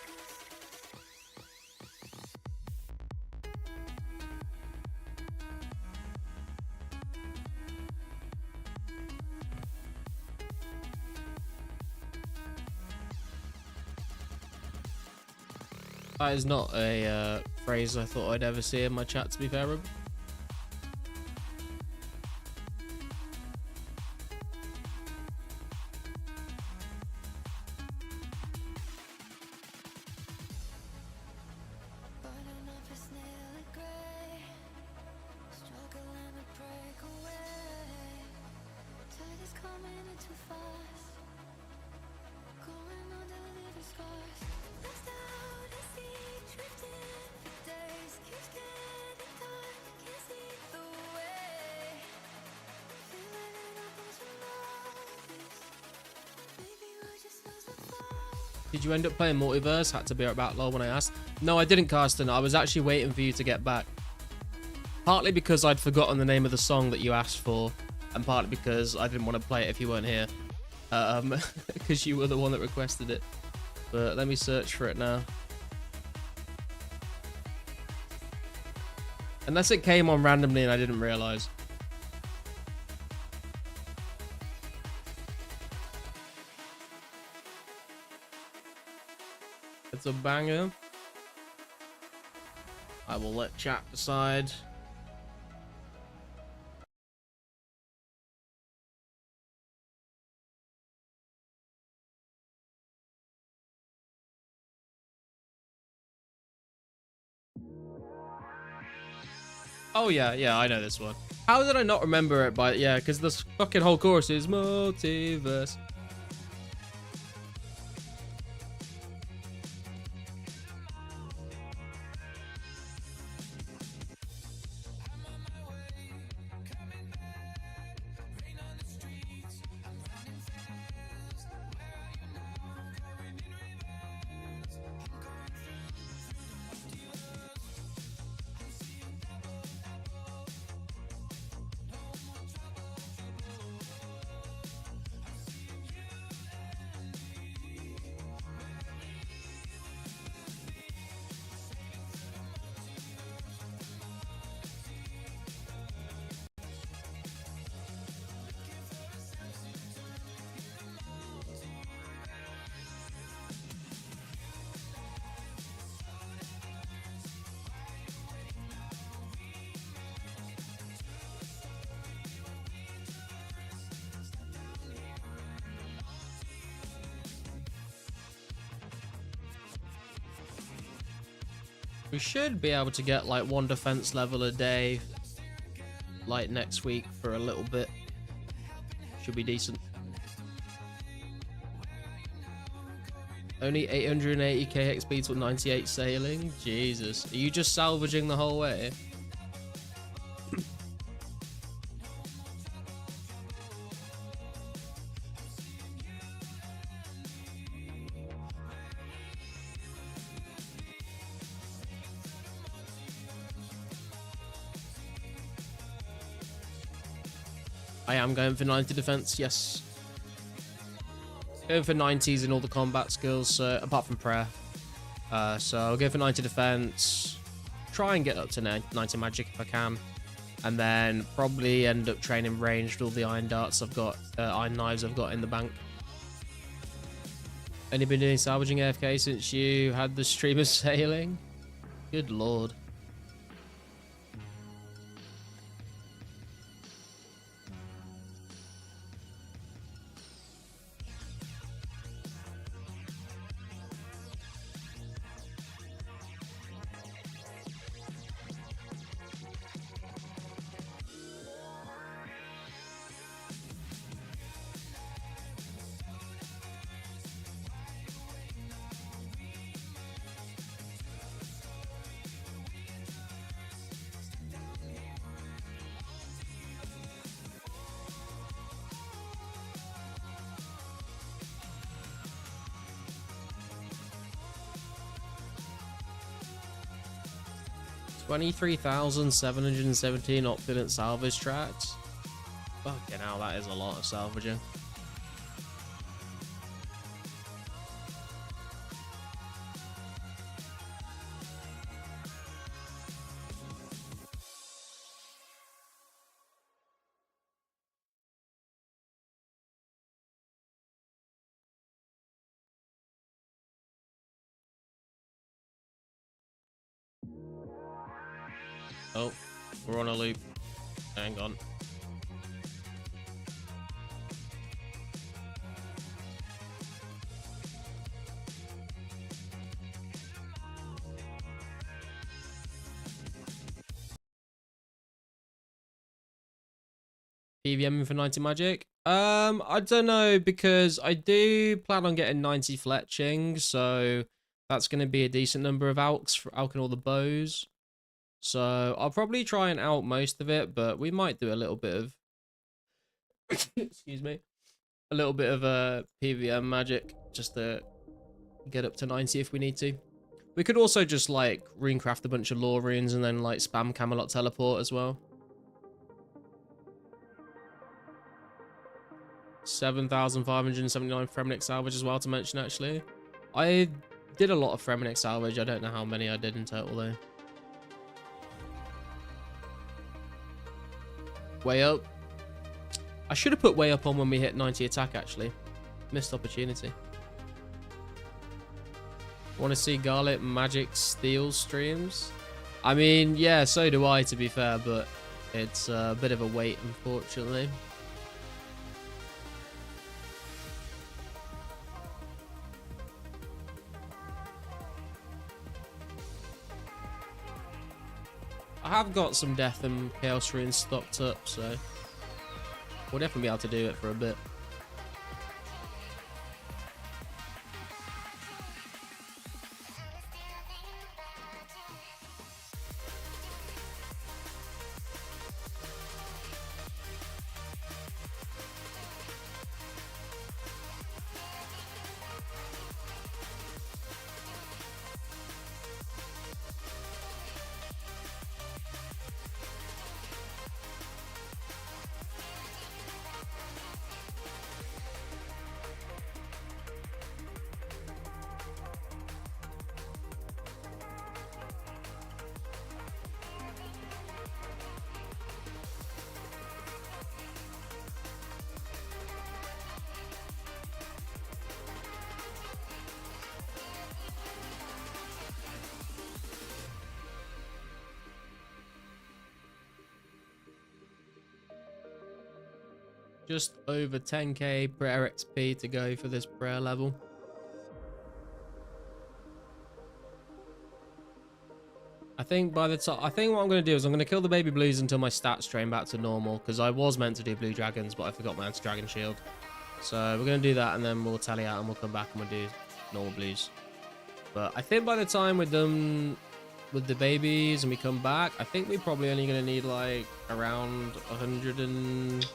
That is not a phrase I thought I'd ever see in my chat, to be fair, Rob. Burning up is nearly grey, struggling to break away. Tide is coming in too fast, going under little scars. Lost out at sea, drifting for days, keeps getting dark, can't see the way. Feeling it up onto notice, maybe we're just lost without. Did you end up playing Multiverse? Had to be about low when I asked. No, I didn't, Carsten. I was actually waiting for you to get back. Partly because I'd forgotten the name of the song that you asked for, and partly because I didn't want to play it if you weren't here. Because you were the one that requested it. But let me search for it now. Unless it came on randomly and I didn't realise. It's a banger. I will let chat decide. Oh yeah, I know this one. How did I not remember it? But yeah, because this fucking whole chorus is Multiverse. We should be able to get like one defense level a day, like next week for a little bit. Should be decent. Only 880k XP till 98 sailing? Jesus. Are you just salvaging the whole way? I am going for 90 defense, yes. Going for 90s in all the combat skills, apart from prayer. So I'll go for 90 defense. Try and get up to 90 magic if I can. And then probably end up training ranged all the iron darts I've got, iron knives I've got in the bank. Only been doing salvaging AFK since you had the stream of sailing? Good lord. $23,717 opulent salvage tracks. Fucking hell, that is a lot of salvaging. Oh, we're on a loop. Hang on. PVM for 90 magic? I don't know, because I do plan on getting 90 fletching, so that's going to be a decent number of alks for alking all the bows. So I'll probably try and out most of it, but we might do a little bit of excuse me, a little bit of PVM magic just to get up to 90 if we need to. We could also just like runecraft a bunch of lore runes and then like spam Camelot teleport as well. 7,579 Fremenic salvage as well to mention, actually. I did a lot of Fremenic salvage. I don't know how many I did in total though. Way up. I should have put way up on when we hit 90 attack, actually. Missed opportunity. Want to see Garlet Magic Steel streams? I mean, yeah, so do I, to be fair, but it's a bit of a wait, unfortunately. I have got some Death and Chaos runes stocked up, so we'll definitely be able to do it for a bit. Just over 10k prayer XP to go for this prayer level. I think by the time, I think what I'm going to do is I'm going to kill the baby blues until my stats train back to normal, because I was meant to do blue dragons, but I forgot my anti-dragon shield. So we're going to do that, and then we'll tally out and we'll come back and we'll do normal blues. But I think by the time we're done with the babies and we come back, I think we're probably only going to need like around 100 and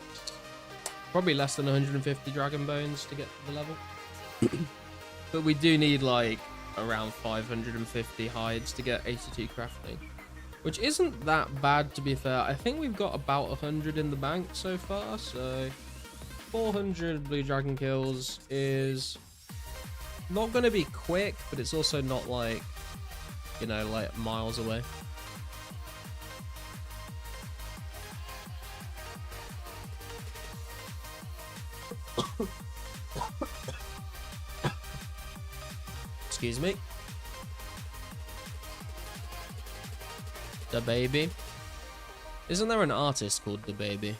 probably less than 150 dragon bones to get to the level. But we do need like around 550 hides to get 82 crafting, which isn't that bad, to be fair. I think we've got about 100 in the bank so far, so 400 blue dragon kills is not going to be quick, but it's also not like, you know, like miles away. Excuse me. The Baby. Isn't there an artist called The Baby?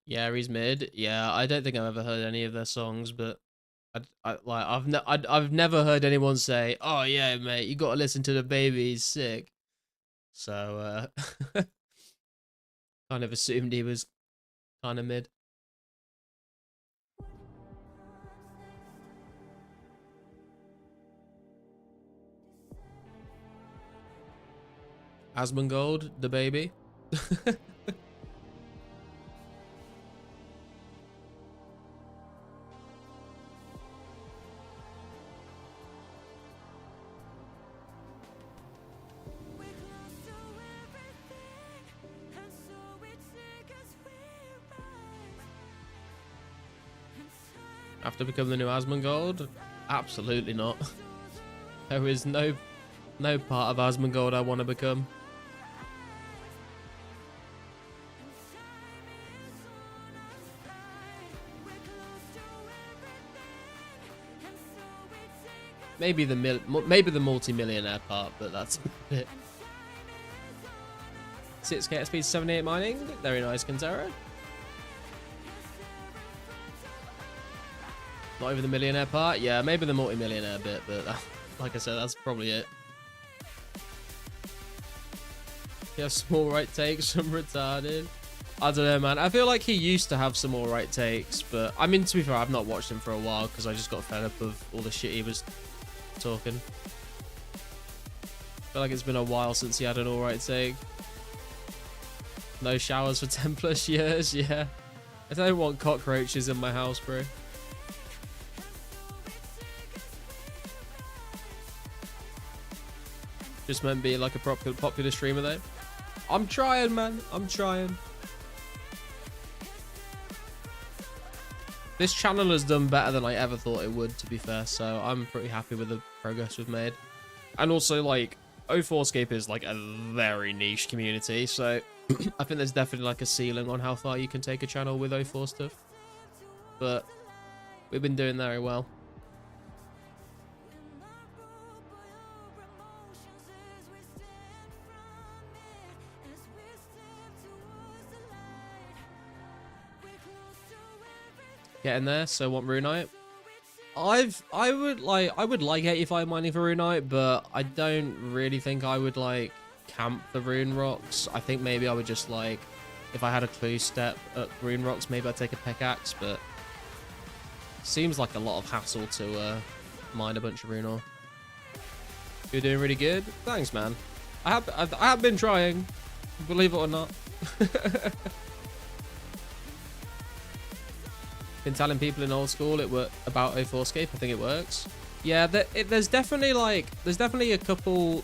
Yeah, he's mid. Yeah, I don't think I've ever heard any of their songs, but I've never heard anyone say, "Oh yeah, mate, you got to listen to The Baby. He's sick." So kind of assumed he was kind of mid. Asmongold, The Baby. After becoming the new Asmongold? Absolutely not. There is no part of Asmongold I want to become. Maybe the multi-millionaire part, but that's it. 6k at speed 78 mining. Very nice, Kintera. Not even the millionaire part. Yeah, maybe the multi-millionaire bit, but like I said, that's probably it. You have some alright takes, some retarded. I don't know, man. I feel like he used to have some alright takes, but I mean, to be fair, I've not watched him for a while because I just got fed up of all the shit he was talking. I feel like it's been a while since he had an alright take. No showers for 10 plus years, yeah. I don't want cockroaches in my house, bro. Just meant be like a popular streamer though. I'm trying, man. I'm trying. This channel has done better than I ever thought it would, to be fair. So I'm pretty happy with the progress we've made. And also, like, 2004scape is like a very niche community. So I think there's definitely like a ceiling on how far you can take a channel with 04 stuff. But we've been doing very well. Getting there. So what Runite? I would like 85 mining for Runite, but I don't really think I would like camp the rune rocks. I think maybe I would just like, if I had a clue step at rune rocks, maybe I'd take a pickaxe, but seems like a lot of hassle to mine a bunch of rune ore. You're doing really good. Thanks, man. I have been trying, believe it or not. Been telling people in old school about 04scape. I think it works. Yeah, there's definitely a couple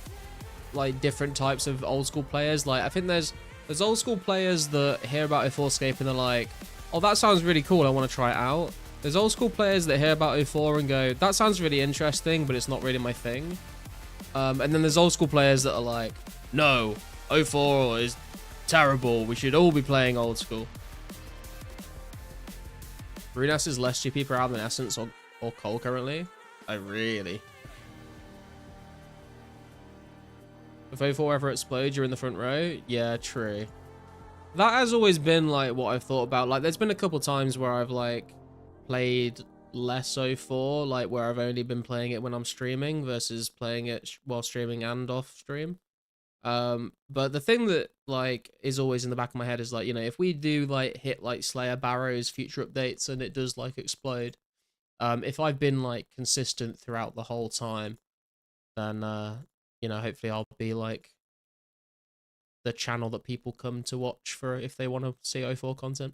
like different types of old school players. Like I think there's old school players that hear about 04scape and they're like, oh, that sounds really cool, I want to try it out. There's old school players that hear about 04 and go, that sounds really interesting, but it's not really my thing. And then there's old school players that are like, no, 04 is terrible, we should all be playing old school. Runas is less GP per hour than Essence or Coal currently. Oh, really? If 04 ever explodes, you're in the front row? Yeah, true. That has always been like what I've thought about. Like there's been a couple times where I've like played less 04, like where I've only been playing it when I'm streaming versus playing it while streaming and off stream. But the thing that like is always in the back of my head is like, you know, if we do like hit like Slayer Barrows future updates and it does like explode, if I've been like consistent throughout the whole time, then you know, hopefully I'll be like the channel that people come to watch for if they want to see 04 content.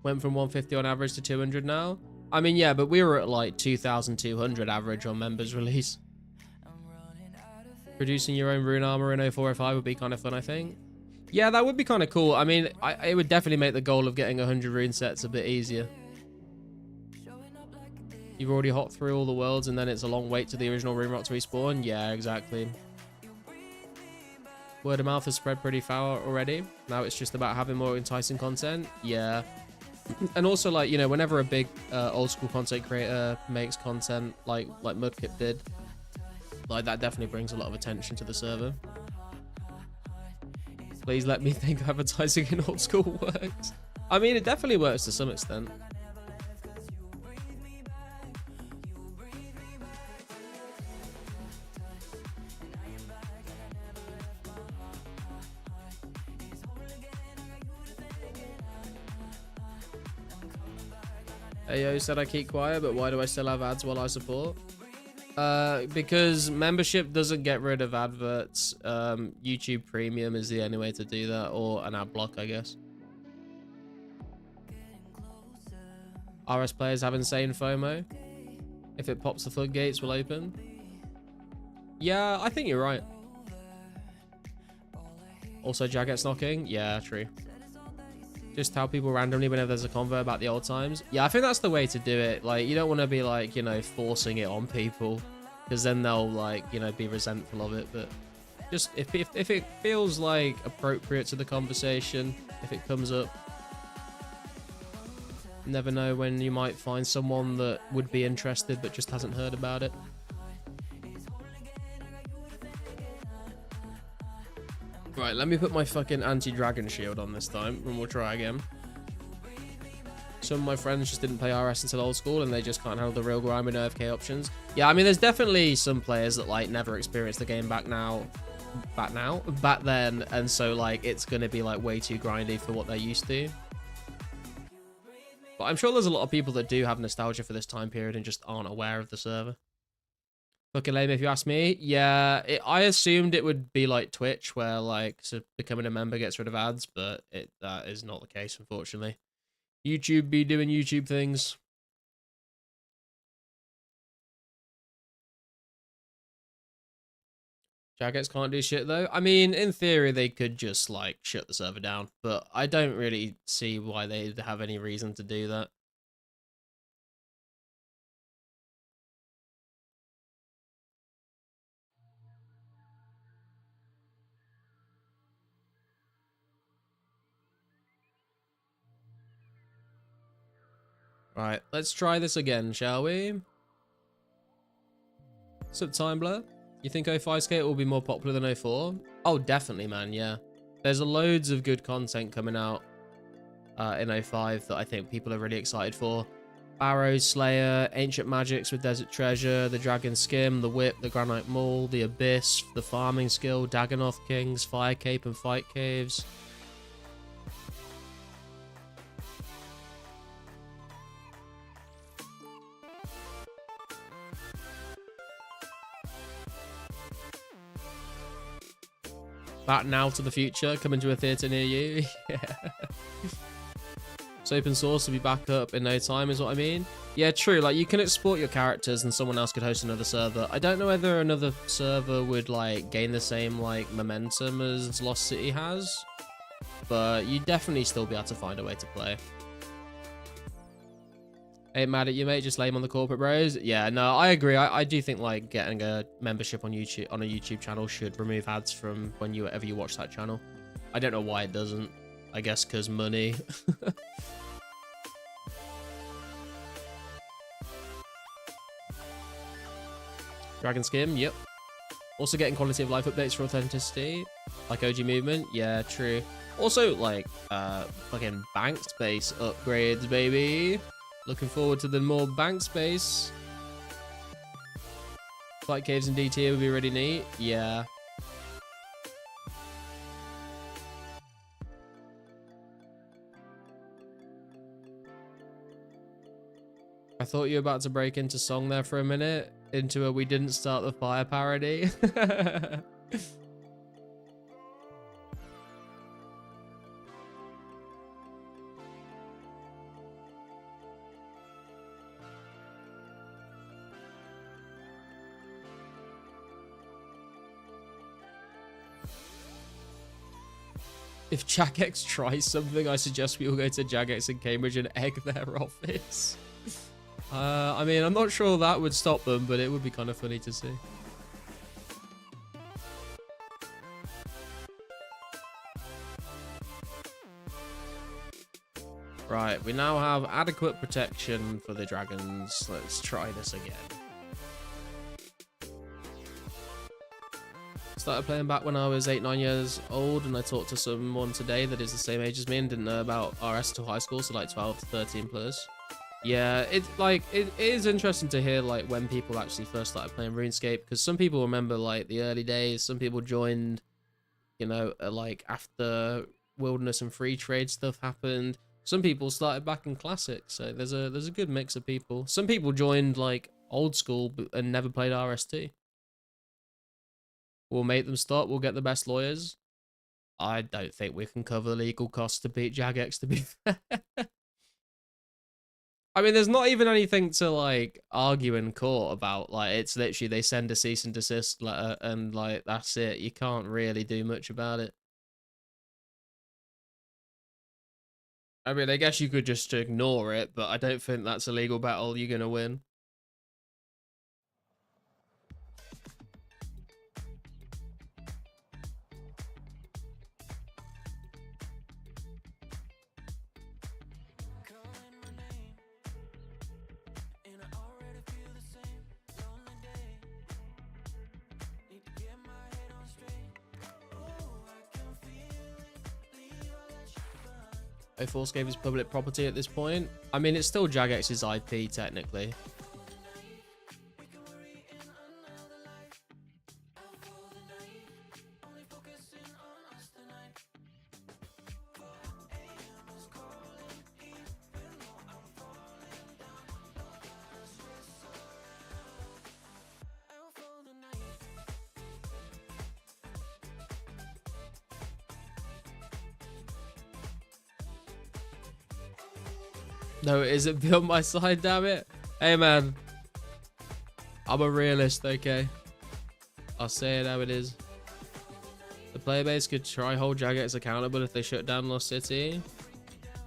Went from 150 on average to 200 now. I mean, yeah, but we were at like 2,200 average on members release. Producing your own rune armor in 0405 would be kind of fun, I think. Yeah, that would be kind of cool. I mean, it would definitely make the goal of getting 100 rune sets a bit easier. You've already hopped through all the worlds and then it's a long wait to the original rune rock to respawn. Yeah, exactly. Word of mouth has spread pretty far already. Now it's just about having more enticing content. Yeah. And also, like, you know, whenever a big old school content creator makes content like Mudkip did, like that definitely brings a lot of attention to the server. Please let me think advertising in old school works. I mean, it definitely works to some extent. Ayo said I keep quiet, but why do I still have ads while I support? Because membership doesn't get rid of adverts. YouTube Premium is the only way to do that, or an ad block, I guess. RS players have insane FOMO. If it pops, the floodgates will open. Yeah, I think you're right. Also, Jaget's knocking. Yeah, true. Just tell people randomly whenever there's a convo about the old times. Yeah, I think that's the way to do it. Like, you don't want to be like, you know, forcing it on people, because then they'll like, you know, be resentful of it. But just if it feels like appropriate to the conversation, if it comes up, never know when you might find someone that would be interested but just hasn't heard about it. Right, let me put my fucking anti-dragon shield on this time, and we'll try again. Some of my friends just didn't play RS until old school, and they just can't handle the real grind with no FK options. Yeah, I mean, there's definitely some players that, like, never experienced the game back then, and so, like, it's gonna be, like, way too grindy for what they're used to. But I'm sure there's a lot of people that do have nostalgia for this time period and just aren't aware of the server. Fucking lame if you ask me. Yeah, I assumed it would be like Twitch, where like so becoming a member gets rid of ads, but that is not the case, unfortunately. YouTube be doing YouTube things. Jagex can't do shit though. I mean, in theory, they could just like shut the server down, but I don't really see why they'd have any reason to do that. Right, let's try this again, shall we? Sup, Time Blur? You think 05scape will be more popular than 04? Oh, definitely, man, yeah. There's loads of good content coming out in 05 that I think people are really excited for. Barrow Slayer, Ancient Magics with Desert Treasure, the Dragon Skim, the Whip, the Granite Maul, the Abyss, the Farming Skill, Dagonoth Kings, Fire Cape and Fight Caves. Back Now to the Future, coming to a theatre near you. Yeah. So open source will be back up in no time is what I mean. Yeah, true. Like, you can export your characters and someone else could host another server. I don't know whether another server would, like, gain the same, like, momentum as Lost City has. But you'd definitely still be able to find a way to play. Ain't mad at you, mate. Just lame on the corporate bros. Yeah, no, I agree. I do think like getting a membership on YouTube on a YouTube channel should remove ads from whenever you watch that channel. I don't know why it doesn't. I guess because money. Dragon Skim, yep. Also getting quality of life updates for authenticity, like OG Movement. Yeah, true. Also like fucking bank space upgrades, baby. Looking forward to the more bank space. Fight caves and DT would be really neat. Yeah. I thought you were about to break into song there for a minute. Into a We Didn't Start the Fire parody. If Jagex tries something, I suggest we all go to Jagex in Cambridge and egg their office. I mean, I'm not sure that would stop them, but it would be kind of funny to see. Right, we now have adequate protection for the dragons. Let's try this again. Started playing back when I was 8-9 years old, and I talked to someone today that is the same age as me and didn't know about RS till high school, so like 12 to 13 plus. Yeah, it is interesting to hear like when people actually first started playing RuneScape, because some people remember like the early days, some people joined, you know, like after Wilderness and Free Trade stuff happened. Some people started back in Classic, so there's a good mix of people. Some people joined like old school and never played RST. We'll make them stop. We'll get the best lawyers. I don't think we can cover the legal costs to beat Jagex, to be fair. I mean, there's not even anything to, like, argue in court about. Like, it's literally they send a cease and desist letter and, like, that's it. You can't really do much about it. I mean, I guess you could just ignore it, but I don't think that's a legal battle you're gonna win. Calling my name, and I already feel the same. Lonely day, need to get my head on straight. Oh, I can feel it. Leave all that shit behind. 2004scape is public property at this point. I mean, it's still Jagex's IP technically. We can worry in another life. Out for the night, only focusing on us tonight. 4 a.m. is calling, even though I'm falling down. No last resort. Out for the night. No, it isn't beyond my side, damn it. Hey, man. I'm a realist, okay? I'll say it how it is. The player base could try hold Jagex accountable if they shut down Lost City.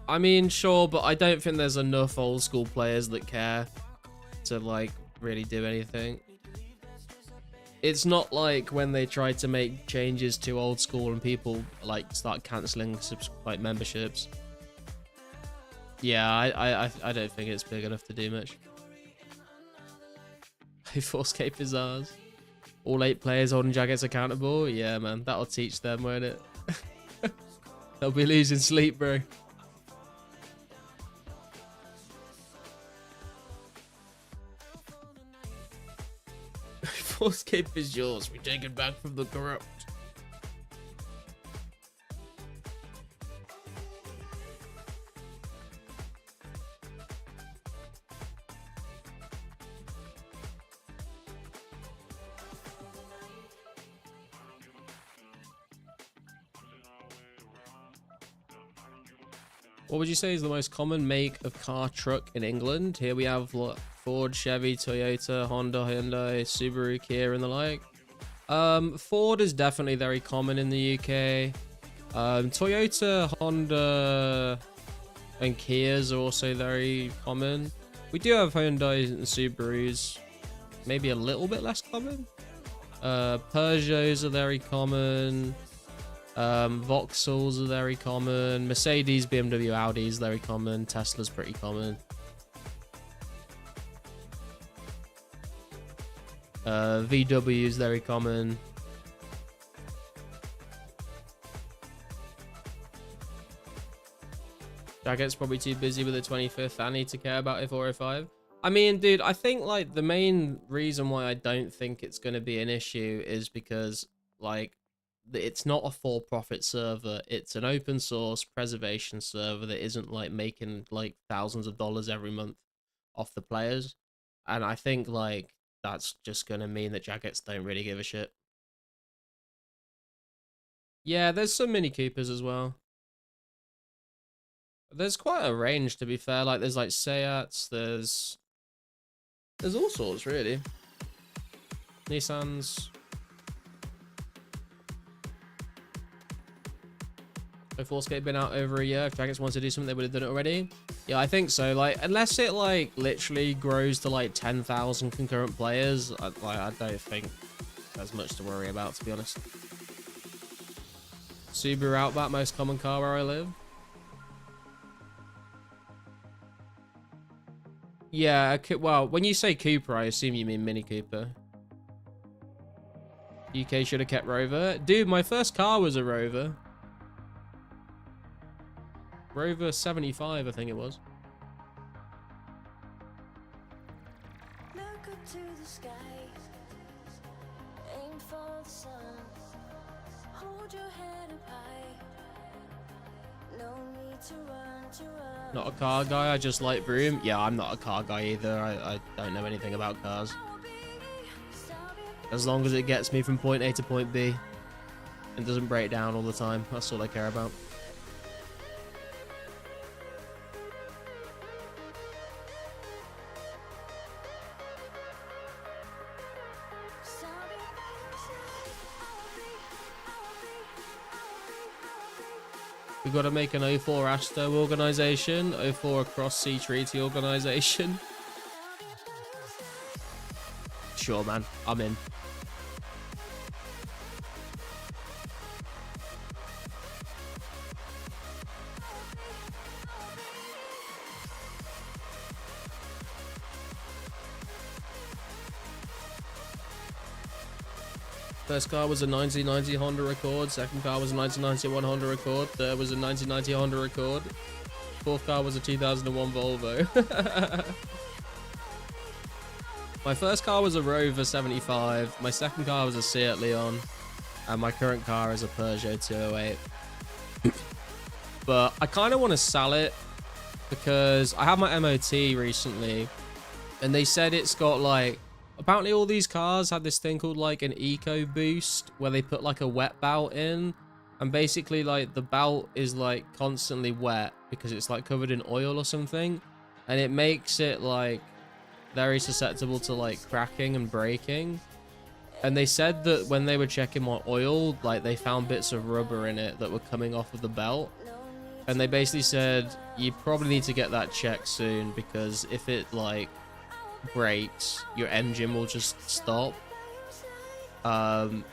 I mean, sure, but I don't think there's enough old school players that care to, like, really do anything. It's not like when they try to make changes to old school and people, like, start cancelling, like, memberships. Yeah, I don't think it's big enough to do much. 2004scape is ours. All 8 players holding Jagex accountable. Yeah, man, that'll teach them, won't it? They'll be losing sleep, bro. 2004scape is yours. We take it back from the corrupt. What would you say is the most common make of car truck in England? Here we have Ford, Chevy, Toyota, Honda, Hyundai, Subaru, Kia, and the like. Ford is definitely very common in the UK. Toyota, Honda, and Kias are also very common. We do have Hyundai and Subarus, maybe a little bit less common. Peugeots are very common. Vauxhalls are very common. Mercedes, BMW, Audi is very common. Tesla's pretty common. VW is very common. Jacket's probably too busy with the 25th Annie to care about A405. I mean, dude, I think like the main reason why I don't think it's going to be an issue is because like it's not a for-profit server. It's an open source preservation server that isn't like making like thousands of dollars every month off the players. And I think like that's just going to mean that Jackets don't really give a shit. Yeah, there's some Mini Coopers as well. There's quite a range, to be fair. Like there's like Seats, there's all sorts really. Nissans. 2004scape been out over a year. If Jackets wanted to do something, they would have done it already. Yeah, I think so. Like, unless it like literally grows to like 10,000 concurrent players, I don't think there's much to worry about, to be honest. Subaru Outback, most common car where I live. Yeah, well, when you say Cooper, I assume you mean Mini Cooper. UK should have kept Rover. Dude, my first car was a Rover. Rover 75, I think it was. Look up to the sky, aim for the sun, hold your head up high, no need to run, to run. Not a car guy, I just like Vroom. Yeah, I'm not a car guy either. I don't know anything about cars. As long as it gets me from point A to point B and doesn't break down all the time, that's all I care about. We got to make an 04 Asto organization, 04 Across Sea Treaty organization. Sure, man. I'm in. First car was a 1990 Honda Accord. Second car was a 1991 Honda Accord. Third was a 1990 Honda Accord. Fourth car was a 2001 Volvo. My first car was a Rover 75. My second car was a Seat Leon. And my current car is a Peugeot 208. But I kind of want to sell it because I had my MOT recently. And they said it's got like... Apparently all these cars had this thing called like an eco boost where they put like a wet belt in, and basically like the belt is like constantly wet because it's like covered in oil or something, and it makes it like very susceptible to like cracking and breaking. And they said that when they were checking my oil, like they found bits of rubber in it that were coming off of the belt, and they basically said you probably need to get that checked soon because if it like breaks, your engine will just stop. But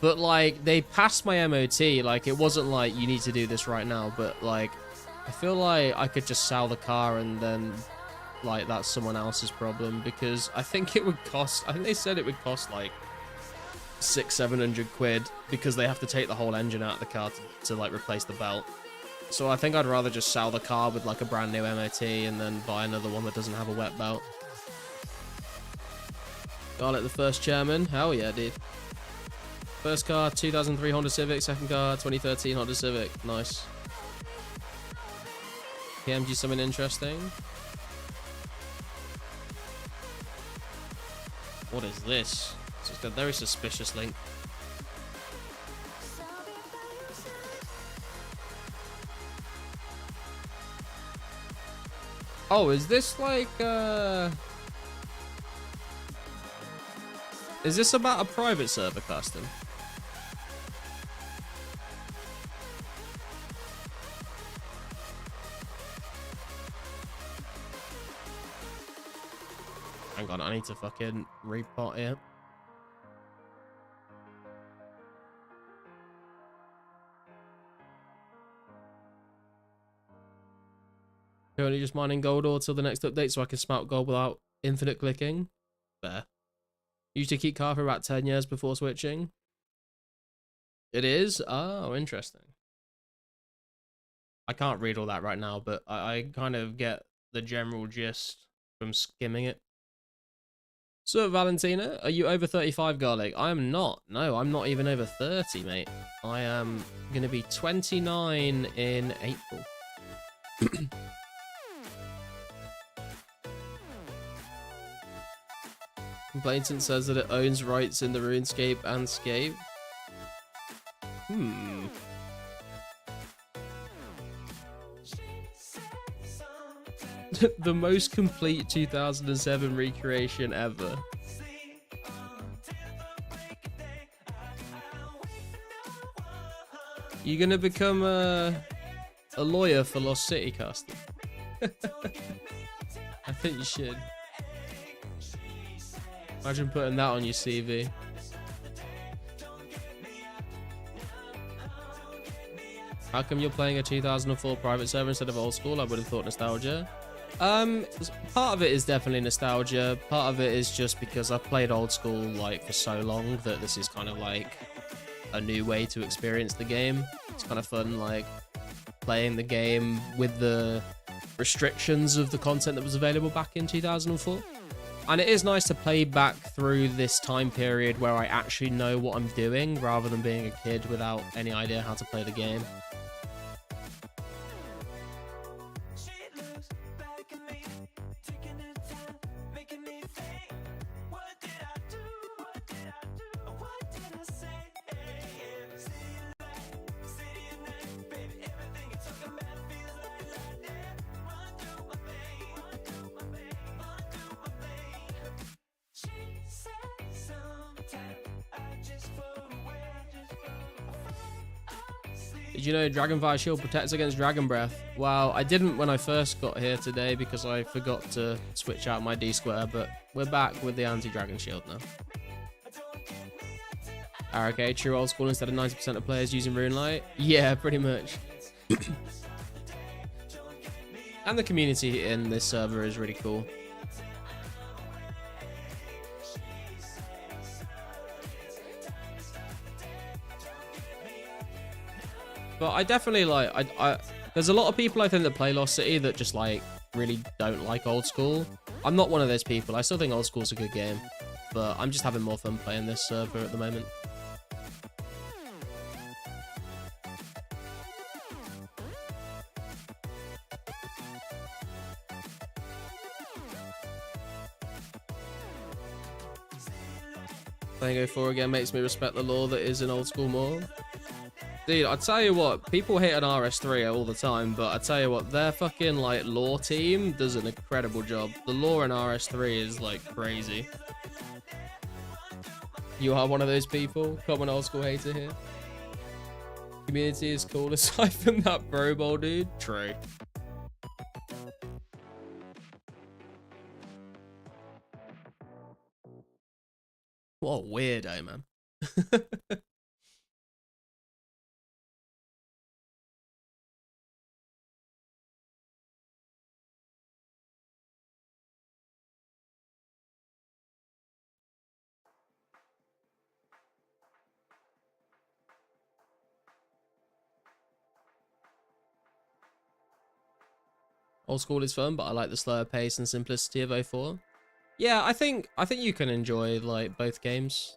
like they passed my MOT, like it wasn't like you need to do this right now, but like I feel like I could just sell the car and then like that's someone else's problem, because I think it would cost, I think they said it would cost like 600-700 quid because they have to take the whole engine out of the car to like replace the belt. So I think I'd rather just sell the car with like a brand new MOT and then buy another one that doesn't have a wet belt. Garlic the first chairman. Hell yeah, dude. First car, 2003 Honda Civic. Second car, 2013 Honda Civic. Nice. PMG something interesting. What is this? It's just a very suspicious link. Oh, is this like, is this about a private server custom? Hang on, I need to fucking repot here. Currently just mining gold ore till the next update so I can smelt gold without infinite clicking. Fair. Used to keep car for about 10 years before switching. It is? Oh, interesting. I can't read all that right now, but I kind of get the general gist from skimming it. So, Valentina, are you over 35, Garlic? I am not. No, I'm not even over 30, mate. I am going to be 29 in April. Complainant says that it owns rights in the RuneScape and Scape. The most complete 2007 recreation ever. You gonna become a lawyer for Lost City casting? I think you should. Imagine putting that on your CV. How come you're playing a 2004 private server instead of old school? I would have thought nostalgia. Part of it is definitely nostalgia. Part of it is just because I've played old school like for so long that this is kind of like a new way to experience the game. It's kind of fun, like playing the game with the restrictions of the content that was available back in 2004. And it is nice to play back through this time period where I actually know what I'm doing rather than being a kid without any idea how to play the game. Did you know Dragonfire Shield protects against Dragon Breath? Well, I didn't when I first got here today because I forgot to switch out my D-square, but we're back with the anti-Dragon Shield now. Okay, true old school instead of 90% of players using Runelight? Yeah, pretty much. And the community in this server is really cool. But I definitely like, there's a lot of people I think that play Lost City that just like really don't like old school. I'm not one of those people. I still think old school's a good game, but I'm just having more fun playing this server at the moment. Playing 04 again makes me respect the lore that is in old school more. Dude, I tell you what, people hate on RS3 all the time, but I tell you what, their fucking like lore team does an incredible job. The lore in RS3 is like crazy. You are one of those people, common old school hater here. Community is cool aside from that Pro Bowl, dude. True. What a weirdo, man. Old school is fun, but I like the slower pace and simplicity of 04. Yeah, I think you can enjoy like both games.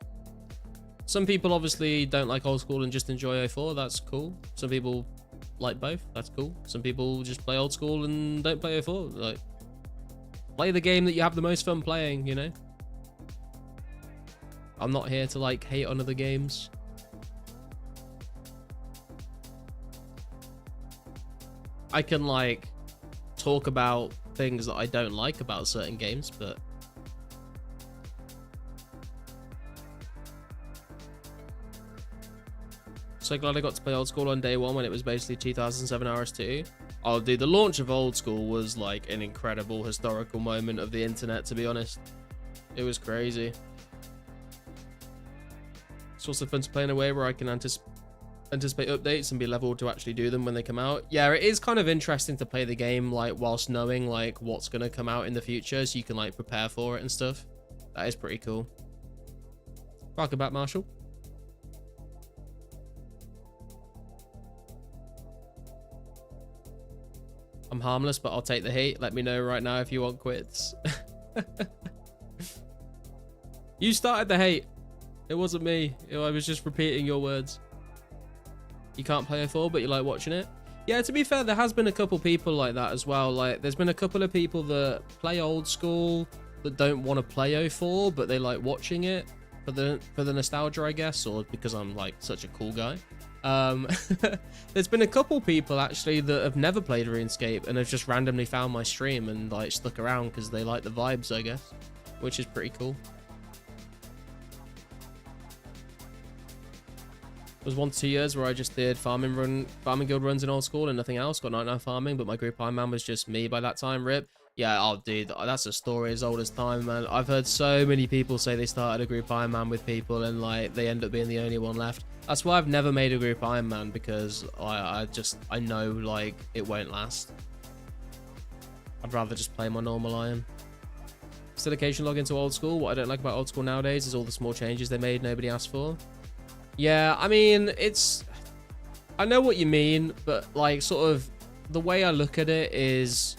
Some people obviously don't like old school and just enjoy 04. That's cool. Some people like both. That's cool. Some people just play old school and don't play 04. Like, play the game that you have the most fun playing, you know? I'm not here to like hate on other games. I can like talk about things that I don't like about certain games, but so glad I got to play old school on day one when it was basically 2007 RS2. Oh, dude, the launch of old school was like an incredible historical moment of the internet, to be honest. It was crazy. It's also fun to play in a way where I can anticipate updates and be leveled to actually do them when they come out. Yeah, it is kind of interesting to play the game like whilst knowing like what's going to come out in the future, so you can like prepare for it and stuff. That is pretty cool. Welcome back, Marshall. I'm harmless, but I'll take the hate. Let me know right now if you want quits. You started the hate. It wasn't me. I was just repeating your words. You can't play 04, but you like watching it? Yeah, to be fair, there has been a couple people like that as well. Like, there's been a couple of people that play old school that don't want to play 04, but they like watching it for the nostalgia, I guess, or because I'm like such a cool guy. There's been a couple people actually that have never played RuneScape and have just randomly found my stream and like stuck around because they like the vibes, I guess, which is pretty cool. There was 1 to 2 years where I just did farming guild runs in old school and nothing else. Got 99 farming, but my group Iron Man was just me by that time. Rip. Yeah, oh dude, that's a story as old as time, man. I've heard so many people say they started a group Iron Man with people and like they end up being the only one left. That's why I've never made a group Iron Man, because I know like it won't last. I'd rather just play my normal Iron. Still occasionally log into old school. What I don't like about old school nowadays is all the small changes they made nobody asked for. Yeah, I mean, I know what you mean, but like sort of the way I look at it is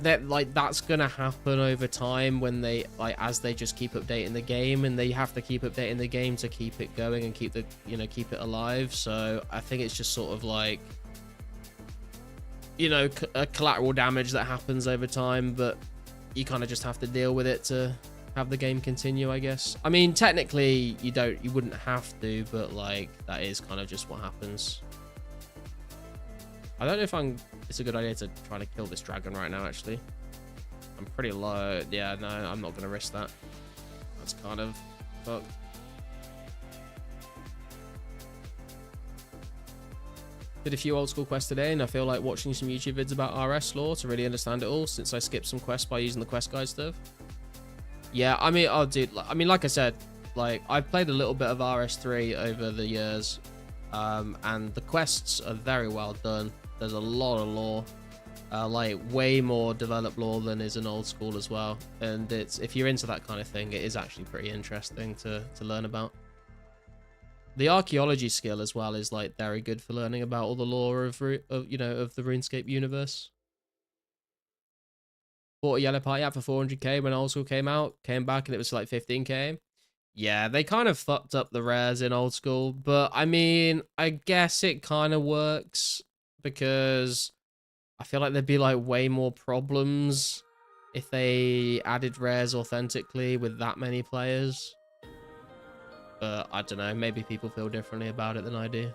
that like that's gonna happen over time when they like as they just keep updating the game, and they have to keep updating the game to keep it going and keep it alive. So I think it's just sort of like, you know, a collateral damage that happens over time, but you kind of just have to deal with it to have the game continue, I guess. I mean, technically you wouldn't have to, but like that is kind of just what happens. I don't know if it's a good idea to try to kill this dragon right now, actually. I'm pretty low. Yeah, no, I'm not gonna risk that. That's kind of fucked. Did a few old school quests today, and I feel like watching some YouTube vids about RS lore to really understand it all, since I skipped some quests by using the quest guide stuff. Yeah, I mean, oh, dude, like I said, like, I've played a little bit of RS3 over the years, and the quests are very well done. There's a lot of lore, like way more developed lore than is in old school as well. And it's, if you're into that kind of thing, it is actually pretty interesting to learn about. The archaeology skill as well is like very good for learning about all the lore of you know, of the RuneScape universe. Bought a yellow party app for 400k when old school came out, came back and it was like 15k. Yeah, they kind of fucked up the rares in old school, but I mean, I guess it kind of works because I feel like there'd be like way more problems if they added rares authentically with that many players. But I don't know, maybe people feel differently about it than I do.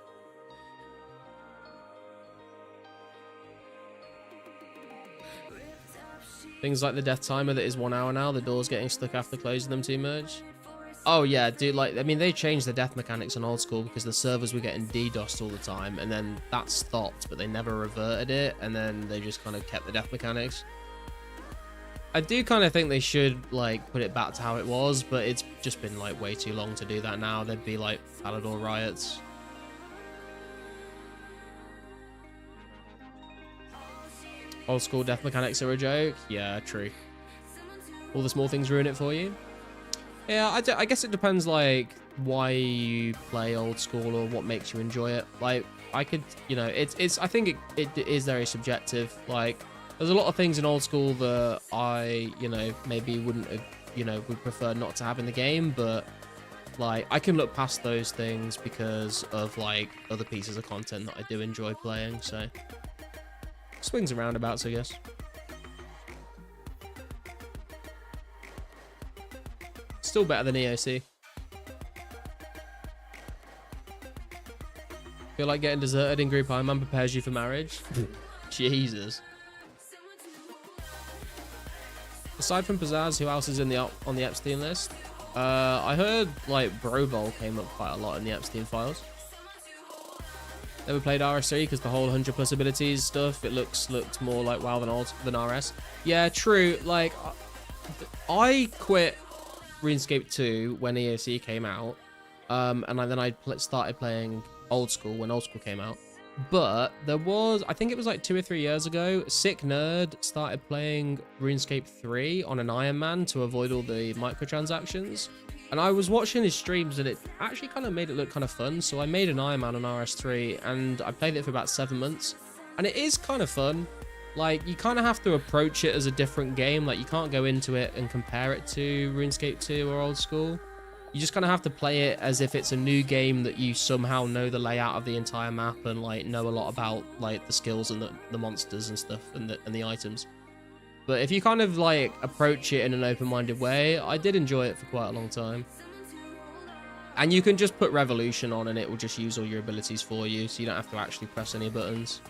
Things like the death timer that is 1 hour now, the doors getting stuck after closing them too much. Oh yeah, dude, like, I mean, they changed the death mechanics on old school because the servers were getting DDoSed all the time, and then that stopped, but they never reverted it, and then they just kind of kept the death mechanics. I do kind of think they should, like, put it back to how it was, but it's just been, like, way too long to do that now. There'd be, like, Palador riots. Old school death mechanics are a joke? Yeah, true. All the small things ruin it for you? Yeah, I guess it depends, like, why you play old school or what makes you enjoy it. Like, I could, you know, I think it is very subjective. Like, there's a lot of things in old school that I, you know, maybe wouldn't, you know, would prefer not to have in the game, but, like, I can look past those things because of, like, other pieces of content that I do enjoy playing, so swings and roundabouts, I guess. Still better than EOC. Feel like getting deserted in Group I Man prepares you for marriage? Jesus. Aside from Pizzazz, who else is in on the Epstein list? I heard like Brovol came up quite a lot in the Epstein files. Never played RS3 because the whole 100+ abilities stuff, it looked more like WoW than RS. Yeah, true. Like, I quit RuneScape 2 when EOC came out, and then I started playing old school when old school came out. But there was, I think it was like 2 or 3 years ago, Sick Nerd started playing RuneScape 3 on an Iron Man to avoid all the microtransactions. And I was watching his streams and it actually kind of made it look kind of fun. So I made an Iron Man on RS3 and I played it for about 7 months. And it is kind of fun. Like, you kind of have to approach it as a different game. Like, you can't go into it and compare it to RuneScape 2 or old school. You just kind of have to play it as if it's a new game that you somehow know the layout of the entire map and, like, know a lot about, like, the skills and the monsters and stuff and the items. But if you kind of, like, approach it in an open-minded way, I did enjoy it for quite a long time. And you can just put Revolution on and it will just use all your abilities for you, so you don't have to actually press any buttons.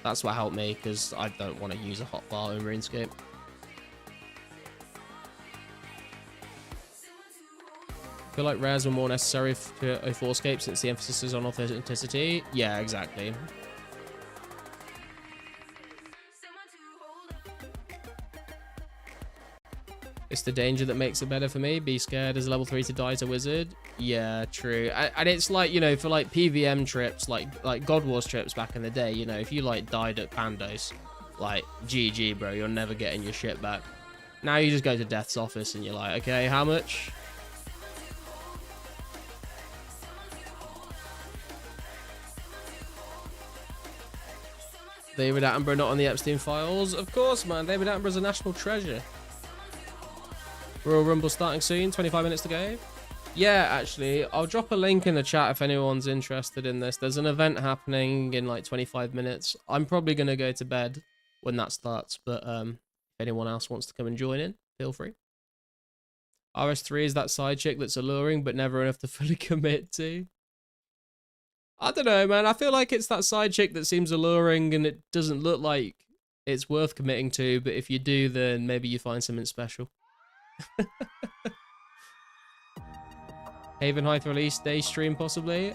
That's what helped me, because I don't want to use a hotbar in RuneScape. I feel like rares were more necessary for 2004scape since the emphasis is on authenticity. Yeah, exactly. It's the danger that makes it better for me. Be scared as a level 3 to die to wizard. Yeah, true. And it's like, you know, for like PVM trips, like God Wars trips back in the day, you know, if you like died at Pandos, like GG, bro, you're never getting your shit back. Now you just go to Death's office and you're like, okay, how much? David Attenborough not on the Epstein files? Of course, man. David Attenborough's a national treasure. Royal Rumble starting soon. 25 minutes to go. Yeah, actually, I'll drop a link in the chat if anyone's interested in this. There's an event happening in like 25 minutes. I'm probably going to go to bed when that starts, but if anyone else wants to come and join in, feel free. RS3 is that side chick that's alluring, but never enough to fully commit to. I don't know, man. I feel like it's that side chick that seems alluring and it doesn't look like it's worth committing to, but if you do, then maybe you find something special. Haven Heights release day stream, possibly.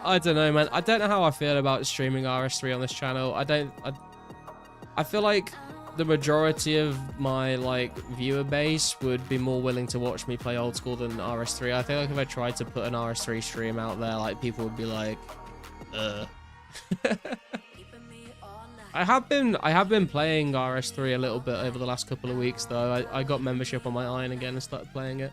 I don't know, man. I don't know how I feel about streaming RS3 on this channel. I feel like the majority of my like viewer base would be more willing to watch me play old school than RS3. I feel like if I tried to put an RS3 stream out there, like people would be like, I have been playing RS3 a little bit over the last couple of weeks though. I got membership on my Iron again and started playing it.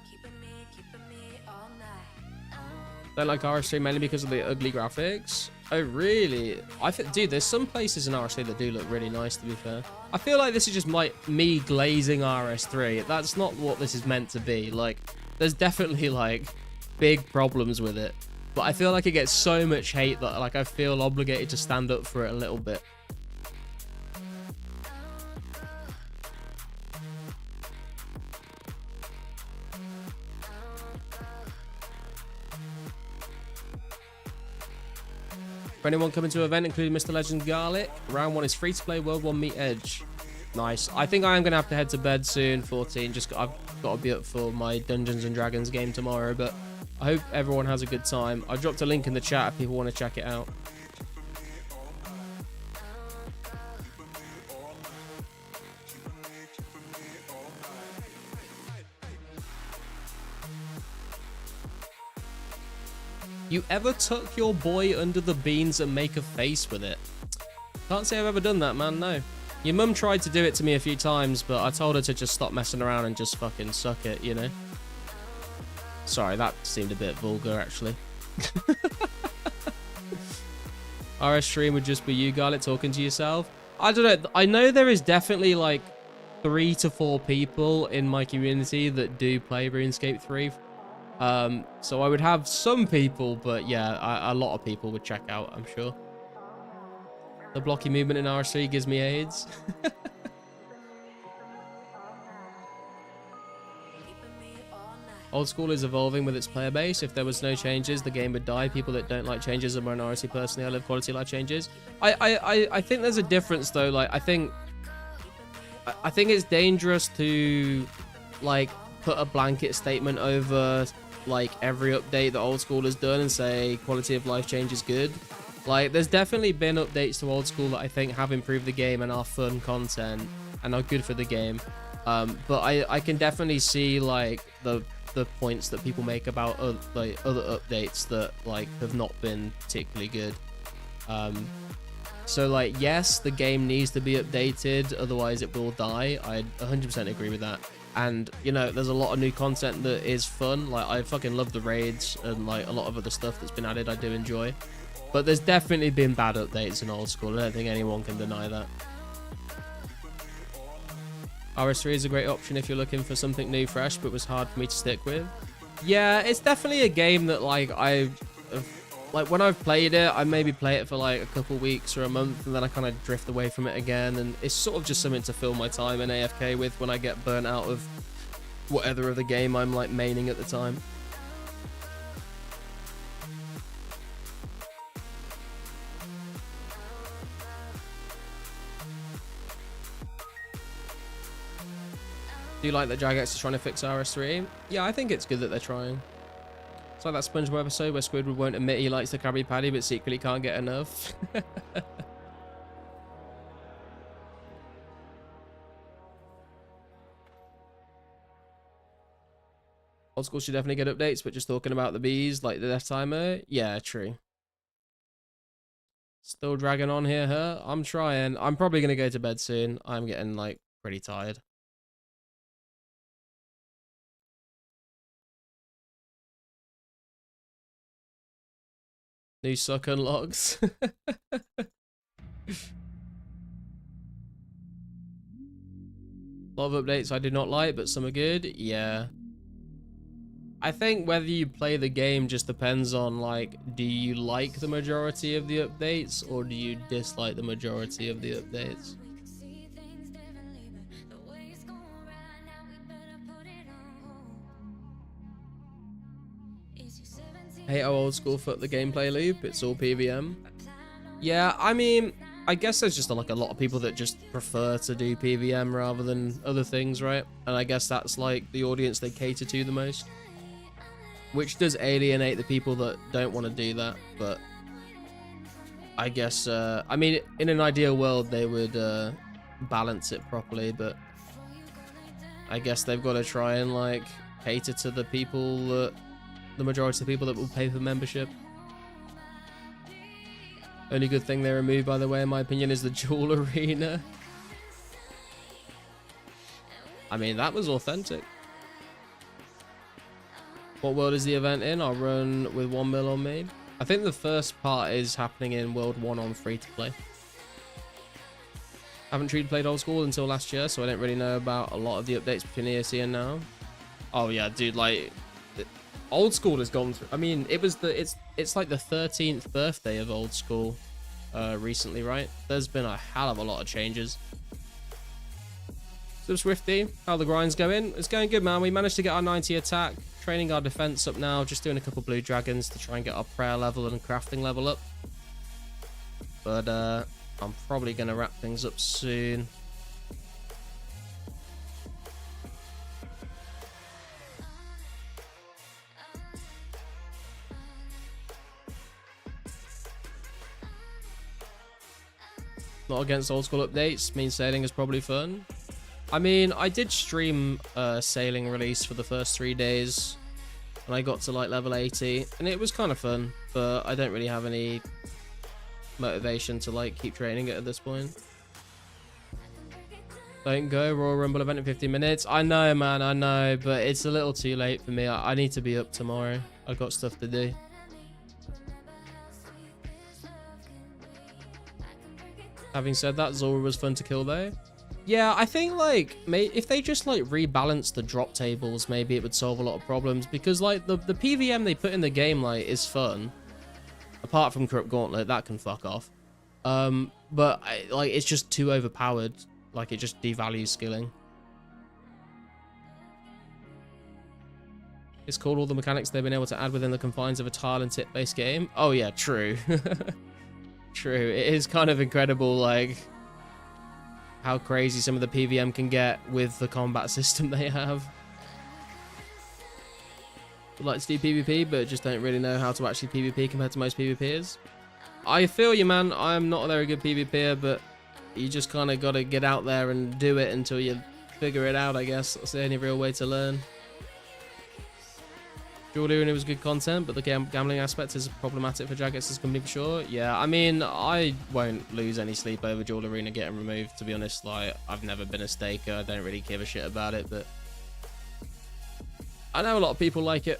Don't like RS3 mainly because of the ugly graphics. Oh really? Dude, there's some places in RS3 that do look really nice, to be fair. I feel like this is just me glazing RS3. That's not what this is meant to be. Like, there's definitely like big problems with it, but I feel like it gets so much hate that like I feel obligated to stand up for it a little bit. For anyone coming to an event, including Mr. Legend Garlic, round 1 is free to play. World 1 meet Edge. Nice. I think I am going to have to head to bed soon, 14. I've got to be up for my Dungeons and Dragons game tomorrow, but I hope everyone has a good time. I dropped a link in the chat if people want to check it out. You ever tuck your boy under the beans and make a face with it? Can't say I've ever done that, man, no. Your mum tried to do it to me a few times, but I told her to just stop messing around and just fucking suck it, you know? Sorry, that seemed a bit vulgar, actually. RS stream would just be you, Garlic, talking to yourself. I don't know. I know there is definitely, like, 3 to 4 people in my community that do play RuneScape 3. So I would have some people, but yeah, a lot of people would check out, I'm sure. The blocky movement in RS3 gives me AIDS. Old school is evolving with its player base. If there was no changes, the game would die. People that don't like changes are a minority. Personally, I love quality of life changes. I think there's a difference though. Like I think it's dangerous to like put a blanket statement over like every update that old school has done and say quality of life change is good. Like there's definitely been updates to old school that I think have improved the game and are fun content and are good for the game. But I can definitely see like the points that people make about like other updates that like have not been particularly good. So like yes, the game needs to be updated, otherwise it will die. I 100% agree with that. And you know, there's a lot of new content that is fun. Like I fucking love the raids and like a lot of other stuff that's been added I do enjoy. But there's definitely been bad updates in old school. I don't think anyone can deny that. RS3 is a great option if you're looking for something new, fresh, but was hard for me to stick with. Yeah, it's definitely a game that like like when I've played it, I maybe play it for like a couple weeks or a month, and then I kind of drift away from it again. And it's sort of just something to fill my time in AFK with when I get burnt out of whatever other game I'm like maining at the time. Do you like that Jagex is trying to fix RS3? Yeah, I think it's good that they're trying. It's like that SpongeBob episode where Squidward won't admit he likes the Krabby Patty but secretly can't get enough. Old school should definitely get updates, but just talking about the bees, like the death timer, yeah, true. Still dragging on here, huh? I'm trying. I'm probably going to go to bed soon. I'm getting like pretty tired. New suck unlocks. A lot of updates I do not like, but some are good. Yeah. I think whether you play the game just depends on, like, do you like the majority of the updates or do you dislike the majority of the updates? Hate how old school fucked the gameplay loop. It's all PVM. Yeah, I mean, I guess there's just like a lot of people that just prefer to do PVM rather than other things, right? And I guess that's like the audience they cater to the most. which does alienate the people that don't want to do that. But I guess, I mean, in an ideal world, they would balance it properly, but I guess they've got to try and like cater to the people that, the majority of the people that will pay for membership. Only good thing they removed, by the way, in my opinion, is the Duel Arena. I mean, that was authentic. What world is the event in? I'll run with 1 mil on me. I think the first part is happening in World 1 on free to play. Haven't truly played old school until last year, so I don't really know about a lot of the updates between ESC and now. Oh yeah, dude, like old school has gone through. I mean, it's like the 13th birthday of old school recently, right? There's been a hell of a lot of changes. So Swifty, how the grind's going? It's going good, man. We managed to get our 90 attack, training our defense up now, just doing a couple blue dragons to try and get our prayer level and crafting level up. But I'm probably going to wrap things up soon. Not against old school updates. Means sailing is probably fun. I mean, I did stream sailing release for the first 3 days, and I got to like level 80, and it was kind of fun, but I don't really have any motivation to like keep training it at this point. Don't go, Royal Rumble event in 15 minutes. I know, man, I know, but it's a little too late for me. I need to be up tomorrow. I've got stuff to do. Having said that, Zora was fun to kill though. Yeah, I think like if they just like rebalance the drop tables, maybe it would solve a lot of problems, because like the PVM they put in the game like is fun. Apart from Corrupt Gauntlet, that can fuck off. But like it's just too overpowered. Like it just devalues skilling. It's called all the mechanics they've been able to add within the confines of a tile and tip based game. Oh yeah, true. True. It is kind of incredible like how crazy some of the PVM can get with the combat system they have. Would like to do PvP, but just don't really know how to actually PvP compared to most PvPers. I feel you, man. I'm not a very good PvPer, but you just kind of got to get out there and do it until you figure it out, I guess. That's the only real way to learn. Duel Arena was good content, but the gambling aspect is problematic for Jagex' company for sure. Yeah, I mean, I won't lose any sleep over Duel Arena getting removed, to be honest. Like, I've never been a staker. I don't really give a shit about it, but I know a lot of people like it.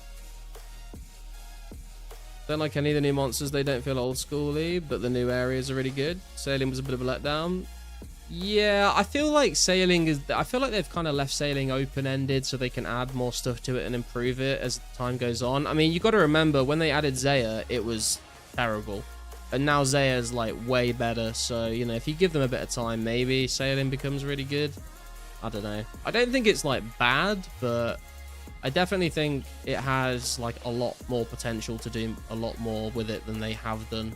Don't like any of the new monsters. They don't feel old schooly, but the new areas are really good. Sailing was a bit of a letdown. Yeah, I feel like sailing is... I feel like they've kind of left sailing open-ended so they can add more stuff to it and improve it as time goes on. I mean, you got to remember, when they added Zaya, it was terrible. And now Zaya's, like, way better. So, you know, if you give them a bit of time, maybe sailing becomes really good. I don't know. I don't think it's, like, bad, but I definitely think it has, like, a lot more potential to do a lot more with it than they have done.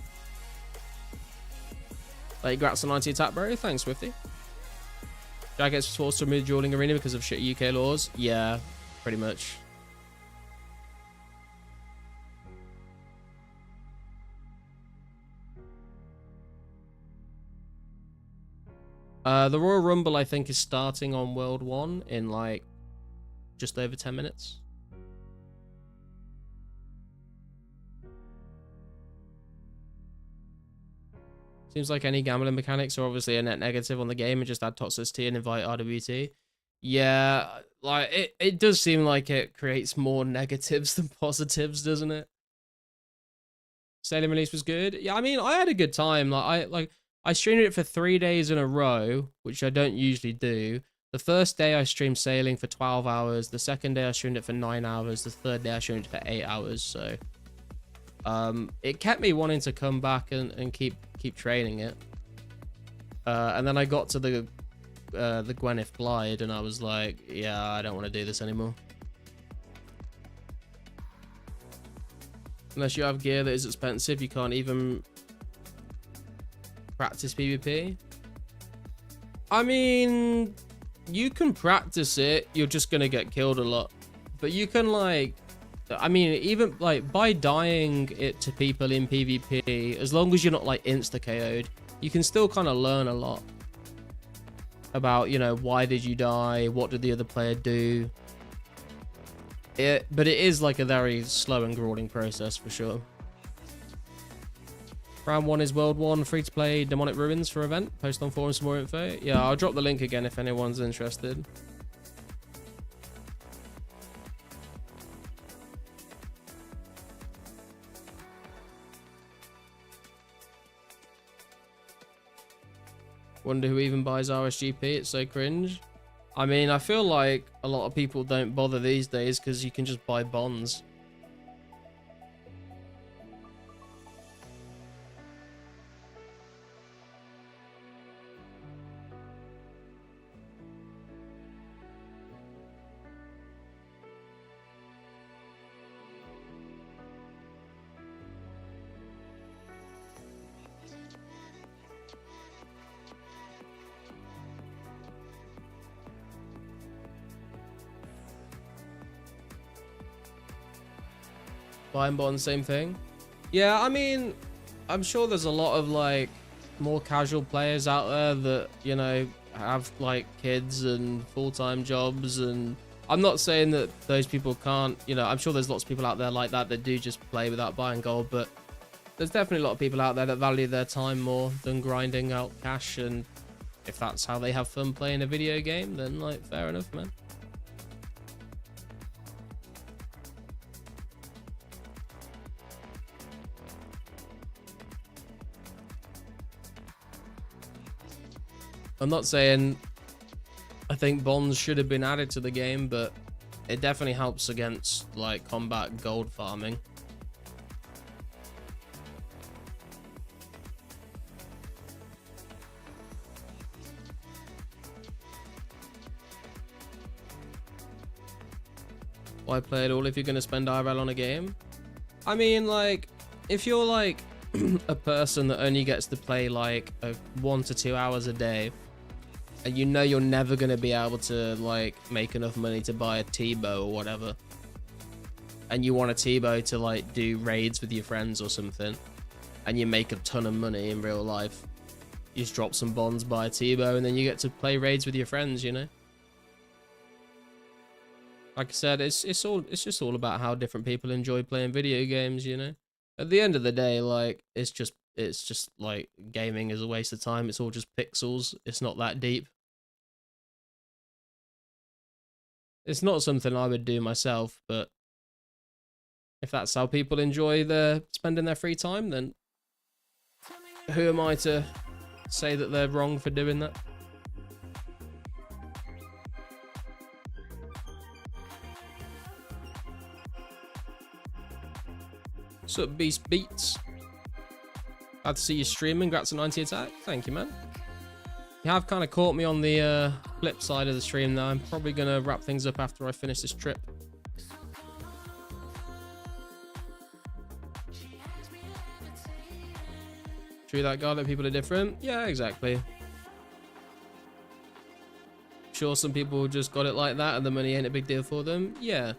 Like, congrats on 90 attack, bro. Thanks, Swifty. Jagex was forced to remove the dueling arena because of shit UK laws. Yeah, pretty much. The Royal Rumble, I think, is starting on World 1 in, like, just over 10 minutes. Seems like any gambling mechanics are obviously a net negative on the game, and just add toxicity and invite RWT. Yeah, like it does seem like it creates more negatives than positives, doesn't it? Sailing release was good. Yeah, I mean, I had a good time. I streamed it for 3 days in a row, which I don't usually do. The first day I streamed sailing for 12 hours. The second day I streamed it for 9 hours. The third day I streamed it for 8 hours. So it kept me wanting to come back and keep training it. And then I got to the Gwyneth Glide, and I was like, yeah, I don't want to do this anymore. Unless you have gear that is expensive, you can't even practice PvP. I mean, you can practice it, you're just gonna get killed a lot. But you can, like, I mean, even like by dying it to people in PvP, as long as you're not like insta KO'd, you can still kind of learn a lot about, you know, why did you die, what did the other player do. But it is like a very slow and grueling process for sure. Round 1 is World 1, free to play Demonic Ruins for event. Post on forums for more info. Yeah, I'll drop the link again if anyone's interested. Wonder who even buys RSGP, it's so cringe. I mean, I feel like a lot of people don't bother these days because you can just buy bonds. Buying bonds, same thing. Yeah, I mean, I'm sure there's a lot of like more casual players out there that, you know, have like kids and full-time jobs, and I'm not saying that those people can't, you know, I'm sure there's lots of people out there like that do just play without buying gold, but there's definitely a lot of people out there that value their time more than grinding out cash, and if that's how they have fun playing a video game, then like fair enough, man. I'm not saying I think bonds should have been added to the game, but it definitely helps against like combat gold farming. Why play it all if you're going to spend IRL on a game? I mean, like, if you're like a person that only gets to play like 1 to 2 hours a day, and you know you're never going to be able to like make enough money to buy a T-bow or whatever, and you want a T-bow to like do raids with your friends or something, and you make a ton of money in real life, you just drop some bonds, buy a T-bow, and then you get to play raids with your friends, you know? Like I said, it's just all about how different people enjoy playing video games, you know? At the end of the day, like, it's just like gaming is a waste of time. It's all just pixels. It's not that deep. It's not something I would do myself, but if that's how people enjoy spending their free time, then who am I to say that they're wrong for doing that? What's up, Beast Beats? Glad to see you streaming. Congrats on 90 attack. Thank you, man. You have kind of caught me on the flip side of the stream now. I'm probably going to wrap things up after I finish this trip. True that, guy, that people are different. Yeah, exactly. Sure, some people just got it like that and the money ain't a big deal for them. Yeah.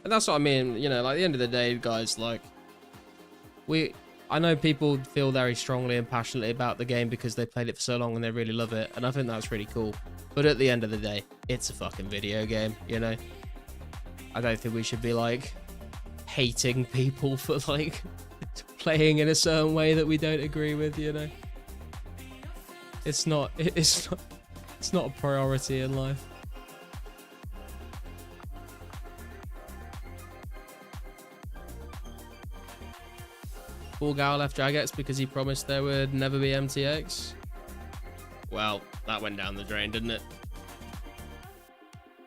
And that's what I mean, you know, like at the end of the day, guys, like, I know people feel very strongly and passionately about the game because they played it for so long and they really love it, and I think that's really cool. But at the end of the day, it's a fucking video game, you know? I don't think we should be, like, hating people for, like, playing in a certain way that we don't agree with, you know? It's not a priority in life. Gal left Jagex because he promised there would never be MTX. Well, that went down the drain, didn't it?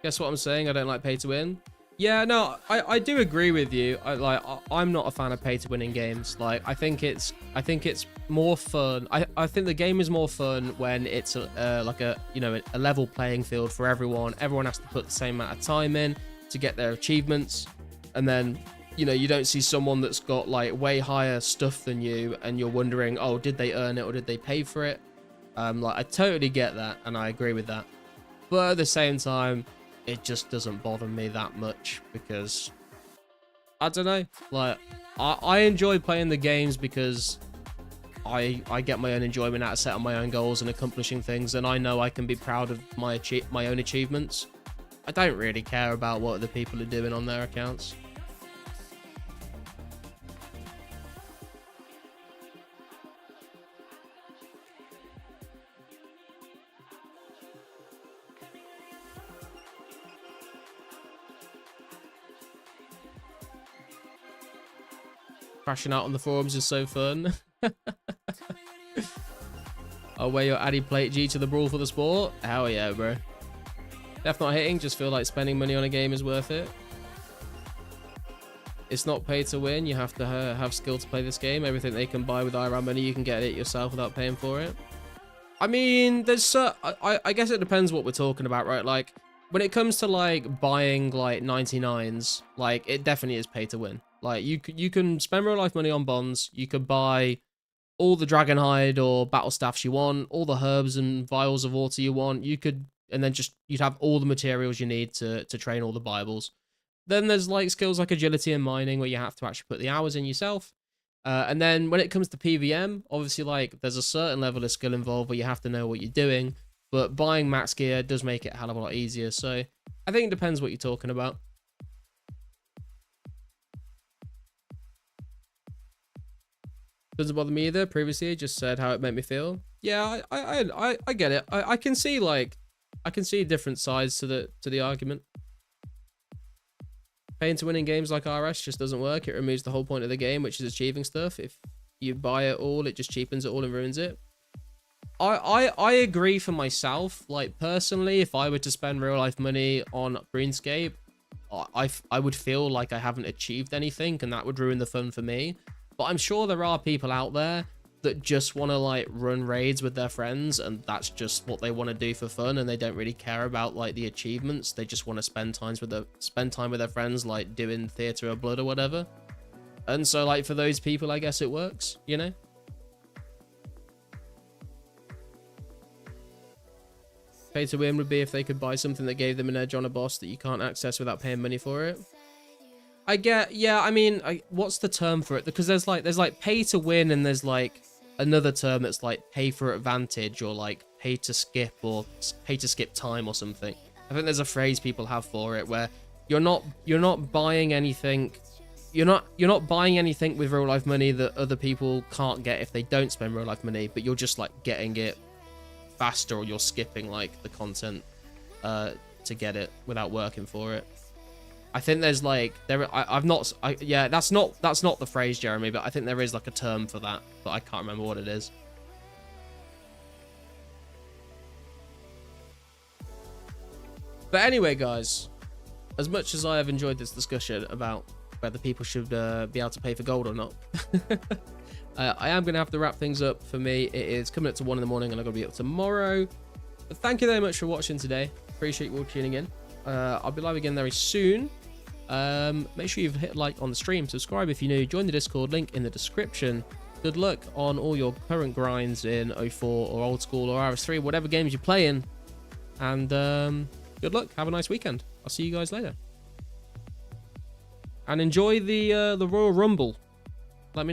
Guess what I'm saying? I don't like pay to win. Yeah, no, I do agree with you. I'm not a fan of pay to win in games. Like, I think it's more fun. I think the game is more fun when it's like a, you know, a level playing field for everyone. Everyone has to put the same amount of time in to get their achievements, and then, you know, you don't see someone that's got like way higher stuff than you and you're wondering, oh, did they earn it or did they pay for it? Like, I totally get that and I agree with that. But at the same time, it just doesn't bother me that much because I don't know. Like, I enjoy playing the games because I get my own enjoyment out of setting my own goals and accomplishing things, and I know I can be proud of my own achievements. I don't really care about what other people are doing on their accounts. Crashing out on the forums is so fun. I'll wear your Addy plate G to the brawl for the sport. Hell yeah, bro. Def not hitting, just feel like spending money on a game is worth it. It's not pay to win. You have to have skill to play this game. Everything they can buy with IRAM money, you can get it yourself without paying for it. I mean, there's I guess it depends what we're talking about, right? Like, when it comes to like buying like 99s, like it definitely is pay to win. Like you can spend real life money on bonds. You could buy all the dragon hide or battle staffs you want, all the herbs and vials of water you want. You could, and then you'd have all the materials you need to train all the Bibles. Then there's like skills like agility and mining where you have to actually put the hours in yourself. And then when it comes to PVM, obviously like there's a certain level of skill involved where you have to know what you're doing. But buying max gear does make it a hell of a lot easier. So I think it depends what you're talking about. Doesn't bother me either. Previously, I just said how it made me feel. Yeah, I get it. I can see different sides to the argument. Paying to win in games like RS just doesn't work. It removes the whole point of the game, which is achieving stuff. If you buy it all, it just cheapens it all and ruins it. I agree for myself. Like personally, if I were to spend real life money on RuneScape, I would feel like I haven't achieved anything, and that would ruin the fun for me. But I'm sure there are people out there that just want to like run raids with their friends, and that's just what they want to do for fun, and they don't really care about like the achievements. They just want to spend time with their friends, like doing Theatre of Blood or whatever. And so like for those people, I guess it works, you know? Pay to win would be if they could buy something that gave them an edge on a boss that you can't access without paying money for it. I get, yeah, I mean, what's the term for it? Because there's like pay to win, and there's like another term that's like pay for advantage, or like pay to skip, or pay to skip time or something. I think there's a phrase people have for it where you're not buying anything, you're not buying anything with real life money that other people can't get if they don't spend real life money, but you're just like getting it faster, or you're skipping like the content to get it without working for it. I think there's like yeah, that's not the phrase, Jeremy, but I think there is like a term for that, but I can't remember what it is. But anyway, guys, as much as I have enjoyed this discussion about whether people should be able to pay for gold or not, I am going to have to wrap things up. For me, it is coming up to 1 in the morning, and I'm going to be up tomorrow. But thank you very much for watching today. Appreciate you all tuning in. I'll be live again very soon. Make sure you've hit like on the stream, subscribe if you're new, join the Discord, link in the description. Good luck on all your current grinds in 04 or old school or RS3, whatever games you're playing. And good luck. Have a nice weekend. I'll see you guys later. And enjoy the Royal Rumble.